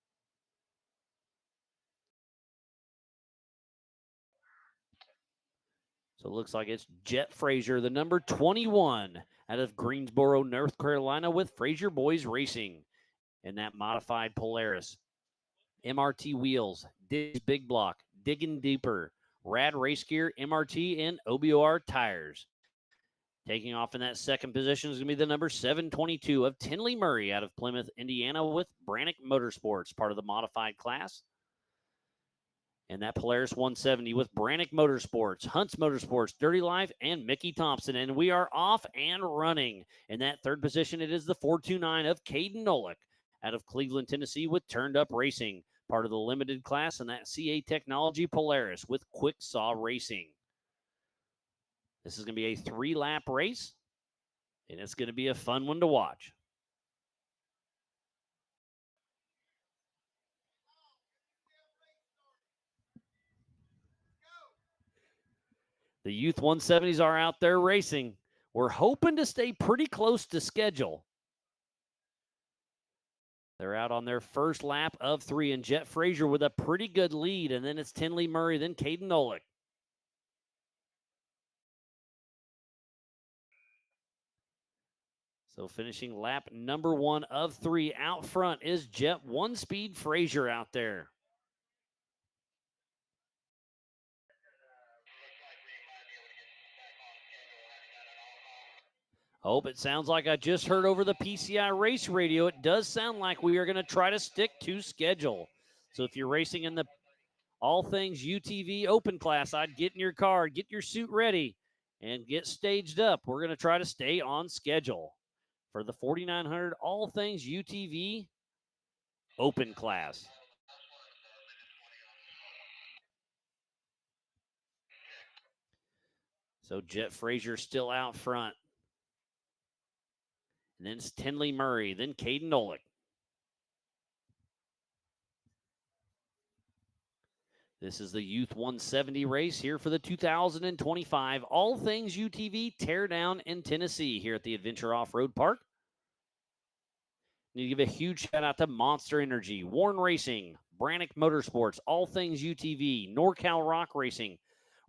Speaker 1: So it looks like it's Jet Frazier, the number 21 out of Greensboro, North Carolina, with Frazier Boys Racing in that modified Polaris. MRT wheels, Diggs Big Block, Digging Deeper, Rad Race Gear, MRT, and OBOR tires. Taking off in that second position is going to be the number 722 of Tinley Murray out of Plymouth, Indiana, with Brannick Motorsports, part of the modified class. And that Polaris 170 with Brannick Motorsports, Hunts Motorsports, Dirty Life, and Mickey Thompson. And we are off and running. In that third position, it is the 429 of Caden Nolik out of Cleveland, Tennessee, with Turned Up Racing, part of the limited class, and that CA Technology Polaris with Quick Saw Racing. This is going to be a 3-lap race, and it's going to be a fun one to watch. The Youth 170s are out there racing. We're hoping to stay pretty close to schedule. They're out on their first lap of 3, and Jet Frazier with a pretty good lead, and then it's Tinley Murray, then Caden Nolik. So finishing lap number 1 of 3, out front is Jet One Speed Frazier out there. Hope it sounds like I just heard over the PCI race radio. It does sound like we are going to try to stick to schedule. So if you're racing in the All Things UTV open class, I'd get in your car, get your suit ready, and get staged up. We're going to try to stay on schedule for the 4900 All Things UTV open class. So Jet Frazier still out front. And then it's Tinley Murray, then Caden Nolik. This is the Youth 170 race here for the 2025 All Things UTV Teardown in Tennessee here at the Adventure Off-Road Park. Need to give a huge shout out to Monster Energy, Warren Racing, Brannick Motorsports, All Things UTV, NorCal Rock Racing,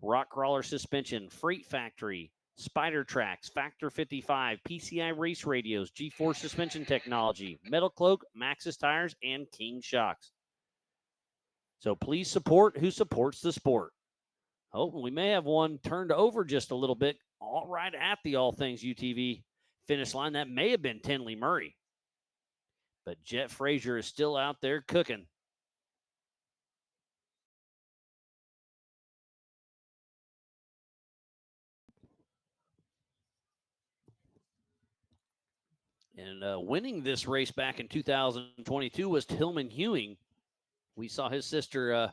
Speaker 1: Rock Crawler Suspension, Freight Factory, Spider Tracks, Factor 55, PCI Race Radios, G4 Suspension Technology, Metal Cloak, Maxxis Tires, and King Shocks. So please support who supports the sport. Oh, we may have one turned over just a little bit, all right at the All Things UTV finish line. That may have been Tinley Murray. But Jet Frazier is still out there cooking. And winning this race back in 2022 was Tillman Hewing. We saw his sister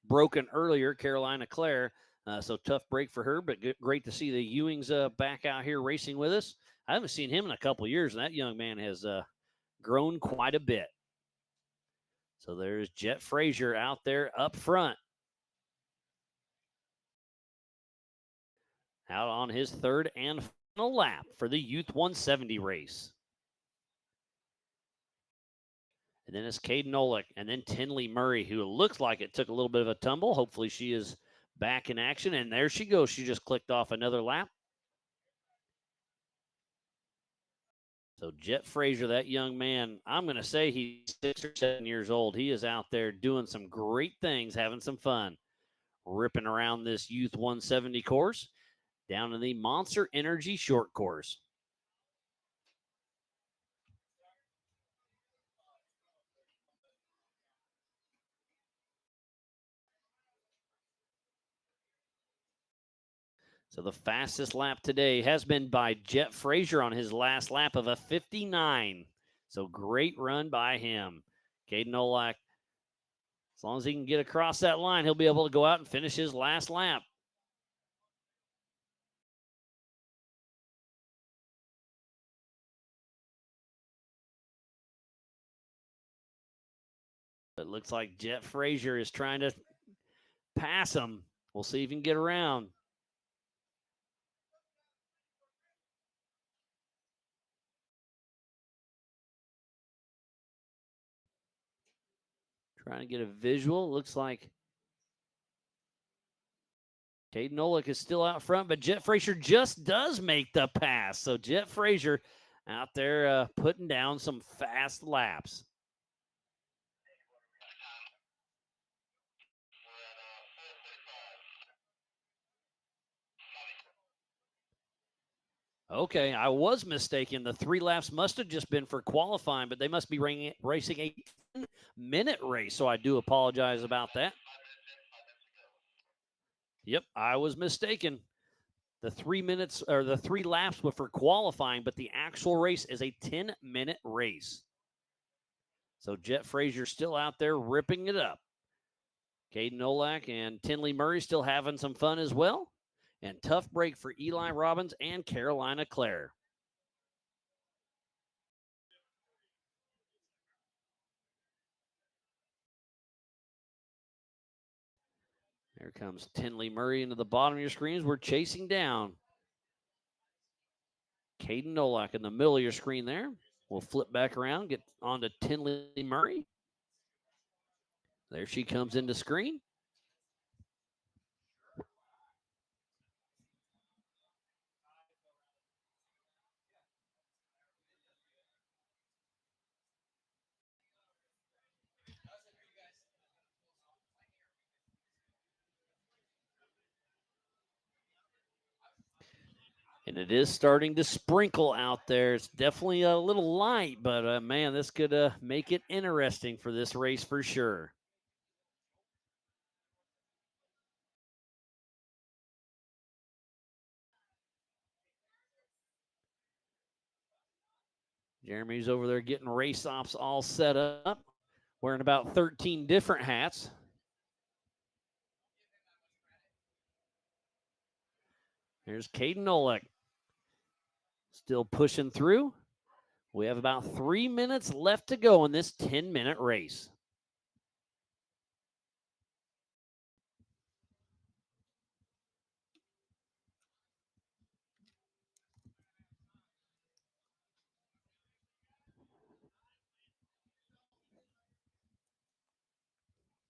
Speaker 1: broken earlier, Carolina Claire. So tough break for her, but great to see the Ewings back out here racing with us. I haven't seen him in a couple of years, and that young man has grown quite a bit. So there's Jet Frazier out there up front. Out on his third and final lap for the Youth 170 race. And then it's Caden Nolik, and then Tinley Murray, who looks like it took a little bit of a tumble. Hopefully she is back in action, and there she goes. She just clicked off another lap. So Jet Frazier, that young man, I'm going to say he's 6 or 7 years old. He is out there doing some great things, having some fun, ripping around this Youth 170 course down in the Monster Energy short course. So the fastest lap today has been by Jet Frazier on his last lap of a 59. So great run by him. Caden Nolik, as long as he can get across that line, he'll be able to go out and finish his last lap. But looks like Jet Frazier is trying to pass him. We'll see if he can get around. Trying to get a visual. Looks like Caden Olick is still out front, but Jet Frazier just does make the pass. So Jet Frazier out there putting down some fast laps. Okay, I was mistaken. The 3 laps must have just been for qualifying, but they must be racing a 10-minute race. So I do apologize about that. Yep, I was mistaken. The 3 minutes or the 3 laps were for qualifying, but the actual race is a 10-minute race. So Jet Frazier still out there ripping it up. Caden Olak and Tinley Murray still having some fun as well. And tough break for Eli Robbins and Carolina Clare. Here comes Tinley Murray into the bottom of your screens. We're chasing down Caden Nolak in the middle of your screen there. We'll flip back around, get on to Tinley Murray. There she comes into screen. And it is starting to sprinkle out there. It's definitely a little light, but man, this could make it interesting for this race for sure. Jeremy's over there getting race ops all set up, wearing about 13 different hats. Here's Caden Nolek. Still pushing through. We have about 3 minutes left to go in this 10-minute race.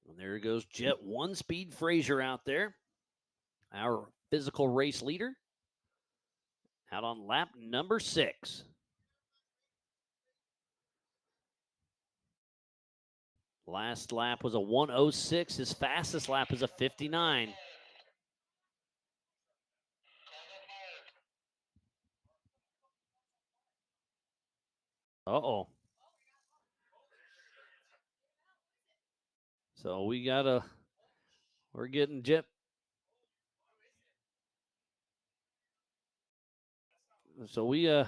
Speaker 1: And there goes Jet One Speed Frazier out there, our physical race leader, out on lap number 6. Last lap was a 1:06. His fastest lap is a 59. Uh-oh. So we're getting Jet. So we're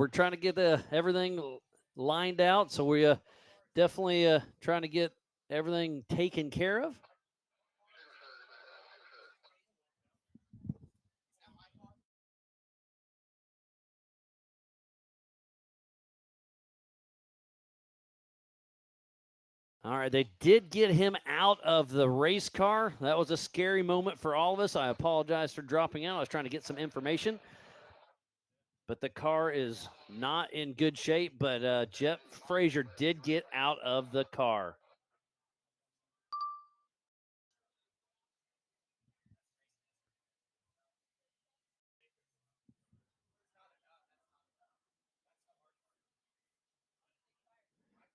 Speaker 1: trying to get everything lined out. So we definitely trying to get everything taken care of. All right, they did get him out of the race car. That was a scary moment for all of us. I apologize for dropping out. I was trying to get some information. But the car is not in good shape, but Jet Frazier did get out of the car.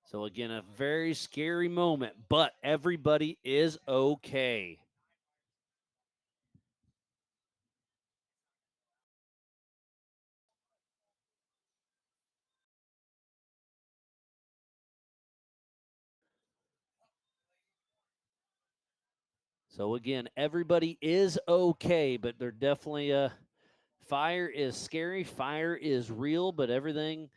Speaker 1: So again, a very scary moment, but everybody is okay. So again, everybody is okay, but they're definitely fire is scary, fire is real, but everything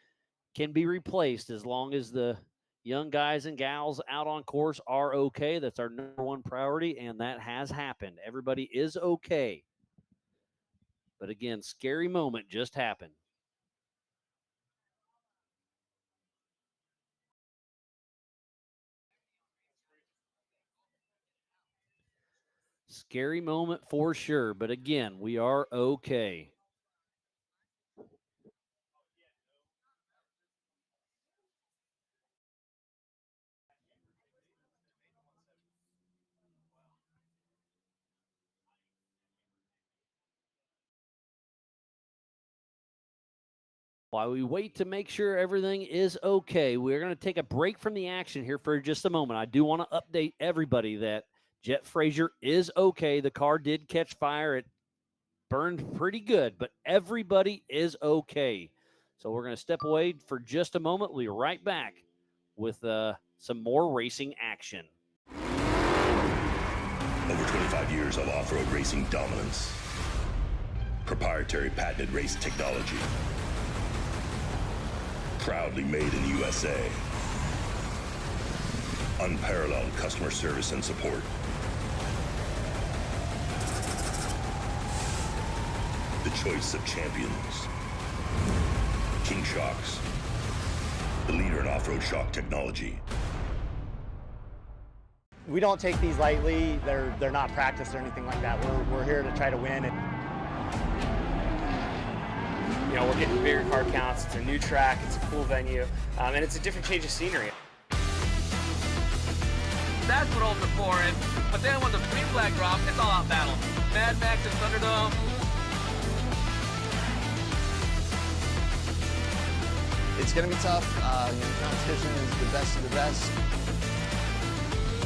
Speaker 1: can be replaced as long as the young guys and gals out on course are okay. That's our number one priority, and that has happened. Everybody is okay. But again, scary moment just happened. Scary moment for sure. But again, we are okay. While we wait to make sure everything is okay, we're going to take a break from the action here for just a moment. I do want to update everybody that Jet Frazier is okay. The car did catch fire. It burned pretty good, but everybody is okay. So we're going to step away for just a moment. We'll be right back with some more racing action.
Speaker 13: Over 25 years of off-road racing dominance. Proprietary patented race technology. Proudly made in the USA. Unparalleled customer service and support. The choice of champions. King Shocks. The leader in off-road shock technology.
Speaker 14: We don't take these lightly. They're not practice or anything like that. We're here to try to win.
Speaker 15: You know, we're getting bigger car counts. It's a new track. It's a cool venue, and it's a different change of scenery.
Speaker 16: That's what holds the floor in. But then when the green flag drops, it's all out battle. Mad Max and Thunderdome.
Speaker 17: It's going to be tough. Competition is the best of the best.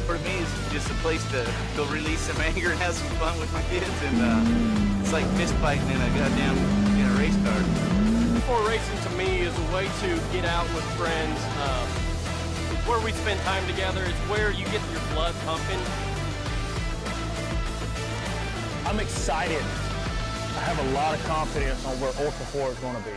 Speaker 18: For me, it's just a place to go release some anger and have some fun with my kids, and it's like fist fighting in a goddamn race car.
Speaker 9: Before racing to me is a way to get out with friends. It's where we spend time together. It's where you get your blood pumping.
Speaker 14: I'm excited. I have a lot of confidence on where Ultra 4 is going to be.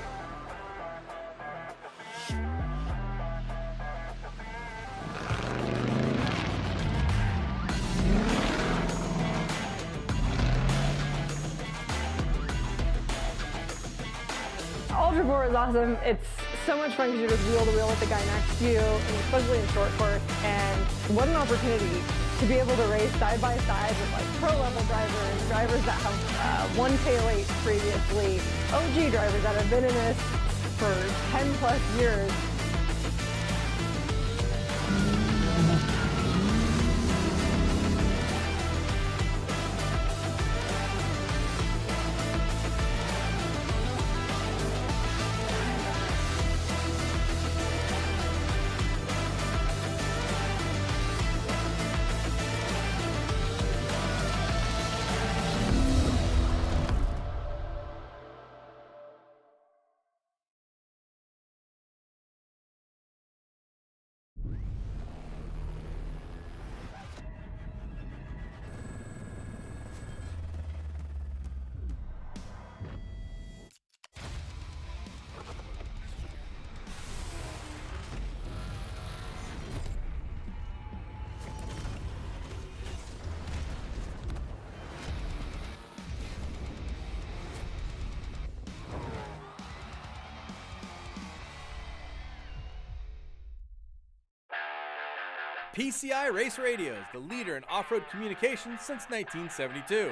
Speaker 19: Ultra 4 is awesome. It's so much fun because you're just wheel to wheel with the guy next to you, and especially in short course. And what an opportunity to be able to race side by side with like pro level drivers that have won K08 previously, OG drivers that have been in this for 10 plus years.
Speaker 20: PCI Race Radio is the leader in off-road communications since 1972.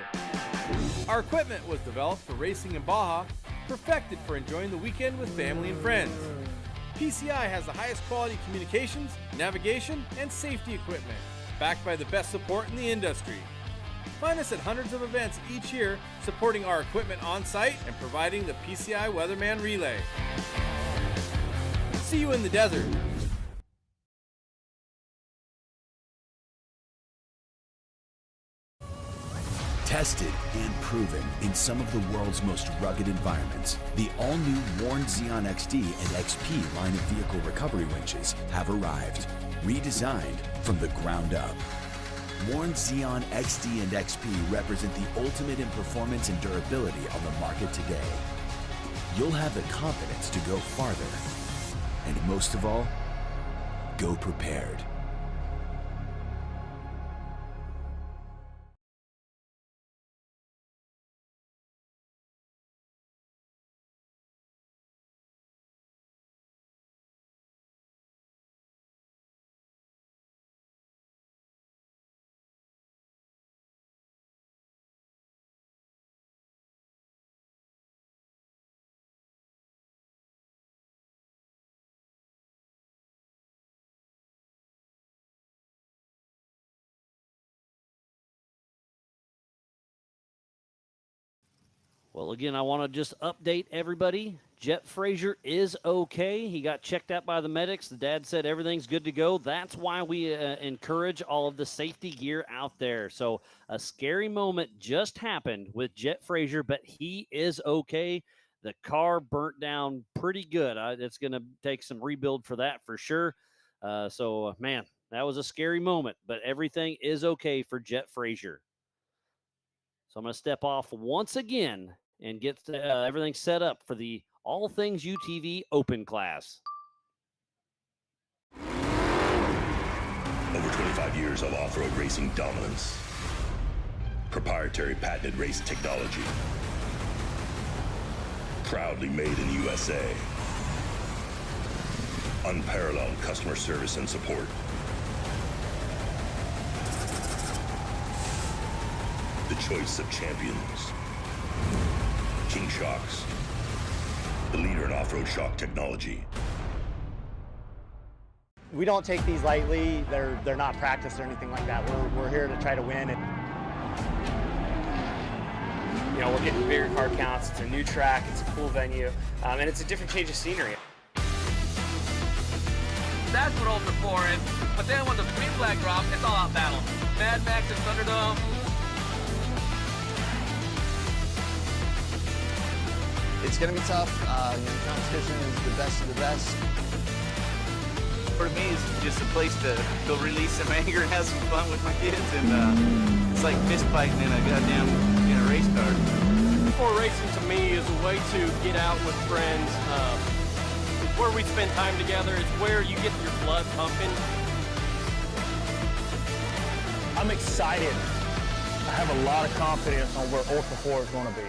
Speaker 20: Our equipment was developed for racing in Baja, perfected for enjoying the weekend with family and friends. PCI has the highest quality communications, navigation, and safety equipment, backed by the best support in the industry. Find us at hundreds of events each year, supporting our equipment on site and providing the PCI Weatherman Relay. See you in the desert.
Speaker 21: Tested and proven in some of the world's most rugged environments, the all-new Warn Xeon XD and XP line of vehicle recovery winches have arrived, redesigned from the ground up. Warn Xeon XD and XP represent the ultimate in performance and durability on the market today. You'll have the confidence to go farther, and most of all, go prepared.
Speaker 1: Well, again, I want to just update everybody. Jet Frazier is okay. He got checked out by the medics. The dad said everything's good to go. That's why we encourage all of the safety gear out there. So a scary moment just happened with Jet Frazier, but he is okay. The car burnt down pretty good. It's going to take some rebuild for that for sure. Man, that was a scary moment, but everything is okay for Jet Frazier. So I'm going to step off once again and get everything set up for the All Things UTV Open class.
Speaker 13: Over 25 years of off-road racing dominance. Proprietary patented race technology. Proudly made in the USA. Unparalleled customer service and support. The choice of champions. King Shocks, the leader in off-road shock technology.
Speaker 2: We don't take these lightly. They're not practice or anything like that. We're here to try to win.
Speaker 15: You know, we're getting bigger car counts. It's a new track. It's a cool venue, and it's a different change of scenery.
Speaker 16: That's what Ultra 4 is. But then when the green flag drops, it's all out battle. Mad Max and Thunderdome.
Speaker 17: It's going to be tough. Competition is the best of the best.
Speaker 18: For me, it's just a place to go release some anger and have some fun with my kids, and it's like fist fighting in a goddamn race car.
Speaker 9: Sport racing to me is a way to get out with friends. It's where we spend time together. It's where you get your blood pumping.
Speaker 14: I'm excited. I have a lot of confidence on where Ultra 4 is going to be.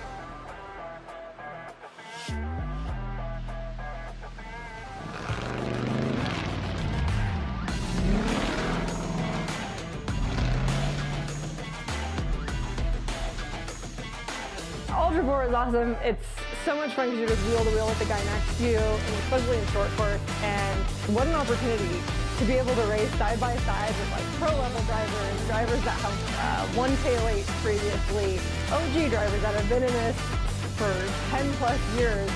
Speaker 19: Ultra 4 is awesome. It's so much fun because you're just wheel to wheel with the guy next to you, and especially in short course. And what an opportunity to be able to race side by side with like pro level drivers that have won tail 8 previously, OG drivers that have been in this for 10 plus years.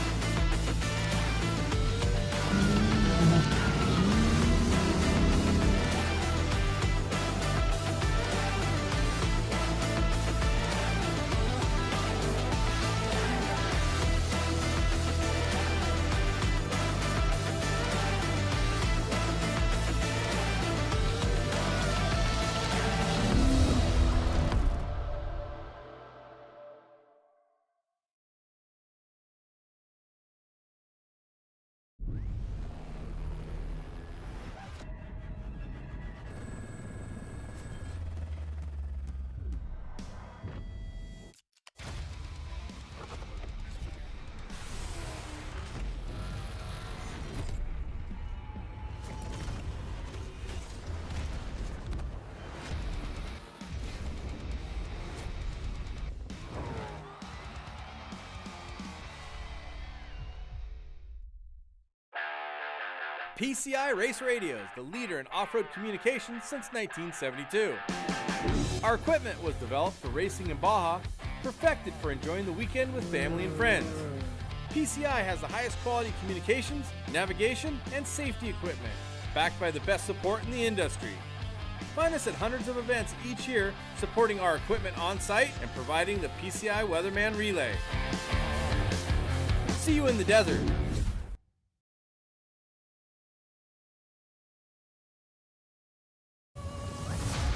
Speaker 20: PCI Race Radios, the leader in off-road communications since 1972. Our equipment was developed for racing in Baja, perfected for enjoying the weekend with family and friends. PCI has the highest quality communications, navigation, and safety equipment, backed by the best support in the industry. Find us at hundreds of events each year, supporting our equipment on site and providing the PCI Weatherman Relay. See you in the desert.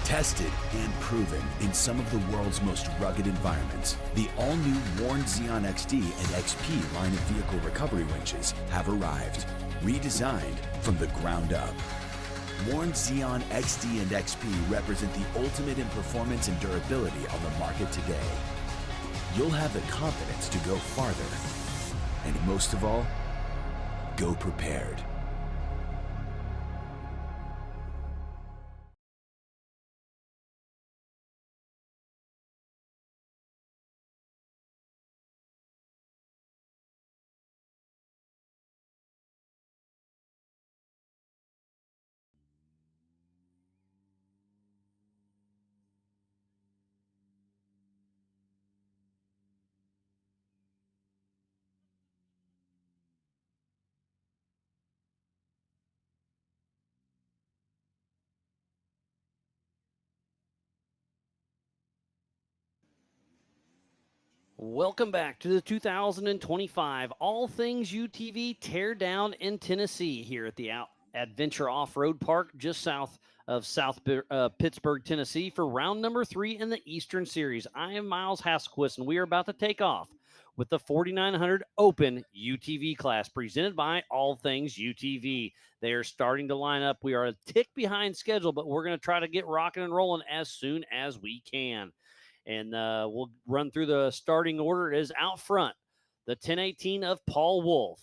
Speaker 21: Tested and proven in some of the world's most rugged environments, the all-new Warn Xeon XD and XP line of vehicle recovery winches have arrived, redesigned from the ground up. Warn Xeon XD and XP represent the ultimate in performance and durability on the market today. You'll have the confidence to go farther, and most of all, go prepared.
Speaker 1: Welcome back to the 2025 All Things UTV Teardown in Tennessee here at the Adventure Off-Road Park just south of Pittsburgh, Tennessee for round number 3 in the Eastern Series. I am Miles Hasquist, and we are about to take off with the 4900 Open UTV class presented by All Things UTV. They are starting to line up. We are a tick behind schedule, but we're going to try to get rocking and rolling as soon as we can. And we'll run through the starting order. It is out front, the 1018 of Paul Wolf.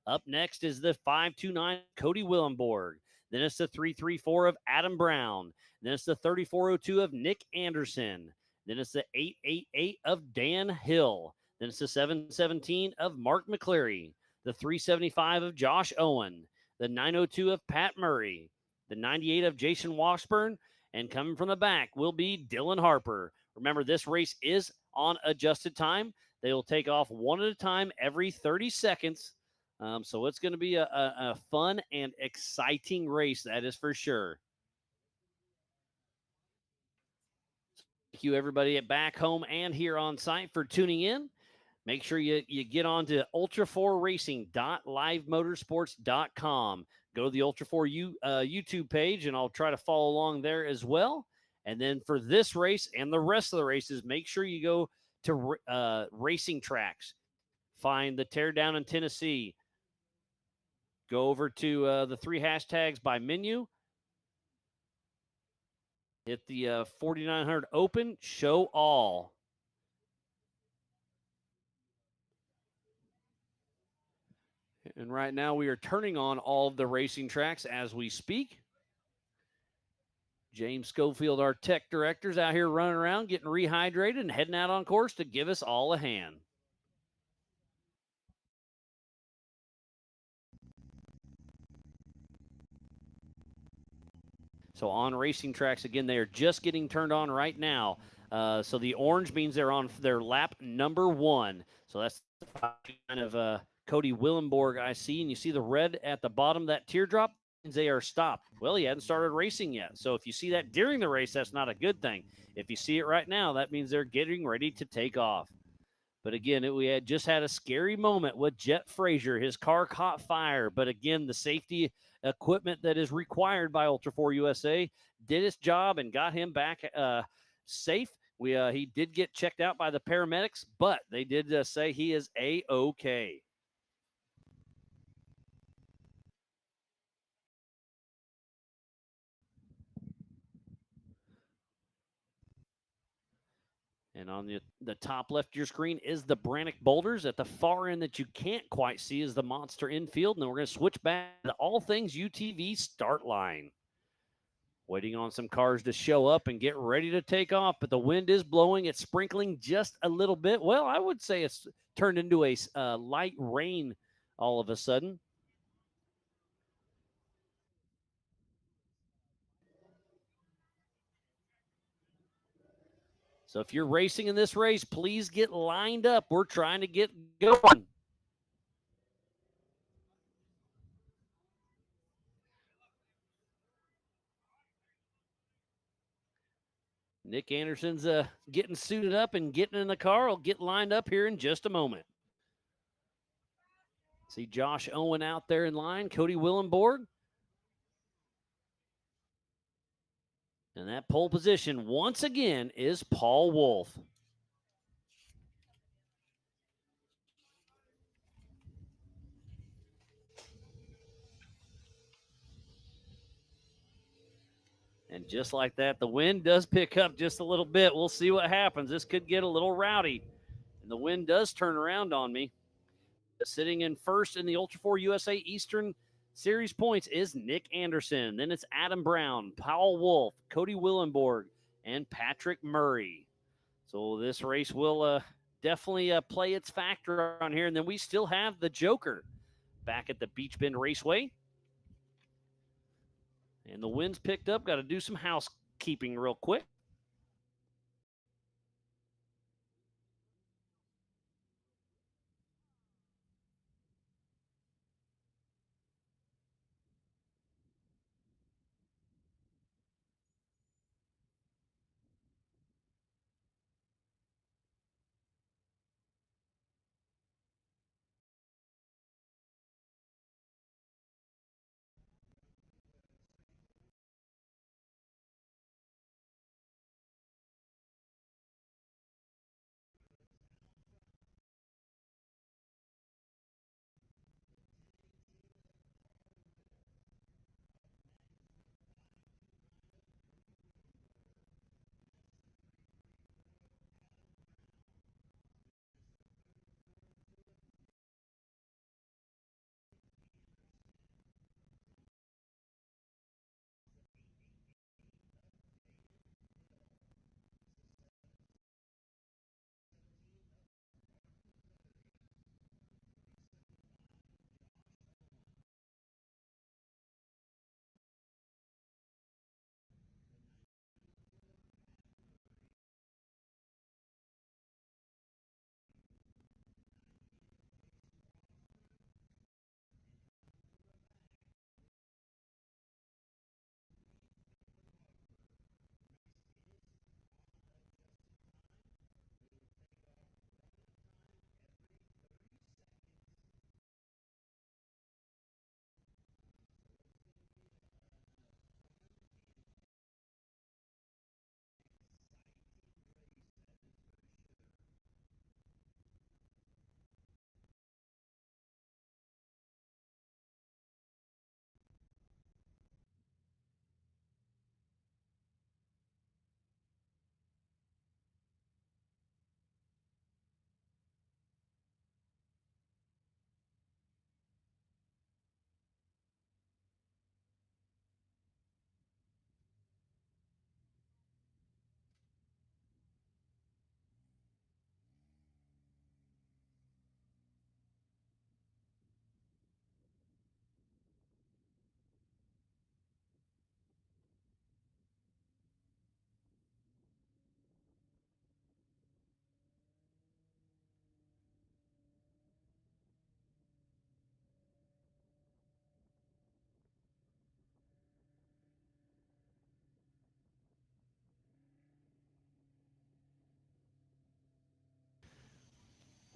Speaker 1: Up next is the 529 Cody Willenborg. Then it's the 334 of Adam Brown. Then it's the 3402 of Nick Anderson. Then it's the 888 of Dan Hill. Then it's the 717 of Mark McCleary. The 375 of Josh Owen. The 902 of Pat Murray. The 98 of Jason Washburn. And coming from the back will be Dylan Harper. Remember, this race is on adjusted time. They will take off one at a time every 30 seconds. So it's going to be a fun and exciting race, that is for sure. Thank you, everybody at back home and here on site for tuning in. Make sure you get on to ultra4racing.livemotorsports.com. Go to the Ultra4 YouTube page, and I'll try to follow along there as well. And then for this race and the rest of the races, make sure you go to Racing Tracks. Find the Teardown in Tennessee. Go over to the 3 hashtags by menu. Hit the 4900 Open, show all. And right now we are turning on all of the racing tracks as we speak. James Schofield, our tech director, is out here running around, getting rehydrated and heading out on course to give us all a hand. So on racing tracks, again, they are just getting turned on right now. So the orange means they're on their lap number 1. So that's kind of Cody Willenborg I see. And you see the red at the bottom of that teardrop? They are stopped. Well, he hadn't started racing yet. So if you see that during the race, that's not a good thing. If you see it right now, that means they're getting ready to take off. But again, we had just had a scary moment with Jet Frazier. His car caught fire. But again, the safety equipment that is required by Ultra4 USA did its job and got him back safe. He did get checked out by the paramedics, but they did say he is A-OK. And on the top left of your screen is the Brannock Boulders. At the far end that you can't quite see is the Monster Infield. And then we're going to switch back to All Things UTV start line. Waiting on some cars to show up and get ready to take off. But the wind is blowing. It's sprinkling just a little bit. Well, I would say it's turned into a light rain all of a sudden. So if you're racing in this race, please get lined up. We're trying to get going. Nick Anderson's getting suited up and getting in the car. I'll get lined up here in just a moment. See Josh Owen out there in line, Cody Willenborg. And that pole position, once again, is Paul Wolf. And just like that, the wind does pick up just a little bit. We'll see what happens. This could get a little rowdy. And the wind does turn around on me. Sitting in first in the Ultra4 USA Eastern Series points is Nick Anderson. Then it's Adam Brown, Paul Wolf, Cody Willenborg, and Patrick Murray. So this race will definitely play its factor on here. And then we still have the Joker back at the Beach Bend Raceway. And the wind's picked up. Got to do some housekeeping real quick.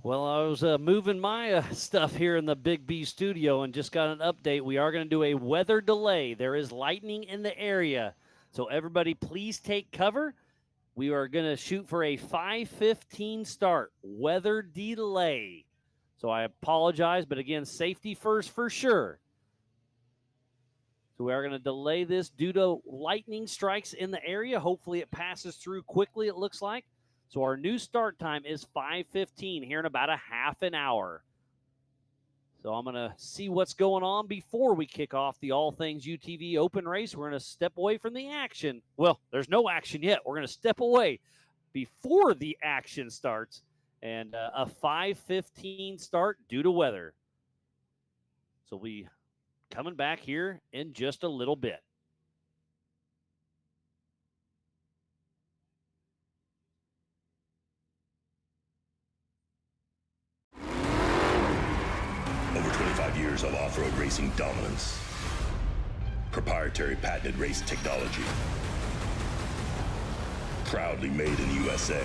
Speaker 1: Well, I was moving my stuff here in the Big B studio and just got an update. We are going to do a weather delay. There is lightning in the area. So everybody please take cover. We are going to shoot for a 5:15 start. Weather delay. So I apologize, but again, safety first for sure. So we are going to delay this due to lightning strikes in the area. Hopefully it passes through quickly, it looks like. So our new start time is 5:15 here in about a half an hour. So I'm going to see what's going on before we kick off the All Things UTV Open Race. We're going to step away from the action. Well, there's no action yet. We're going to step away before the action starts. And a 5:15 start due to weather. So we coming back here in just a little bit.
Speaker 13: Over 25 years of off-road racing dominance. Proprietary patented race technology. Proudly made in the USA.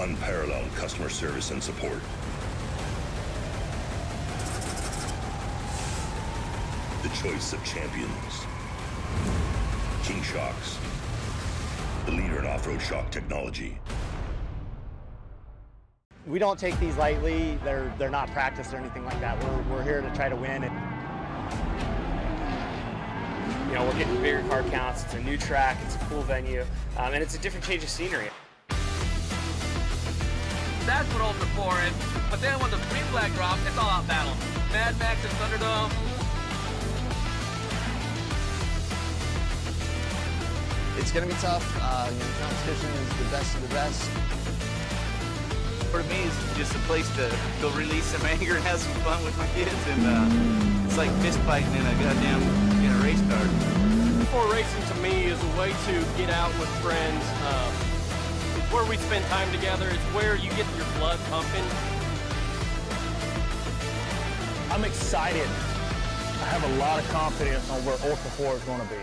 Speaker 13: Unparalleled customer service and support. The choice of champions. King Shocks, the leader in off-road shock technology.
Speaker 2: We don't take these lightly. They're not practiced or anything like that. We're here to try to win.
Speaker 15: You know, we're getting bigger car counts. It's a new track. It's a cool venue, and it's a different change of scenery.
Speaker 16: That's what ultra for it. But then when the green flag drops, it's all out battle. Mad Max and Thunderdome.
Speaker 17: It's going to be tough. The competition is the best of the best.
Speaker 18: For me, it's just a place to go release some anger and have some fun with my kids, and it's like fist fighting in a goddamn race car.
Speaker 9: Before racing to me is a way to get out with friends. It's where we spend time together. It's where you get your blood pumping.
Speaker 14: I'm excited. I have a lot of confidence on where Ultra 4 is going to be.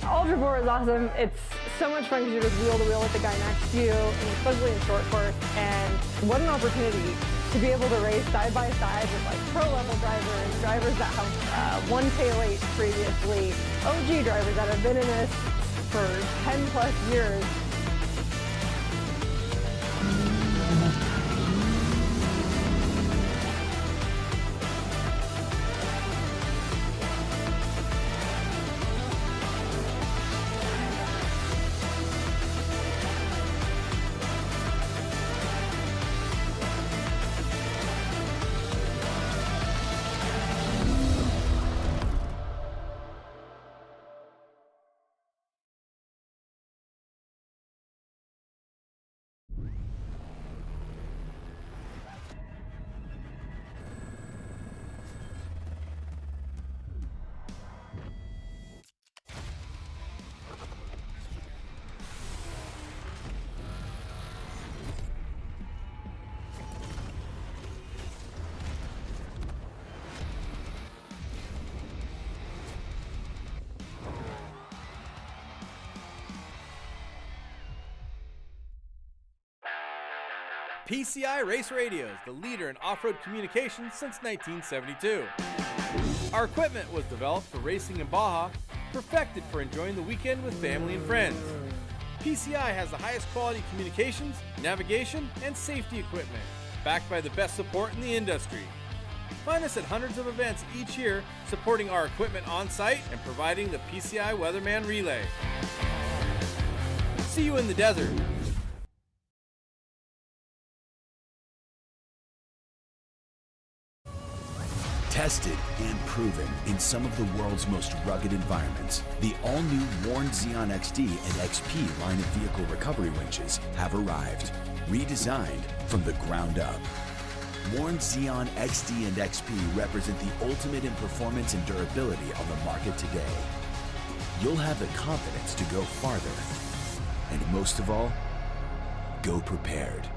Speaker 19: Ultra 4 is awesome. It's so much fun because you're just wheel to wheel with the guy next to you, and especially in short course. And what an opportunity to be able to race side by side with like pro level drivers, drivers that have won tail 8 previously, OG drivers that have been in this for 10 plus years.
Speaker 20: PCI Race Radios, the leader in off-road communications since 1972. Our equipment was developed for racing in Baja, perfected for enjoying the weekend with family and friends. PCI has the highest quality communications, navigation, and safety equipment, backed by the best support in the industry. Find us at hundreds of events each year, supporting our equipment on site and providing the PCI Weatherman Relay. See you in the desert.
Speaker 21: Tested and proven in some of the world's most rugged environments, the all-new Warn Xeon XD and XP line of vehicle recovery winches have arrived, redesigned from the ground up. Warn Xeon XD and XP represent the ultimate in performance and durability on the market today. You'll have the confidence to go farther, and most of all, go prepared.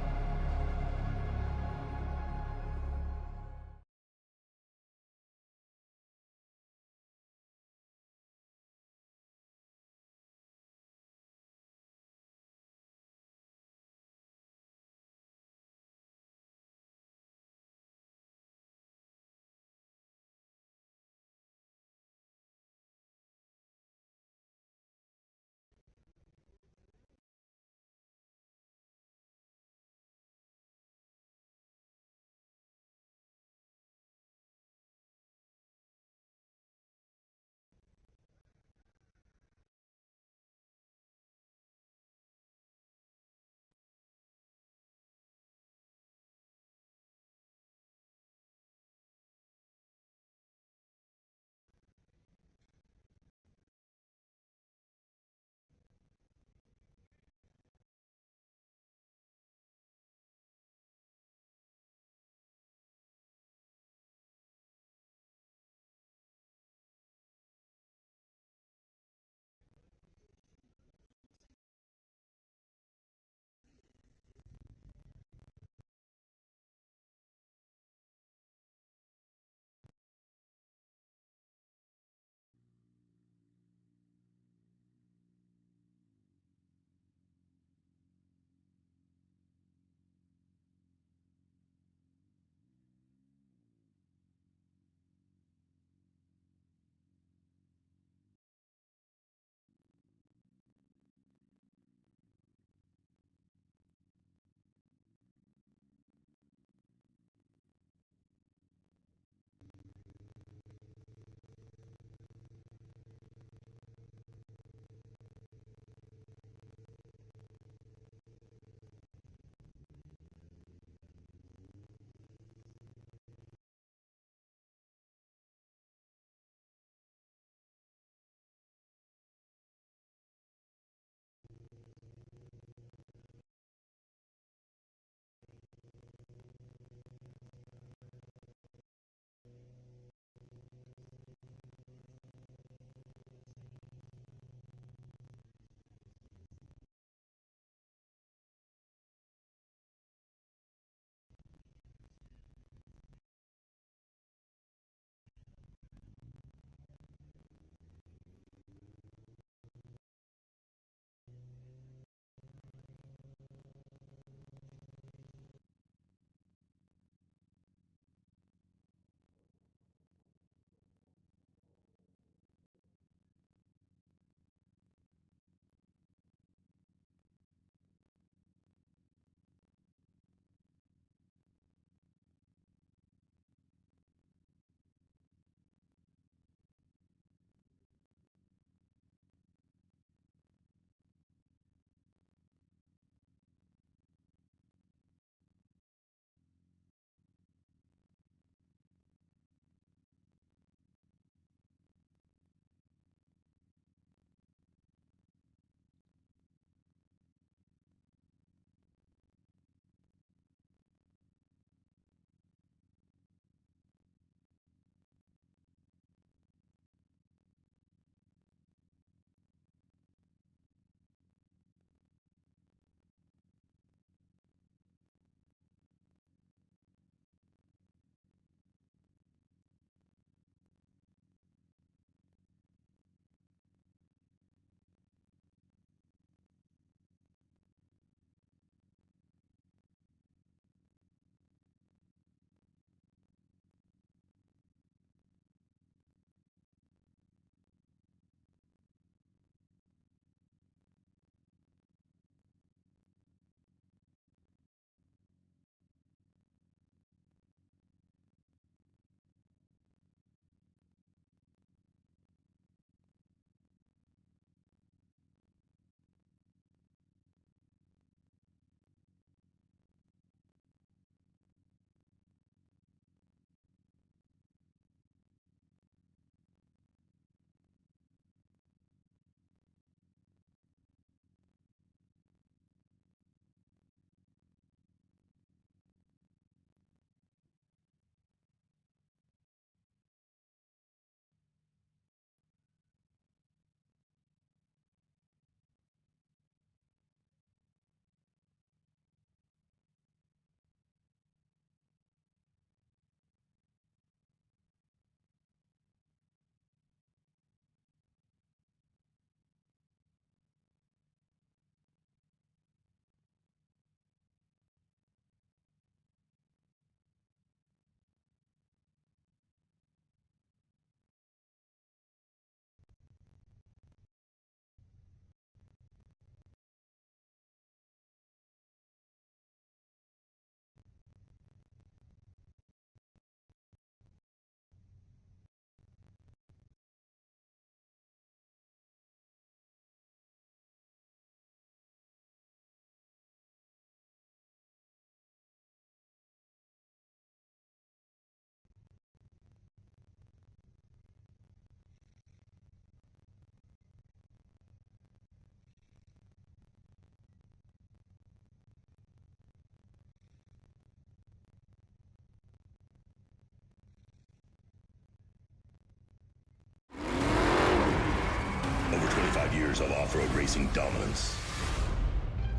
Speaker 13: years of off-road racing dominance.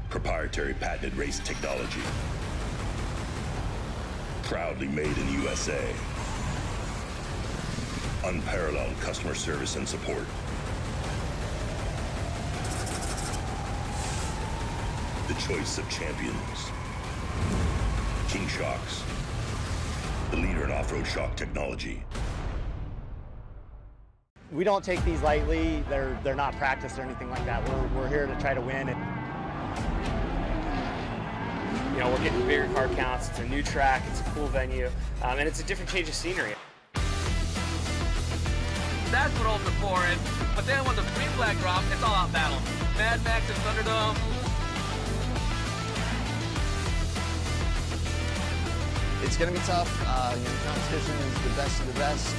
Speaker 13: Proprietary patented race technology. Proudly made in the USA. Unparalleled customer service and support. The choice of champions. King Shocks, the leader in off-road shock technology.
Speaker 2: We don't take these lightly. They're not practiced or anything like that. We're here to try to win.
Speaker 15: You know, we're getting bigger car counts. It's a new track. It's a cool venue, and it's a different change of scenery.
Speaker 16: That's what all the for it. But then when the green flag drops, it's all out battle. Mad Max and Thunderdome.
Speaker 17: It's going to be tough. Competition is the best of the best.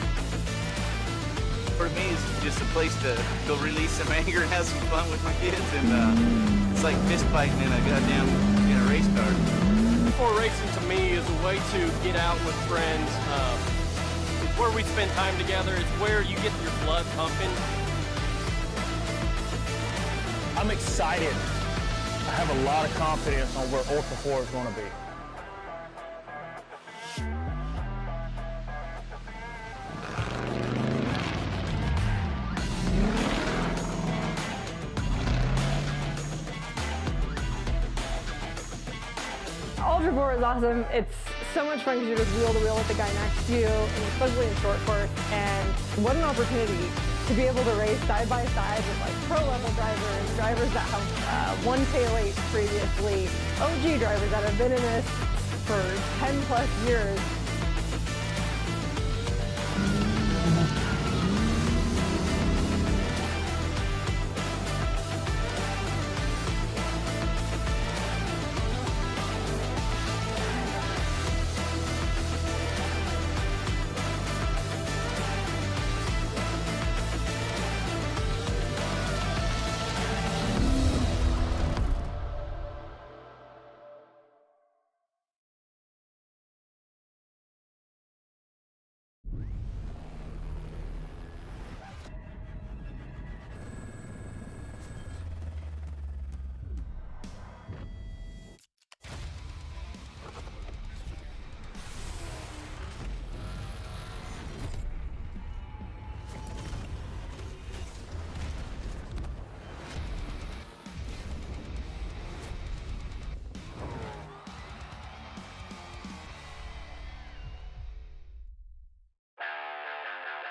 Speaker 18: For me, it's just a place to go release some anger and have some fun with my kids, and it's like fist fighting in a goddamn race car.
Speaker 9: Before racing to me is a way to get out with friends. It's where we spend time together. It's where you get your blood pumping.
Speaker 14: I'm excited. I have a lot of confidence on where Ultra 4 is going to be.
Speaker 19: Ultra 4 is awesome. It's so much fun because you're just wheel to wheel with the guy next to you, and especially in short course. And what an opportunity to be able to race side by side with like pro level drivers, drivers that have won tailgates previously, OG drivers that have been in this for 10 plus years.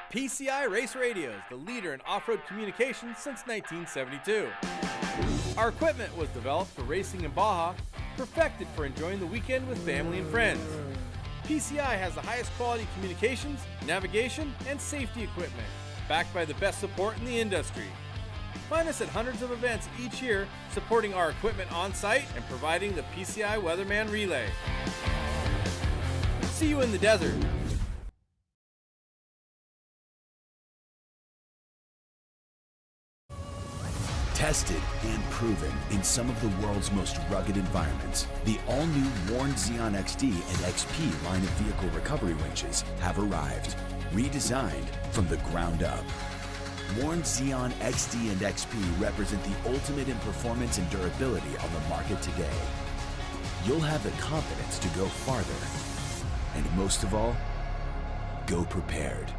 Speaker 20: PCI Race Radios, the leader in off-road communication since 1972. Our equipment was developed for racing in Baja, perfected for enjoying the weekend with family and friends. PCI has the highest quality communications, navigation, and safety equipment, backed by the best support in the industry. Find us at hundreds of events each year, supporting our equipment on site and providing the PCI Weatherman Relay. See you in the desert.
Speaker 21: Tested and proven in some of the world's most rugged environments, the all-new Warn Xeon XD and XP line of vehicle recovery winches have arrived, redesigned from the ground up. Warn Xeon XD and XP represent the ultimate in performance and durability on the market today. You'll have the confidence to go farther, and most of all, go prepared.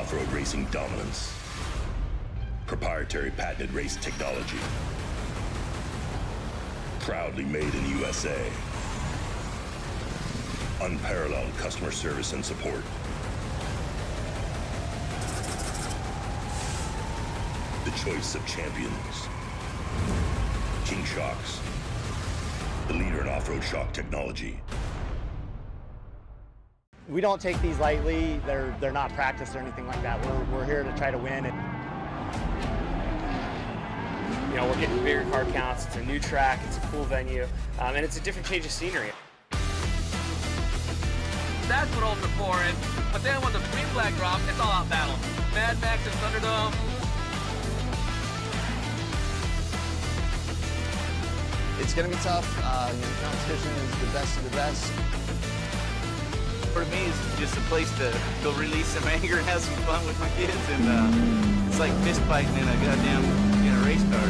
Speaker 13: off-road racing dominance. Proprietary patented race technology. Proudly made in the USA. Unparalleled customer service and support. The choice of champions. King Shocks, the leader in off-road shock technology.
Speaker 2: We don't take these lightly. They're not practice or anything like that. We're here to try to win.
Speaker 15: You know, we're getting bigger car counts. It's a new track. It's a cool venue, and it's a different change of scenery.
Speaker 16: That's what Ultra 4 is. But then when the green flag drops, it's all out battle. Mad Max and Thunderdome.
Speaker 17: It's going to be tough. The competition is the best of the best.
Speaker 18: For me, it's just a place to go release some anger and have some fun with my kids, and it's like fist fighting in a goddamn race car.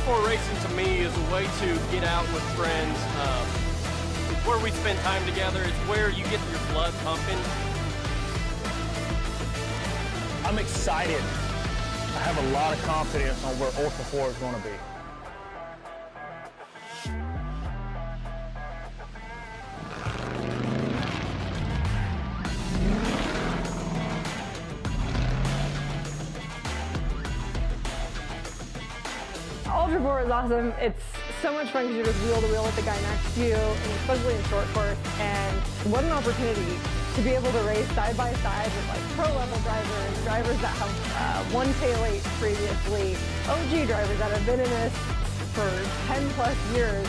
Speaker 9: Sport racing to me is a way to get out with friends. It's where we spend time together. It's where you get your blood pumping.
Speaker 14: I'm excited. I have a lot of confidence on where Ultra 4 is going to be.
Speaker 19: Ultra 4 is awesome. It's so much fun because you're just wheel to wheel with the guy next to you, and especially in short course. And what an opportunity to be able to race side by side with like pro level drivers, drivers that have won K8 previously, OG drivers that have been in this for 10 plus years.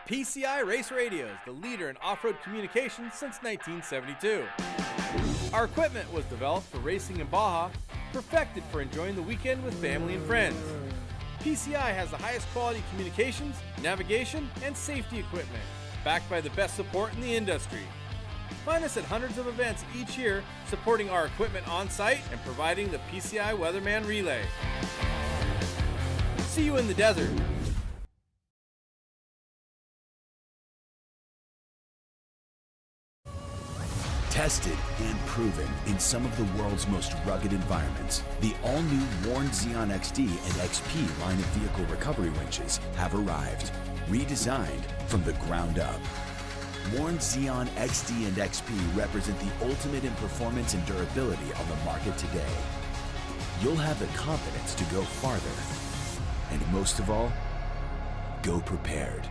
Speaker 20: PCI Race Radios, the leader in off-road communications since 1972. Our equipment was developed for racing in Baja, perfected for enjoying the weekend with family and friends. PCI has the highest quality communications, navigation, and safety equipment, backed by the best support in the industry. Find us at hundreds of events each year, supporting our equipment on site and providing the PCI Weatherman Relay. See you in the desert.
Speaker 21: Tested and proven in some of the world's most rugged environments, the all-new Warn Xeon XD and XP line of vehicle recovery winches have arrived, redesigned from the ground up. Warn Xeon XD and XP represent the ultimate in performance and durability on the market today. You'll have the confidence to go farther, and most of all, go prepared.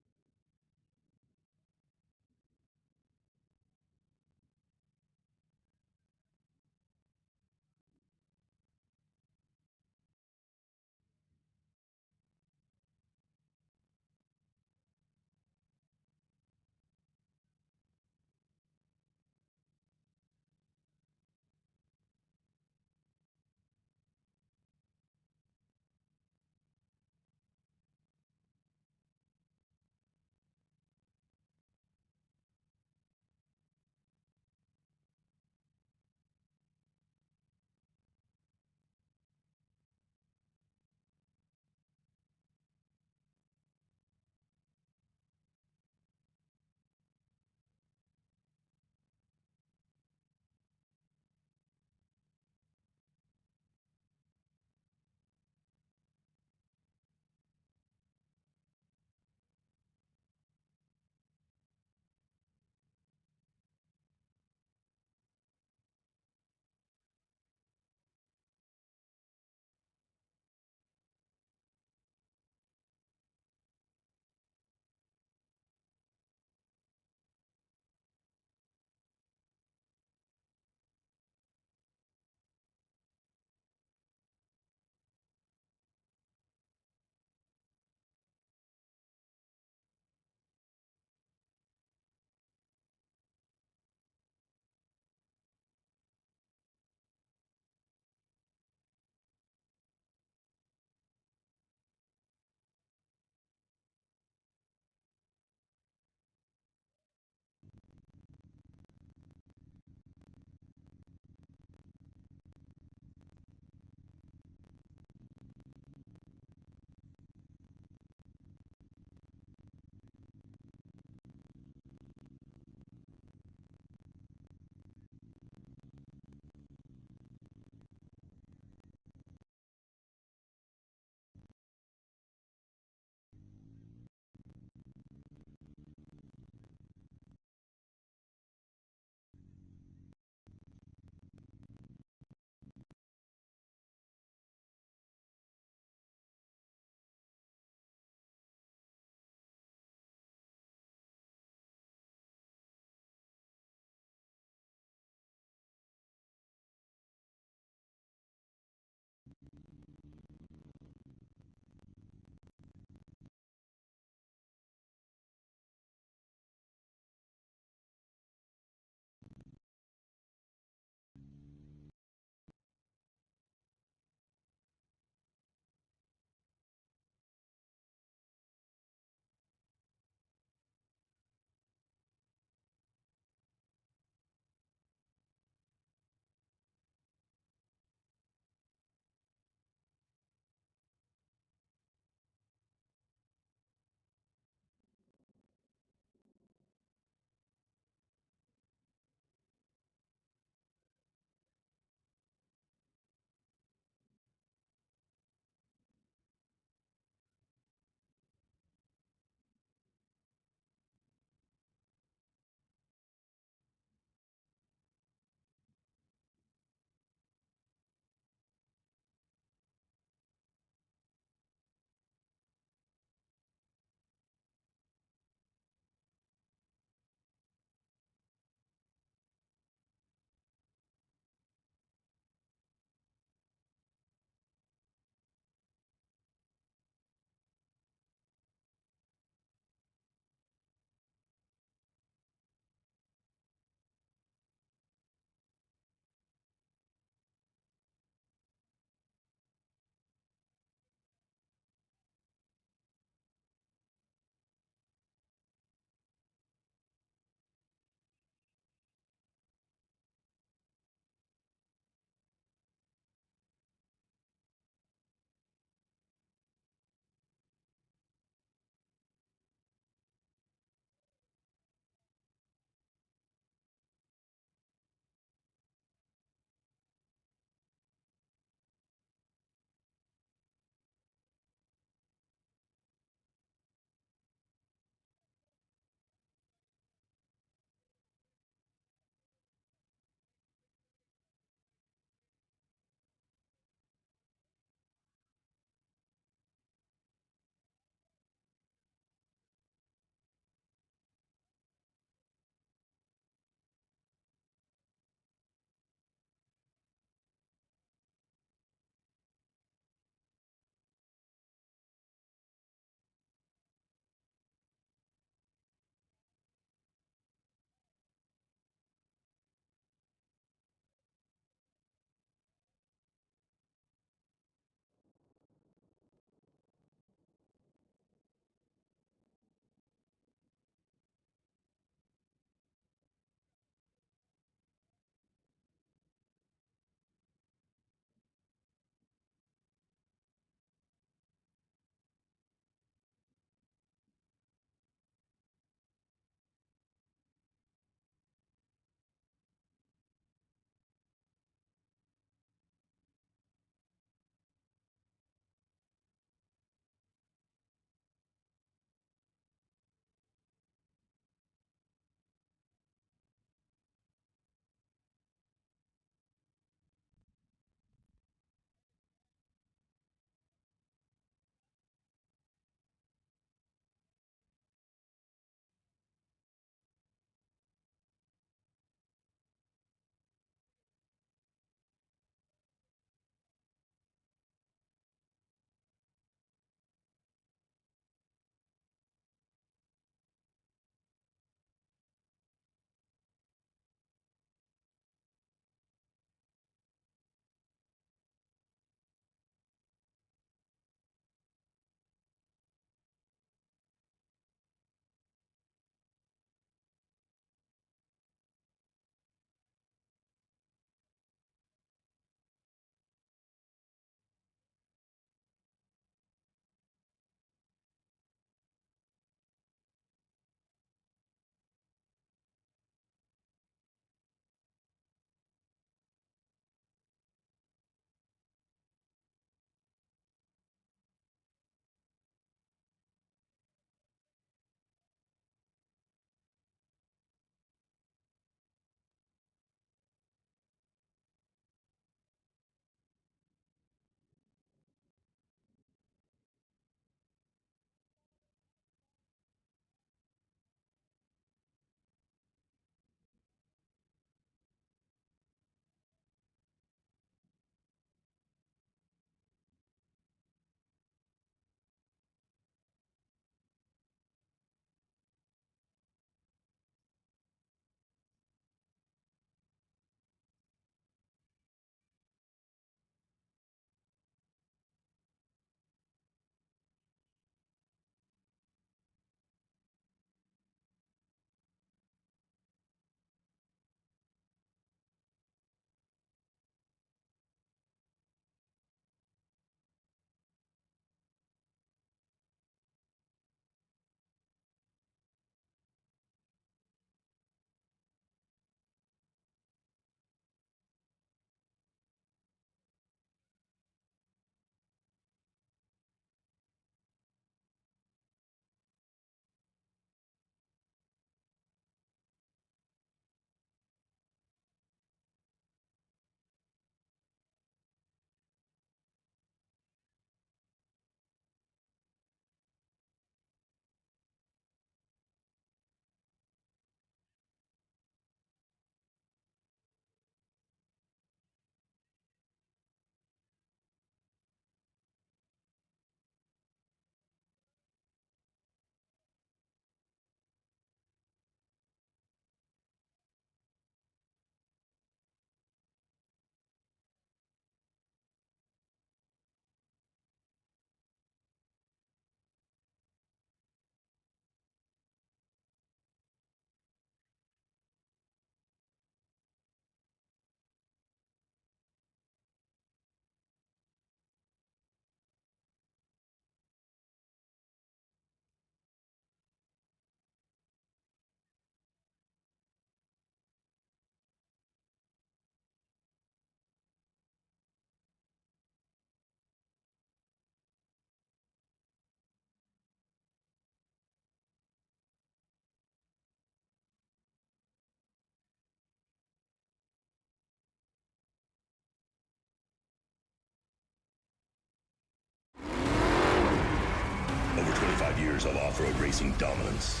Speaker 13: 25 years of off-road racing dominance.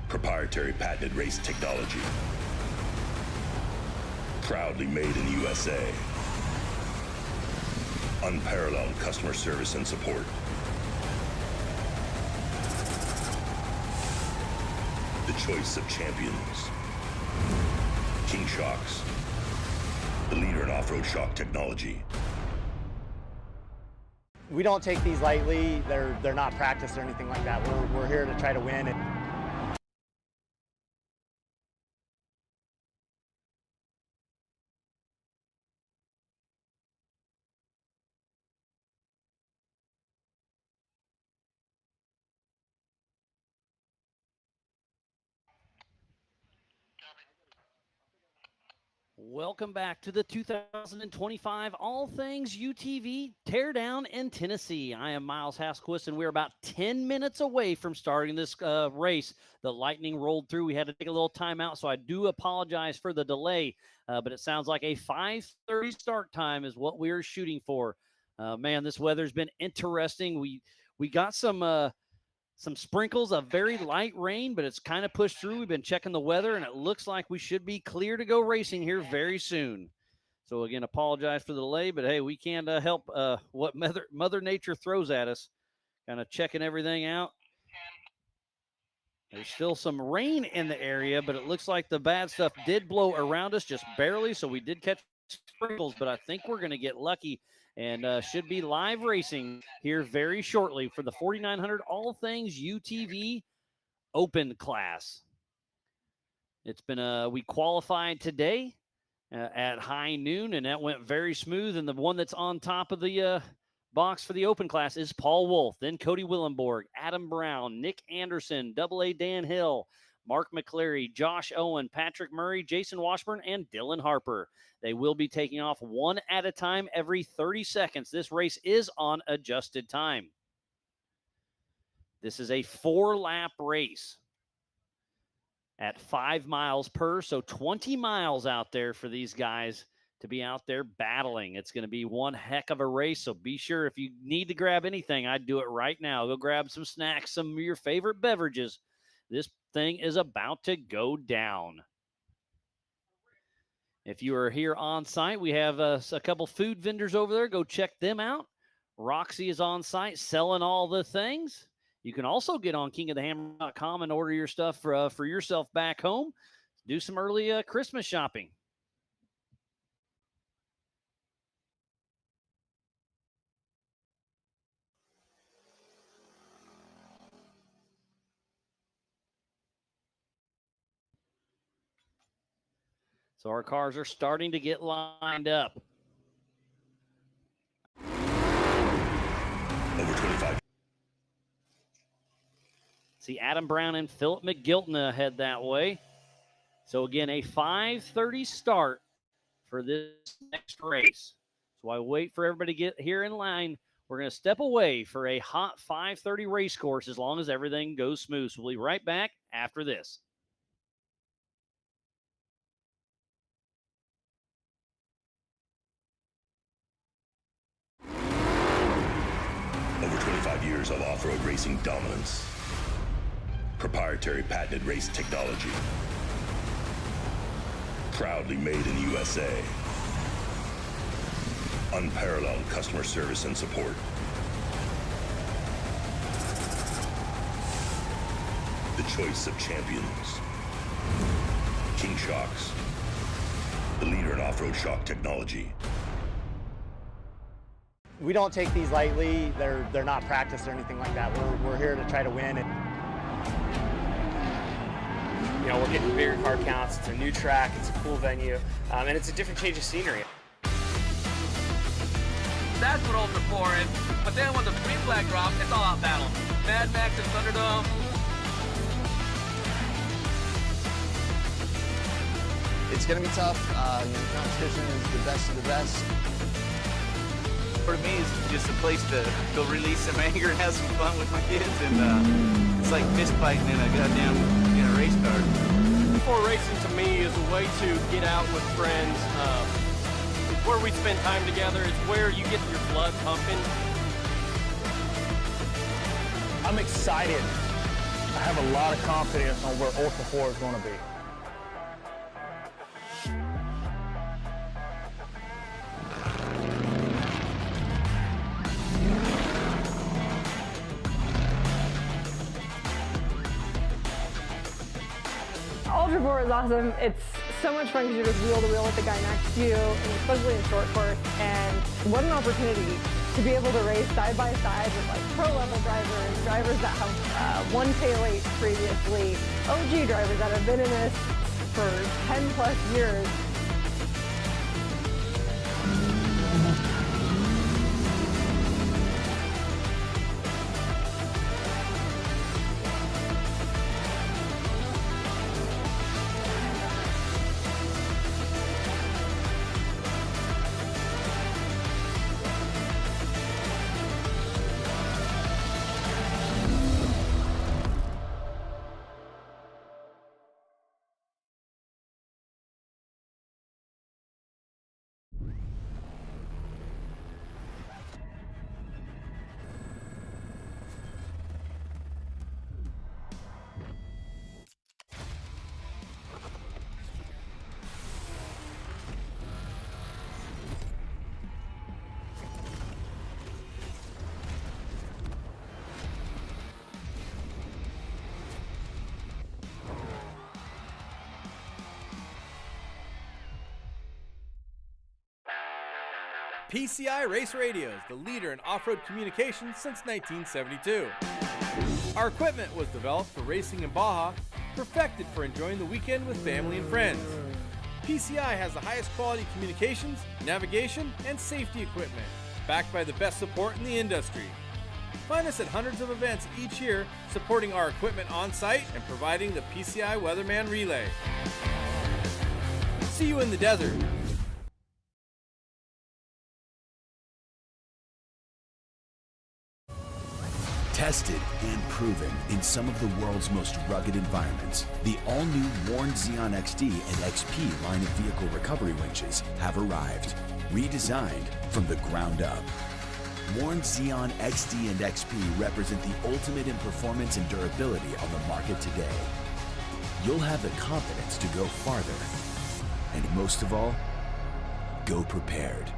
Speaker 13: Proprietary patented race technology. Proudly made in the USA. Unparalleled customer service and support. The choice of champions. King Shocks, the leader in off-road shock technology.
Speaker 2: We don't take these lightly. They're not practice or anything like that. We're here to try to win.
Speaker 1: Welcome back to the 2025 All Things UTV Teardown in Tennessee. I am Miles Hasquist, and we're about 10 minutes away from starting this race. The lightning rolled through. We had to take a little time out, so I do apologize for the delay, but it sounds like a 5:30 start time is what we're shooting for. Man, this weather's been interesting. We got some sprinkles of very light rain, but it's kind of pushed through. We've been checking the weather, and it looks like we should be clear to go racing here very soon. So, again, apologize for the delay, but, hey, we can't help what Mother Nature throws at us. Kind of checking everything out. There's still some rain in the area, but it looks like the bad stuff did blow around us just barely, so we did catch sprinkles, but I think we're going to get lucky and should be live racing here very shortly for the 4900 All Things UTV Open class. It's been we qualified today at high noon, and that went very smooth. And the one that's on top of the box for the open class is Paul Wolf, then Cody Willenborg, Adam Brown, Nick Anderson, AA Dan Hill, Mark McCleary, Josh Owen, Patrick Murray, Jason Washburn, and Dylan Harper. They will be taking off one at a time every 30 seconds. This race is on adjusted time. This is a 4-lap race at 5 miles per, so 20 miles out there for these guys to be out there battling. It's going to be one heck of a race, so be sure if you need to grab anything, I'd do it right now. Go grab some snacks, some of your favorite beverages. This thing is about to go down. If you are here on site, we have a couple food vendors over there. Go check them out. Roxy is on site selling all the things. You can also get on kingofthehammer.com and order your stuff for yourself back home. Do some early Christmas shopping. So our cars are starting to get lined up.
Speaker 13: Over 25.
Speaker 1: See Adam Brown and Philip McGilton head that way. So again, a 5:30 start for this next race. So I wait for everybody to get here in line. We're going to step away for a hot 5:30 race course as long as everything goes smooth. So we'll be right back after this.
Speaker 13: Over 25 years of off-road racing dominance. Proprietary patented race technology. Proudly made in the USA. Unparalleled customer service and support. The choice of champions. King Shocks, the leader in off-road shock technology.
Speaker 2: We don't take these lightly. They're not practice or anything like that. We're here to try to win.
Speaker 15: You know, we're getting bigger car counts. It's a new track. It's a cool venue, and it's a different change of scenery.
Speaker 16: That's what Ultra 4 is. But then when the green flag drops, it's all out battle. Mad Max and Thunderdome.
Speaker 17: It's going to be tough. Competition is the best of the best.
Speaker 18: For me, it's just a place to go release some anger and have some fun with my kids, and it's like fist fighting in a goddamn race car.
Speaker 9: Before racing to me is a way to get out with friends. It's where we spend time together. It's where you get your blood pumping.
Speaker 14: I'm excited. I have a lot of confidence on where Ultra 4 is going to be.
Speaker 19: Ultra 4 is awesome. It's so much fun because you're just wheel to wheel with the guy next to you, and especially in short course. And what an opportunity to be able to race side by side with like pro level drivers, drivers that have won K8 previously, OG drivers that have been in this for 10 plus years.
Speaker 20: PCI Race Radios, the leader in off-road communications since 1972. Our equipment was developed for racing in Baja, perfected for enjoying the weekend with family and friends. PCI has the highest quality communications, navigation, and safety equipment, backed by the best support in the industry. Find us at hundreds of events each year, supporting our equipment on site and providing the PCI Weatherman Relay. See you in the desert.
Speaker 21: Tested and proven in some of the world's most rugged environments, the all-new Warn Xeon XD and XP line of vehicle recovery winches have arrived, redesigned from the ground up. Warn Xeon XD and XP represent the ultimate in performance and durability on the market today. You'll have the confidence to go farther, and most of all, go prepared.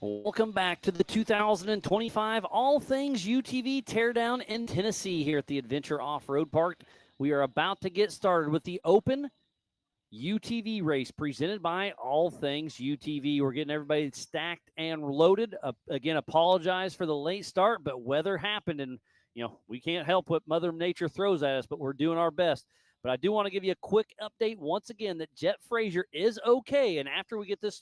Speaker 1: Welcome back to the 2025 All Things UTV Teardown in Tennessee here at the Adventure Off-Road Park. We are about to get started with the Open UTV race presented by All Things UTV. We're getting everybody stacked and loaded. Again, apologize for the late start, but weather happened, and we can't help what Mother Nature throws at us, but we're doing our best. But I do want to give you a quick update once again that Jet Frazier is okay. And after we get this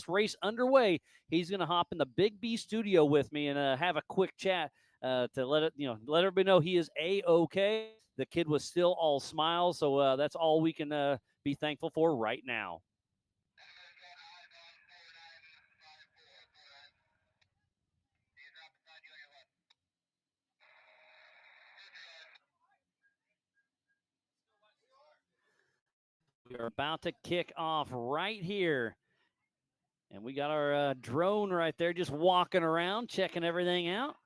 Speaker 1: race underway, he's going to hop in the Big B studio with me and have a quick chat to let everybody know he is A-okay. The kid was still all smiles, so that's all we can be thankful for right now. We are about to kick off right here. And we got our drone right there just walking around, checking everything out.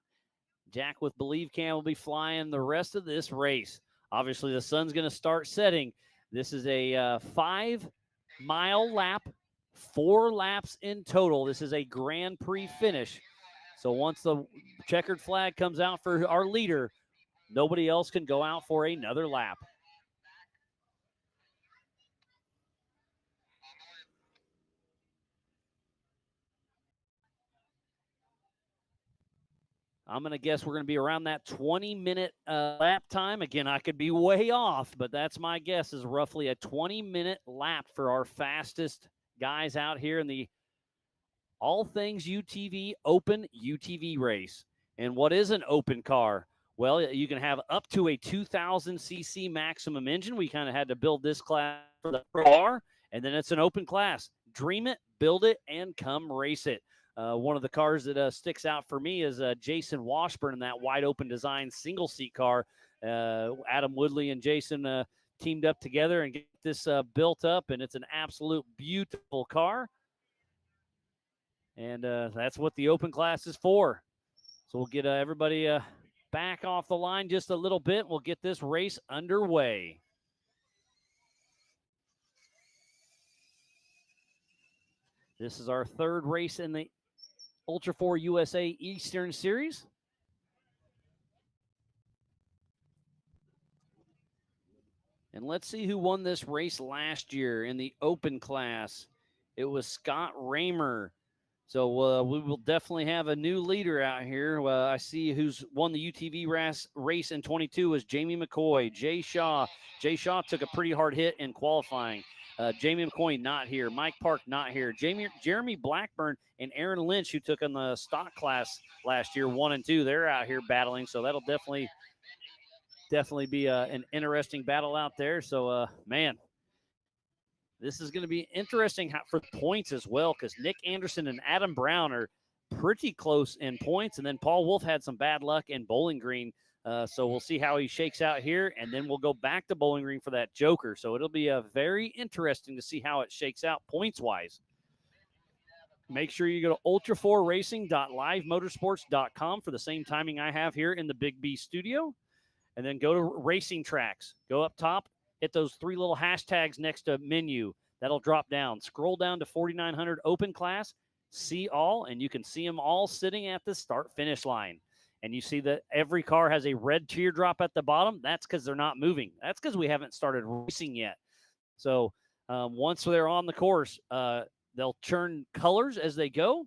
Speaker 1: Jack with Believe Cam will be flying the rest of this race. Obviously, the sun's going to start setting. This is a 5-mile lap, 4 laps in total. This is a Grand Prix finish. So once the checkered flag comes out for our leader, nobody else can go out for another lap. I'm going to guess we're going to be around that 20-minute lap time. Again, I could be way off, but that's my guess, is roughly a 20-minute lap for our fastest guys out here in the All Things UTV Open UTV race. And what is an open car? Well, you can have up to a 2,000cc maximum engine. We kind of had to build this class for the Pro R, and then it's an open class. Dream it, build it, and come race it. One of the cars that sticks out for me is Jason Washburn in that wide open design single seat car. Adam Woodley and Jason teamed up together and get this built up, and it's an absolute beautiful car. And that's what the open class is for. So we'll get everybody back off the line just a little bit. We'll get this race underway. This is our third race in the Ultra 4 USA Eastern Series. And let's see who won this race last year in the open class. It was Scott Raymer. So we will definitely have a new leader out here. I see who's won the UTV race in 22 is Jamie McCoy, Jay Shaw. Jay Shaw took a pretty hard hit in qualifying. Jamie McCoy not here. Mike Park not here. Jeremy Blackburn and Aaron Lynch, who took on the stock class last year, 1 and 2, they're out here battling. So that'll definitely be an interesting battle out there. So, man, this is going to be interesting for points as well, because Nick Anderson and Adam Brown are pretty close in points. And then Paul Wolf had some bad luck in Bowling Green. So we'll see how he shakes out here, and then we'll go back to Bowling Green for that Joker. So it'll be very interesting to see how it shakes out points-wise. Make sure you go to ultra4racing.livemotorsports.com for the same timing I have here in the Big B studio. And then go to Racing Tracks. Go up top, hit those 3 little hashtags next to menu. That'll drop down. Scroll down to 4900 open class, see all, and you can see them all sitting at the start-finish line. And you see that every car has a red teardrop at the bottom. That's because they're not moving. That's because we haven't started racing yet. So once they're on the course, they'll turn colors as they go.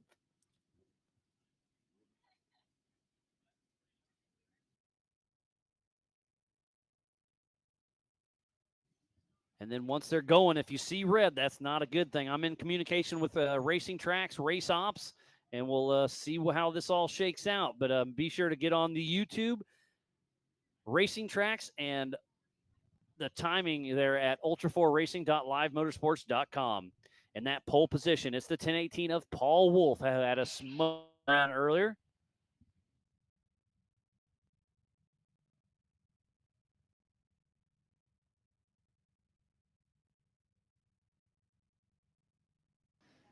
Speaker 1: And then once they're going, if you see red, that's not a good thing. I'm in communication with Racing Tracks, Race Ops, and we'll see how this all shakes out. But be sure to get on the YouTube, Racing Tracks, and the timing there at ultra4racing.livemotorsports.com. And that pole position, it's the 1018 of Paul Wolf. I had a smoke around earlier.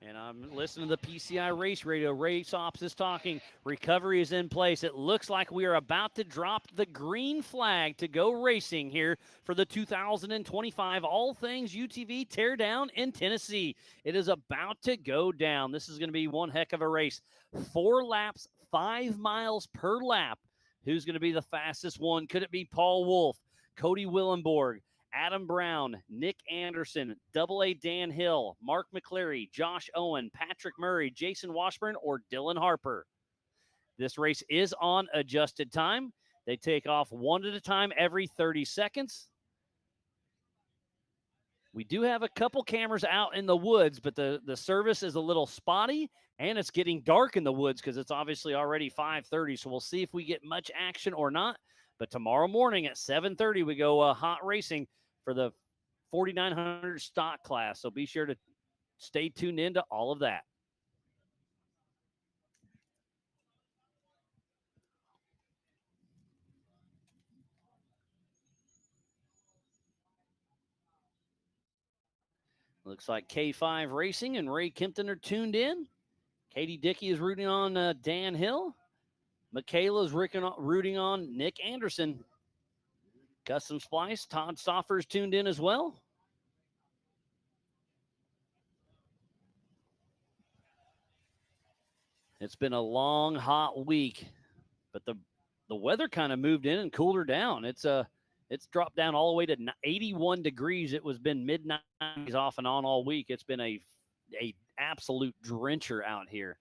Speaker 1: And I'm listening to the PCI Race Radio. Race Ops is talking. Recovery is in place. It looks like we are about to drop the green flag to go racing here for the 2025 All Things UTV Teardown in Tennessee. It is about to go down. This is going to be one heck of a race. 4 laps, 5 miles per lap. Who's going to be the fastest one? Could it be Paul Wolf, Cody Willenborg, Adam Brown, Nick Anderson, AA Dan Hill, Mark McCleary, Josh Owen, Patrick Murray, Jason Washburn, or Dylan Harper? This race is on adjusted time. They take off one at a time every 30 seconds. We do have a couple cameras out in the woods, but the service is a little spotty, and it's getting dark in the woods because it's obviously already 5:30, so we'll see if we get much action or not. But tomorrow morning at 7:30, we go hot racing for the 4,900 stock class. So be sure to stay tuned into all of that. Looks like K5 Racing and Ray Kempton are tuned in. Katie Dickey is rooting on Dan Hill. Michaela's rooting on Nick Anderson. Custom Splice, Todd Stoffer's tuned in as well. It's been a long, hot week, but the weather kind of moved in and cooled her down. It's dropped down all the way to 81 degrees. It was been mid-90s off and on all week. It's been a absolute drencher out here.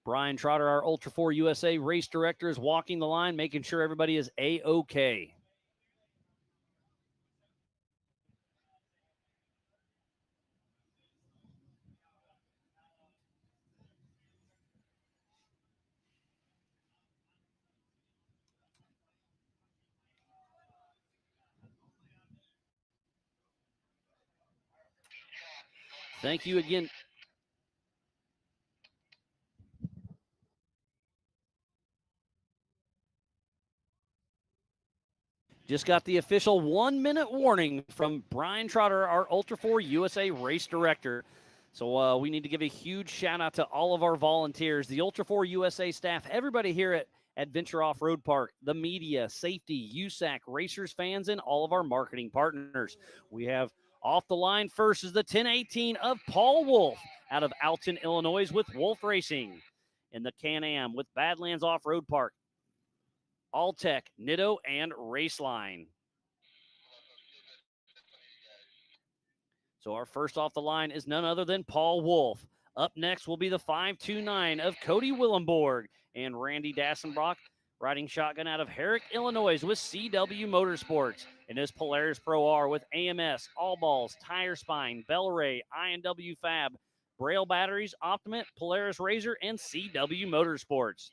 Speaker 1: Brian Trotter, our Ultra 4 USA race director, is walking the line, making sure everybody is A-OK. Thank you again. Just got the official 1-minute warning from Brian Trotter, our Ultra 4 USA race director. So we need to give a huge shout out to all of our volunteers, the Ultra 4 USA staff, everybody here at Adventure Off-Road Park, the media, safety, USAC, racers, fans, and all of our marketing partners. We have off the line first is the 1018 of Paul Wolf out of Alton, Illinois with Wolf Racing. In the Can-Am with Badlands Off-Road Park, Alltech, Nitto, and Raceline. So our first off the line is none other than Paul Wolf. Up next will be the 529 of Cody Willenborg and Randy Dassenbrock riding shotgun out of Herrick, Illinois with CW Motorsports. And his Polaris Pro R with AMS, All Balls, Tire Spine, Bellray, I&W Fab, Braille Batteries, Optimate, Polaris Razor, and CW Motorsports.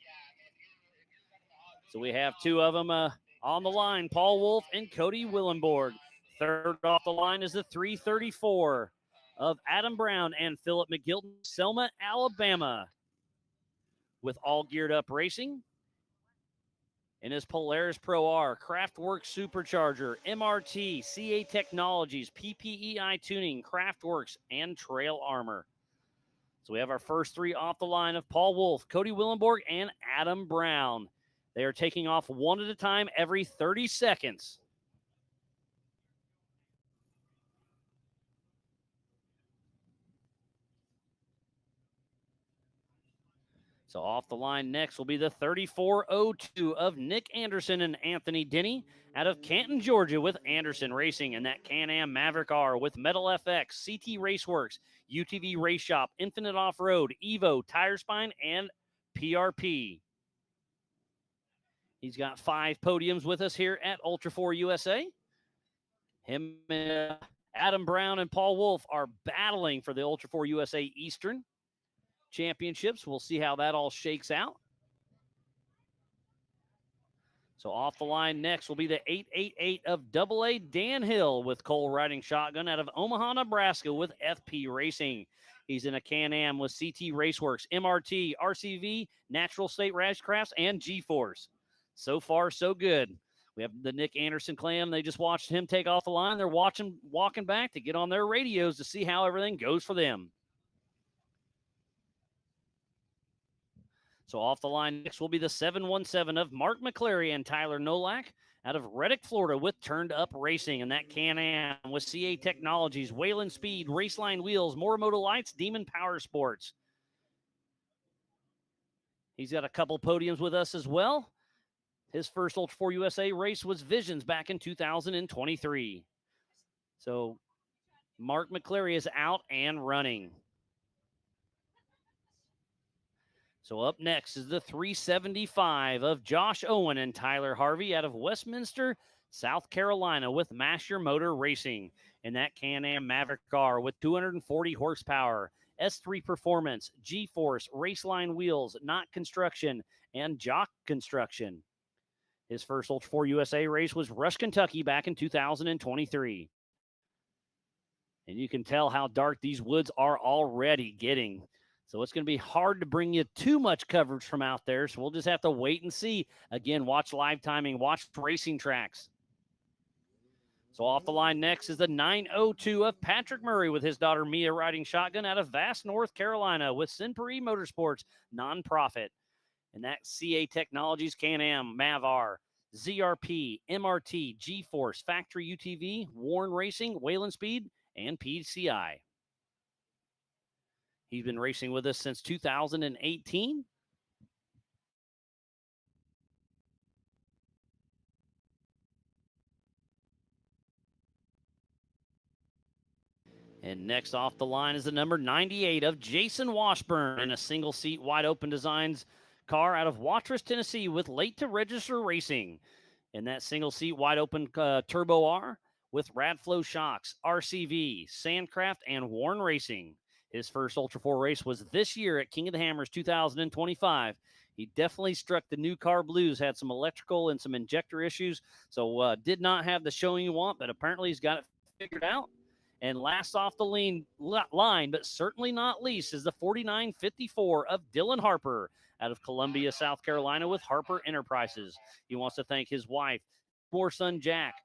Speaker 1: So we have two of them on the line, Paul Wolf and Cody Willenborg. Third off the line is the 334 of Adam Brown and Philip McGilton, Selma, Alabama, with All Geared Up Racing. In his Polaris Pro R, Craftworks Supercharger, MRT, CA Technologies, PPEI Tuning, Craftworks, and Trail Armor. So we have our first three off the line of Paul Wolf, Cody Willenborg, and Adam Brown. They are taking off one at a time every 30 seconds. So off the line next will be the 3402 of Nick Anderson and Anthony Denny out of Canton, Georgia with Anderson Racing, and that Can-Am Maverick R with Metal FX, CT Raceworks, UTV Race Shop, Infinite Off-Road, Evo, Tire Spine, and PRP. He's got 5 podiums with us here at Ultra 4 USA. Him and Adam Brown and Paul Wolf are battling for the Ultra 4 USA Eastern Championships. We'll see how that all shakes out. So off the line next will be the 888 of AA Dan Hill with Cole riding shotgun out of Omaha, Nebraska with FP Racing. He's in a Can-Am with CT Raceworks, MRT, RCV, Natural State Racecrafts, and G-Force. So far, so good. We have the Nick Anderson clam. They just watched him take off the line. They're walking back to get on their radios to see how everything goes for them. So off the line next will be the 717 of Mark McClary and Tyler Nolak out of Reddick, Florida with Turned Up Racing. And that Can-Am with CA Technologies, Wayland Speed, Raceline Wheels, Morimoto Lights, Demon Power Sports. He's got a couple podiums with us as well. His first Ultra 4 USA race was Visions back in 2023. So Mark McClary is out and running. So up next is the 375 of Josh Owen and Tyler Harvey out of Westminster, South Carolina with Masher Motor Racing. And that Can-Am Maverick car with 240 horsepower, S3 Performance, G-Force, Raceline Wheels, Knott Construction, and Jock Construction. His first Ultra 4 USA race was Rush, Kentucky back in 2023. And you can tell how dark these woods are already getting. So it's going to be hard to bring you too much coverage from out there. So we'll just have to wait and see. Again, watch live timing, watch racing tracks. So off the line next is the 902 of Patrick Murray with his daughter Mia riding shotgun out of Vass, North Carolina with Sinpuri Motorsports nonprofit. And that CA Technologies Can-Am, Mavar, ZRP, MRT, G-Force, Factory UTV, Warren Racing, Wayland Speed, and PCI. He's been racing with us since 2018. And next off the line is the number 98 of Jason Washburn in a single seat wide open designs car out of Watrous, Tennessee with Late to Register Racing. And that single seat wide open Turbo R with Radflow Shocks, RCV, Sandcraft, and Warren Racing. His first Ultra 4 race was this year at King of the Hammers 2025. He definitely struck the new car blues, had some electrical and some injector issues, so did not have the showing you want, but apparently he's got it figured out. And last off the line, but certainly not least, is the 4954 of Dylan Harper out of Columbia, South Carolina with Harper Enterprises. He wants to thank his wife, poor son Jack,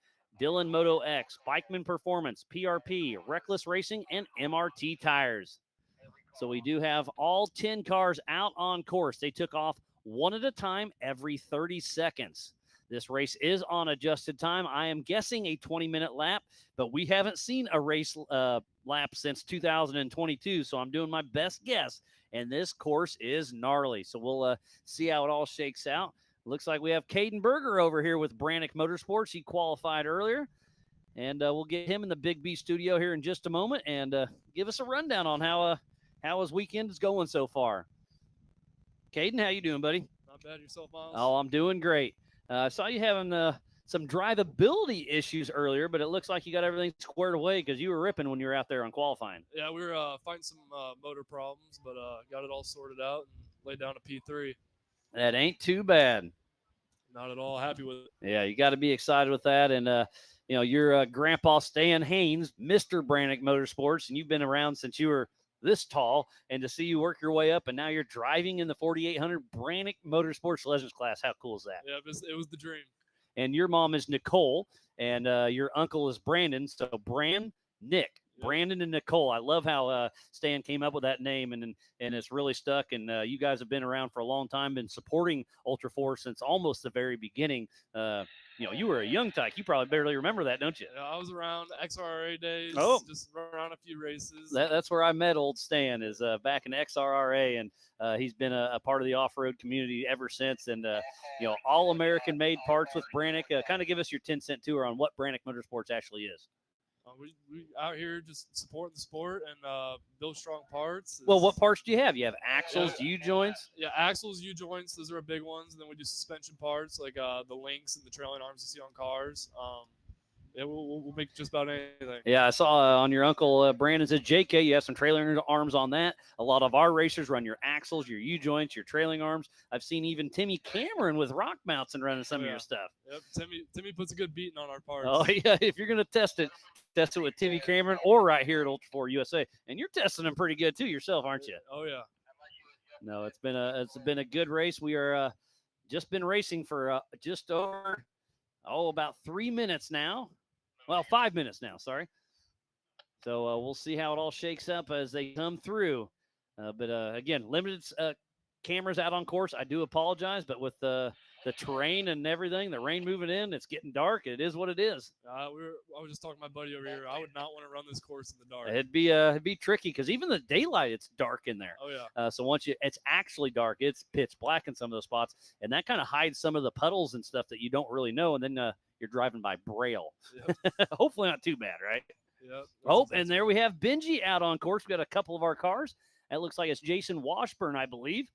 Speaker 1: Dylan Moto X, Bikeman Performance, PRP, Reckless Racing, and MRT Tires. So we do have all 10 cars out on course. They took off one at a time every 30 seconds. This race is on adjusted time. I am guessing a 20-minute lap, but we haven't seen a race lap since 2022, so I'm doing my best guess, and this course is gnarly. So we'll see how it all shakes out. Looks like we have Caden Berger over here with Brannick Motorsports. He qualified earlier, and we'll get him in the Big B studio here in just a moment and give us a rundown on how his weekend is going so far. Caden, how you doing, buddy?
Speaker 3: Not bad. Yourself, Miles?
Speaker 1: Oh, I'm doing great. I saw you having some drivability issues earlier, but it looks like you got everything squared away because you were ripping when you were out there on qualifying.
Speaker 3: Yeah, we were fighting some motor problems, but got it all sorted out and laid down a P3.
Speaker 1: That ain't too bad.
Speaker 3: Not at all happy with it.
Speaker 1: Yeah, you got to be excited with that. And, your grandpa Stan Haynes, Mr. Brannick Motorsports, and you've been around since you were this tall, and to see you work your way up, and now you're driving in the 4800 Brannick Motorsports Legends class. How cool is that?
Speaker 3: Yeah, it was the dream.
Speaker 1: And your mom is Nicole, and your uncle is Brandon. So Nick, Brandon and Nicole. I love how Stan came up with that name, and it's really stuck. And you guys have been around for a long time, been supporting Ultra 4 since almost the very beginning. You were a young tyke. You probably barely remember that, don't you?
Speaker 3: Yeah, I was around XRA days.
Speaker 1: Oh.
Speaker 3: Just around a few races.
Speaker 1: That's where I met old Stan, is back in XRRA, and he's been a part of the off-road community ever since. And, all American-made parts with Brannick. Kind of give us your 10-cent tour on what Brannick Motorsports actually is.
Speaker 3: We out here just supporting the sport and build strong parts.
Speaker 1: Well, what parts do you have? You have axles, U-joints?
Speaker 3: Yeah, axles, U-joints. Those are big ones. And then we do suspension parts like the links and the trailing arms you see on cars. We'll make just about anything.
Speaker 1: Yeah, I saw on your uncle Brandon's at JK, you have some trailing arms on that. A lot of our racers run your axles, your U-joints, your trailing arms. I've seen even Timmy Cameron with rock mounts and running some of your stuff.
Speaker 3: Yep, Timmy puts a good beating on our parts.
Speaker 1: Oh, yeah, if you're going to test it with Timmy Cameron or right here at Ultra 4 USA. And you're testing them pretty good, too, yourself, aren't you?
Speaker 3: Oh, yeah.
Speaker 1: No, it's been a good race. We are just been racing for just over about 3 minutes now. Well, 5 minutes now, sorry. So we'll see how it all shakes up as they come through. But again, limited cameras out on course. I do apologize, but with the terrain and everything, the rain moving in, it's getting dark. It is what it is.
Speaker 3: I was just talking to my buddy over here. I would not want to run this course in the dark.
Speaker 1: It'd be tricky because even the daylight, it's dark in there.
Speaker 3: Oh yeah.
Speaker 1: So once it's actually dark, it's pitch black in some of those spots, and that kind of hides some of the puddles and stuff that you don't really know. And then you're driving by braille.
Speaker 3: Yep.
Speaker 1: Hopefully not too bad, right?
Speaker 3: Yep.
Speaker 1: Oh, and there we have Benji out on course. We got a couple of our cars. That looks like it's Jason Washburn, I believe.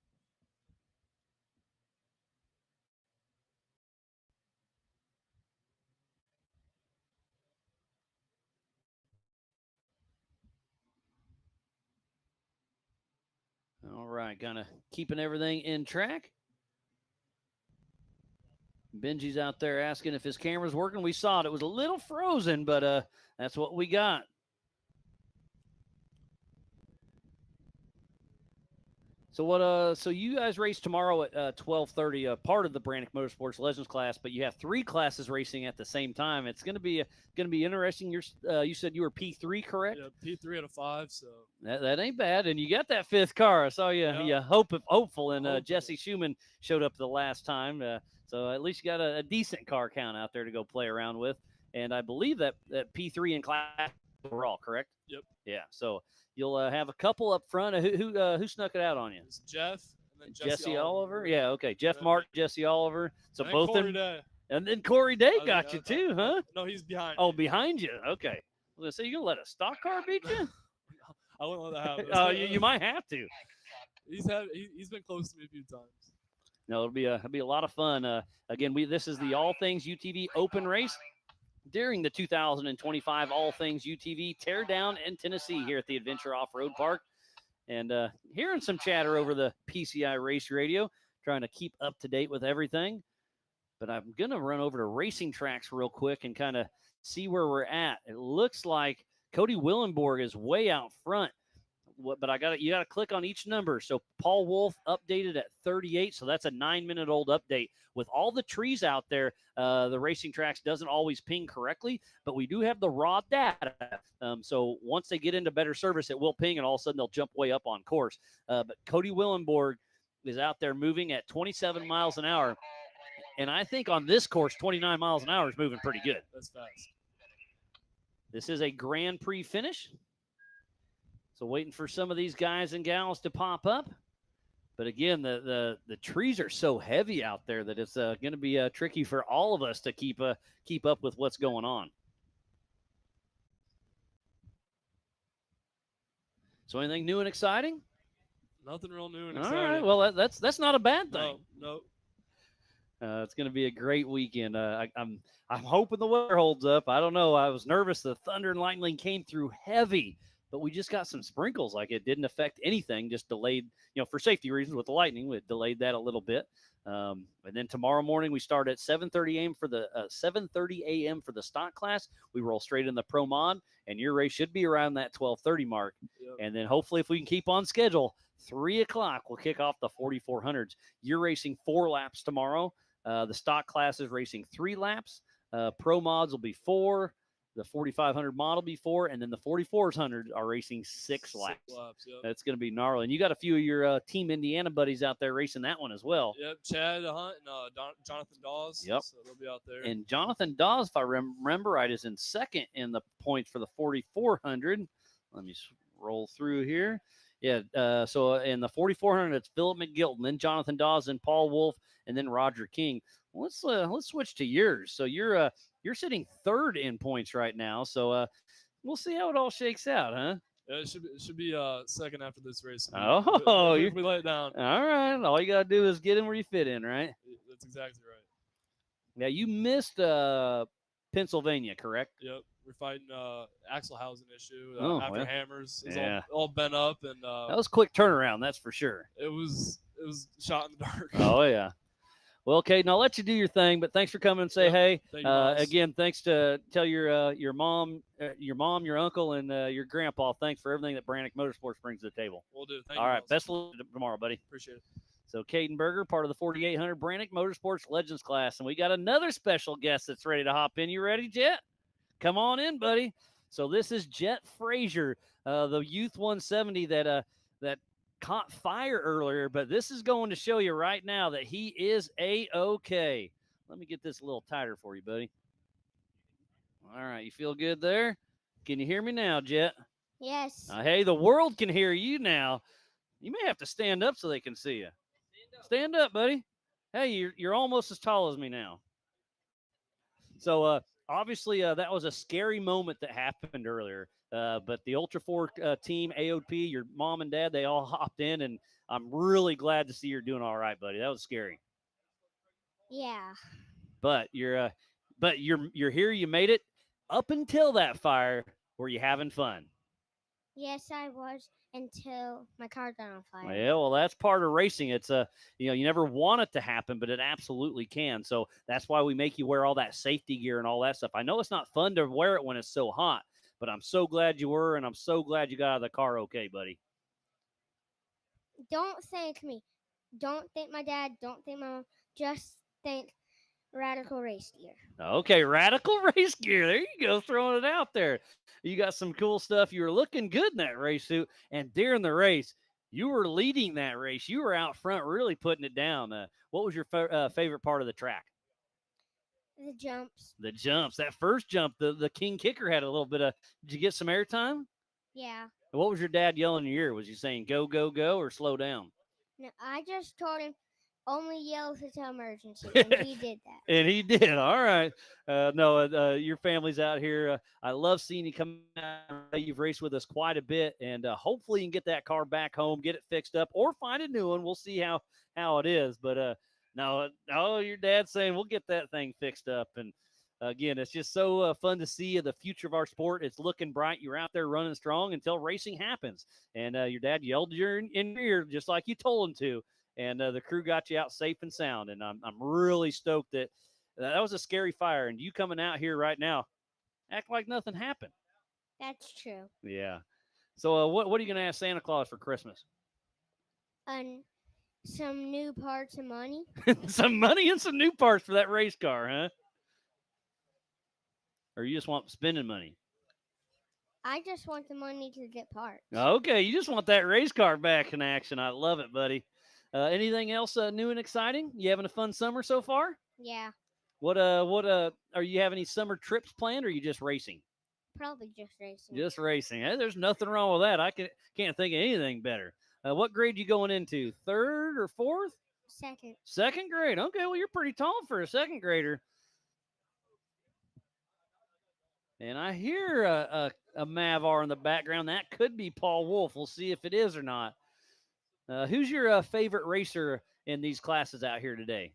Speaker 1: All right, kind of keeping everything in track. Benji's out there asking if his camera's working. We saw it. It was a little frozen, but that's what we got. So what? So you guys race tomorrow at 12:30. Part of the Brannick Motorsports Legends class, but you have 3 classes racing at the same time. It's going to be interesting. You said you were P3, correct?
Speaker 3: Yeah, P3 out of 5. So
Speaker 1: that ain't bad. And you got that 5th car. I saw you.
Speaker 3: Yeah.
Speaker 1: You hopeful, and Jesse Schumann showed up the last time. So at least you got a decent car count out there to go play around with. And I believe that P3 in class overall, correct?
Speaker 3: Yep.
Speaker 1: Yeah. So you'll have a couple up front. Who snuck it out on you?
Speaker 3: It's Jeff and then
Speaker 1: Jesse Oliver. Yeah. Okay. Jeff Martin, Jesse Oliver. So
Speaker 3: and
Speaker 1: both
Speaker 3: Corey
Speaker 1: them.
Speaker 3: Day.
Speaker 1: And then Corey Day got you too, huh?
Speaker 3: No, he's behind.
Speaker 1: Oh, behind you. Okay. I was gonna say you're gonna let a stock car beat you?
Speaker 3: I wouldn't let that happen.
Speaker 1: Oh, you might have to.
Speaker 3: He's been close to me a few times.
Speaker 1: No, it'll be a lot of fun. Again, this is the All Things UTV Open Race during the 2025 All Things UTV Teardown in Tennessee here at the Adventure Off-Road Park. And hearing some chatter over the PCI Race Radio, trying to keep up to date with everything. But I'm going to run over to Racing Tracks real quick and kind of see where we're at. It looks like Cody Willenborg is way out front. But you got to click on each number. So Paul Wolf updated at 38. So that's a 9-minute-old update. With all the trees out there, the Racing Tracks doesn't always ping correctly, but we do have the raw data. So once they get into better service, it will ping, and all of a sudden they'll jump way up on course. But Cody Willenborg is out there moving at 27 miles an hour. And I think on this course, 29 miles an hour is moving pretty good.
Speaker 3: That's fast.
Speaker 1: This is a Grand Prix finish. So waiting for some of these guys and gals to pop up. But again, the trees are so heavy out there that it's going to be tricky for all of us to keep up with what's going on. So anything new and exciting?
Speaker 3: Nothing real new and
Speaker 1: All
Speaker 3: exciting.
Speaker 1: right. Well, that's not a bad thing.
Speaker 3: No.
Speaker 1: It's going to be a great weekend. I'm hoping the weather holds up. I don't know. I was nervous. The thunder and lightning came through heavy, but we just got some sprinkles. Like it didn't affect anything. Just delayed, for safety reasons with the lightning. It delayed that a little bit. And then tomorrow morning we start at 7:30 a.m. for the 7:30 a.m. for the stock class. We roll straight in the pro mod, and your race should be around that 12:30 mark.
Speaker 3: Yep.
Speaker 1: And then hopefully, if we can keep on schedule, 3 o'clock we'll kick off the 4400s. You're racing 4 laps tomorrow. The stock class is racing 3 laps. Pro mods will be 4. The 4500 mod will be 4, and then the 4400 are racing 6 laps.
Speaker 3: Yep.
Speaker 1: That's going to be gnarly. And you got a few of your Team Indiana buddies out there racing that one as well.
Speaker 3: Yep, Chad Hunt and Jonathan Dawes.
Speaker 1: Yep.
Speaker 3: So they'll be out there.
Speaker 1: And Jonathan Dawes, if I remember right, is in second in the points for the 4400. Let me roll through here. Yeah, so in the 4400, it's Philip McGilton, then Jonathan Dawes, then Paul Wolf, and then Roger King. Well, let's switch to yours. So you're sitting 3rd in points right now. So we'll see how it all shakes out, huh?
Speaker 3: Yeah, it should be second after this race.
Speaker 1: Oh,
Speaker 3: we let it down.
Speaker 1: All right. All you gotta do is get in where you fit in, right?
Speaker 3: That's exactly right.
Speaker 1: Yeah, you missed Pennsylvania, correct?
Speaker 3: Yep, we're fighting axle housing issue after
Speaker 1: well,
Speaker 3: hammers. It's
Speaker 1: yeah.
Speaker 3: all bent up, and
Speaker 1: that was a quick turnaround, that's for sure.
Speaker 3: It was shot in the dark.
Speaker 1: Oh yeah. Well, Caden, I'll let you do your thing, but thanks for coming and say hey.
Speaker 3: Thank you, boss.
Speaker 1: Again, thanks to tell your mom, your uncle, and your grandpa. Thanks for everything that Brannick Motorsports brings to the table.
Speaker 3: Will do. Thank
Speaker 1: All
Speaker 3: you,
Speaker 1: right,
Speaker 3: boss.
Speaker 1: best of luck tomorrow, buddy.
Speaker 3: Appreciate it.
Speaker 1: So Caden Berger, part of the 4800 Brannick Motorsports Legends class. And we got another special guest that's ready to hop in. You ready, Jet? Come on in, buddy. So this is Jet Frazier, the Youth 170 that caught fire earlier, but this is going to show you right now that he is A-OK. Let me get this a little tighter for you, buddy. All right, you feel good there? Can you hear me now, Jet?
Speaker 7: Yes.
Speaker 1: Hey, the world can hear you now. You may have to stand up so they can see you. Stand up, buddy. Hey, you're almost as tall as me now. So obviously that was a scary moment that happened earlier. But the Ultra 4 team, AOP, your mom and dad, they all hopped in, and I'm really glad to see you're doing all right, buddy. That was scary.
Speaker 7: Yeah.
Speaker 1: But you're here. You made it. Up until that fire, were you having fun?
Speaker 7: Yes, I was until my car got on fire.
Speaker 1: Yeah, well, that's part of racing. It's you never want it to happen, but it absolutely can. So that's why we make you wear all that safety gear and all that stuff. I know it's not fun to wear it when it's so hot, but I'm so glad you were, and I'm so glad you got out of the car okay, buddy.
Speaker 7: Don't thank me. Don't thank my dad. Don't thank my mom. Just thank Radical Race Gear.
Speaker 1: Okay, Radical Race Gear. There you go, throwing it out there. You got some cool stuff. You were looking good in that race suit, and during the race, you were leading that race. You were out front, really putting it down. What was your favorite part of the track?
Speaker 7: The jumps.
Speaker 1: The jumps. That first jump, the King Kicker had a little bit of. Did you get some airtime?
Speaker 7: Yeah.
Speaker 1: What was your dad yelling in your ear? Was he saying go, go, go, or slow down?
Speaker 7: No, I just told him only yell if it's an emergency, and he did that.
Speaker 1: And he did. All right. Your family's out here. I love seeing you come out. You've raced with us quite a bit, and hopefully you can get that car back home, get it fixed up, or find a new one. We'll see how it is. But no, your dad's saying we'll get that thing fixed up. And again, it's just so fun to see the future of our sport. It's looking bright. You're out there running strong until racing happens. And your dad yelled in your ear just like you told him to. And the crew got you out safe and sound. And I'm really stoked that was a scary fire. And you coming out here right now, act like nothing happened.
Speaker 7: That's true.
Speaker 1: Yeah. So what are you going to ask Santa Claus for Christmas?
Speaker 7: Some new parts and money.
Speaker 1: Some money and some new parts for that race car, huh? Or you just want spending money?
Speaker 7: I just want the money to get parts.
Speaker 1: Okay, you just want that race car back in action. I love it, buddy. Anything else new and exciting? You having a fun summer so far?
Speaker 7: Yeah.
Speaker 1: What are you having any summer trips planned, or are you just racing?
Speaker 7: Probably just racing.
Speaker 1: Just racing. Hey, there's nothing wrong with that. I can't think of anything better. What grade you going into? Third or fourth?
Speaker 7: Second.
Speaker 1: Second grade. Okay, well, you're pretty tall for a second grader. And I hear a Mavar in the background. That could be Paul Wolf. We'll see if it is or not. Who's your favorite racer in these classes out here today?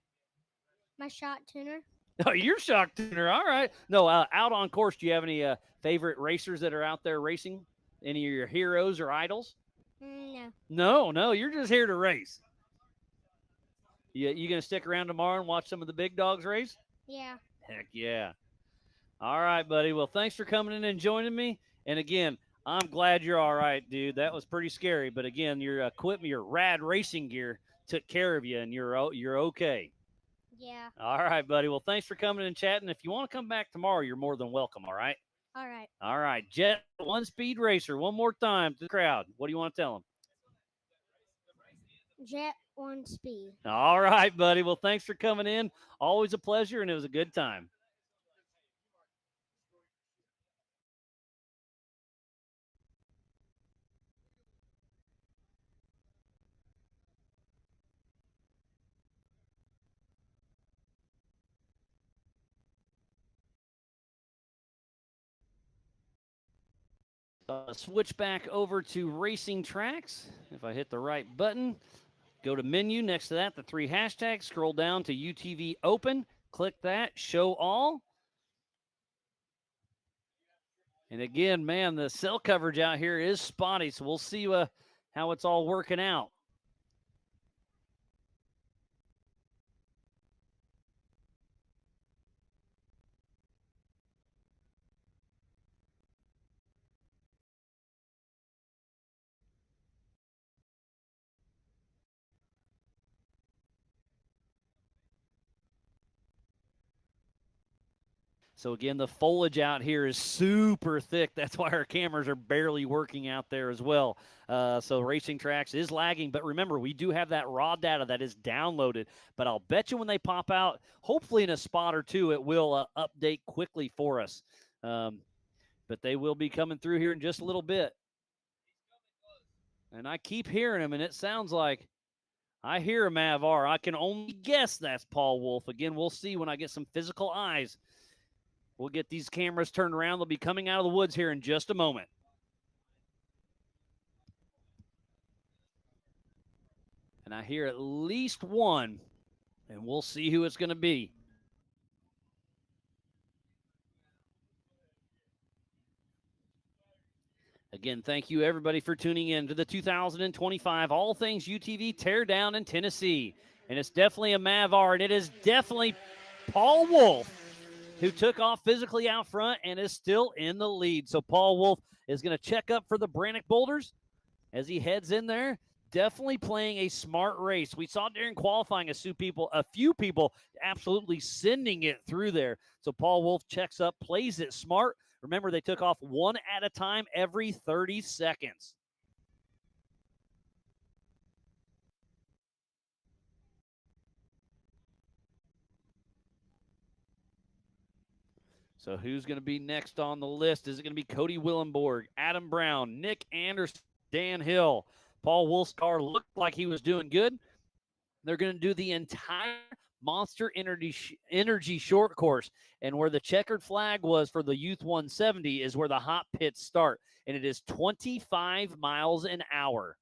Speaker 7: My shot tuner.
Speaker 1: Oh, you're shock tuner. All right. No, out on course, do you have any favorite racers that are out there racing? Any of your heroes or idols?
Speaker 7: No.
Speaker 1: No, you're just here to race. You going to stick around tomorrow and watch some of the big dogs race?
Speaker 7: Yeah.
Speaker 1: Heck yeah. All right, buddy. Well, thanks for coming in and joining me. And again, I'm glad you're all right, dude. That was pretty scary. But again, your equipment, your rad racing gear took care of you, and you're okay.
Speaker 7: Yeah.
Speaker 1: All right, buddy. Well, thanks for coming and chatting. If you want to come back tomorrow, you're more than welcome, all right?
Speaker 7: All right.
Speaker 1: All right. Jet, one speed racer, one more time to the crowd. What do you want to tell them?
Speaker 7: Jet one speed.
Speaker 1: All right, buddy. Well, thanks for coming in. Always a pleasure, and it was a good time. Switch back over to racing tracks. If I hit the right button, go to menu. Next to that, the 3 hashtags. Scroll down to UTV Open. Click that. Show all. And again, man, the cell coverage out here is spotty, so we'll see how it's all working out. So again, the foliage out here is super thick. That's why our cameras are barely working out there as well. So Racing Tracks is lagging. But remember, we do have that raw data that is downloaded. But I'll bet you when they pop out, hopefully in a spot or two, it will update quickly for us. But they will be coming through here in just a little bit. And I keep hearing them, and it sounds like I hear a Mavar. I can only guess that's Paul Wolf. Again, we'll see when I get some physical eyes. We'll get these cameras turned around. They'll be coming out of the woods here in just a moment. And I hear at least one, and we'll see who it's going to be. Again, thank you, everybody, for tuning in to the 2025 All Things UTV Teardown in Tennessee. And it's definitely a Mavar, and it is definitely Paul Wolf, who took off physically out front and is still in the lead. So Paul Wolf is going to check up for the Brannock Boulders as he heads in there. Definitely playing a smart race. We saw during qualifying a few people absolutely sending it through there. So Paul Wolf checks up, plays it smart. Remember, they took off one at a time every 30 seconds. So who's going to be next on the list? Is it going to be Cody Willenborg, Adam Brown, Nick Anderson, Dan Hill? Paul Wolf's car looked like he was doing good. They're going to do the entire Monster Energy short course. And where the checkered flag was for the Youth 170 is where the hot pits start. And it is 25 miles an hour.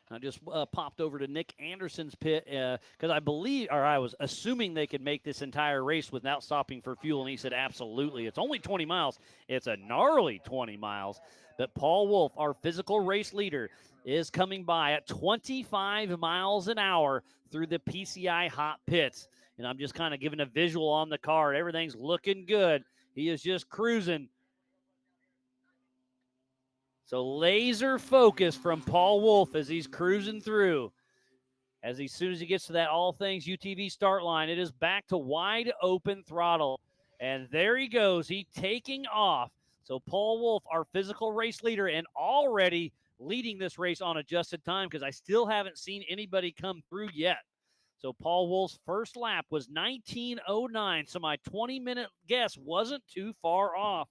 Speaker 1: I just popped over to Nick Anderson's pit because I was assuming they could make this entire race without stopping for fuel, and he said, absolutely. It's only 20 miles. It's a gnarly 20 miles. But Paul Wolf, our physical race leader, is coming by at 25 miles an hour through the PCI hot pits. And I'm just kind of giving a visual on the card. Everything's looking good. He is just cruising. So laser focus from Paul Wolf as he's cruising through. As soon as he gets to that All Things UTV start line, it is back to wide open throttle. And there he goes. He's taking off. So Paul Wolf, our physical race leader, and already leading this race on adjusted time because I still haven't seen anybody come through yet. So Paul Wolf's first lap was 19:09. So my 20-minute guess wasn't too far off.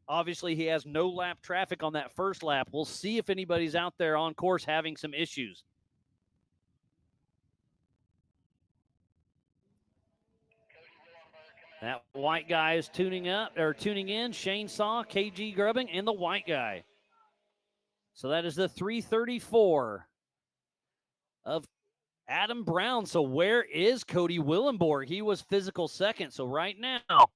Speaker 1: Obviously, he has no lap traffic on that first lap. We'll see if anybody's out there on course having some issues. That white guy is tuning in. Shane Saw, KG Grubbing, and the white guy. So that is the 334 of Adam Brown. So where is Cody Willenborg? He was physical second. So right now,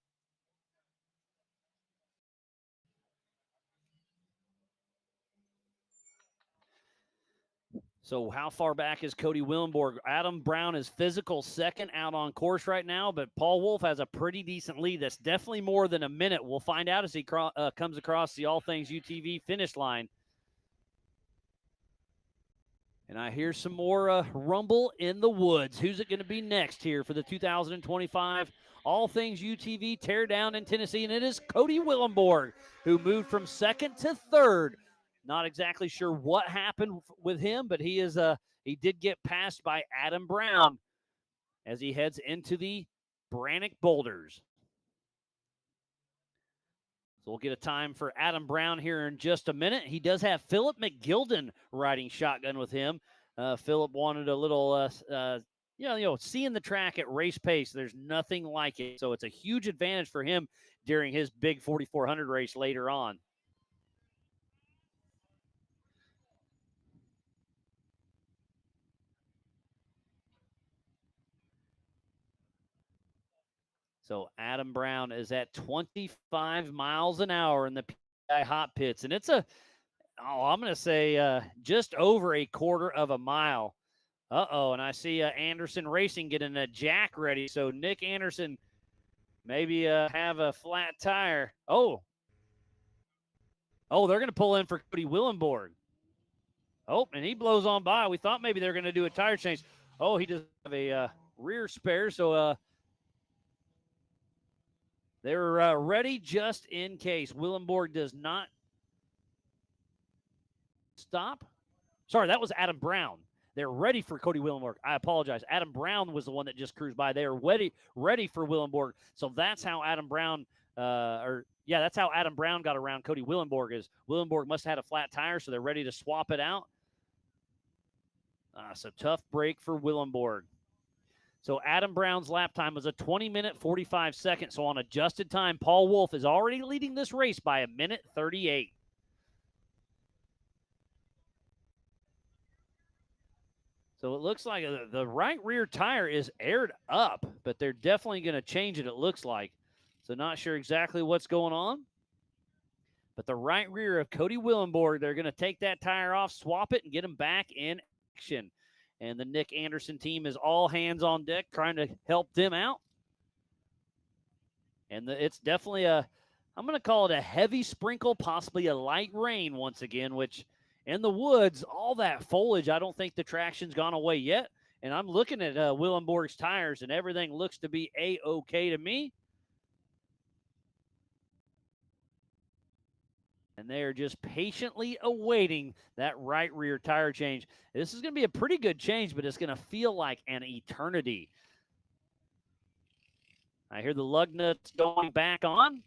Speaker 1: so how far back is Cody Willenborg? Adam Brown is physical second out on course right now, but Paul Wolf has a pretty decent lead. That's definitely more than a minute. We'll find out as he comes across the All Things UTV finish line. And I hear some more rumble in the woods. Who's it going to be next here for the 2025 All Things UTV Teardown in Tennessee? And it is Cody Willenborg, who moved from second to third. Not exactly sure what happened with him, but he did get passed by Adam Brown as he heads into the Brannock Boulders. So we'll get a time for Adam Brown here in just a minute. He does have Philip McGilden riding shotgun with him. Philip wanted a little, seeing the track at race pace. There's nothing like it. So it's a huge advantage for him during his big 4,400 race later on. So Adam Brown is at 25 miles an hour in the PI hot pits. And it's I'm going to say just over a quarter of a mile Uh-oh, and I see Anderson Racing getting a jack ready. So Nick Anderson maybe have a flat tire. Oh, they're going to pull in for Cody Willenborg. Oh, and he blows on by. We thought maybe they were going to do a tire change. Oh, he does have a rear spare, so they're ready just in case. Willenborg does not stop. Sorry, that was Adam Brown. They're ready for Cody Willenborg. I apologize. Adam Brown was the one that just cruised by. They are ready for Willenborg. So that's how Adam Brown, that's how Adam Brown got around Cody Willenborg. Is Willenborg must have had a flat tire, so they're ready to swap it out. So tough break for Willenborg. So Adam Brown's lap time was a 20-minute, 45 seconds. So on adjusted time, Paul Wolf is already leading this race by a minute 38. So it looks like the right rear tire is aired up, but they're definitely going to change it, it looks like. So not sure exactly what's going on. But the right rear of Cody Willenborg, they're going to take that tire off, swap it, and get him back in action. And the Nick Anderson team is all hands on deck trying to help them out. And it's definitely I'm going to call it a heavy sprinkle, possibly a light rain once again, which in the woods, all that foliage, I don't think the traction's gone away yet. And I'm looking at Willenborg's tires, and everything looks to be A-okay to me. And they are just patiently awaiting that right rear tire change. This is going to be a pretty good change, but it's going to feel like an eternity. I hear the lug nuts going back on.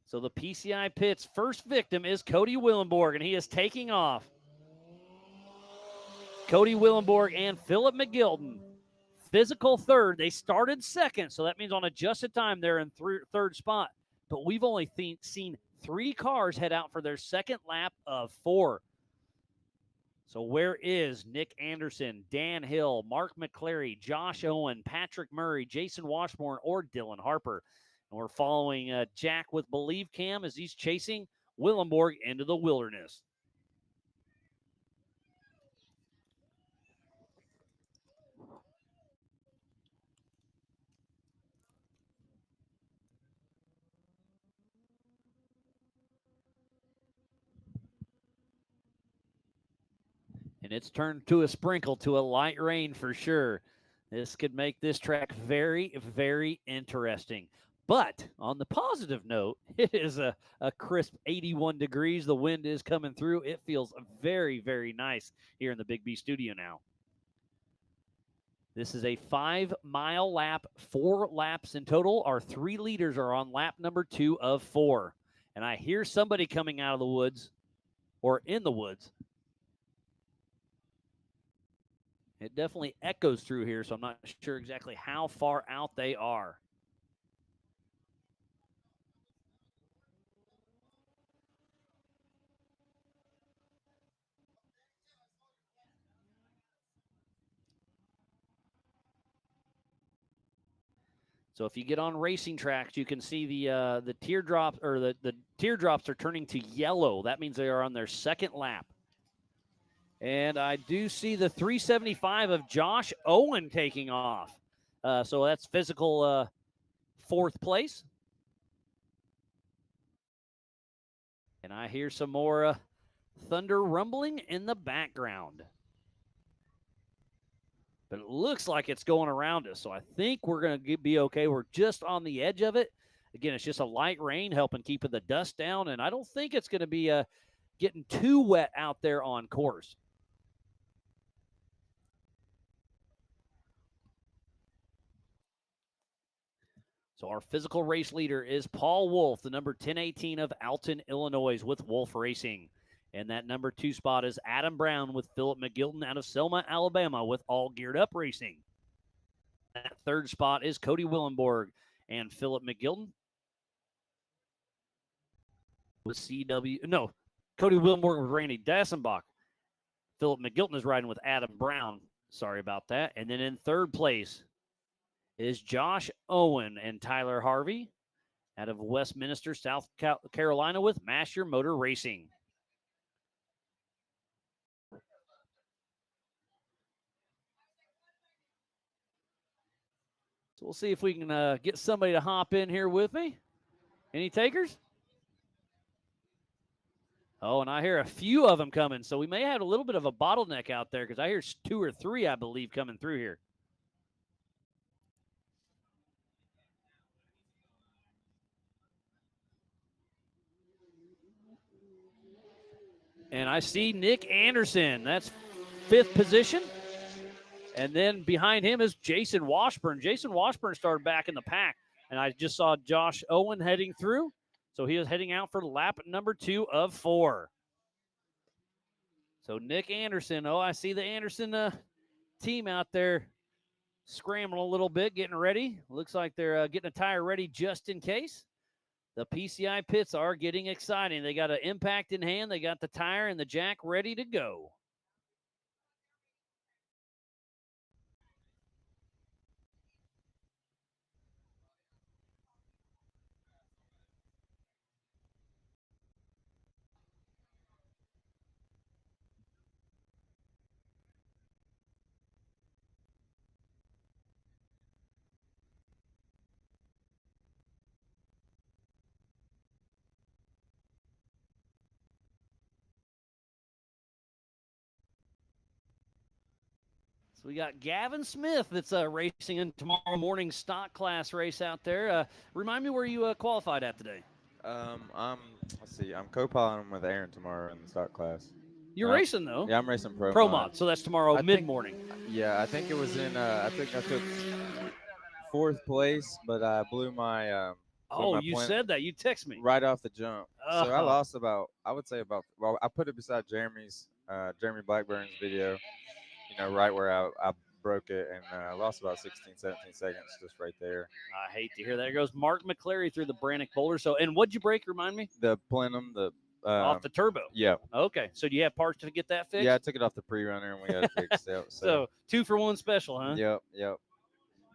Speaker 1: So the PCI Pit's first victim is Cody Willenborg, and he is taking off. Cody Willenborg and Philip McGilton. Physical third. They started second, so that means on adjusted time they're in third spot. But we've only seen 3 cars head out for their second lap of 4. So where is Nick Anderson, Dan Hill, Mark McClary, Josh Owen, Patrick Murray, Jason Washburn, or Dylan Harper? And we're following Jack with Believe Cam as he's chasing Willenborg into the wilderness. And it's turned to a sprinkle, to a light rain for sure. This could make this track very, very interesting. But on the positive note, it is a crisp 81 degrees. The wind is coming through. It feels very, very nice here in the Big B studio now. This is a 5-mile lap, 4 laps in total. Our 3 leaders are on lap number 2 of 4. And I hear somebody coming out of the woods or in the woods. It definitely echoes through here, so I'm not sure exactly how far out they are. So if you get on racing tracks, you can see the teardrops, or the teardrops are turning to yellow. That means they are on their second lap. And I do see the 375 of Josh Owen taking off. So that's physical 4th place. And I hear some more thunder rumbling in the background. But it looks like it's going around us, so I think we're going to be okay. We're just on the edge of it. Again, it's just a light rain helping keeping the dust down, and I don't think it's going to be getting too wet out there on course. So our physical race leader is Paul Wolf, the number 1018 of Alton, Illinois, with Wolf Racing. And that number 2 spot is Adam Brown with Philip McGilton out of Selma, Alabama, with All Geared Up Racing. That 3rd spot is Cody Willenborg and Philip McGilton with Cody Willenborg with Randy Dassenbach. Philip McGilton is riding with Adam Brown. Sorry about that. And then in 3rd place is Josh Owen and Tyler Harvey out of Westminster, South Carolina, with Masher Motor Racing. So we'll see if we can get somebody to hop in here with me. Any takers? Oh, and I hear a few of them coming. So we may have a little bit of a bottleneck out there because I hear 2 or 3, I believe, coming through here. And I see Nick Anderson. That's 5th position. And then behind him is Jason Washburn. Jason Washburn started back in the pack. And I just saw Josh Owen heading through. So he is heading out for lap number 2 of 4. So Nick Anderson. Oh, I see the Anderson team out there scrambling a little bit, getting ready. Looks like they're getting a tire ready just in case. The PCI pits are getting exciting. They got an impact in hand. They got the tire and the jack ready to go. So we got Gavin Smith that's racing in tomorrow morning stock class race out there. Remind me where you qualified at today.
Speaker 6: Let's see. I'm co-piloting with Aaron tomorrow in the stock class.
Speaker 1: You're racing though.
Speaker 6: Yeah, I'm racing
Speaker 1: Pro Mod. So that's tomorrow mid morning.
Speaker 6: Yeah, I think it was in. I think I took 4th place, but I blew my.
Speaker 1: Oh, you said that. You text me
Speaker 6: right off the jump. So I
Speaker 1: Oh.
Speaker 6: lost about. I would say about. Well, I put it beside Jeremy Blackburn's video. Right where I broke it, and I lost about 16, 17 seconds just right there.
Speaker 1: I hate to hear that. There goes Mark McClary through the Brannock Boulder. So, and what'd you break? Remind me.
Speaker 6: The plenum,
Speaker 1: Off the turbo.
Speaker 6: Yeah.
Speaker 1: Okay. So do you have parts to get that fixed?
Speaker 6: Yeah, I took it off the pre-runner and we got it fixed out.
Speaker 1: So 2 for 1 special, huh?
Speaker 6: Yep.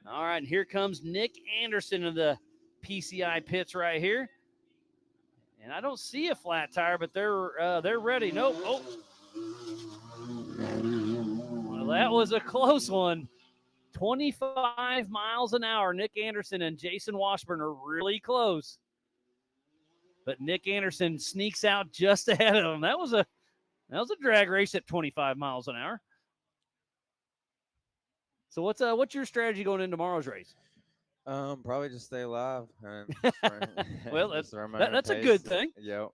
Speaker 1: All right, and here comes Nick Anderson of the PCI pits right here. And I don't see a flat tire, but they're ready. Nope. Oh. Well, that was a close one. 25 miles an hour. Nick Anderson and Jason Washburn are really close. But Nick Anderson sneaks out just ahead of him. That was a drag race at 25 miles an hour. So what's your strategy going into tomorrow's race?
Speaker 6: Probably just stay alive. And
Speaker 1: Well, that's a good thing.
Speaker 6: Yep.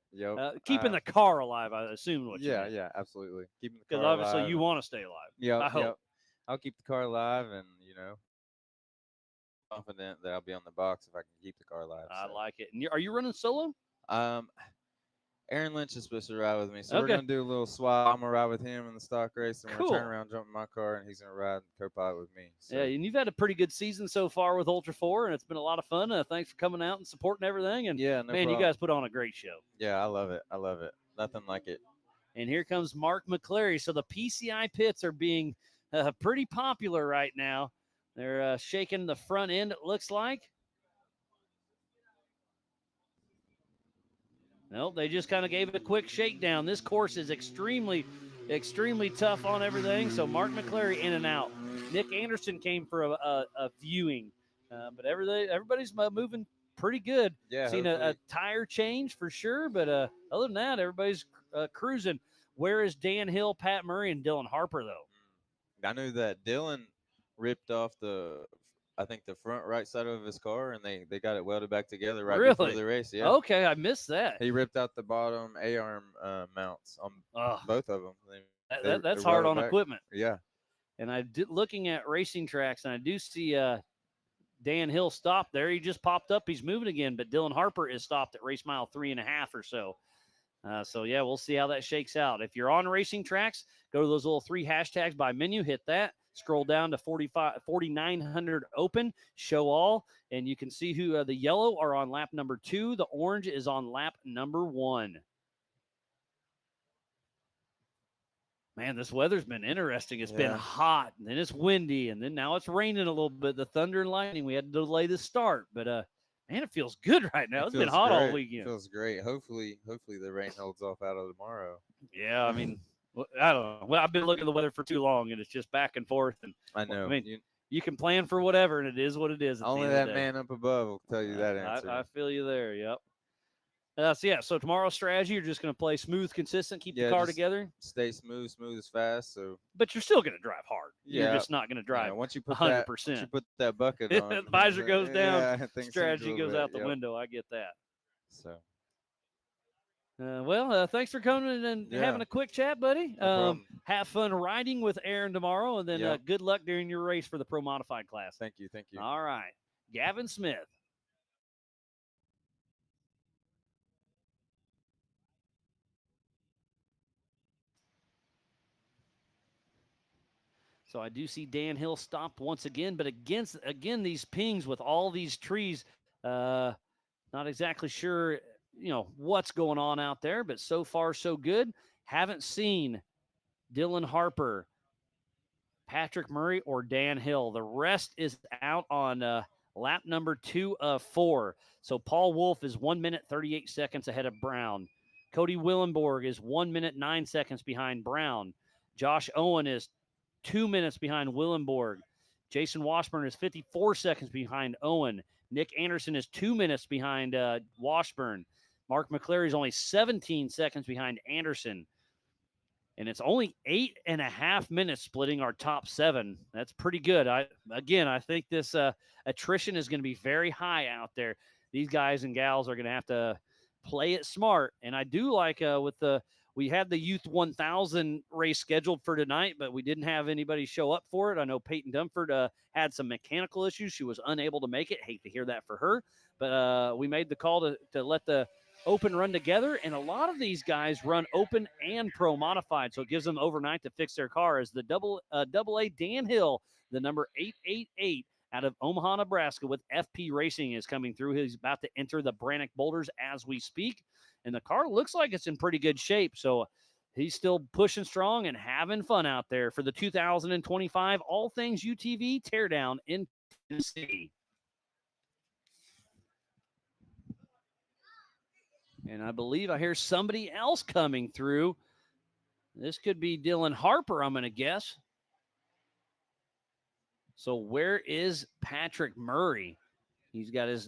Speaker 1: Keeping the car alive, I assume. What you mean.
Speaker 6: Yeah, absolutely. Keeping the
Speaker 1: Because
Speaker 6: car
Speaker 1: obviously
Speaker 6: alive.
Speaker 1: you want to stay alive.
Speaker 6: Yeah,
Speaker 1: I hope.
Speaker 6: I'll keep the car alive, and confident that I'll be on the box if I can keep the car alive.
Speaker 1: I like it. And are you running solo?
Speaker 6: Aaron Lynch is supposed to ride with me, so
Speaker 1: Okay.
Speaker 6: we're gonna do a little swap. I'm gonna ride with him in the stock race, and we're
Speaker 1: Cool.
Speaker 6: gonna turn around, jump in my car, and he's gonna ride and co-pilot with me. So.
Speaker 1: Yeah, and you've had a pretty good season so far with Ultra 4, and it's been a lot of fun. Thanks for coming out and supporting everything. And
Speaker 6: Yeah, no
Speaker 1: man,
Speaker 6: problem.
Speaker 1: you guys put on a great show.
Speaker 6: Yeah, I love it. Nothing like it.
Speaker 1: And here comes Mark McClary. So the PCI pits are being pretty popular right now. They're shaking the front end, it looks like. Nope, they just kind of gave it a quick shakedown. This course is extremely tough on everything. So Mark McClary in and out. Nick Anderson came for a viewing, but everybody's moving pretty good.
Speaker 6: Yeah,
Speaker 1: Seen a tire change for sure, but other than that, everybody's cruising. Where is Dan Hill, Pat Murray, and Dylan Harper though?
Speaker 6: I knew that Dylan ripped off the front right side of his car, and they got it welded back together right before
Speaker 1: Really?
Speaker 6: the race. Yeah.
Speaker 1: Okay, I missed that.
Speaker 6: He ripped out the bottom A-arm mounts on both of them.
Speaker 1: That's hard on equipment.
Speaker 6: Yeah.
Speaker 1: And I did looking at racing tracks, and I do see Dan Hill stopped there. He just popped up. He's moving again, but Dylan Harper is stopped at race mile 3.5 or so. So, yeah, we'll see how that shakes out. If you're on racing tracks, go to those little 3 hashtags by menu, hit that. Scroll down to 4,900 open, show all, and you can see who the yellow are on lap number 2. The orange is on lap number 1. Man, this weather's been interesting. It's been hot, and then it's windy, and then now it's raining a little bit. The thunder and lightning, we had to delay the start. But, man, it feels good right now. It's been hot all weekend.
Speaker 6: It feels great. Hopefully the rain holds off out of tomorrow.
Speaker 1: Yeah, I mean, I don't know. Well, I've been looking at the weather for too long, and it's just back and forth. And
Speaker 6: I know.
Speaker 1: I mean, you can plan for whatever, and it is what it is. At
Speaker 6: Only
Speaker 1: the end of
Speaker 6: that
Speaker 1: the day.
Speaker 6: man up above will tell you that answer.
Speaker 1: I feel you there. Yep. So tomorrow's strategy, you're just going to play smooth, consistent, keep the car
Speaker 6: just
Speaker 1: together.
Speaker 6: Stay smooth as fast. So,
Speaker 1: but you're still going to drive hard.
Speaker 6: Yeah.
Speaker 1: You're just not going to drive.
Speaker 6: Yeah, once you put
Speaker 1: 100%.
Speaker 6: once you put that bucket on,
Speaker 1: the visor goes down.
Speaker 6: Yeah, things change a
Speaker 1: strategy
Speaker 6: little
Speaker 1: goes
Speaker 6: bit,
Speaker 1: out the
Speaker 6: yep.
Speaker 1: window. I get that.
Speaker 6: So,
Speaker 1: thanks for coming and
Speaker 6: Yeah.
Speaker 1: having a quick chat, buddy.
Speaker 6: No problem.
Speaker 1: Have fun riding with Aaron tomorrow, and then
Speaker 6: Yep.
Speaker 1: good luck during your race for the Pro Modified class.
Speaker 6: Thank you.
Speaker 1: All right. Gavin Smith. So I do see Dan Hill stopped once again, but again, these pings with all these trees, not exactly sure, what's going on out there, but so far so good. Haven't seen Dylan Harper, Patrick Murray, or Dan Hill. The rest is out on lap number 2 of 4. So Paul Wolf is 1 minute 38 seconds ahead of Brown. Cody Willenborg is 1 minute 9 seconds behind Brown. Josh Owen is 2 minutes behind Willenborg. Jason Washburn is 54 seconds behind Owen. Nick Anderson is 2 minutes behind Washburn. Mark McClary is only 17 seconds behind Anderson. And it's only 8.5 minutes splitting our top 7. That's pretty good. I think this attrition is going to be very high out there. These guys and gals are going to have to play it smart. And I do like we had the Youth 1000 race scheduled for tonight, but we didn't have anybody show up for it. I know Peyton Dunford had some mechanical issues. She was unable to make it. Hate to hear that for her. But we made the call to let the open run together, and a lot of these guys run open and pro modified, so it gives them overnight to fix their car. As the double A Dan Hill, the number 888 out of Omaha, Nebraska, with FP Racing is coming through. He's about to enter the Brannock Boulders as we speak, and the car looks like it's in pretty good shape, so he's still pushing strong and having fun out there for the 2025 All Things UTV Teardown in Tennessee. And I believe I hear somebody else coming through. This could be Dylan Harper, I'm going to guess. So where is Patrick Murray? He's got his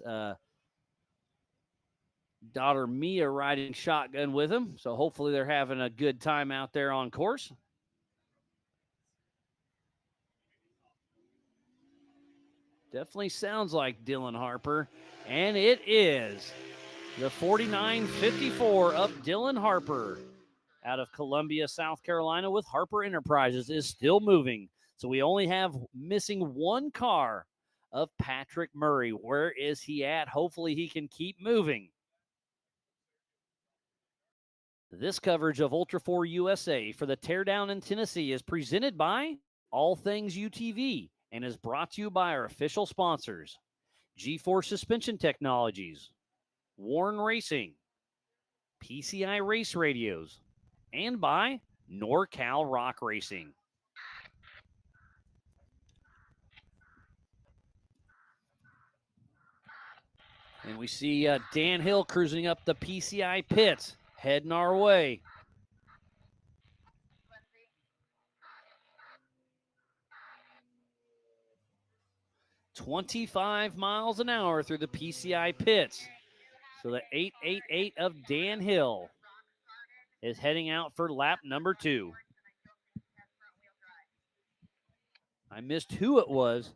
Speaker 1: daughter Mia riding shotgun with him. So hopefully they're having a good time out there on course. Definitely sounds like Dylan Harper. And it is. The 4954 of Dylan Harper out of Columbia, South Carolina with Harper Enterprises is still moving. So we only have missing one car of Patrick Murray. Where is he at? Hopefully he can keep moving. This coverage of Ultra 4 USA for the Teardown in Tennessee is presented by All Things UTV and is brought to you by our official sponsors, G4 Suspension Technologies, Warren Racing, PCI Race Radios, and by NorCal Rock Racing. And we see Dan Hill cruising up the PCI pits, heading our way. "25 miles an hour through the PCI pits." So the 888 of Dan Hill is heading out for lap number 2. I missed who it was.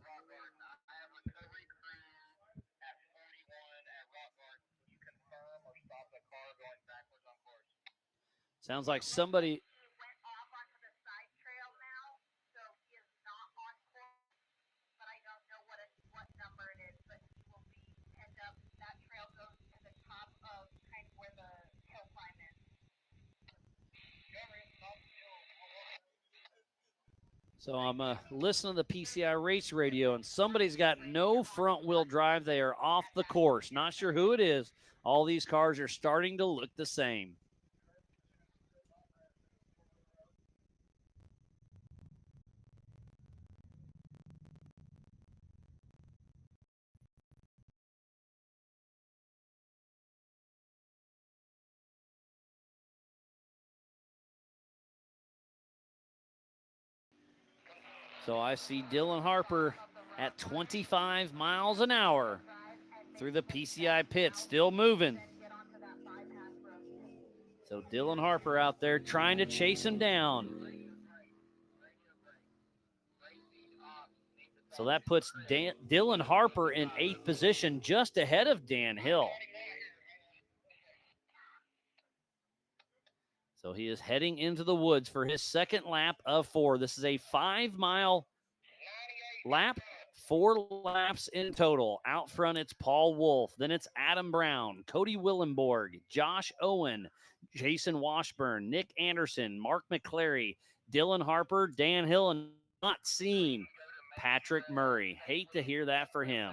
Speaker 1: Sounds like somebody. So I'm listening to the PCI race radio, and somebody's got no front-wheel drive. They are off the course. Not sure who it is. All these cars are starting to look the same. So I see Dylan Harper at 25 miles an hour through the PCI pit, still moving. So Dylan Harper out there trying to chase him down. So that puts Dylan Harper in 8th position, just ahead of Dan Hill. So he is heading into the woods for his second lap of 4. This is a 5-mile lap, 4 laps in total. Out front, it's Paul Wolf. Then it's Adam Brown, Cody Willenborg, Josh Owen, Jason Washburn, Nick Anderson, Mark McClary, Dylan Harper, Dan Hill, and not seen Patrick Murray. Hate to hear that for him.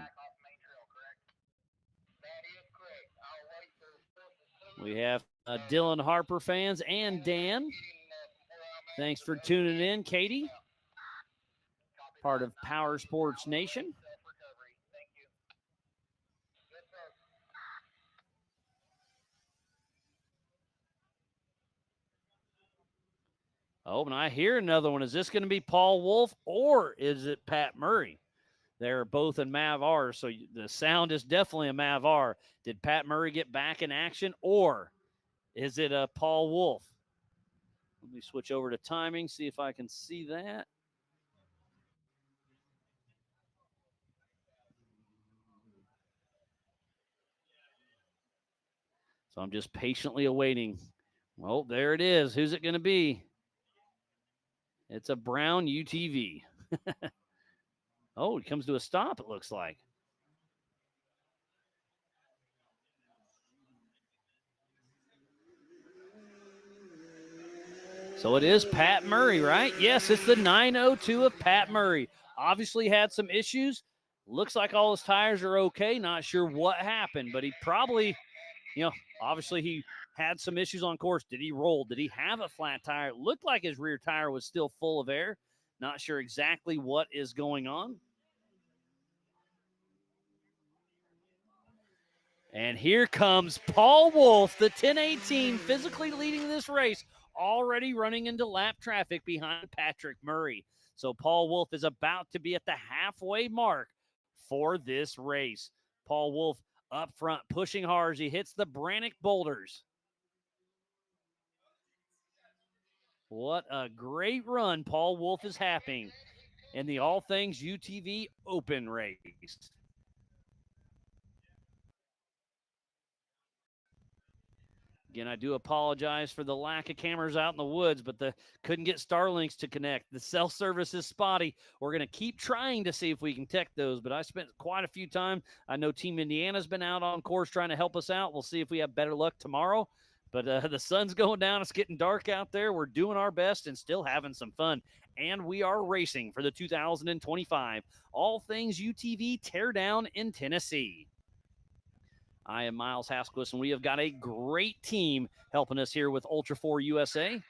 Speaker 1: We have Dylan Harper fans and Dan. Thanks for tuning in, Katie. Part of Power Sports Nation. Oh, and I hear another one. Is this going to be Paul Wolf or is it Pat Murray? They're both in Mav R, so the sound is definitely a Mav R. Did Pat Murray get back in action or is it a Paul Wolf? Let me switch over to timing, see if I can see that. So I'm just patiently awaiting. Well, there it is. Who's it going to be? It's a brown UTV. Oh, it comes to a stop, it looks like. So it is Pat Murray, right? Yes, it's the 902 of Pat Murray. Obviously had some issues. Looks like all his tires are okay. Not sure what happened, but he probably, obviously he had some issues on course. Did he roll? Did he have a flat tire? It looked like his rear tire was still full of air. Not sure exactly what is going on. And here comes Paul Wolf, the 1018, physically leading this race, already running into lap traffic behind Patrick Murray. So Paul Wolf is about to be at the halfway mark for this race. Paul Wolf up front, pushing hard as he hits the Brannock boulders. What a great run Paul Wolf is having in the All Things UTV Open race. Again, I do apologize for the lack of cameras out in the woods, but couldn't get Starlinks to connect. The cell service is spotty. We're going to keep trying to see if we can tech those, but I spent quite a few time. I know Team Indiana's been out on course trying to help us out. We'll see if we have better luck tomorrow. But the sun's going down. It's getting dark out there. We're doing our best and still having some fun. And we are racing for the 2025 All Things UTV Teardown in Tennessee. I am Miles Hasquist, and we have got a great team helping us here with Ultra 4 USA.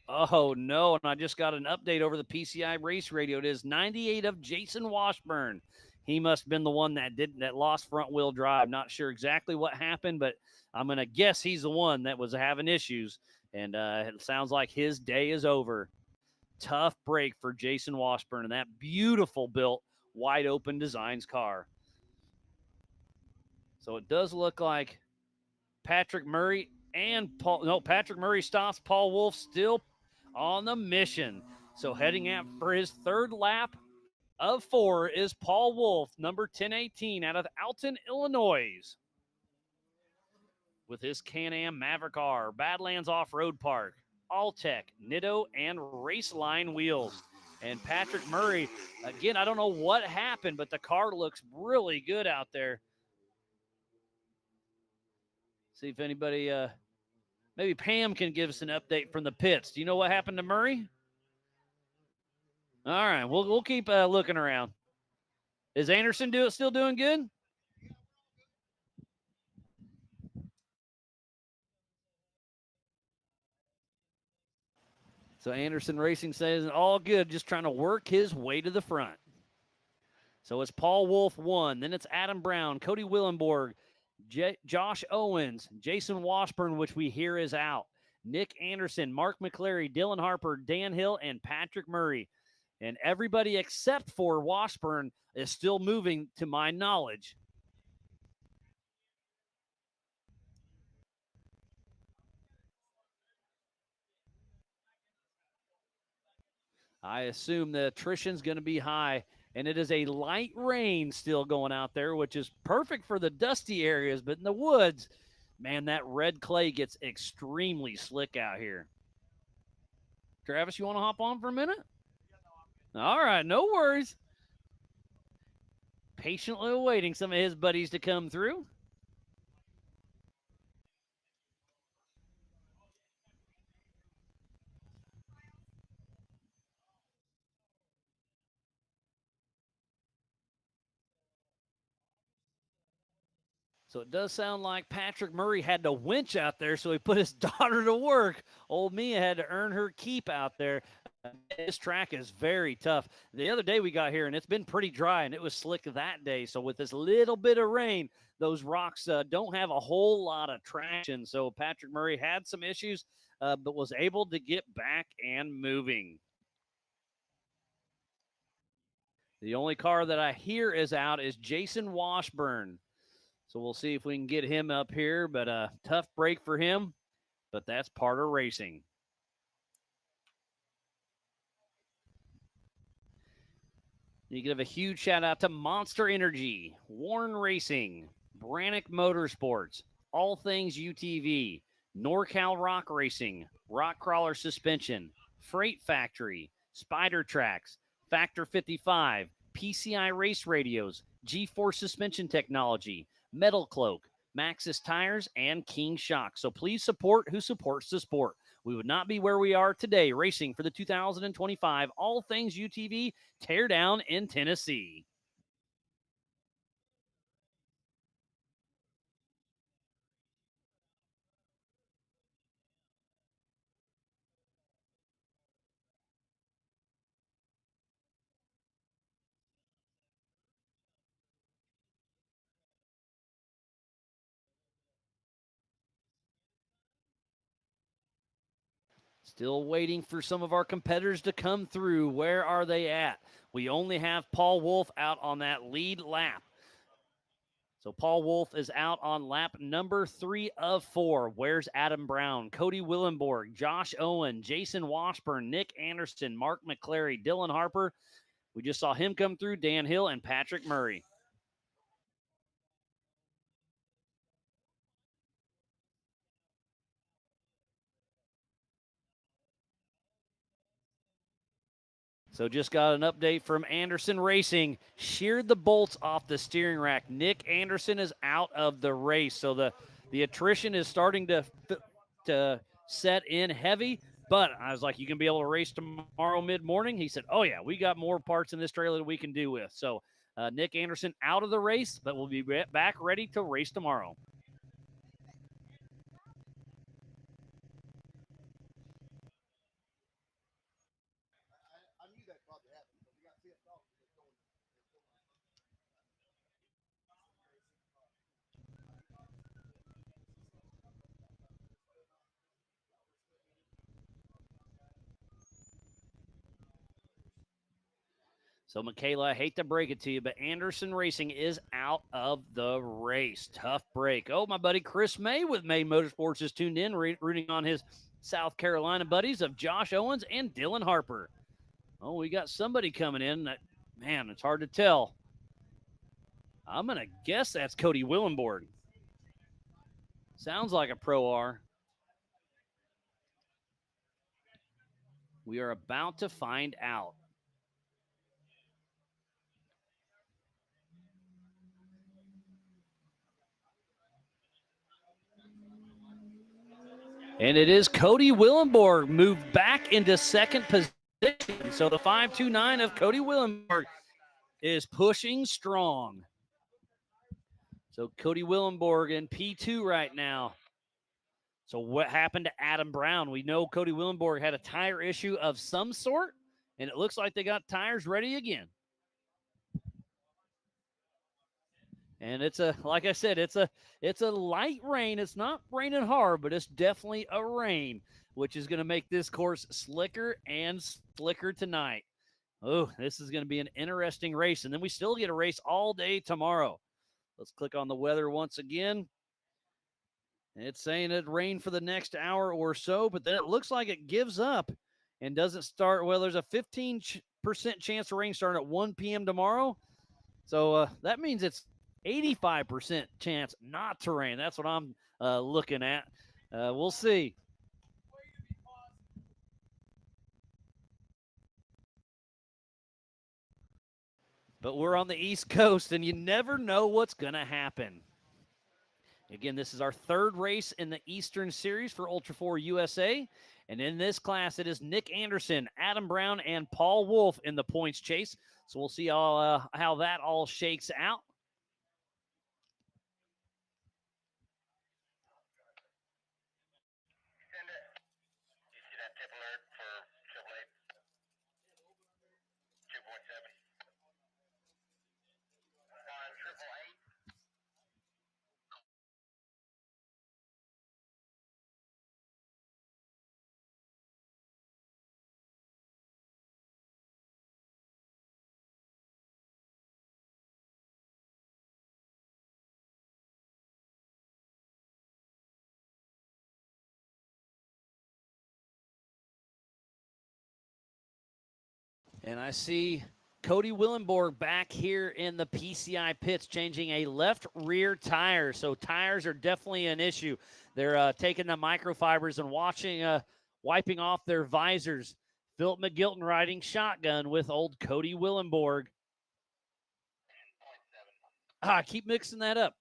Speaker 1: Oh, no, and I just got an update over the PCI race radio. It is 98 of Jason Washburn. He must have been the one that lost front-wheel drive. Not sure exactly what happened, but I'm going to guess he's the one that was having issues, and it sounds like his day is over. Tough break for Jason Washburn and that beautiful built wide open designs car. So it does look like Patrick Murray Patrick Murray stops. Paul Wolf still on the mission. So heading out for his third lap of 4 is Paul Wolf, number 1018 out of Alton, Illinois. With his Can-Am Maverick R, Badlands Off-Road Park, Alltech, Nitto, and Raceline wheels. And Patrick Murray, again, I don't know what happened, but the car looks really good out there. See if anybody, maybe Pam can give us an update from the pits. Do you know what happened to Murray? All right, we'll keep looking around. Is Anderson still doing good? So Anderson Racing says all good, just trying to work his way to the front. So it's Paul Wolf 1, then it's Adam Brown, Cody Willenborg, Josh Owens, Jason Washburn, which we hear is out. Nick Anderson, Mark McClary, Dylan Harper, Dan Hill, and Patrick Murray. And everybody except for Washburn is still moving, to my knowledge. I assume the attrition's going to be high, and it is a light rain still going out there, which is perfect for the dusty areas, but in the woods, man, that red clay gets extremely slick out here. Travis, you want to hop on for a minute? All right, no worries. Patiently awaiting some of his buddies to come through. So it does sound like Patrick Murray had to winch out there, so he put his daughter to work. Old Mia had to earn her keep out there. This track is very tough. The other day we got here, and it's been pretty dry, and it was slick that day. So with this little bit of rain, those rocks don't have a whole lot of traction. So Patrick Murray had some issues, but was able to get back and moving. The only car that I hear is out is Jason Washburn. So we'll see if we can get him up here, but a tough break for him, but that's part of racing. You give a huge shout out to Monster Energy, Warren Racing, Brannick Motorsports, All Things UTV, NorCal Rock Racing, Rock Crawler Suspension, Freight Factory, Spider Tracks, Factor 55, PCI Race Radios, G-Force Suspension Technology, Metal Cloak, Maxxis Tires, and King Shock. So please support who supports the sport. We would not be where we are today racing for the 2025 All Things UTV Teardown in Tennessee. Still waiting for some of our competitors to come through. Where are they at? We only have Paul Wolf out on that lead lap. So Paul Wolf is out on lap number 3 of 4. Where's Adam Brown, Cody Willenborg, Josh Owen, Jason Washburn, Nick Anderson, Mark McClary, Dylan Harper. We just saw him come through, Dan Hill and Patrick Murray. So just got an update from Anderson Racing. Sheared the bolts off the steering rack. Nick Anderson is out of the race. So the attrition is starting to set in heavy. But I was like, you can be able to race tomorrow mid-morning? He said, oh, yeah, we got more parts in this trailer that we can do with. So Nick Anderson out of the race, but we'll be back ready to race tomorrow. So, Michaela, I hate to break it to you, but Anderson Racing is out of the race. Tough break. Oh, my buddy Chris May with May Motorsports is tuned in, rooting on his South Carolina buddies of Josh Owens and Dylan Harper. Oh, we got somebody coming in. That, man, it's hard to tell. I'm going to guess that's Cody Willenborg. Sounds like a Pro R. We are about to find out. And it is Cody Willenborg moved back into second position. So the 529 of Cody Willenborg is pushing strong. So Cody Willenborg in P2 right now. So what happened to Adam Brown? We know Cody Willenborg had a tire issue of some sort, and it looks like they got tires ready again. And it's a, like I said, it's a light rain. It's not raining hard, but it's definitely a rain, which is going to make this course slicker and slicker tonight. Oh, this is going to be an interesting race. And then we still get a race all day tomorrow. Let's click on the weather once again. It's saying it rain for the next hour or so, but then it looks like it gives up and doesn't start. Well, there's a 15% chance of rain starting at 1 p.m. tomorrow. So that means it's 85% chance not to rain. That's what I'm looking at. We'll see. But we're on the East Coast, and you never know what's going to happen. Again, this is our third race in the Eastern Series for Ultra 4 USA. And in this class, it is Nick Anderson, Adam Brown, and Paul Wolf in the points chase. So we'll see how that all shakes out. And I see Cody Willenborg back here in the PCI pits changing a left rear tire. So tires are definitely an issue. They're taking the microfibers and wiping off their visors. Philip McGilton riding shotgun with old Cody Willenborg. I keep mixing that up.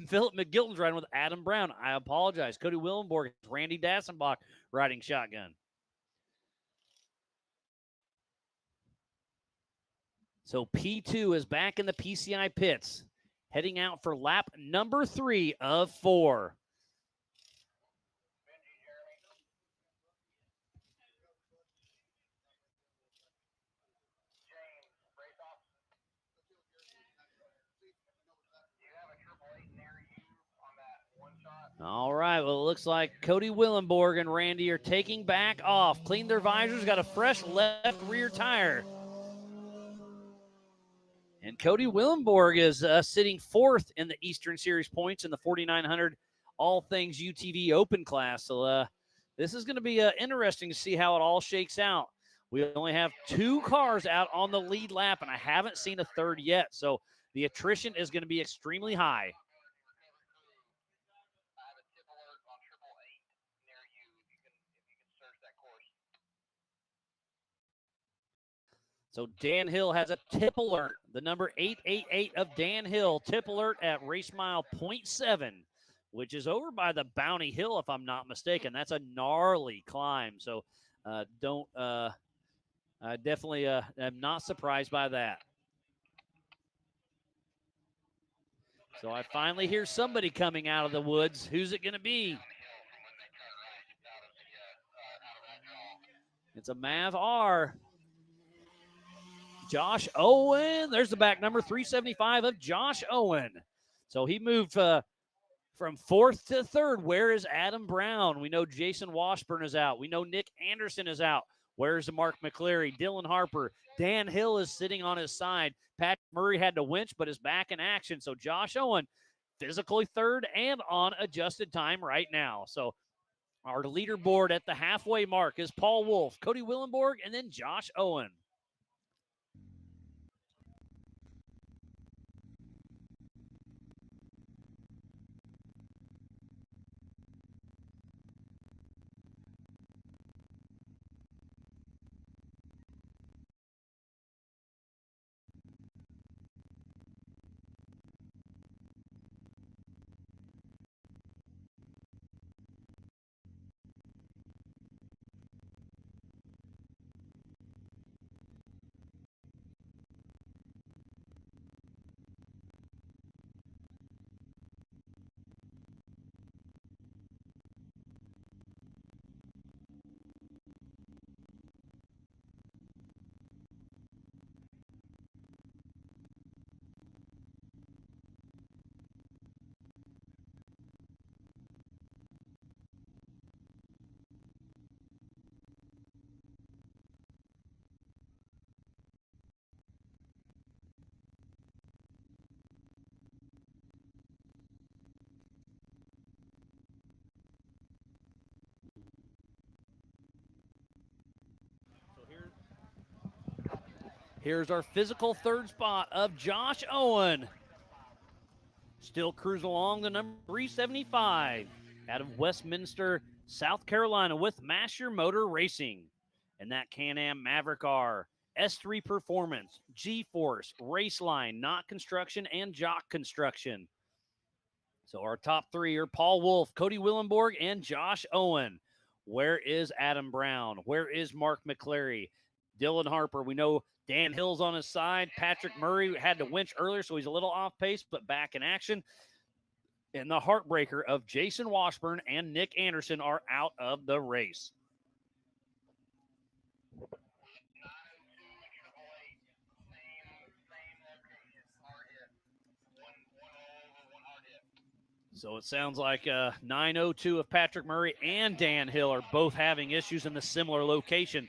Speaker 1: Philip McGilton's riding with Adam Brown. I apologize. Cody Willenborg, Randy Dassenbach riding shotgun. So P2 is back in the PCI pits, heading out for lap number 3 of 4. All right, well, it looks like Cody Willenborg and Randy are taking back off. Cleaned their visors, got a fresh left rear tire. And Cody Willenborg is sitting 4th in the Eastern Series points in the 4,900 All Things UTV Open class. So this is going to be interesting to see how it all shakes out. We only have 2 cars out on the lead lap, and I haven't seen a third yet. So the attrition is going to be extremely high. So Dan Hill has a tip alert. The number 888 of Dan Hill, tip alert at race mile 0.7, which is over by the Bounty Hill, if I'm not mistaken. That's a gnarly climb. So I definitely am not surprised by that. So I finally hear somebody coming out of the woods. Who's it going to be? It's a Mav R. Josh Owen. There's the back number, 375 of Josh Owen. So he moved from 4th to 3rd. Where is Adam Brown? We know Jason Washburn is out. We know Nick Anderson is out. Where's Mark McCleary? Dylan Harper. Dan Hill is sitting on his side. Pat Murray had to winch, but is back in action. So Josh Owen, physically 3rd and on adjusted time right now. So our leaderboard at the halfway mark is Paul Wolf, Cody Willenborg, and then Josh Owen. Here's our physical third spot of Josh Owen. Still cruising along the number 375 out of Westminster, South Carolina with Masher Motor Racing. And that Can-Am Maverick R, S3 Performance, G-Force, Raceline, Knott Construction, and Jock Construction. So our top three are Paul Wolf, Cody Willenborg, and Josh Owen. Where is Adam Brown? Where is Mark McClary? Dylan Harper, we know Dan Hill's on his side. Patrick Murray had to winch earlier, so he's a little off pace, but back in action. And the heartbreaker of Jason Washburn and Nick Anderson are out of the race. So it sounds like 902 of Patrick Murray and Dan Hill are both having issues in the similar location.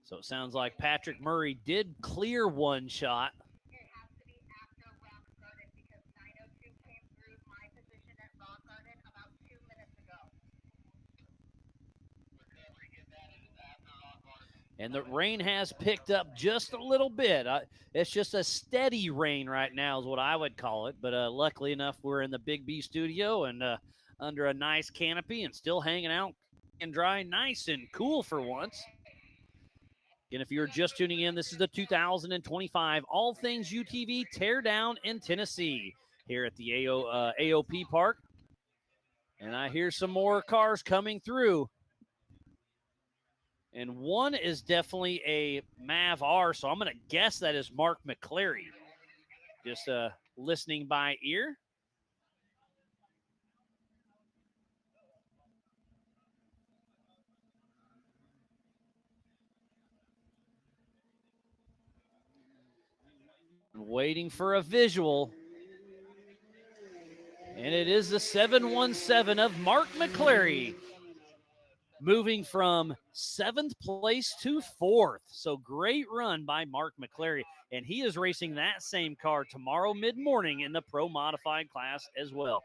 Speaker 1: So it sounds like Patrick Murray did clear one shot. And the rain has picked up just a little bit. It's just a steady rain right now is what I would call it. But luckily enough, we're in the Big B studio and under a nice canopy and still hanging out and dry, nice and cool for once. And if you're just tuning in, this is the 2025 All Things UTV Teardown in Tennessee here at the AOP Park. And I hear some more cars coming through. And one is definitely a Mav R, so I'm going to guess that is Mark McClary. Just listening by ear. Waiting for a visual. And it is the 717 of Mark McClary, moving from 7th place to 4th. So great run by Mark McClary. And he is racing that same car tomorrow mid-morning in the Pro Modified class as well.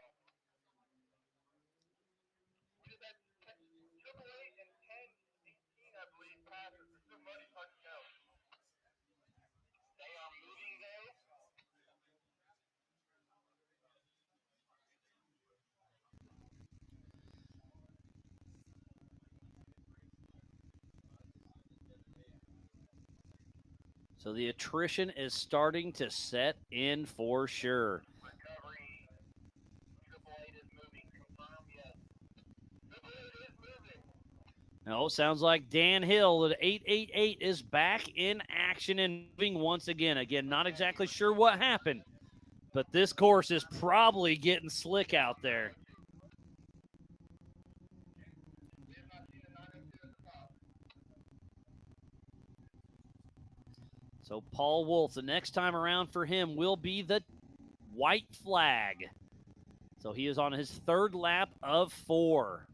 Speaker 1: So the attrition is starting to set in for sure. No, sounds like Dan Hill at 888 is back in action and moving once again. Again, not exactly sure what happened, but this course is probably getting slick out there. So Paul Wolf, the next time around for him will be the white flag. So he is on his third lap of 4.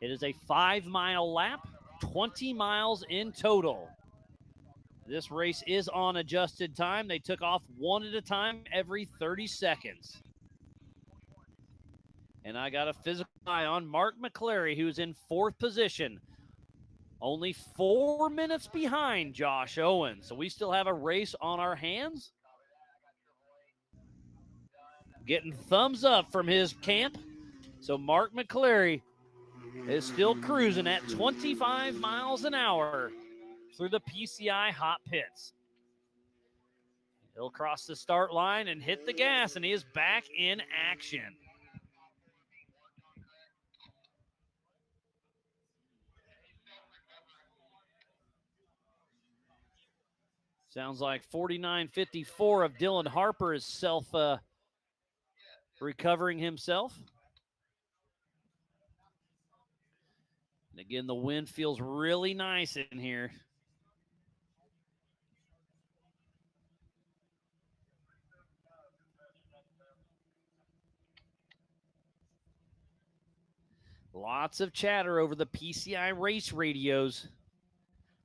Speaker 1: It is a 5-mile lap, 20 miles in total. This race is on adjusted time. They took off one at a time every 30 seconds. And I got a physical eye on Mark McClary, who's in 4th position. Only 4 minutes behind Josh Owen. So we still have a race on our hands. Getting thumbs up from his camp. So Mark McClary is still cruising at 25 miles an hour through the PCI hot pits. He'll cross the start line and hit the gas, and he is back in action. Sounds like 49.54 of Dylan Harper is recovering himself. And again, the wind feels really nice in here. Lots of chatter over the PCI race radios.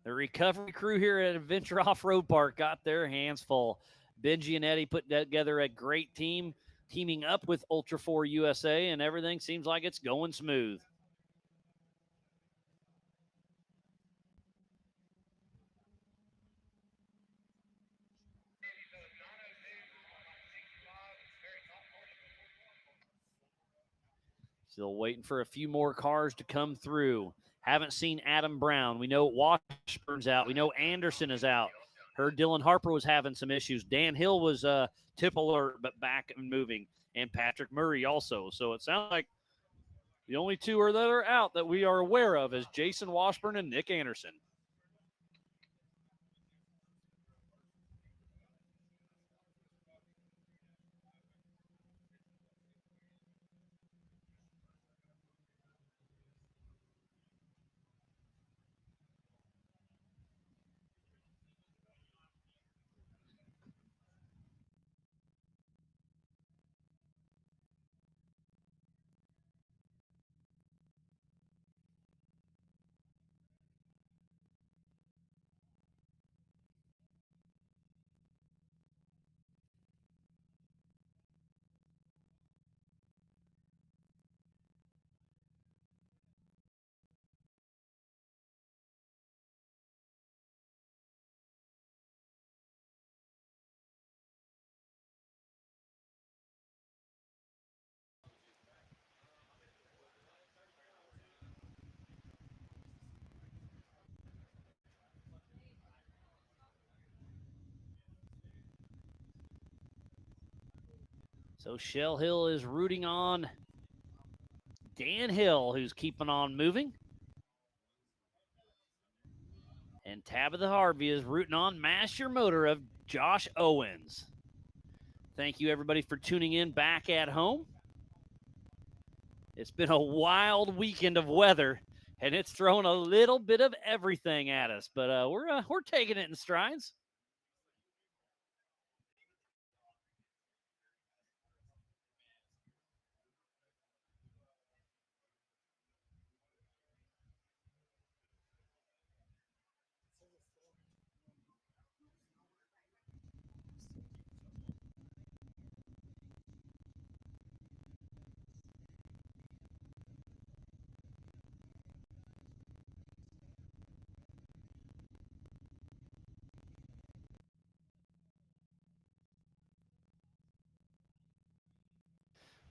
Speaker 1: The recovery crew here at Adventure Off-Road Park got their hands full. Benji and Eddie put together a great team, teaming up with Ultra 4 USA, and everything seems like it's going smooth. Still waiting for a few more cars to come through. Haven't seen Adam Brown. We know Washburn's out. We know Anderson is out. Heard Dylan Harper was having some issues. Dan Hill was tip alert, but back and moving. And Patrick Murray also. So it sounds like the only two that are out that we are aware of is Jason Washburn and Nick Anderson. So Shell Hill is rooting on Dan Hill, who's keeping on moving. And Tabitha Harvey is rooting on Master Motor of Josh Owens. Thank you, everybody, for tuning in back at home. It's been a wild weekend of weather, and it's thrown a little bit of everything at us, but we're taking it in strides.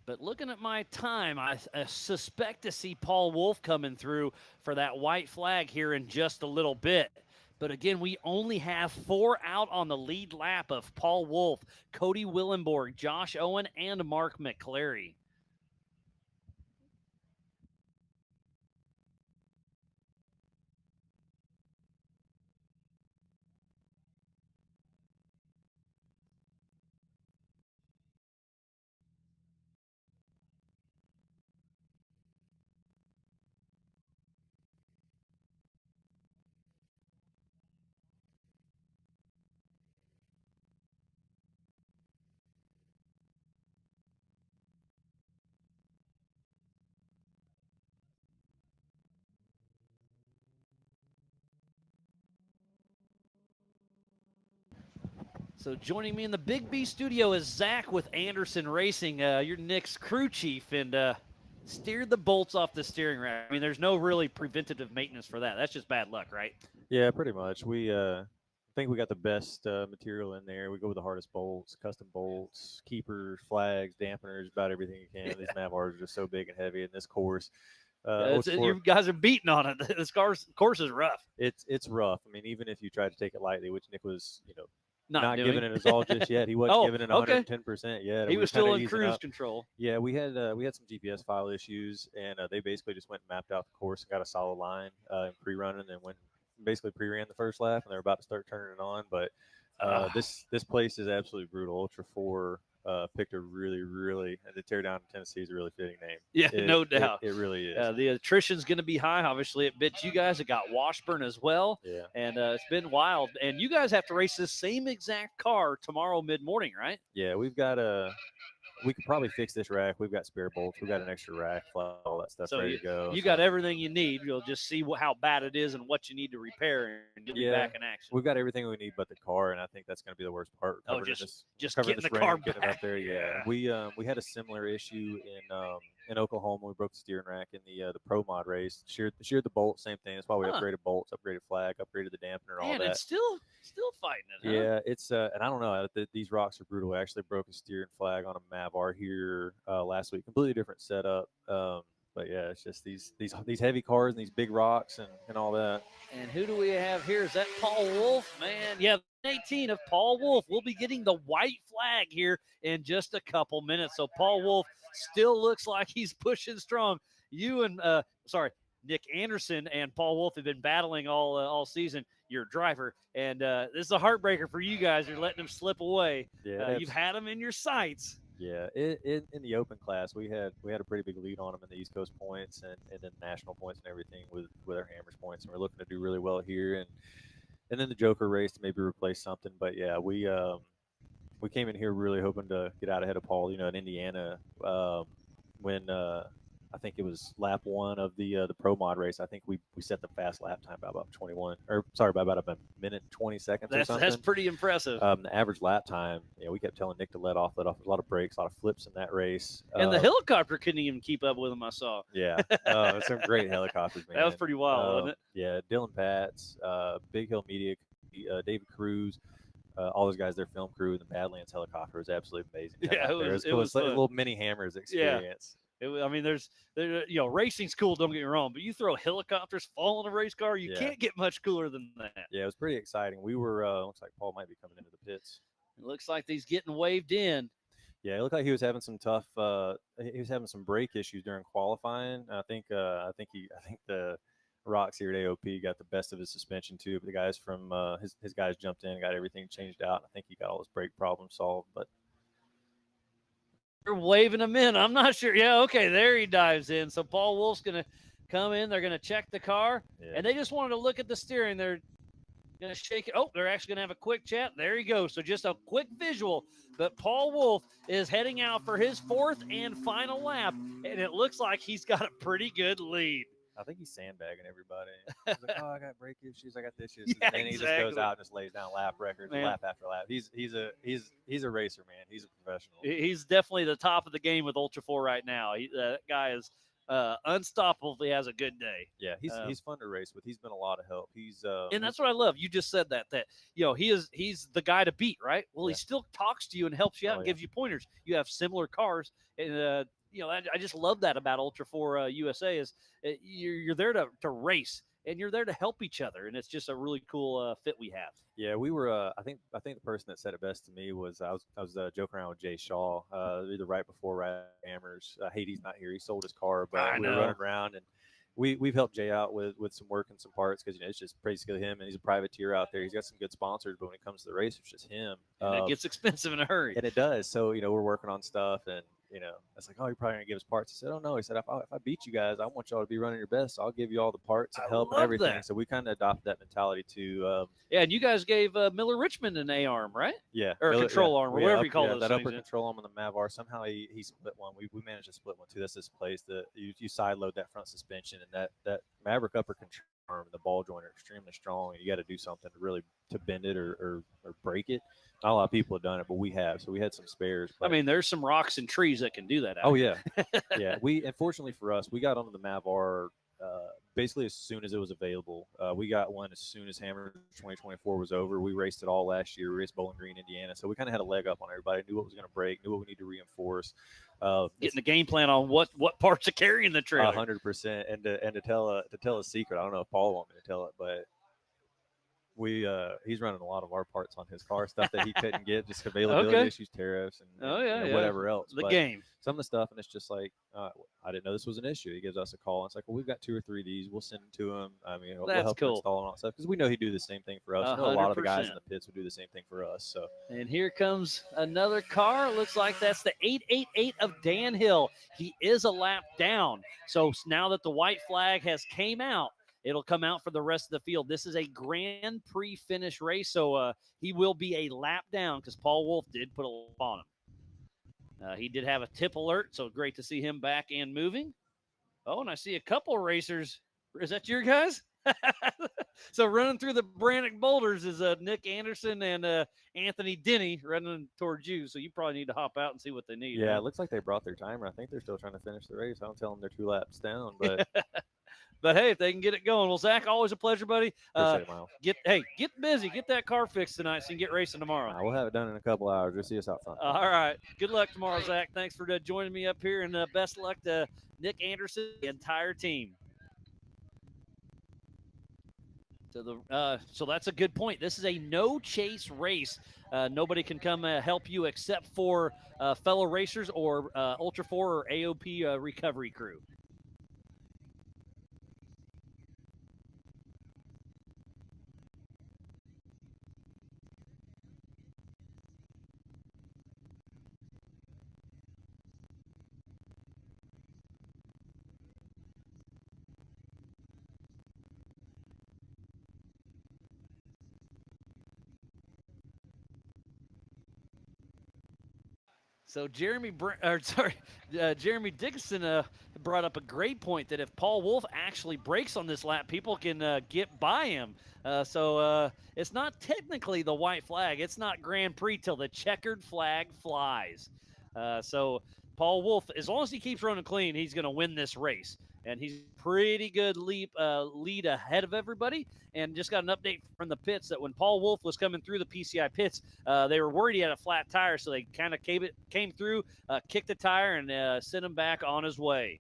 Speaker 1: But looking at my time, I suspect to see Paul Wolf coming through for that white flag here in just a little bit. But again, we only have 4 out on the lead lap of Paul Wolf, Cody Willenborg, Josh Owen, and Mark McClary. So joining me in the Big B studio is Zach with Anderson Racing. You're Nick's crew chief and steered the bolts off the steering rack. I mean, there's no really preventative maintenance for that. That's just bad luck, right?
Speaker 4: Yeah, pretty much. We think we got the best material in there. We go with the hardest bolts, custom bolts, keepers, flags, dampeners, about everything you can. These Mavars are just so big and heavy in this course.
Speaker 1: You guys are beating on it. This course is rough.
Speaker 4: It's rough. I mean, even if you try to take it lightly, which Nick was, not
Speaker 1: doing.
Speaker 4: giving it his all just yet. He wasn't giving it 110% yet.
Speaker 1: He was still in cruise control.
Speaker 4: Yeah, we had some GPS file issues, and they basically just went and mapped out the course and got a solid line in pre-running, and went basically pre-ran the first lap, and they're about to start turning it on. But this place is absolutely brutal. Ultra 4 picked a really, the teardown in Tennessee is a really fitting name.
Speaker 1: Yeah, no doubt.
Speaker 4: It really is.
Speaker 1: The attrition's going to be high. Obviously, it bit you guys. It got Washburn as well.
Speaker 4: Yeah.
Speaker 1: And it's been wild. And you guys have to race this same exact car tomorrow mid-morning, right?
Speaker 4: Yeah, we've got we could probably fix this rack. We've got spare bolts. We've got an extra rack, all that stuff
Speaker 1: So
Speaker 4: ready to go.
Speaker 1: you got everything you need. You'll just see how bad it is and what you need to repair, and you'll be back in action.
Speaker 4: We've got everything we need but the car, and I think that's going to be the worst part.
Speaker 1: Oh,
Speaker 4: covering
Speaker 1: just
Speaker 4: covering
Speaker 1: getting
Speaker 4: this
Speaker 1: the
Speaker 4: rain
Speaker 1: car
Speaker 4: and getting it
Speaker 1: back.
Speaker 4: up there. Yeah, we had a similar issue in Oklahoma. We broke the steering rack in the Pro Mod race. Sheared the bolt, same thing. That's why we upgraded bolts, upgraded flag, upgraded the dampener, all
Speaker 1: Man,
Speaker 4: that.
Speaker 1: it's still fighting it. Huh?
Speaker 4: Yeah, it's and I don't know. These rocks are brutal. I actually broke a steering flag on a Mavar here last week. Completely different setup. But yeah, it's just these heavy cars and these big rocks and all that.
Speaker 1: And who do we have here? Is that Paul Wolf? Man, yeah, 18 of Paul Wolf. We'll be getting the white flag here in just a couple minutes. So Paul Wolf still looks like he's pushing strong. You and Nick Anderson and Paul Wolf have been battling all season. Your driver, and this is a heartbreaker for you guys. You're letting him slip away.
Speaker 4: Yeah,
Speaker 1: you've had him in your sights.
Speaker 4: Yeah, in the open class, we had a pretty big lead on them in the East Coast points and then national points and everything with our hammers points, and we're looking to do really well here and then the Joker race to maybe replace something. But yeah, we came in here really hoping to get out ahead of Paul. You know, in Indiana, when I think it was lap 1 of the Pro Mod race. I think we set the fast lap time by about by about a minute 20 seconds or something.
Speaker 1: That's pretty impressive.
Speaker 4: The average lap time, we kept telling Nick to let off a lot of brakes, a lot of flips in that race.
Speaker 1: And the helicopter couldn't even keep up with him, I saw.
Speaker 4: Yeah, some great helicopters, man.
Speaker 1: That was pretty wild, wasn't it?
Speaker 4: Yeah, Dylan Pats, Big Hill Media, David Cruz. All those guys, their film crew, and the Badlands helicopter was absolutely amazing.
Speaker 1: Yeah, it was
Speaker 4: like a
Speaker 1: fun.
Speaker 4: little mini Hammers experience.
Speaker 1: Yeah. I mean, there's racing's cool. Don't get me wrong, but you throw helicopters falling a race car, you can't get much cooler than that.
Speaker 4: Yeah, it was pretty exciting. We were looks like Paul might be coming into the pits.
Speaker 1: It looks like he's getting waved in.
Speaker 4: Yeah, it looked like he was having some brake issues during qualifying. I think the rocks here at AOP got the best of his suspension too. But the guys from his guys jumped in, got everything changed out. I think he got all his brake problems solved, but.
Speaker 1: They're waving him in. I'm not sure. Yeah, okay, there he dives in. So Paul Wolf's going to come in. They're going to check the car, and they just wanted to look at the steering. They're going to shake it. Oh, they're actually going to have a quick chat. There he goes. So just a quick visual. But Paul Wolf is heading out for his 4th and final lap, and it looks like he's got a pretty good lead.
Speaker 4: I think he's sandbagging everybody. He's like, "Oh, I got brake issues. I got this issues."
Speaker 1: Yeah,
Speaker 4: and he just goes out and just lays down lap records, lap after lap. He's a racer, man. He's a professional.
Speaker 1: He's definitely the top of the game with Ultra 4 right now. That guy is unstoppable if he has a good day.
Speaker 4: Yeah, he's fun to race with. He's been a lot of help.
Speaker 1: And that's what I love. You just said that he's the guy to beat, right? Well, he still talks to you and helps you out and gives you pointers. You have similar cars, and I just love that about Ultra 4 USA is you're there to race and you're there to help each other, and it's just a really cool fit we have.
Speaker 4: Yeah, we were. I think the person that said it best to me was I was joking around with Jay Shaw either right before Hammers. Haiti's not here; he sold his car, but we were running around and we've helped Jay out with some work and some parts because it's just praise to him, and he's a privateer out there. He's got some good sponsors, but when it comes to the race, it's just him.
Speaker 1: And it gets expensive in a hurry,
Speaker 4: and it does. So we're working on stuff and. It's like, oh, you're probably gonna give us parts. I said, oh no. He said, if I beat you guys, I want y'all to be running your best. So I'll give you all the parts and help and everything.
Speaker 1: That.
Speaker 4: So we kind of adopted that mentality too.
Speaker 1: Yeah, and you guys gave Miller Richmond an A arm, right?
Speaker 4: Yeah,
Speaker 1: or a control arm, or whatever you call those
Speaker 4: that
Speaker 1: things.
Speaker 4: upper control arm on the Mavar. Somehow he split one. We managed to split one too. That's this place that you side load that front suspension, and that Maverick upper control arm, the ball joint are extremely strong, and you got to do something to bend it or break it. Not a lot of people have done it, but we have. So we had some spares.
Speaker 1: I mean, there's some rocks and trees that can do that.
Speaker 4: Oh yeah, yeah. Unfortunately for us, we got onto the Mavar basically as soon as it was available. We got one as soon as Hammer 2024 was over. We raced it all last year. We raced Bowling Green, Indiana, so we kind of had a leg up on everybody. Knew what was going to break. Knew what we need to reinforce.
Speaker 1: Getting the game plan on what parts are carrying the trailer.
Speaker 4: 100%. And to tell a secret, I don't know if Paul want me to tell it, but he's running a lot of our parts on his car, stuff that he couldn't get, just availability issues, tariffs, and whatever else.
Speaker 1: The game.
Speaker 4: Some of the stuff, and it's just like, I didn't know this was an issue. He gives us a call, and it's like, well, we've got 2 or 3 of these. We'll send them to him. I mean, we'll help him install and all that stuff because we know he'd do the same thing for us. A lot of the guys in the pits would do the same thing for us. So.
Speaker 1: And here comes another car. Looks like that's the 888 of Dan Hill. He is a lap down. So now that the white flag has came out, it'll come out for the rest of the field. This is a Grand Prix finish race, so he will be a lap down because Paul Wolf did put a lap on him. He did have a tip alert, so great to see him back and moving. Oh, and I see a couple racers. Is that your guys? So running through the Brannock Boulders is Nick Anderson and Anthony Denny running towards you. So you probably need to hop out and see what they need.
Speaker 4: Yeah,
Speaker 1: huh?
Speaker 4: it looks like they brought their timer. I think they're still trying to finish the race. I don't tell them they're 2 laps down, but
Speaker 1: But hey, if they can get it going. Well, Zach, always a pleasure, buddy.
Speaker 4: appreciate it, Miles.
Speaker 1: Get busy. Get that car fixed tonight so you can get racing tomorrow.
Speaker 4: We'll have it done in a couple hours. You'll see us out front.
Speaker 1: All right. Good luck tomorrow, Zach. Thanks for joining me up here, and best luck to Nick Anderson, the entire team. So that's a good point. This is a no chase race. Nobody can come help you except for fellow racers or Ultra 4 or AOP recovery crew. So Jeremy Dickinson brought up a great point that if Paul Wolf actually breaks on this lap, people can get by him. So it's not technically the white flag. It's not Grand Prix till the checkered flag flies. So Paul Wolf, as long as he keeps running clean, he's going to win this race. And he's pretty good lead ahead of everybody. And just got an update from the pits that when Paul Wolf was coming through the PCI pits, they were worried he had a flat tire, so they kind of came through, kicked the tire, and sent him back on his way.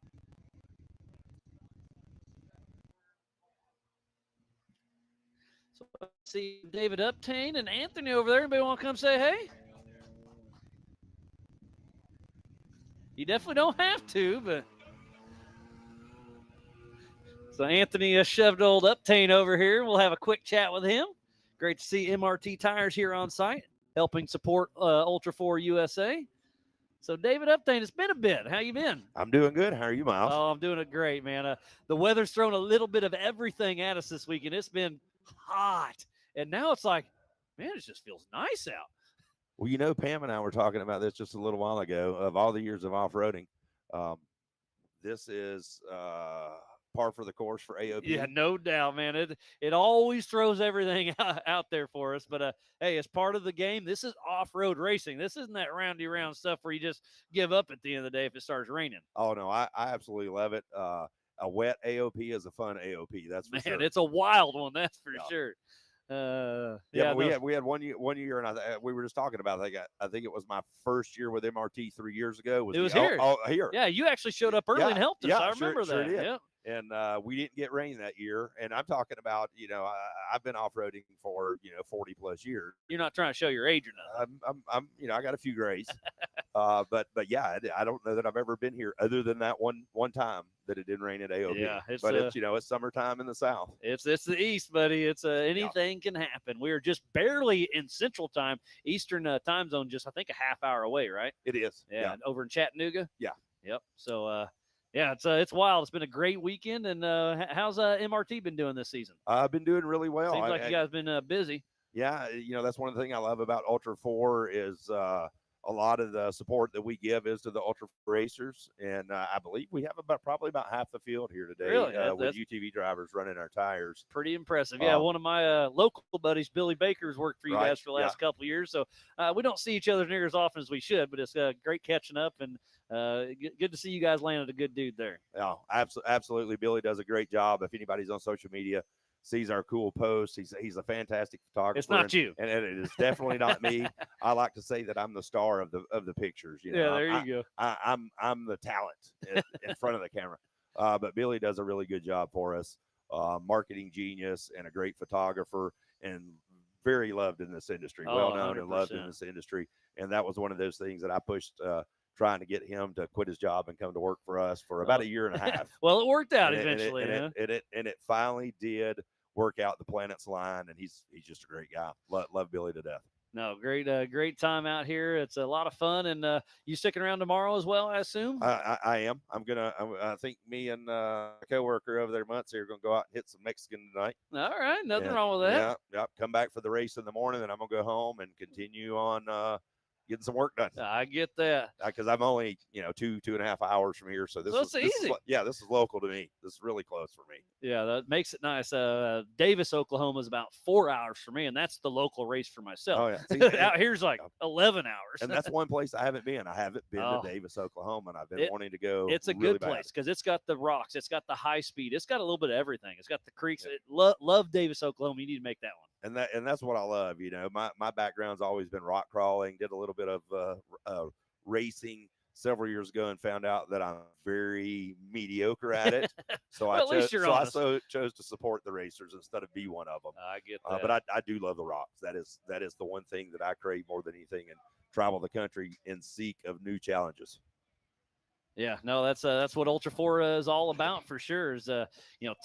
Speaker 1: So let's see David Uptain and Anthony over there. Anybody want to come say hey? You definitely don't have to, but... So Anthony shoved old Uptain over here. We'll have a quick chat with him. Great to see MRT Tires here on site, helping support Ultra 4 USA. So David Uptain, it's been a bit. How you been?
Speaker 5: I'm doing good. How are you, Miles?
Speaker 1: Oh, I'm doing it great, man. The weather's thrown a little bit of everything at us this weekend. It's been hot. And now it's like, man, it just feels nice out.
Speaker 5: Well, you know, Pam and I were talking about this just a little while ago. Of all the years of off-roading, this is par for the course for AOP.
Speaker 1: Yeah, no doubt, man. It always throws everything out there for us. But hey, as part of the game, this is off-road racing. This isn't that roundy round stuff where you just give up at the end of the day if it starts raining.
Speaker 5: Oh no, I absolutely love it. A wet AOP is a fun AOP. That's for sure.
Speaker 1: It's a wild one, that's for sure.
Speaker 5: But we had one year, and we were just talking about. I think it was my first year with MRT 3 years ago.
Speaker 1: It was here.
Speaker 5: Here.
Speaker 1: Yeah, you actually showed up early and helped us.
Speaker 5: Yeah,
Speaker 1: I remember that.
Speaker 5: Sure did.
Speaker 1: Yeah.
Speaker 5: And we didn't get rain that year. And I'm talking about, I've been off-roading for 40 plus years.
Speaker 1: You're not trying to show your age or nothing.
Speaker 5: I'm I got a few grays. But yeah, I don't know that I've ever been here other than that one time that it didn't rain at AOB.
Speaker 1: Yeah,
Speaker 5: it's summertime in the South.
Speaker 1: It's the East, buddy. It's anything can happen. We are just barely in Central Time, Eastern time zone, just I think a half hour away, right?
Speaker 5: It is.
Speaker 1: Yeah. Over in Chattanooga.
Speaker 5: Yeah.
Speaker 1: Yep. So yeah, it's wild. It's been a great weekend. And how's MRT been doing this season?
Speaker 5: I've been doing really well.
Speaker 1: Seems like you guys been busy.
Speaker 5: Yeah, that's one of the things I love about Ultra 4 is a lot of the support that we give is to the Ultra racers, and I believe we have probably about half the field here today.
Speaker 1: Really?
Speaker 5: With UTV drivers running our tires.
Speaker 1: Pretty impressive. Yeah, one of my local buddies, Billy Baker's worked for you guys for the last couple of years, so we don't see each other near as often as we should, but it's great catching up, and good to see you guys landed a good dude there.
Speaker 5: Yeah, absolutely. Billy does a great job. If anybody's on social media, sees our cool posts. He's a fantastic photographer.
Speaker 1: It's not you,
Speaker 5: and it is definitely not me. I like to say that I'm the star of the pictures.
Speaker 1: Yeah, there you go.
Speaker 5: I'm the talent in front of the camera. But Billy does a really good job for us. Marketing genius and a great photographer, and very loved in this industry. Well known and loved in this industry. And that was one of those things that I pushed. Trying to get him to quit his job and come to work for us for about a year and a half.
Speaker 1: Well, it worked out
Speaker 5: and
Speaker 1: eventually.
Speaker 5: It finally did work out the planet's line, and he's just a great guy. Love Billy to death.
Speaker 1: No, great time out here. It's a lot of fun, and you sticking around tomorrow as well, I assume.
Speaker 5: I am. I think me and a coworker over there, Muncie, are gonna go out and hit some Mexican tonight.
Speaker 1: All right, nothing wrong with that.
Speaker 5: Yeah. Come back for the race in the morning, and I'm gonna go home and continue on getting some work done.
Speaker 1: I get that.
Speaker 5: Because I'm only 2.5 hours from here, so this
Speaker 1: it's easy.
Speaker 5: This is local to me. This is really close for me.
Speaker 1: Yeah, that makes it nice. Davis, Oklahoma is about 4 hours for me, and that's the local race for myself.
Speaker 5: Oh yeah, See,
Speaker 1: out here's like 11 hours,
Speaker 5: and that's one place I haven't been. I haven't been to Davis, Oklahoma, and I've been wanting to go.
Speaker 1: It's a
Speaker 5: really
Speaker 1: good
Speaker 5: bad.
Speaker 1: place because it's got the rocks, it's got the high speed, it's got a little bit of everything. It's got the creeks. Love Davis, Oklahoma. You need to make that one.
Speaker 5: And that's what I love. My background's always been rock crawling. Did a little bit of racing several years ago and found out that I'm very mediocre at it. So
Speaker 1: Well,
Speaker 5: I chose to support the racers instead of be one of them.
Speaker 1: I get that.
Speaker 5: But I do love the rocks. That is the one thing that I crave more than anything, and travel the country in seek of new challenges.
Speaker 1: Yeah, no, that's what Ultra 4 is all about for sure. Is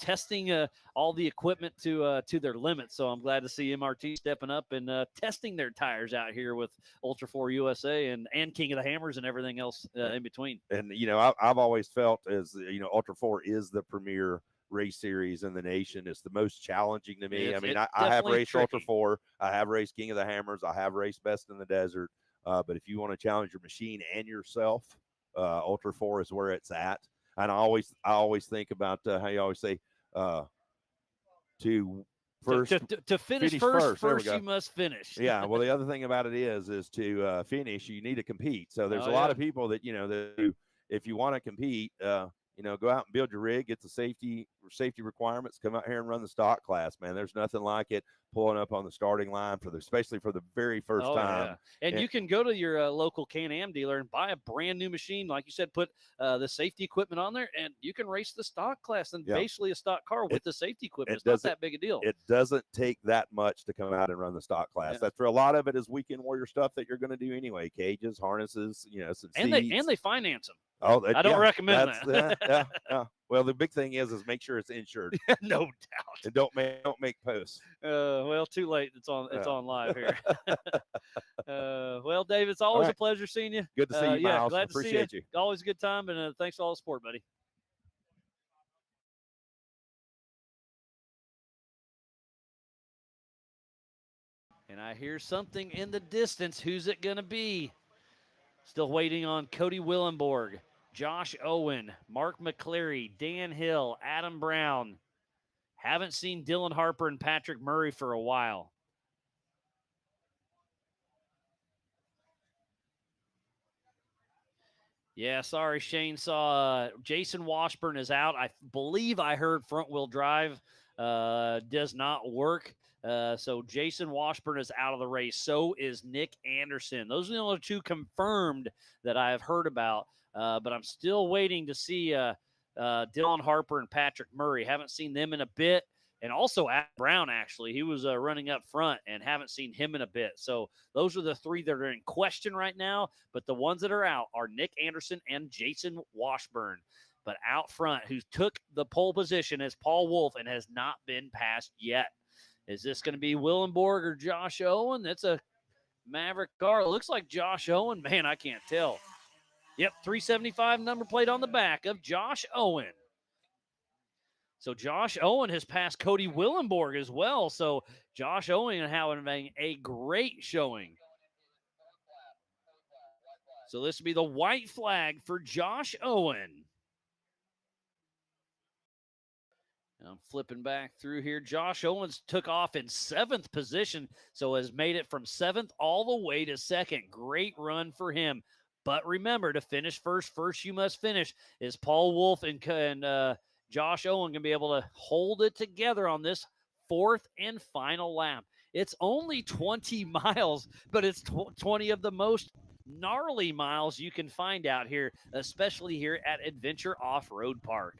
Speaker 1: testing all the equipment to their limits. So I'm glad to see MRT stepping up and testing their tires out here with Ultra 4 USA and King of the Hammers and everything else in between.
Speaker 5: And I've always felt as Ultra 4 is the premier race series in the nation. It's the most challenging to me. I have raced
Speaker 1: tricky.
Speaker 5: Ultra 4. I have raced King of the Hammers. I have raced Best in the Desert. But if you want to challenge your machine and yourself, Ultra 4 is where it's at. And I always think about how you always say to finish first
Speaker 1: you must finish.
Speaker 5: Yeah, well, the other thing about it is to finish, you need to compete. So there's a lot of people that that if you want to compete, go out and build your rig, get the safety requirements, come out here and run the stock class, man. There's nothing like it, pulling up on the starting line especially for the very first time.
Speaker 1: Yeah. And you can go to your local Can-Am dealer and buy a brand new machine. Like you said, put the safety equipment on there, and you can race the stock class and basically a stock car with the safety equipment. It's not that big a deal.
Speaker 5: It doesn't take that much to come out and run the stock class. That's where a lot of it is weekend warrior stuff that you're going to do anyway. Cages, harnesses, some
Speaker 1: and
Speaker 5: seats.
Speaker 1: they finance them.
Speaker 5: Oh,
Speaker 1: I don't recommend that.
Speaker 5: Yeah. Well, the big thing is make sure it's insured.
Speaker 1: No doubt.
Speaker 5: And don't make posts.
Speaker 1: Well, too late. It's on live here. Well, Dave, it's always a pleasure seeing you.
Speaker 5: Good to see you, Miles.
Speaker 1: Glad to
Speaker 5: Appreciate
Speaker 1: see
Speaker 5: you.
Speaker 1: Always a good time, and thanks for all the support, buddy. And I hear something in the distance. Who's it going to be? Still waiting on Cody Willenborg, Josh Owen, Mark McCleary, Dan Hill, Adam Brown. Haven't seen Dylan Harper and Patrick Murray for a while. Yeah, sorry, Shane. Saw Jason Washburn is out. I believe I heard front wheel drive does not work. So Jason Washburn is out of the race. So is Nick Anderson. Those are the only two confirmed that I have heard about. But I'm still waiting to see Dylan Harper and Patrick Murray. Haven't seen them in a bit. And also Adam Brown, actually. He was running up front and haven't seen him in a bit. So those are the three that are in question right now. But the ones that are out are Nick Anderson and Jason Washburn. But out front, who took the pole position, is Paul Wolf and has not been passed yet. Is this going to be Willenborg or Josh Owen? That's a Maverick car. It looks like Josh Owen. Man, I can't tell. Yep, 375 number plate on the back of Josh Owen. So Josh Owen has passed Cody Willenborg as well. So Josh Owen having a great showing. So this will be the white flag for Josh Owen. I'm flipping back through here. Josh Owens took off in 7th position, so has made it from 7th all the way to 2nd. Great run for him. But remember, to finish first you must finish. Is Paul Wolf and Josh Owen going to be able to hold it together on this 4th and final lap? It's only 20 miles, but it's 20 of the most gnarly miles you can find out here, especially here at Adventure Off-Road Park.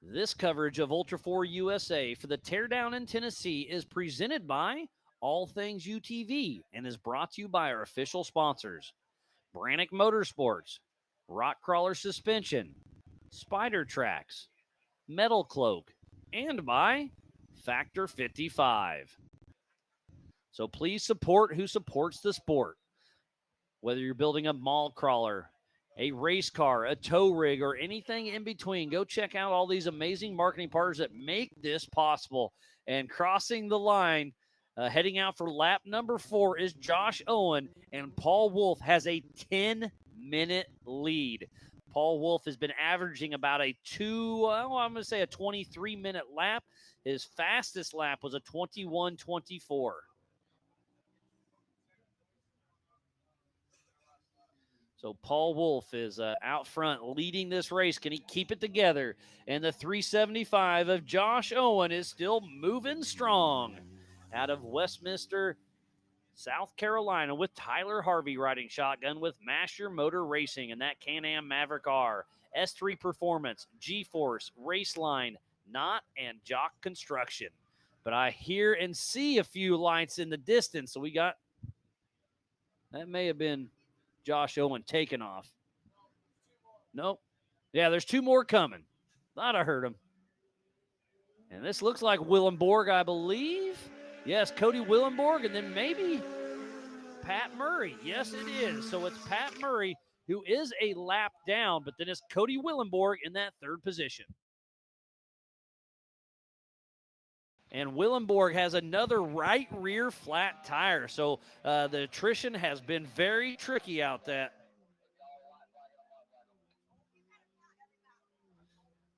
Speaker 1: This coverage of Ultra 4 USA for the Teardown in Tennessee is presented by All Things UTV and is brought to you by our official sponsors, Brannick Motorsports, Rock Crawler Suspension, Spider Tracks, Metal Cloak, and by Factor 55. So please support who supports the sport. Whether you're building a mall crawler, a race car, a tow rig, or anything in between, go check out all these amazing marketing partners that make this possible. And crossing the line Heading out for lap number 4 is Josh Owen, and Paul Wolf has a 10-minute lead. Paul Wolf has been averaging about a 23-minute lap. His fastest lap was a 21:24. So Paul Wolf is out front leading this race. Can he keep it together? And the 375 of Josh Owen is still moving strong out of Westminster, South Carolina, with Tyler Harvey riding shotgun with Masher Motor Racing and that Can-Am Maverick R, S3 Performance, G-Force, Raceline, Knott, and Jock Construction. But I hear and see a few lights in the distance, so we got that may have been Josh Owen taking off. Nope. Yeah, there's 2 more coming. Thought I heard him. And this looks like Willenborg, I believe. Yes, Cody Willenborg, and then maybe Pat Murray. Yes, it is. So it's Pat Murray, who is a lap down, but then it's Cody Willenborg in that 3rd position. And Willenborg has another right rear flat tire. So the attrition has been very tricky out there.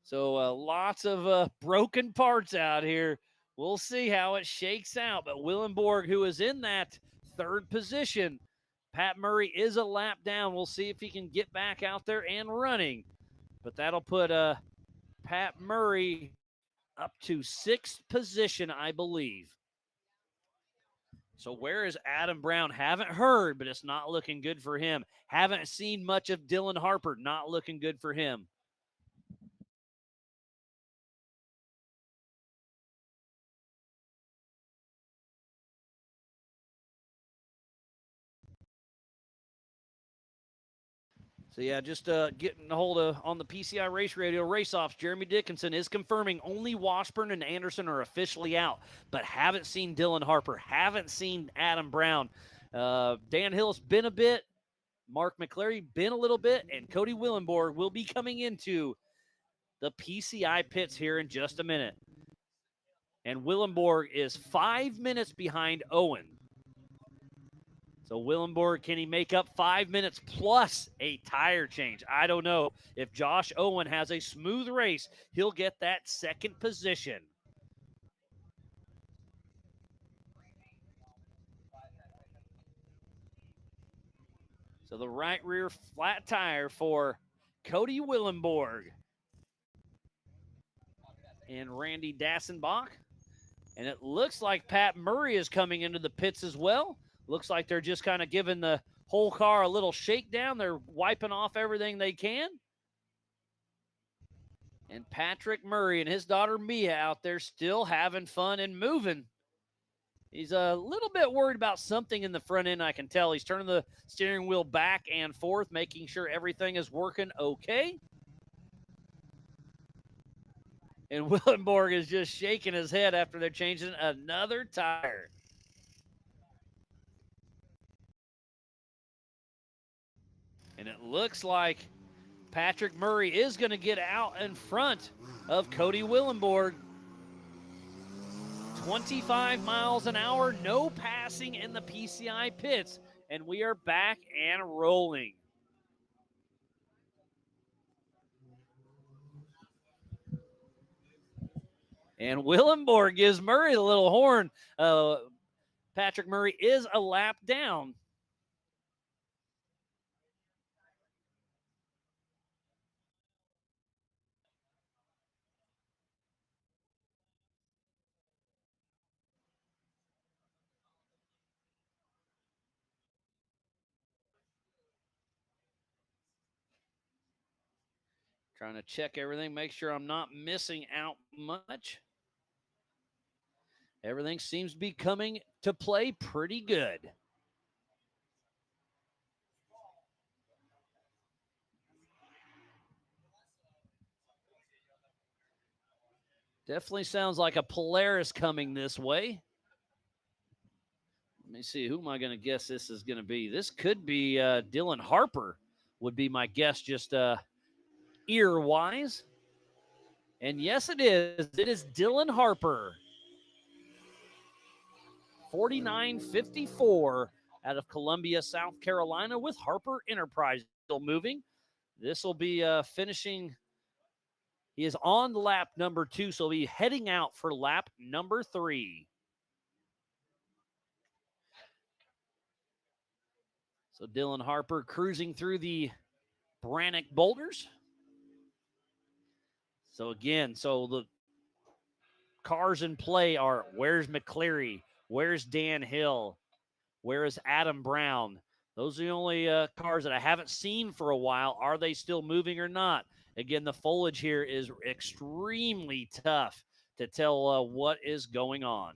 Speaker 1: So lots of broken parts out here. We'll see how it shakes out. But Willenborg, who is in that 3rd position, Pat Murray is a lap down. We'll see if he can get back out there and running. But that'll put Pat Murray up to 6th position, I believe. So where is Adam Brown? Haven't heard, but it's not looking good for him. Haven't seen much of Dylan Harper. Not looking good for him. So, yeah, just getting a hold of on the PCI Race Radio race-offs. Jeremy Dickinson is confirming only Washburn and Anderson are officially out, but haven't seen Dylan Harper, haven't seen Adam Brown. Dan Hill's been a bit, Mark McClary been a little bit, and Cody Willenborg will be coming into the PCI pits here in just a minute. And Willenborg is 5 minutes behind Owen. So Willenborg, can he make up 5 minutes plus a tire change? I don't know. If Josh Owen has a smooth race, he'll get that 2nd position. So the right rear flat tire for Cody Willenborg and Randy Dassenbach. And it looks like Pat Murray is coming into the pits as well. Looks like they're just kind of giving the whole car a little shakedown. They're wiping off everything they can. And Patrick Murray and his daughter Mia out there still having fun and moving. He's a little bit worried about something in the front end, I can tell. He's turning the steering wheel back and forth, making sure everything is working okay. And Willenborg is just shaking his head after they're changing another tire. And it looks like Patrick Murray is going to get out in front of Cody Willenborg. 25 miles an hour, no passing in the PCI pits, and we are back and rolling. And Willenborg gives Murray a little horn. Patrick Murray is a lap down. Trying to check everything, make sure I'm not missing out much. Everything seems to be coming to play pretty good. Definitely sounds like a Polaris coming this way. Let me see, who am I going to guess this is going to be? This could be Dylan Harper would be my guess, just ear-wise. And yes, it is. It is Dylan Harper 49.54 out of Columbia, South Carolina, with Harper Enterprise still moving. This will be finishing. He is on lap number 2, so he'll be heading out for lap number 3. So Dylan Harper cruising through the Brannock boulders. So again, the cars in play are, where's McCleary? Where's Dan Hill? Where is Adam Brown? Those are the only cars that I haven't seen for a while. Are they still moving or not? Again, the foliage here is extremely tough to tell what is going on.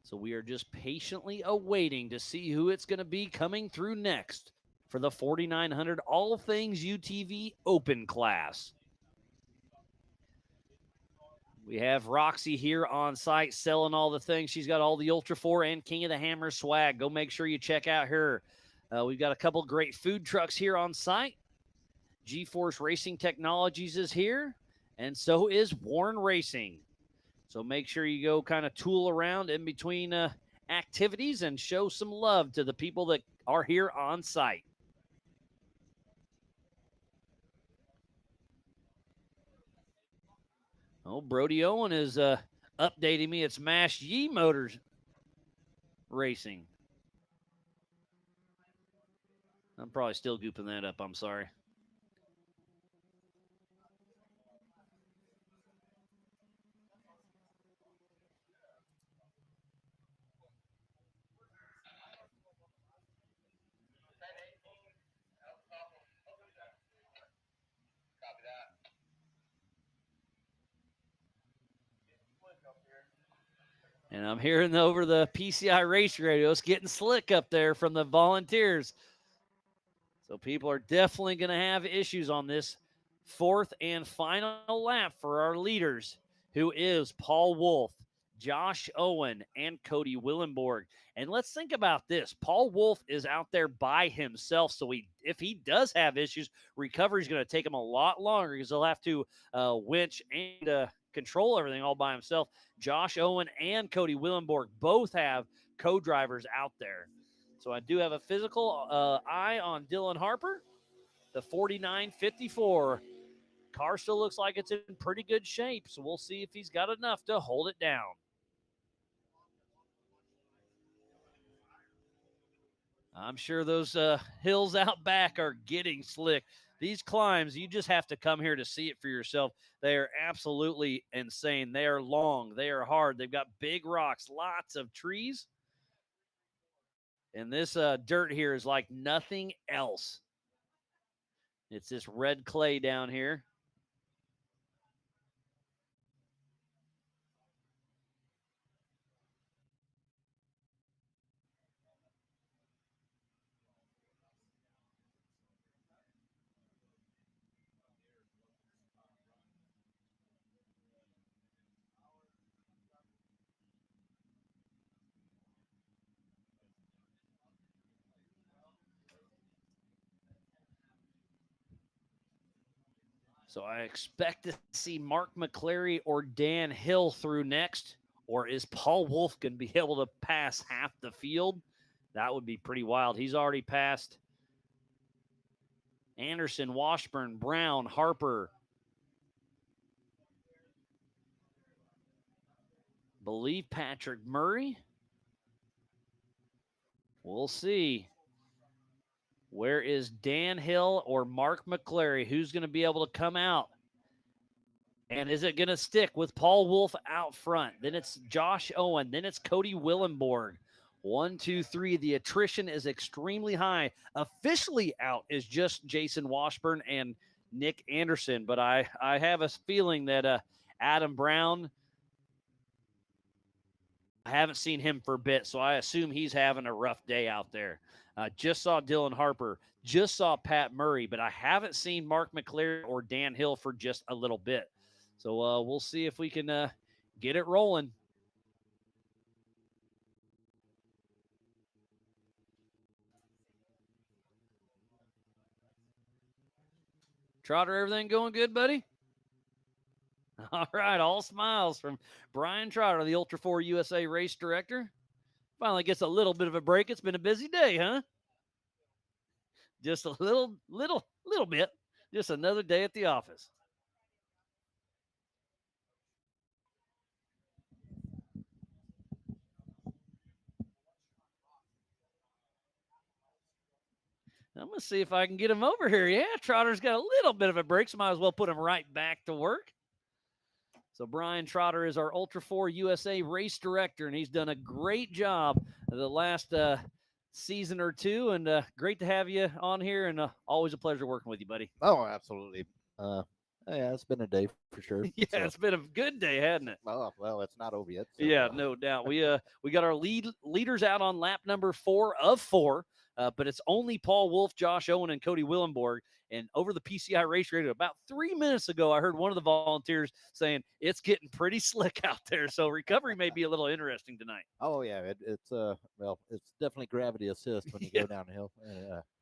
Speaker 1: So we are just patiently awaiting to see who it's going to be coming through next for the 4900 All Things UTV Open class. We have Roxy here on site selling all the things. She's got all the Ultra 4 and King of the Hammer swag. Go make sure you check out her. We've got a couple great food trucks here on site. G-Force Racing Technologies is here, and so is Warren Racing. So make sure you go kind of tool around in between activities and show some love to the people that are here on site. Oh, Brody Owen is updating me. It's Mash Yee Motors Racing. I'm probably still gooping that up. I'm sorry. And I'm hearing over the PCI race radio, it's getting slick up there from the volunteers. So people are definitely going to have issues on this 4th and final lap for our leaders, who is Paul Wolf, Josh Owen, and Cody Willenborg. And let's think about this. Paul Wolf is out there by himself, so if he does have issues, recovery is going to take him a lot longer because he'll have to winch and control everything all by himself. Josh Owen and Cody Willenborg both have co-drivers out there. So I do have a physical eye on Dylan Harper. The 49.54. Car still looks like it's in pretty good shape, so we'll see if he's got enough to hold it down. I'm sure those hills out back are getting slick. These climbs, you just have to come here to see it for yourself. They are absolutely insane. They are long. They are hard. They've got big rocks, lots of trees. And this dirt here is like nothing else. It's this red clay down here. So I expect to see Mark McCleary or Dan Hill through next. Or is Paul Wolf going to be able to pass half the field? That would be pretty wild. He's already passed Anderson, Washburn, Brown, Harper. Believe Patrick Murray. We'll see. Where is Dan Hill or Mark McCleary? Who's going to be able to come out? And is it going to stick with Paul Wolf out front? Then it's Josh Owen. Then it's Cody Willenborg. 1, 2, 3. The attrition is extremely high. Officially out is just Jason Washburn and Nick Anderson. But I have a feeling that Adam Brown, I haven't seen him for a bit, so I assume he's having a rough day out there. Just saw Dylan Harper, just saw Pat Murray, but I haven't seen Mark McCleary or Dan Hill for just a little bit. So we'll see if we can get it rolling. Trotter, everything going good, buddy? All right, all smiles from Brian Trotter, the Ultra 4 USA race director. Finally gets a little bit of a break. It's been a busy day, huh? Just a little bit. Just another day at the office. I'm going to see if I can get him over here. Yeah, Trotter's got a little bit of a break, so might as well put him right back to work. So Brian Trotter is our Ultra 4 USA race director, and he's done a great job the last season or two, and great to have you on here, and always a pleasure working with you, buddy.
Speaker 10: Oh, absolutely. Yeah, it's been a day for sure.
Speaker 1: Yeah, so. It's been a good day, hasn't it?
Speaker 10: Oh, well, it's not over yet.
Speaker 1: So, yeah, no doubt. We got our leaders out on lap number 4 of 4, but it's only Paul Wolf, Josh Owen, and Cody Willenborg. And over the PCI race radio about 3 minutes ago, I heard one of the volunteers saying it's getting pretty slick out there. So recovery may be a little interesting tonight.
Speaker 10: Oh yeah, it's well, it's definitely gravity assist when you go downhill.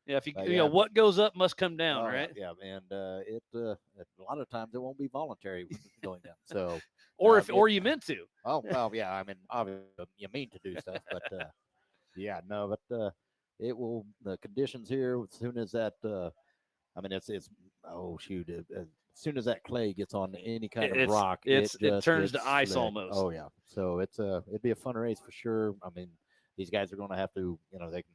Speaker 1: Yeah, if you know what goes up must come down, right?
Speaker 10: Yeah, and a lot of times it won't be voluntary going down. So
Speaker 1: or you meant to.
Speaker 10: Oh well, yeah. I mean, obviously you mean to do stuff, but yeah, no, but it will. The conditions here as soon as that. I mean, it's oh shoot! As soon as that clay gets on any kind of rock,
Speaker 1: it turns to ice
Speaker 10: slick.
Speaker 1: almost.
Speaker 10: Oh yeah, so it'd be a fun race for sure. I mean, these guys are going to have to, they can.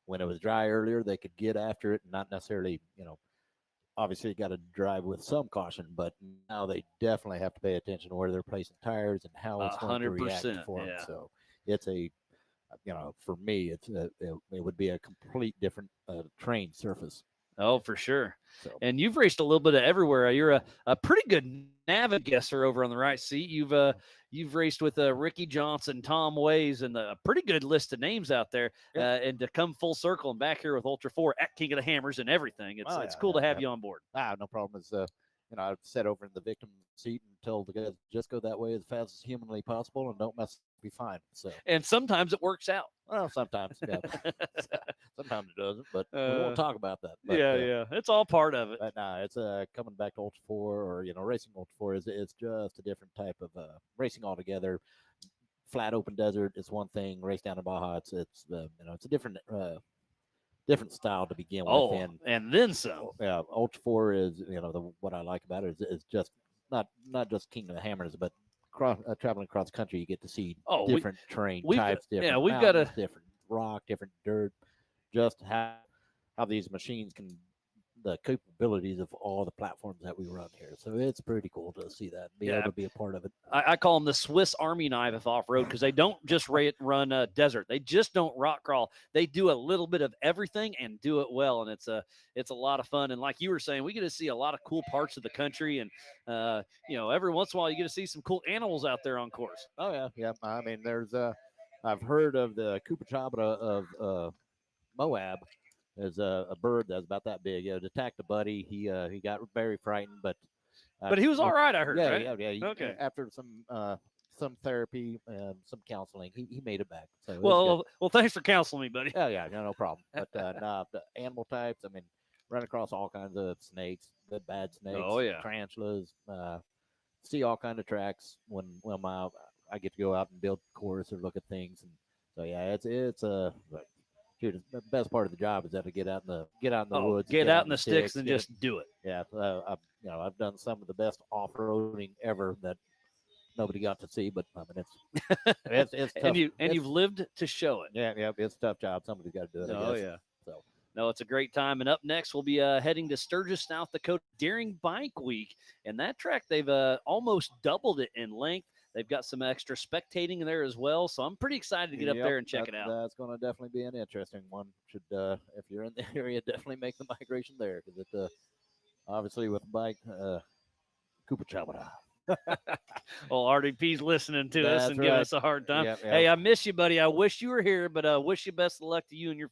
Speaker 10: When it was dry earlier, they could get after it, and not necessarily, obviously you got to drive with some caution, but now they definitely have to pay attention to where they're placing tires and how it's going to react for them. So it's a, for me, it would be a complete different train surface.
Speaker 1: Oh, for sure. So. And you've raced a little bit of everywhere. You're a pretty good navigator over on the right seat. You've raced with Ricky Johnson, Tom Ways, and a pretty good list of names out there. And to come full circle and back here with Ultra 4 at King of the Hammers and everything, it's cool to have you on board.
Speaker 10: No problem. It's I've sat over in the victim seat and told the guys just go that way as fast as humanly possible and don't mess. Be fine. So
Speaker 1: and sometimes it works out.
Speaker 10: Well, sometimes, yeah. Sometimes it doesn't, but we won't talk about that. But,
Speaker 1: yeah, it's all part of it.
Speaker 10: But no, it's coming back to Ultra 4 or racing Ultra 4 is just a different type of racing altogether. Flat open desert is one thing. Race down in Baja, it's it's a different style to begin with.
Speaker 1: Oh, and then some.
Speaker 10: Yeah, Ultra 4 is what I like about it is just not just King of the Hammers, but traveling across country, you get to see different terrain types, different
Speaker 1: we've got
Speaker 10: different rock, different dirt, just how these machines can, the capabilities of all the platforms that we run here. So it's pretty cool to see that, be able to be a part of it.
Speaker 1: I call them the Swiss Army knife of off-road because they don't just run desert. They just don't rock crawl. They do a little bit of everything and do it well, and it's a lot of fun. And like you were saying, we get to see a lot of cool parts of the country, and every once in a while you get to see some cool animals out there on course.
Speaker 10: Oh yeah. I mean, there's I've heard of the Cupacabra of Moab. There's a bird that's about that big. It attacked a buddy. He got very frightened, but
Speaker 1: he was all right. I heard.
Speaker 10: Yeah,
Speaker 1: right?
Speaker 10: yeah.
Speaker 1: Okay.
Speaker 10: After some therapy and some counseling, he made it back. So
Speaker 1: well, thanks for counseling me, buddy.
Speaker 10: Yeah, no problem. But the animal types. I mean, run across all kinds of snakes, good bad snakes.
Speaker 1: Oh yeah.
Speaker 10: Tarantulas. See all kind of tracks when I get to go out and build course or look at things, and so yeah, it's a. Dude, the best part of the job is that to get out in the woods,
Speaker 1: get out in the sticks, and just do it.
Speaker 10: Yeah, I've done some of the best off-roading ever that nobody got to see, but I mean it's tough.
Speaker 1: and you've lived to show it.
Speaker 10: Yeah, it's a tough job. Somebody's got to do it.
Speaker 1: Oh yeah. So no, it's a great time. And up next, we'll be heading to Sturgis, South Dakota, Daring Bike Week, and that track they've almost doubled it in length. They've got some extra spectating there as well, so I'm pretty excited to get up there and check it out.
Speaker 10: That's going to definitely be an interesting one. Should if you're in the area, definitely make the migration there because it obviously with bike Cupacabra.
Speaker 1: Well, RDP's listening to us and giving us a hard time.
Speaker 10: Yep.
Speaker 1: Hey, I miss you, buddy. I wish you were here, but wish you best of luck to you and your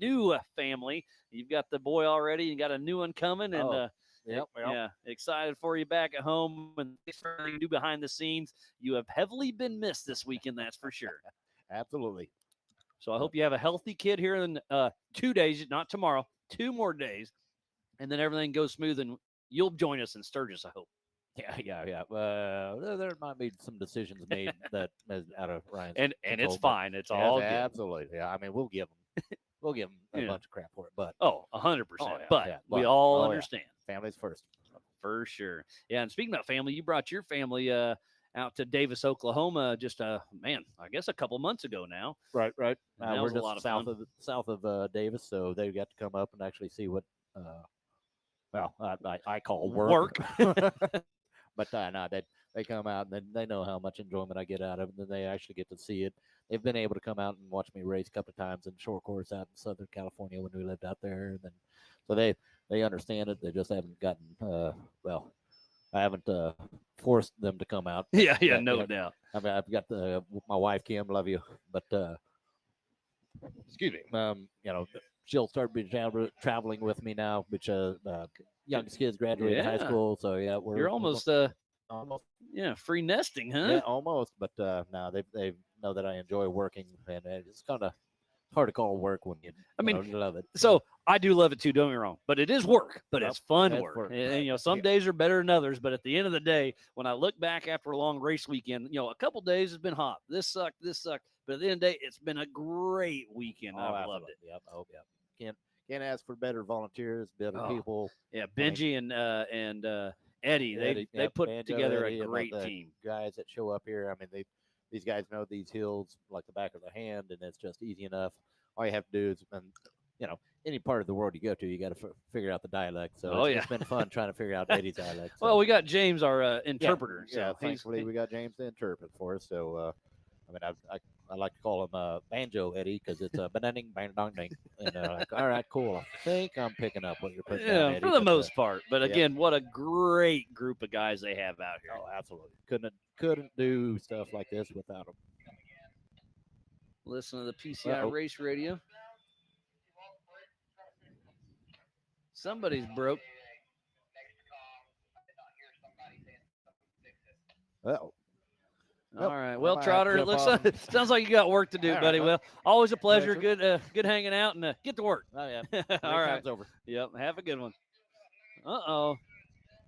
Speaker 1: new family. You've got the boy already. You got a new one coming, and
Speaker 10: Yep.
Speaker 1: Yeah, excited for you back at home, and thanks for everything you do behind the scenes. You have heavily been missed this weekend, that's for sure.
Speaker 10: Absolutely.
Speaker 1: So I hope you have a healthy kid here in 2 days, not tomorrow, 2 more days, and then everything goes smooth and you'll join us in Sturgis, I hope.
Speaker 10: Yeah. There might be some decisions made that is out of Ryan's
Speaker 1: and
Speaker 10: control,
Speaker 1: it's
Speaker 10: but
Speaker 1: fine. It's all good.
Speaker 10: Absolutely. Yeah. I mean, we'll give them a
Speaker 1: Yeah.
Speaker 10: bunch of crap for it, but
Speaker 1: 100%.
Speaker 10: yeah,
Speaker 1: But
Speaker 10: yeah,
Speaker 1: we all
Speaker 10: yeah.
Speaker 1: understand.
Speaker 10: Family's first.
Speaker 1: For sure. Yeah, and speaking about family, you brought your family out to Davis, Oklahoma, just man, I guess a couple months ago now.
Speaker 10: Right.
Speaker 1: And that
Speaker 10: We're
Speaker 1: was a
Speaker 10: just
Speaker 1: lot of
Speaker 10: south
Speaker 1: fun.
Speaker 10: south of Davis, so they got to come up and actually see what. Well, I call work. But no, they come out and then they know how much enjoyment I get out of it. And then they actually get to see it. They've been able to come out and watch me race a couple of times in short course out in Southern California when we lived out there. And then, so they understand it. They just haven't gotten well. I haven't forced them to come out.
Speaker 1: Yeah, no doubt.
Speaker 10: I mean, I've got my wife Kim, love you, but excuse me. You know, she'll start being traveling with me now, which youngest kids graduated high school, so yeah,
Speaker 1: you're almost free nesting, huh?
Speaker 10: Yeah, almost. But no, they know that I enjoy working, and it's kind of hard to call work when you love it.
Speaker 1: So I do love it too. Don't get me wrong, but it is work. But
Speaker 10: Yep,
Speaker 1: it's fun
Speaker 10: it's
Speaker 1: work.
Speaker 10: work.
Speaker 1: And you know, some days are better than others. But at the end of the day, when I look back after a long race weekend, you know, a couple days has been hot. This sucked. But at the end of the day, it's been a great weekend. I've loved it.
Speaker 10: Yep. Oh, yeah. Can't ask for better volunteers, better people.
Speaker 1: Yeah, Benji and Eddie, they put together a great team.
Speaker 10: Guys that show up here, I mean, these guys know these hills like the back of their hand, and it's just easy enough. All you have to do is, you know, any part of the world you go to, you got to figure out the dialect. So it's been fun trying to figure out Eddie's dialect. So.
Speaker 1: Well, we got James, our interpreter.
Speaker 10: Yeah, thankfully we got James to interpret for us. So, I mean, I like to call him Banjo Eddie because it's a bang bang dong ding. And like, all right, cool. I think I'm picking up what you're putting down, Eddie,
Speaker 1: for the most part. But again, what a great group of guys they have out here.
Speaker 10: Oh, absolutely. Couldn't do stuff like this without them.
Speaker 1: Listen to the PCI Race Radio. Somebody's broke.
Speaker 10: Oh.
Speaker 1: All right. Well, Trotter, it sounds like you got work to do, buddy. Well, always a pleasure. Good hanging out, and get to work.
Speaker 10: Oh, yeah.
Speaker 1: All right.
Speaker 10: Time's over.
Speaker 1: Yep. Have a good one.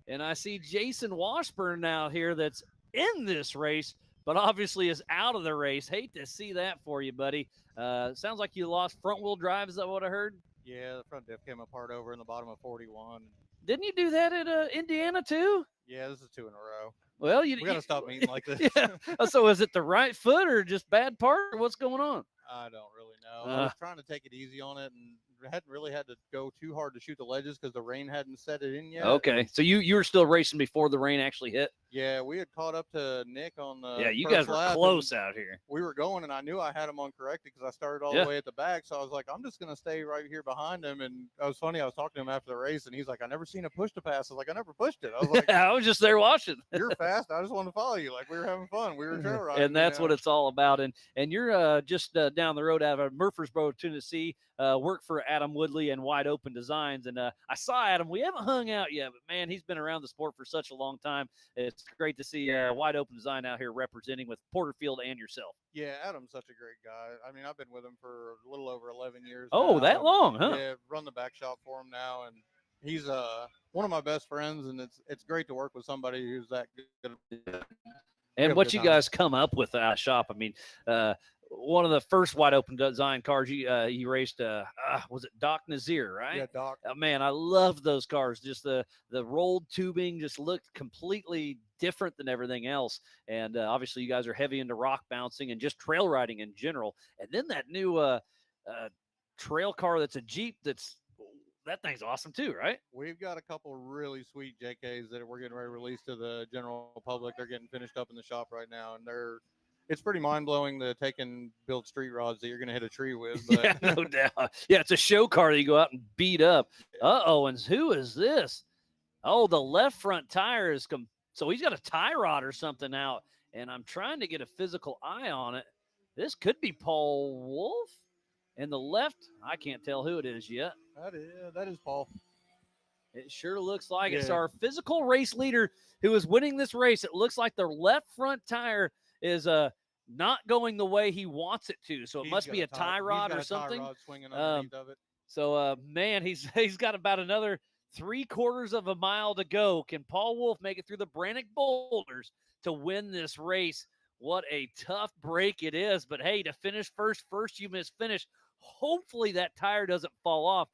Speaker 1: And I see Jason Washburn now here that's in this race, but obviously is out of the race. Hate to see that for you, buddy. Sounds like you lost front-wheel drive. Is that what I heard?
Speaker 8: Yeah, the front diff came apart over in the bottom of 41.
Speaker 1: Didn't you do that at Indiana too?
Speaker 8: Yeah, this is 2 in a row.
Speaker 1: Well,
Speaker 8: we got to stop meeting like this.
Speaker 1: Yeah. So is it the right foot or just bad part, or what's going on?
Speaker 8: I don't really know. I was trying to take it easy on it and hadn't really had to go too hard to shoot the ledges because the rain hadn't set it in yet.
Speaker 1: Okay, so you were still racing before the rain actually hit?
Speaker 8: Yeah, we had caught up to Nick on the
Speaker 1: Yeah, you guys were close out here.
Speaker 8: We were going, and I knew I had him on corrected because I started all the way at the back. So I was like, I'm just going to stay right here behind him. And it was funny. I was talking to him after the race, and he's like, I never seen a push to pass. I was like, I never pushed it. I was like,
Speaker 1: I was just there watching.
Speaker 8: You're fast. I just wanted to follow you. Like, we were having fun. We were trail riding.
Speaker 1: And that's what it's all about. And you're just down the road out of Murfreesboro, Tennessee, work for Adam Woodley and Wide Open Designs. And I saw Adam. We haven't hung out yet, but, man, he's been around the sport for such a long time. It's great to see Wide Open Design out here representing with Porterfield and yourself.
Speaker 8: Yeah, Adam's such a great guy. I mean, I've been with him for a little over 11 years.
Speaker 1: Oh,
Speaker 8: now.
Speaker 1: that long, huh?
Speaker 8: Yeah, run the back shop for him now, and he's one of my best friends, and it's great to work with somebody who's that good.
Speaker 1: And what you guys come up with at shop, I mean, one of the first Wide Open Design cars you raced, was it Doc Nazir, right?
Speaker 8: Yeah, Doc.
Speaker 1: Man, I love those cars. Just the rolled tubing just looked completely different than everything else. And obviously you guys are heavy into rock bouncing and just trail riding in general. And then that new trail car that's a Jeep that thing's awesome too, right?
Speaker 8: We've got a couple really sweet JKs that we're getting ready to release to the general public. They're getting finished up in the shop right now, and it's pretty mind-blowing to take and build street rods that you're going to hit a tree with. But.
Speaker 1: Yeah, no doubt. Yeah, it's a show car that you go out and beat up. And who is this? Oh, the left front tire is so he's got a tie rod or something out, and I'm trying to get a physical eye on it. This could be Paul Wolf. And the left, I can't tell who it is yet.
Speaker 8: That is Paul.
Speaker 1: It sure looks like it's our physical race leader who is winning this race. It looks like the left front tire is not going the way he wants it to. So it must be a tie rod or something.
Speaker 8: Tie rod swinging underneath of it.
Speaker 1: So man, he's got about another 3/4 of a mile to go. Can Paul Wolf make it through the Brannock Boulders to win this race? What a tough break it is. But hey, to finish first you must finish. Hopefully that tire doesn't fall off.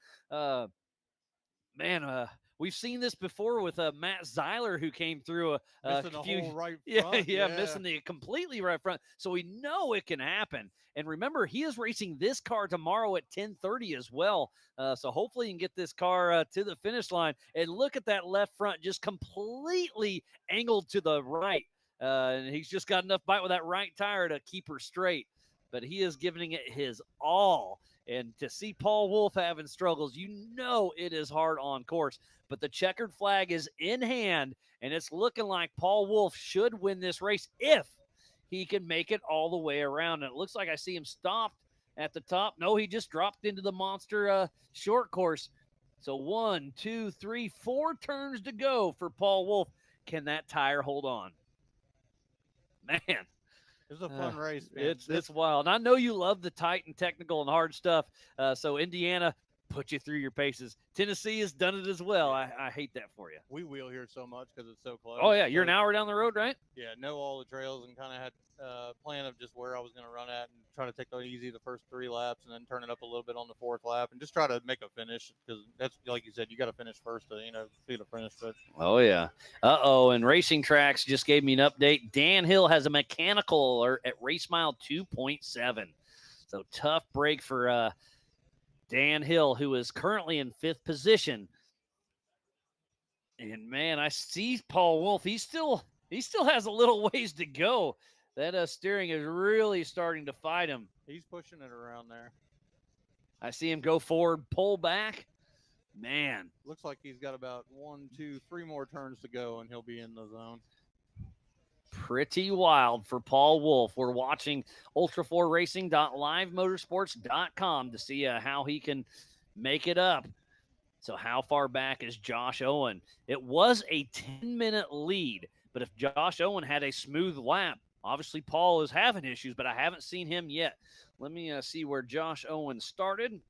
Speaker 1: We've seen this before with Matt Zeiler, who came through
Speaker 8: Missing the whole right
Speaker 1: yeah,
Speaker 8: front.
Speaker 1: yeah, missing the completely right front. So we know it can happen. And remember, he is racing this car tomorrow at 10:30 as well. So hopefully he can get this car to the finish line. And look at that left front, just completely angled to the right. And he's just got enough bite with that right tire to keep her straight. But he is giving it his all. And to see Paul Wolf having struggles, you know it is hard on course. But the checkered flag is in hand, and it's looking like Paul Wolf should win this race if he can make it all the way around. And it looks like I see him stopped at the top. No, he just dropped into the monster short course. So 1, 2, 3, 4 turns to go for Paul Wolf. Can that tire hold on? Man.
Speaker 8: It's a fun race, man.
Speaker 1: It's wild. And I know you love the tight and technical and hard stuff. So Indiana put you through your paces. Tennessee has done it as well. I hate that for you.
Speaker 8: We wheel here so much because it's so close.
Speaker 1: Oh, yeah. You're an hour down the road, right?
Speaker 8: Yeah, know all the trails and kind of had a plan of just where I was going to run at and try to take it easy the first 3 laps and then turn it up a little bit on the 4th lap and just try to make a finish because that's, like you said, you got to finish first to, see the finish. But
Speaker 1: Oh, yeah. And Racing Tracks just gave me an update. Dan Hill has a mechanical alert at race mile 2.7. So tough break for Dan Hill, who is currently in 5th position. And, man, I see Paul Wolf. He still has a little ways to go. That steering is really starting to fight him.
Speaker 8: he's pushing it around there.
Speaker 1: I see him go forward, pull back. Man.
Speaker 8: Looks like he's got about 1, 2, 3 more turns to go, and he'll be in the zone.
Speaker 1: Pretty wild for Paul Wolf. We're watching ultra4racing.livemotorsports.com to see how he can make it up. So how far back is Josh Owen? It was a 10-minute lead, but if Josh Owen had a smooth lap, obviously Paul is having issues, but I haven't seen him yet. Let me see where Josh Owen started.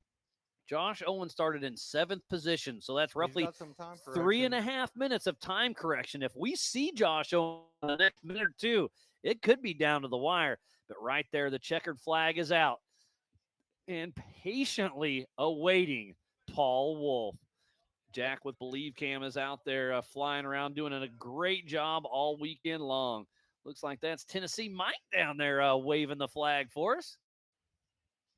Speaker 1: Josh Owen started in 7th position, so that's roughly 3.5 minutes of time correction. If we see Josh Owen in the next minute or two, it could be down to the wire. But right there, the checkered flag is out. And patiently awaiting Paul Wolf. Jack with Believe Cam is out there flying around, doing a great job all weekend long. Looks like that's Tennessee Mike down there waving the flag for us.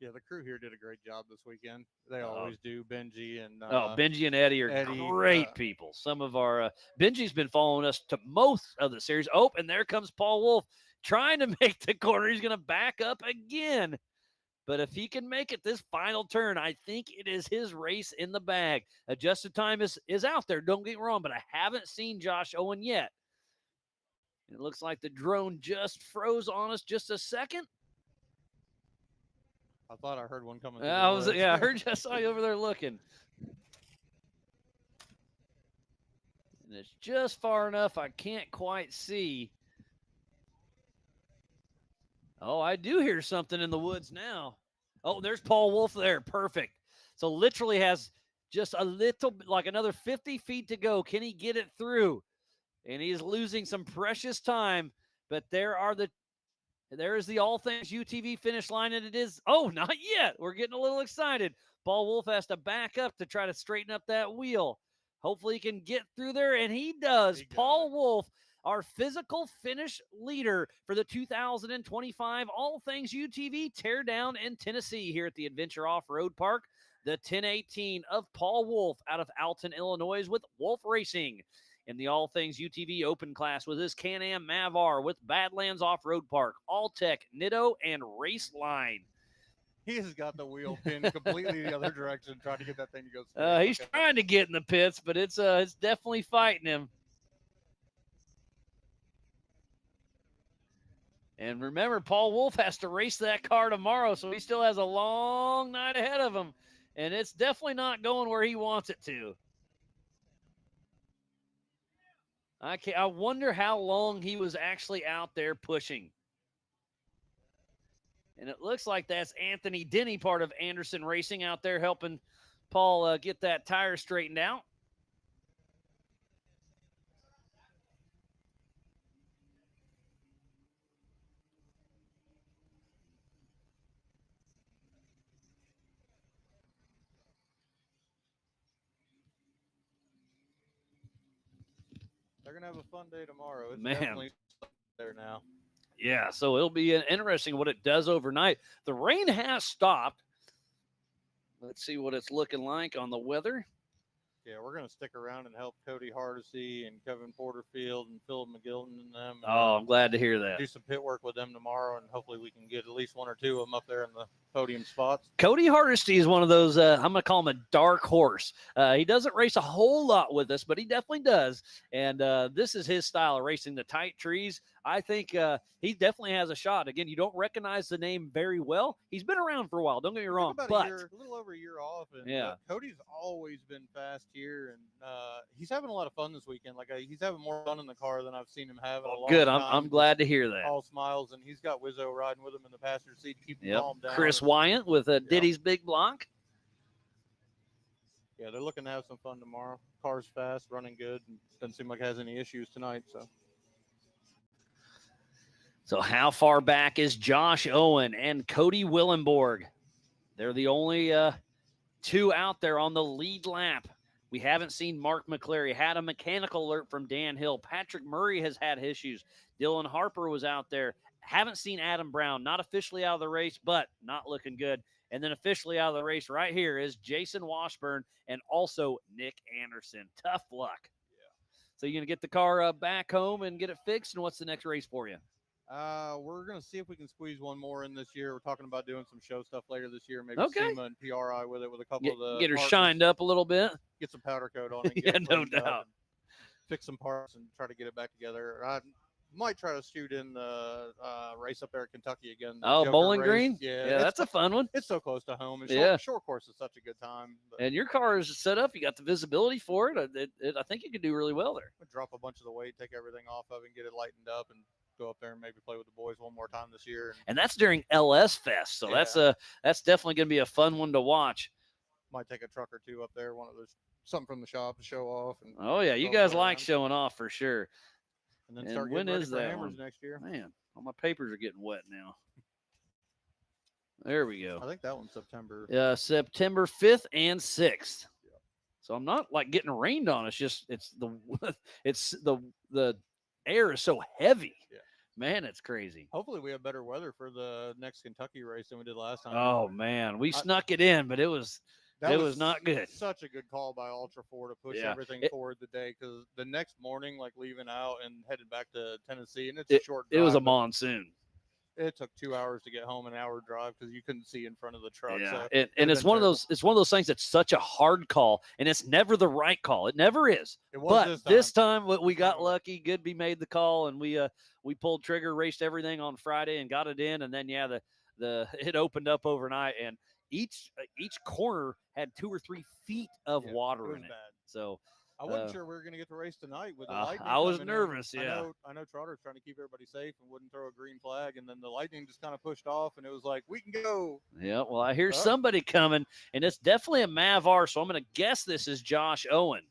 Speaker 8: Yeah, the crew here did a great job this weekend. They always do. Benji and
Speaker 1: Benji and Eddie are great people. Some of our Benji's been following us to most of the series. Oh, and there comes Paul Wolf trying to make the corner. He's going to back up again. But if he can make it this final turn, I think it is his race in the bag. Adjusted time is out there. Don't get me wrong, but I haven't seen Josh Owen yet. It looks like the drone just froze on us just a second.
Speaker 8: I thought I heard one coming.
Speaker 1: I saw you over there looking. And it's just far enough I can't quite see. Oh, I do hear something in the woods now. Oh, there's Paul Wolf there. Perfect. So literally has just a little, like another 50 feet to go. Can he get it through? And he's losing some precious time. But there is the All Things UTV finish line, and it is, not yet. We're getting a little excited. Paul Wolf has to back up to try to straighten up that wheel. Hopefully he can get through there, and he does. Paul Wolf, our physical finish leader for the 2025 All Things UTV Teardown in Tennessee here at the Adventure Off-Road Park. The 1018 of Paul Wolf out of Alton, Illinois with Wolf Racing. In the All Things UTV Open class with his Can-Am Mavar with Badlands Off-Road Park, Alltech, Nitto, and Raceline.
Speaker 8: He has got the wheel pinned completely the other direction, trying to get that thing to go straight.
Speaker 1: He's trying to get in the pits, but it's definitely fighting him. And remember, Paul Wolf has to race that car tomorrow, so he still has a long night ahead of him. And it's definitely not going where he wants it to. I wonder how long he was actually out there pushing. And it looks like that's Anthony Denny, part of Anderson Racing, out there helping Paul get that tire straightened out.
Speaker 8: They're gonna have a fun day tomorrow. It's
Speaker 1: Man.
Speaker 8: definitely there now.
Speaker 1: Yeah, so it'll be interesting what it does overnight. The rain has stopped. Let's see what it's looking like on the weather.
Speaker 8: Yeah, we're gonna stick around and help Cody Hardesty and Kevin Porterfield and Philip McGilton and them.
Speaker 1: Oh, I'm glad to hear that.
Speaker 8: Do some pit work with them tomorrow, and hopefully we can get at least one or two of them up there in the podium spots.
Speaker 1: Cody Hardesty is one of those, I'm going to call him a dark horse. He doesn't race a whole lot with us, but he definitely does. And this is his style of racing, the tight trees. I think he definitely has a shot. Again, you don't recognize the name very well. He's been around for a while. Don't get me wrong.
Speaker 8: About
Speaker 1: but
Speaker 8: a little over a year off. And,
Speaker 1: yeah.
Speaker 8: Cody's always been fast here, and he's having a lot of fun this weekend. Like he's having more fun in the car than I've seen him have in a long
Speaker 1: good.
Speaker 8: time.
Speaker 1: I'm glad to hear that.
Speaker 8: All smiles, and he's got Wizzo riding with him in the passenger seat, keeping
Speaker 1: Yep.
Speaker 8: calm down.
Speaker 1: Chris Wyant with Diddy's Big Block.
Speaker 8: Yeah, they're looking to have some fun tomorrow. Car's fast, running good, and doesn't seem like it has any issues tonight.
Speaker 1: So how far back is Josh Owen and Cody Willenborg? They're the only two out there on the lead lap. We haven't seen Mark McClary. Had a mechanical alert from Dan Hill. Patrick Murray has had issues. Dylan Harper was out there. Haven't seen Adam Brown. Not officially out of the race, but not looking good. And then officially out of the race right here is Jason Washburn and also Nick Anderson. Tough luck. Yeah. So you're going to get the car back home and get it fixed, and what's the next race for you?
Speaker 8: We're going to see if we can squeeze one more in this year. We're talking about doing some show stuff later this year. Maybe
Speaker 1: Okay.
Speaker 8: SEMA and PRI with it with a couple of the
Speaker 1: Get her
Speaker 8: partners.
Speaker 1: shined up a little bit.
Speaker 8: Get some powder coat on it.
Speaker 1: Yeah,
Speaker 8: Get it
Speaker 1: no
Speaker 8: cleaned up
Speaker 1: doubt.
Speaker 8: and fix some parts and try to get it back together. I might try to shoot in the race up there at Kentucky again. the
Speaker 1: Oh,
Speaker 8: Joker
Speaker 1: Bowling
Speaker 8: race.
Speaker 1: Green?
Speaker 8: Yeah,
Speaker 1: Yeah, that's a fun one.
Speaker 8: It's so close to home. And
Speaker 1: Yeah.
Speaker 8: short course is such a good time. But
Speaker 1: And your car is set up. You got the visibility for it. I think you could do really well there.
Speaker 8: we'll drop a bunch of the weight, take everything off of it, and get it lightened up, and go up there and maybe play with the boys one more time this year.
Speaker 1: And that's during LS Fest. So that's definitely going to be a fun one to watch.
Speaker 8: Might take a truck or two up there, one of those, something from the shop to show off. And
Speaker 1: Oh, yeah. You
Speaker 8: go
Speaker 1: guys
Speaker 8: play
Speaker 1: like
Speaker 8: around.
Speaker 1: showing off for sure.
Speaker 8: And then
Speaker 1: And
Speaker 8: start
Speaker 1: when
Speaker 8: getting ready
Speaker 1: is
Speaker 8: for
Speaker 1: that
Speaker 8: Hammers
Speaker 1: one?
Speaker 8: next year.
Speaker 1: Man, all my papers are getting wet now. There we go.
Speaker 8: I think that one's September.
Speaker 1: September 5th and 6th. So I'm not like getting rained on. It's just it's the air is so heavy.
Speaker 8: Yeah.
Speaker 1: Man, it's crazy.
Speaker 8: Hopefully we have better weather for the next Kentucky race than we did last time.
Speaker 1: Oh man, we snuck it in, but it was not good.
Speaker 8: Such a good call by Ultra 4 to push
Speaker 1: Yeah.
Speaker 8: everything forward the day, because the next morning, like leaving out and headed back to Tennessee, and it's a short drive.
Speaker 1: It was a
Speaker 8: but
Speaker 1: monsoon.
Speaker 8: It took 2 hours to get home, an hour drive, because you couldn't see in front of the truck.
Speaker 1: Yeah,
Speaker 8: So
Speaker 1: and
Speaker 8: it'd
Speaker 1: it's
Speaker 8: been
Speaker 1: one of
Speaker 8: terrible.
Speaker 1: those things that's such a hard call, and it's never the right call. It never is.
Speaker 8: It was
Speaker 1: But this time we got lucky. Goodby made the call, and we pulled trigger, raced everything on Friday, and got it in. And then the it opened up overnight, and each corner had 2 or 3 feet of water
Speaker 8: was
Speaker 1: in it.
Speaker 8: bad.
Speaker 1: So
Speaker 8: I wasn't sure we were going to get the race tonight with the lightning.
Speaker 1: I was
Speaker 8: coming in.
Speaker 1: nervous. Yeah.
Speaker 8: I know Trotter's trying to keep everybody safe and wouldn't throw a green flag, and then the lightning just kind of pushed off, and it was like, we can go.
Speaker 1: Yeah, well, I hear somebody coming, and it's definitely a Mav R, so I'm going to guess this is Josh Owen.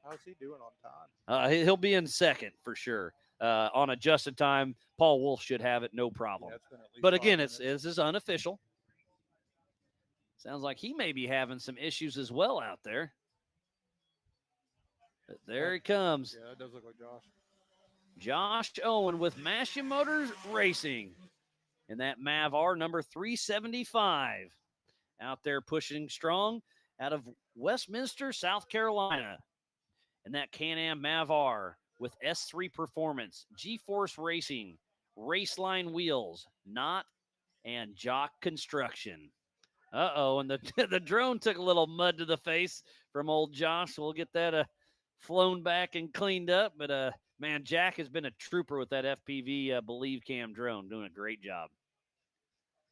Speaker 8: How's he doing on time?
Speaker 1: He'll be in second for sure. On adjusted time, Paul Wolf should have it, no problem.
Speaker 8: Yeah, it's been at least
Speaker 1: But
Speaker 8: 5
Speaker 1: again,
Speaker 8: minutes.
Speaker 1: this is unofficial. Sounds like he may be having some issues as well out there. But there he comes.
Speaker 8: Yeah, that does look like Josh.
Speaker 1: Josh Owen with Mashia Motors Racing. And that Mav R number 375. Out there pushing strong out of Westminster, South Carolina. And that Can-Am Mav R with S3 Performance, G-Force Racing, Raceline Wheels, Knott, and Jock Construction. Uh-oh, and the drone took a little mud to the face from old Josh. We'll get that flown back and cleaned up. But, man, Jack has been a trooper with that FPV Believe Cam drone, doing a great job.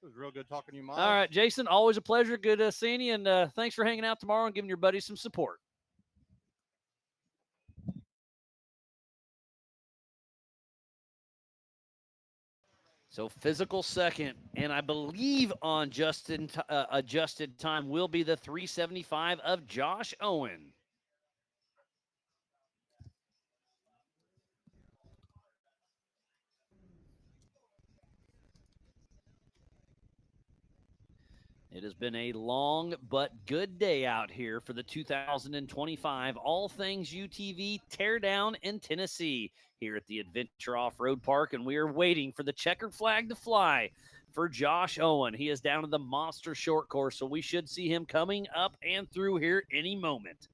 Speaker 8: It was real good talking to you, Miles.
Speaker 1: All right, Jason, always a pleasure. Good seeing you, and thanks for hanging out tomorrow and giving your buddies some support. So physical second, and I believe on adjusted time will be the 375 of Josh Owen. It has been a long but good day out here for the 2025 All Things UTV Teardown in Tennessee here at the Adventure Off-Road Park, and we are waiting for the checkered flag to fly for Josh Owen. He is down to the Monster Short Course, so we should see him coming up and through here any moment.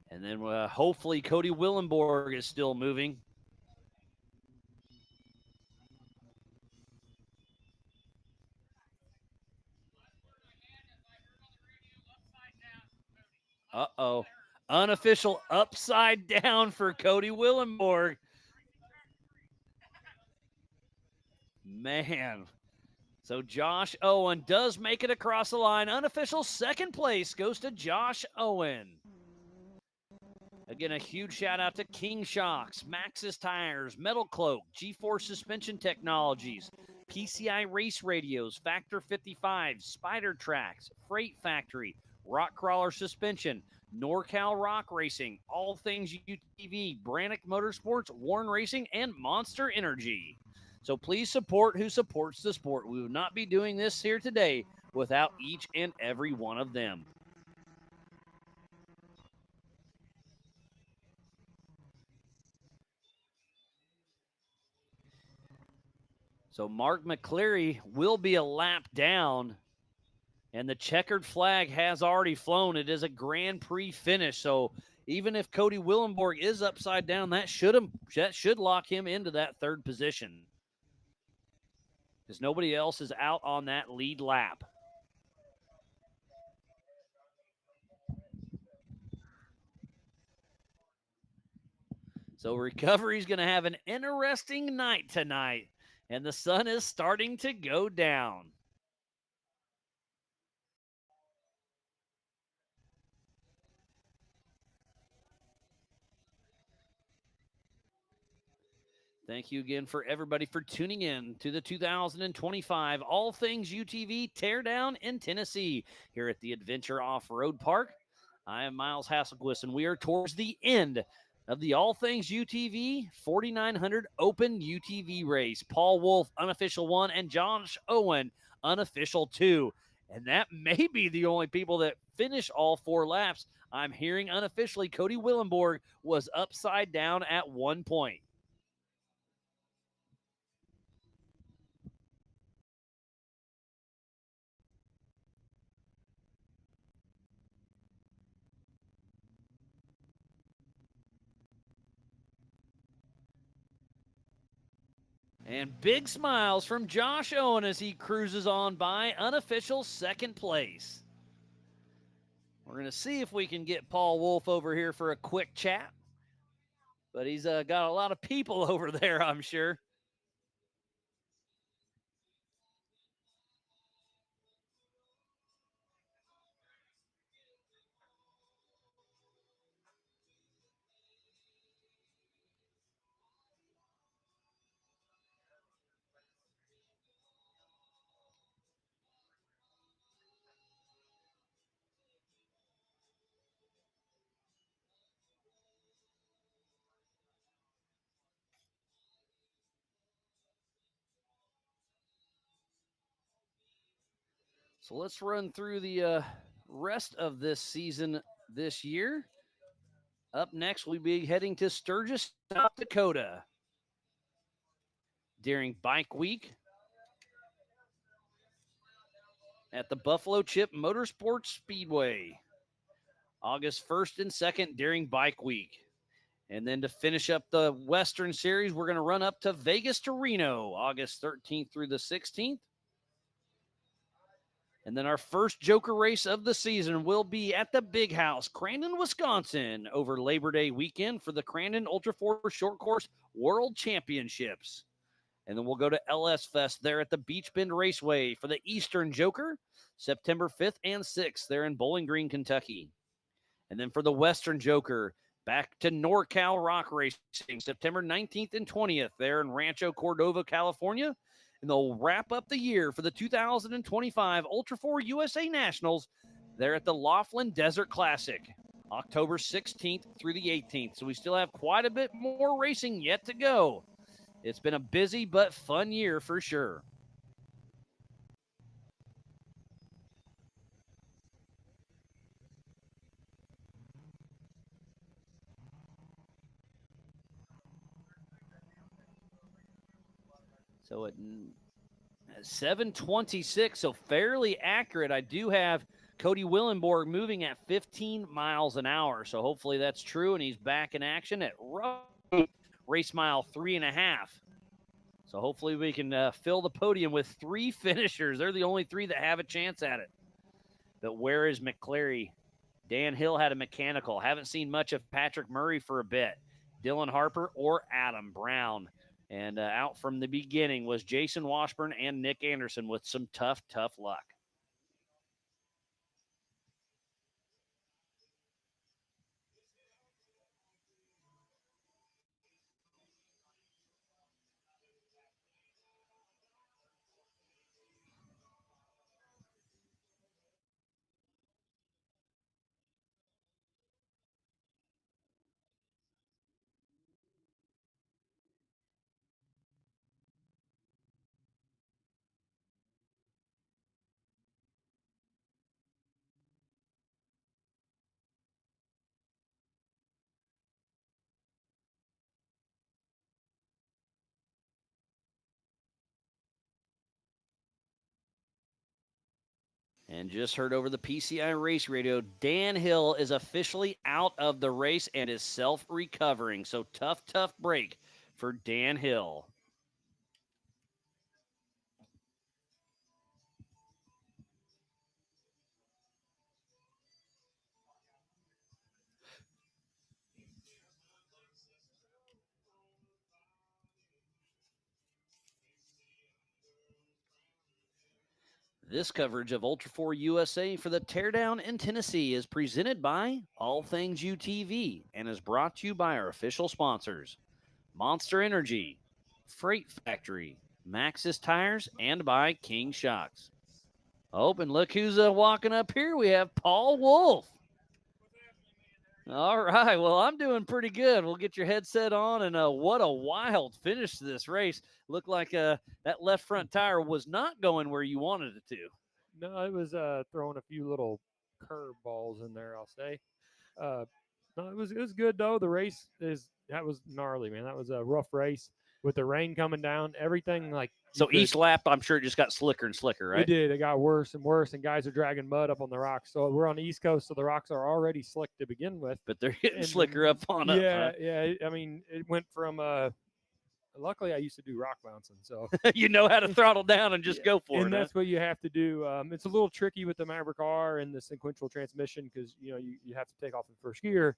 Speaker 1: And then hopefully Cody Willenborg is still moving. Uh-oh. Unofficial upside down for Cody Willenborg. Man. So Josh Owen does make it across the line. Unofficial second place goes to Josh Owen. Again, a huge shout out to King Shocks, Maxxis Tires, Metal Cloak, G-Force Suspension Technologies, PCI Race Radios, Factor 55, Spider Tracks, Freight Factory, Rock Crawler Suspension, NorCal Rock Racing, All Things UTV, Brannick Motorsports, Warren Racing, and Monster Energy. So please support who supports the sport. We would not be doing this here today without each and every one of them. So Mark McCleary will be a lap down, and the checkered flag has already flown. It is a Grand Prix finish, so even if Cody Willenborg is upside down, that should lock him into that third position, because nobody else is out on that lead lap. So recovery's going to have an interesting night tonight, and the sun is starting to go down. Thank you again for everybody for tuning in to the 2025 All Things UTV Teardown in Tennessee here at the Adventure Off-Road Park. I am Miles Hasselquist, and we are towards the end of the All Things UTV 4900 Open UTV race. Paul Wolf, unofficial 1, and Josh Owen, unofficial 2. And that may be the only people that finish all 4 laps. I'm hearing unofficially Cody Willenborg was upside down at one point. And big smiles from Josh Owen as he cruises on by, unofficial second place. We're going to see if we can get Paul Wolf over here for a quick chat. But he's got a lot of people over there, I'm sure. So let's run through the rest of this season this year. Up next, we'll be heading to Sturgis, South Dakota during Bike Week at the Buffalo Chip Motorsports Speedway. August 1st and 2nd during Bike Week. And then to finish up the Western Series, we're going to run up to Vegas to Reno, August 13th through the 16th. And then our first Joker race of the season will be at the Big House, Crandon, Wisconsin, over Labor Day weekend for the Crandon Ultra 4 Short Course World Championships. And then we'll go to LS Fest there at the Beach Bend Raceway for the Eastern Joker, September 5th and 6th there in Bowling Green, Kentucky. And then for the Western Joker, back to NorCal Rock Racing, September 19th and 20th there in Rancho Cordova, California. And they'll wrap up the year for the 2025 Ultra 4 USA Nationals there at the Laughlin Desert Classic, October 16th through the 18th. So we still have quite a bit more racing yet to go. It's been a busy but fun year for sure. So at 7:26, so fairly accurate. I do have Cody Willenborg moving at 15 miles an hour. So hopefully that's true, and he's back in action at race mile 3.5. So hopefully we can fill the podium with 3 finishers. They're the only 3 that have a chance at it. But where is McCleary? Dan Hill had a mechanical. Haven't seen much of Patrick Murray for a bit. Dylan Harper or Adam Brown. And out from the beginning was Jason Washburn and Nick Anderson with some tough luck. And just heard over the PCI race radio, Dan Hill is officially out of the race and is self-recovering. So tough break for Dan Hill. This coverage of Ultra 4 USA for the Teardown in Tennessee is presented by All Things UTV and is brought to you by our official sponsors, Monster Energy, Freight Factory, Maxxis Tires, and by King Shocks. Oh, and look who's walking up here. We have Paul Wolf. All right, well, I'm doing pretty good. We'll get your headset on, and what a wild finish to this race. Looked like that left front tire was not going where you wanted it to.
Speaker 11: No, it was throwing a few little curve balls in there, I'll say. No, it was good, though. The race that was gnarly, man. That was a rough race with the rain coming down. Everything like
Speaker 1: so each lap, I'm sure it just got slicker and slicker, right?
Speaker 11: It did. It got worse and worse, and guys are dragging mud up on the rocks. So we're on the East Coast, so the rocks are already slick to begin with.
Speaker 1: But they're getting slicker up on up.
Speaker 11: Yeah,
Speaker 1: huh?
Speaker 11: yeah. I mean, it went from luckily I used to do rock bouncing, so
Speaker 1: You know how to throttle down and just go for it.
Speaker 11: and
Speaker 1: huh?
Speaker 11: that's what you have to do. It's a little tricky with the Maverick R and the sequential transmission because you have to take off in first gear,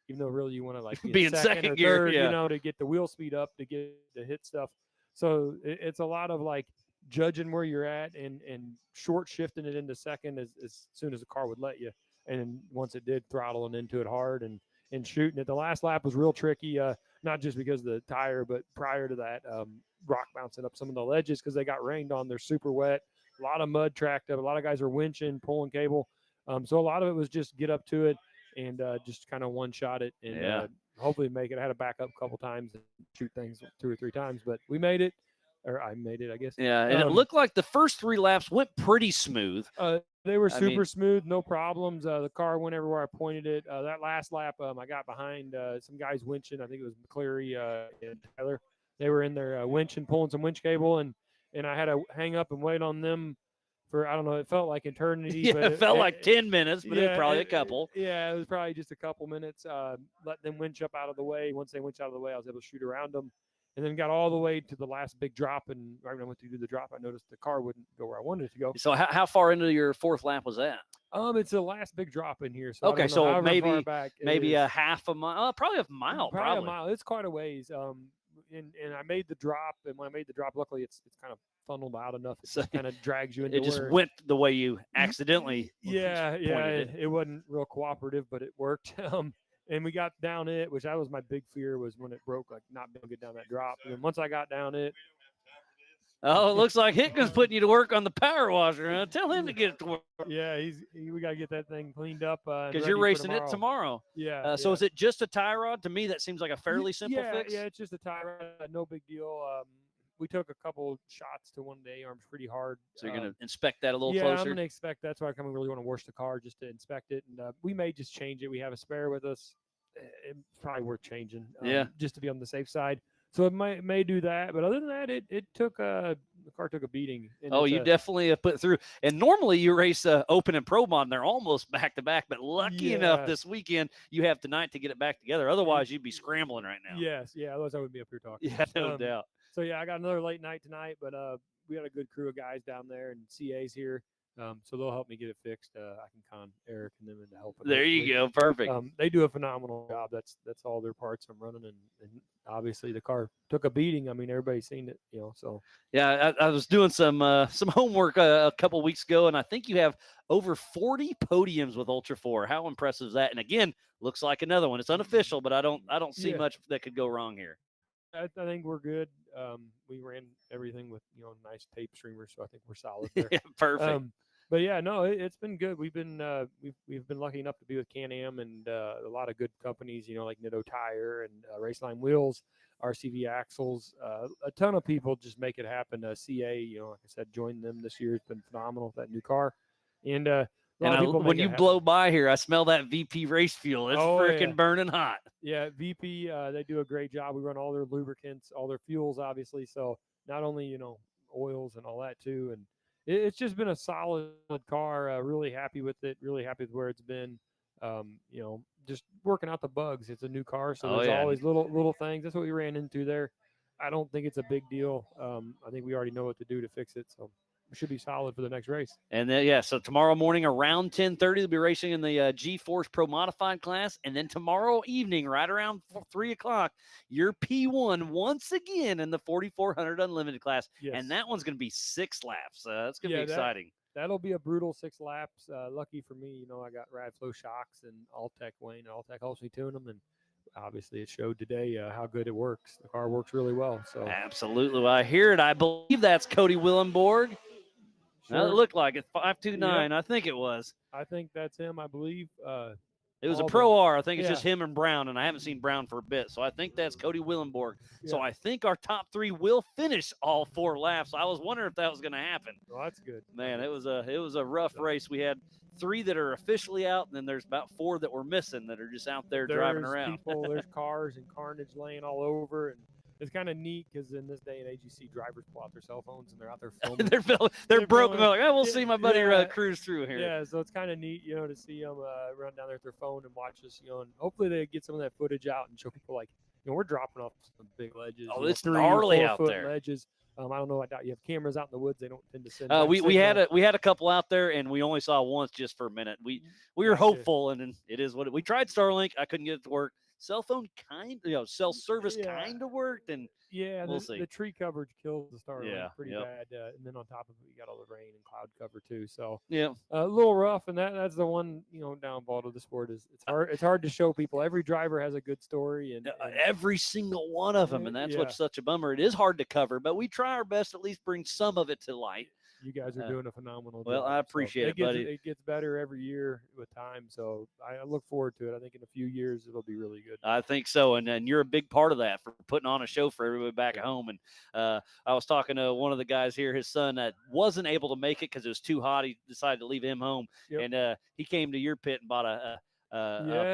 Speaker 11: even though really you want to like
Speaker 1: Be in second
Speaker 11: or
Speaker 1: gear,
Speaker 11: third,
Speaker 1: yeah.
Speaker 11: to get the wheel speed up to get to hit stuff. So it's a lot of like judging where you're at and short shifting it into second as soon as the car would let you. And once it did, throttling into it hard and shooting it. The last lap was real tricky, not just because of the tire, but prior to that, rock bouncing up some of the ledges because they got rained on. They're super wet. A lot of mud tracked up. A lot of guys are winching, pulling cable. So a lot of it was just get up to it and just kind of one-shot it and hopefully make it. I had to back up a couple times and shoot things 2 or 3 times, but we made it. Or I made it, I guess.
Speaker 1: Yeah, and it looked like the first 3 laps went pretty smooth.
Speaker 11: They were super smooth, no problems. The car went everywhere I pointed it. That last lap, I got behind some guys winching. I think it was McCleary and Tyler. They were in there winching, pulling some winch cable, and I had to hang up and wait on them for, I don't know, it felt like eternity.
Speaker 1: Yeah,
Speaker 11: but
Speaker 1: it felt like 10 minutes, but it was probably a couple.
Speaker 11: Yeah, it was probably just a couple minutes. Let them winch up out of the way. Once they winch out of the way, I was able to shoot around them. And then got all the way to the last big drop. And right when I went to do the drop, I noticed the car wouldn't go where I wanted it to go.
Speaker 1: So how far into your 4th lap was that?
Speaker 11: It's the last big drop in here. So
Speaker 1: Okay,
Speaker 11: I don't know
Speaker 1: so maybe
Speaker 11: maybe
Speaker 1: a half a mile, probably a mile.
Speaker 11: Probably a mile. It's quite a ways. And I made the drop, and when I made the drop, luckily it's kind of funneled out enough. It just kind of drags you into
Speaker 1: It just went the way you accidentally.
Speaker 11: Yeah,
Speaker 1: pointed
Speaker 11: it wasn't real cooperative, but it worked. And we got down it, which that was my big fear, was when it broke, like not being able to get down that drop. And then once I got down it.
Speaker 1: Oh, it looks like Hickman's putting you to work on the power washer. Huh? Tell him to get it to work.
Speaker 11: Yeah, we got to get that thing cleaned up.
Speaker 1: Because you're racing it tomorrow.
Speaker 11: Yeah.
Speaker 1: So is it just a tie rod? To me, that seems like a fairly simple fix.
Speaker 11: Yeah, it's just a tie rod. No big deal. We took a couple shots to one of the A-arms pretty hard.
Speaker 1: So you're going to inspect that a little
Speaker 11: closer?
Speaker 1: closer?
Speaker 11: Yeah, I'm going to inspect. That's why I really want to wash the car just to inspect it. And we may just change it. We have a spare with us. It's probably worth changing.
Speaker 1: Yeah.
Speaker 11: Just to be on the safe side. So it may do that, but other than that, it took the car took a beating. And
Speaker 1: Oh,
Speaker 11: it's
Speaker 1: you
Speaker 11: a-
Speaker 1: definitely have put through. And normally you race Open and Pro Mod, and they're almost back to back. But lucky enough
Speaker 11: Yeah.
Speaker 1: this weekend you have tonight to get it back together. Otherwise, you'd be scrambling right now.
Speaker 11: Yes, yeah. Otherwise, I would be up here talking.
Speaker 1: Yeah, no doubt.
Speaker 11: So yeah, I got another late night tonight, but we got a good crew of guys down there, and CA's here, so they'll help me get it fixed. I can con Eric and them into helping.
Speaker 1: There you go, perfect.
Speaker 11: They do a phenomenal job. That's all their parts I'm running, and obviously the car took a beating. I mean, everybody's seen it, So
Speaker 1: Yeah, I was doing some homework a couple weeks ago, and I think you have over 40 podiums with Ultra 4. How impressive is that? And again, looks like another one. It's unofficial, but I don't see
Speaker 11: Yeah.
Speaker 1: much that could go wrong here.
Speaker 11: I think we're good. We ran everything with nice tape streamers, so I think we're solid there.
Speaker 1: Yeah, perfect.
Speaker 11: But yeah, no, it's been good. We've been lucky enough to be with Can-Am and a lot of good companies, like Nitto Tire and Raceline Wheels, RCV Axles. A ton of people just make it happen. CA, like I said, joined them this year. It's been phenomenal with that new car, and
Speaker 1: when you blow by here, I smell that VP race fuel. It's freaking
Speaker 11: yeah.
Speaker 1: burning hot.
Speaker 11: Yeah, VP, they do a great job. We run all their lubricants, all their fuels, obviously. So not only, oils and all that too. And it's just been a solid car. Really happy with it. Really happy with where it's been. Just working out the bugs. It's a new car, so there's all these little things. That's what we ran into there. I don't think it's a big deal. I think we already know what to do to fix it. So we should be solid for the next race.
Speaker 1: And then, so tomorrow morning around 10:30, they'll be racing in the G-Force Pro Modified class. And then tomorrow evening, right around 3 o'clock, your P1 once again in the 4400 Unlimited class.
Speaker 11: Yes.
Speaker 1: And that one's going to be 6 laps. That's going to be exciting.
Speaker 11: That'll be a brutal 6 laps. Lucky for me, I got Radflow shocks and Alltech Wayne. Alltech helps me tune them. And obviously it showed today how good it works. The car works really well. So
Speaker 1: absolutely. Well, I hear it. I believe that's Cody Willenborg.
Speaker 11: Sure.
Speaker 1: It looked like it. 529, I think it was.
Speaker 11: I think that's him, I believe.
Speaker 1: It was a Pro R. I think it's just him and Brown, and I haven't seen Brown for a bit. So I think that's Cody Willenborg. So I think our top 3 will finish all 4 laps. I was wondering if that was going to happen.
Speaker 11: Well, that's good.
Speaker 1: Man, it was a rough race. We had 3 that are officially out, and then there's about 4 that we're missing that are just out there driving around.
Speaker 11: There's cars and carnage laying all over, and it's kind of neat because in this day and age, you see drivers pull out their cell phones and they're out there filming.
Speaker 1: they're broken. They're like, we'll see my buddy cruise through here.
Speaker 11: Yeah, so it's kind of neat, to see them run down there with their phone and watch us, and hopefully they get some of that footage out and show people like, we're dropping off some big ledges.
Speaker 1: Oh, it's gnarly out there.
Speaker 11: Ledges. I don't know. I doubt you have cameras out in the woods. They don't tend to send.
Speaker 1: We had a couple out there, and we only saw once just for a minute. We were hopeful, and it is what we tried Starlink. I couldn't get it to work. Cell phone cell service kind of worked, and we'll see.
Speaker 11: The tree coverage kills the Starlink pretty
Speaker 1: yep.
Speaker 11: bad, and then on top of it, you got all the rain and cloud cover too. So
Speaker 1: yeah,
Speaker 11: a little rough, and that's the one downfall to the sport is it's hard to show people. Every driver has a good story, and
Speaker 1: every single one of them, and that's what's such a bummer. It is hard to cover, but we try our best to at least bring some of it to light.
Speaker 11: You guys are doing a phenomenal job.
Speaker 1: Well, I appreciate it, buddy.
Speaker 11: It gets better every year with time, so I look forward to it. I think in a few years it'll be really good.
Speaker 1: I think so, and you're a big part of that for putting on a show for everybody back at home. And I was talking to one of the guys here. His son wasn't able to make it because it was too hot. He decided to leave him home, and he came to your pit and bought a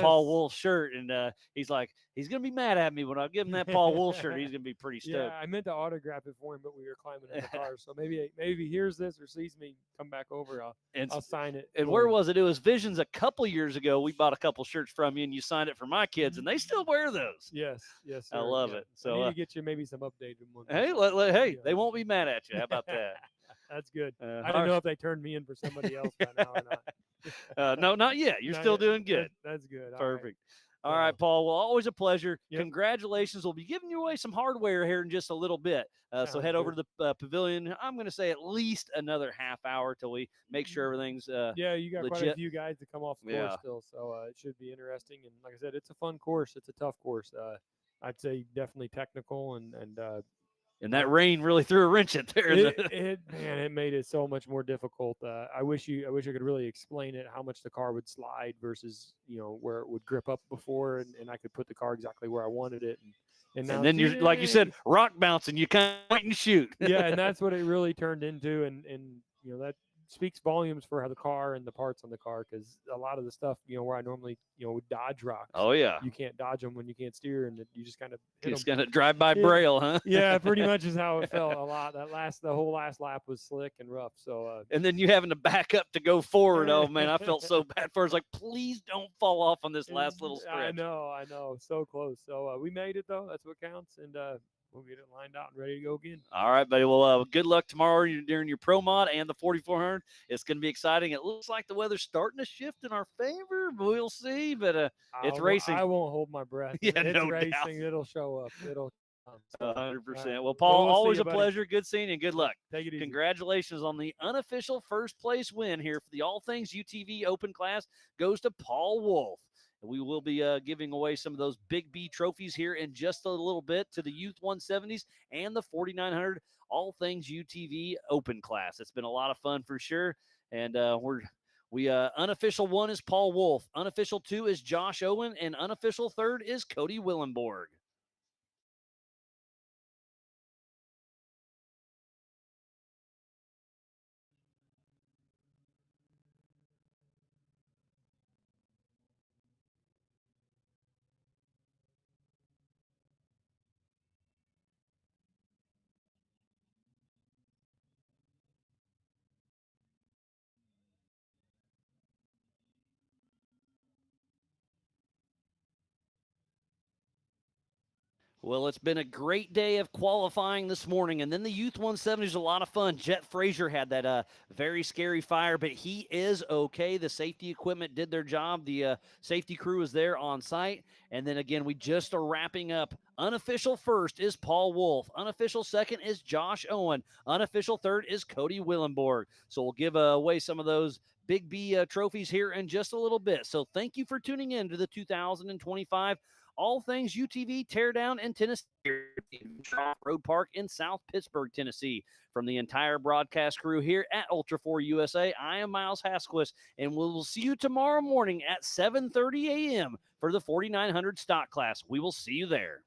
Speaker 1: Paul Wolf shirt, and he's like, he's gonna be mad at me when I give him that Paul Wolf shirt. He's gonna be pretty stoked.
Speaker 11: Yeah, I meant to autograph it for him, but we were climbing in the car, so maybe he hears this or sees me come back over. I'll sign it.
Speaker 1: And where was it? It was Visions a couple years ago. We bought a couple shirts from you, and you signed it for my kids, and they still wear those.
Speaker 11: Yes, sir.
Speaker 1: I love it. So
Speaker 11: I need to get you maybe some updated ones.
Speaker 1: Hey, they won't be mad at you. How about that?
Speaker 11: That's good. I don't know if they turned me in for somebody else by now or not.
Speaker 1: No, not yet. You're still doing good.
Speaker 11: That's good.
Speaker 1: Perfect. All right, Paul. Well, always a pleasure. Yep. Congratulations. We'll be giving you away some hardware here in just a little bit. So head over to the pavilion. I'm going to say at least another half hour till we make sure everything's
Speaker 11: you got
Speaker 1: legit.
Speaker 11: Quite a few guys to come off the course still, so it should be interesting. And like I said, it's a fun course. It's a tough course. I'd say definitely technical
Speaker 1: and that rain really threw a wrench in there.
Speaker 11: It made it so much more difficult. I wish I could really explain it, how much the car would slide versus, where it would grip up before, and I could put the car exactly where I wanted it. And
Speaker 1: then you're, like you said, rock bouncing, you kind of point and shoot.
Speaker 11: Yeah, and that's what it really turned into. And that speaks volumes for the car and the parts on the car, because a lot of the stuff, where I normally, would dodge rocks.
Speaker 1: Oh, yeah.
Speaker 11: You can't dodge them when you can't steer, and you just kind of hit
Speaker 1: Just
Speaker 11: them.
Speaker 1: kind of drive by braille, huh?
Speaker 11: Yeah, pretty much is how it felt a lot. The whole last lap was slick and rough. So
Speaker 1: and then you having to back up to go forward. Oh man, I felt so bad for us. Like, please don't fall off on this last little stretch.
Speaker 11: I know, so close. So we made it though. That's what counts, and we'll get it lined out and ready to go again.
Speaker 1: All right, buddy. Well, good luck tomorrow during your pro mod and the 4400. It's going to be exciting. It looks like the weather's starting to shift in our favor. We'll see, but it's racing.
Speaker 11: I won't hold my breath.
Speaker 1: Yeah,
Speaker 11: it's
Speaker 1: no
Speaker 11: racing.
Speaker 1: doubt.
Speaker 11: It'll show up. It'll.
Speaker 1: 100%. Well, Paul,
Speaker 11: we'll
Speaker 1: always
Speaker 11: you,
Speaker 1: a
Speaker 11: buddy.
Speaker 1: pleasure. Good seeing you. Good luck.
Speaker 11: Take it easy.
Speaker 1: Congratulations on the unofficial first place win here for the All Things UTV Open class. Goes to Paul Wolf. We will be giving away some of those Big B trophies here in just a little bit to the Youth 170s and the 4900 All Things UTV Open class. It's been a lot of fun for sure. And unofficial 1 is Paul Wolf. Unofficial 2 is Josh Owen. And unofficial 3rd is Cody Willenborg. Well, it's been a great day of qualifying this morning. And then the Youth 170 is a lot of fun. Jet Frazier had that very scary fire, but he is okay. The safety equipment did their job. The safety crew is there on site. And then again, we just are wrapping up. Unofficial 1st is Paul Wolf. Unofficial 2nd is Josh Owen. Unofficial 3rd is Cody Willenborg. So we'll give away some of those Big B trophies here in just a little bit. So thank you for tuning in to the 2025 All Things UTV Teardown in Tennessee, Road Park in South Pittsburgh, Tennessee. From the entire broadcast crew here at Ultra 4 USA, I am Miles Hasquist, and we'll see you tomorrow morning at 7:30 a.m. for the 4900 stock class. We will see you there.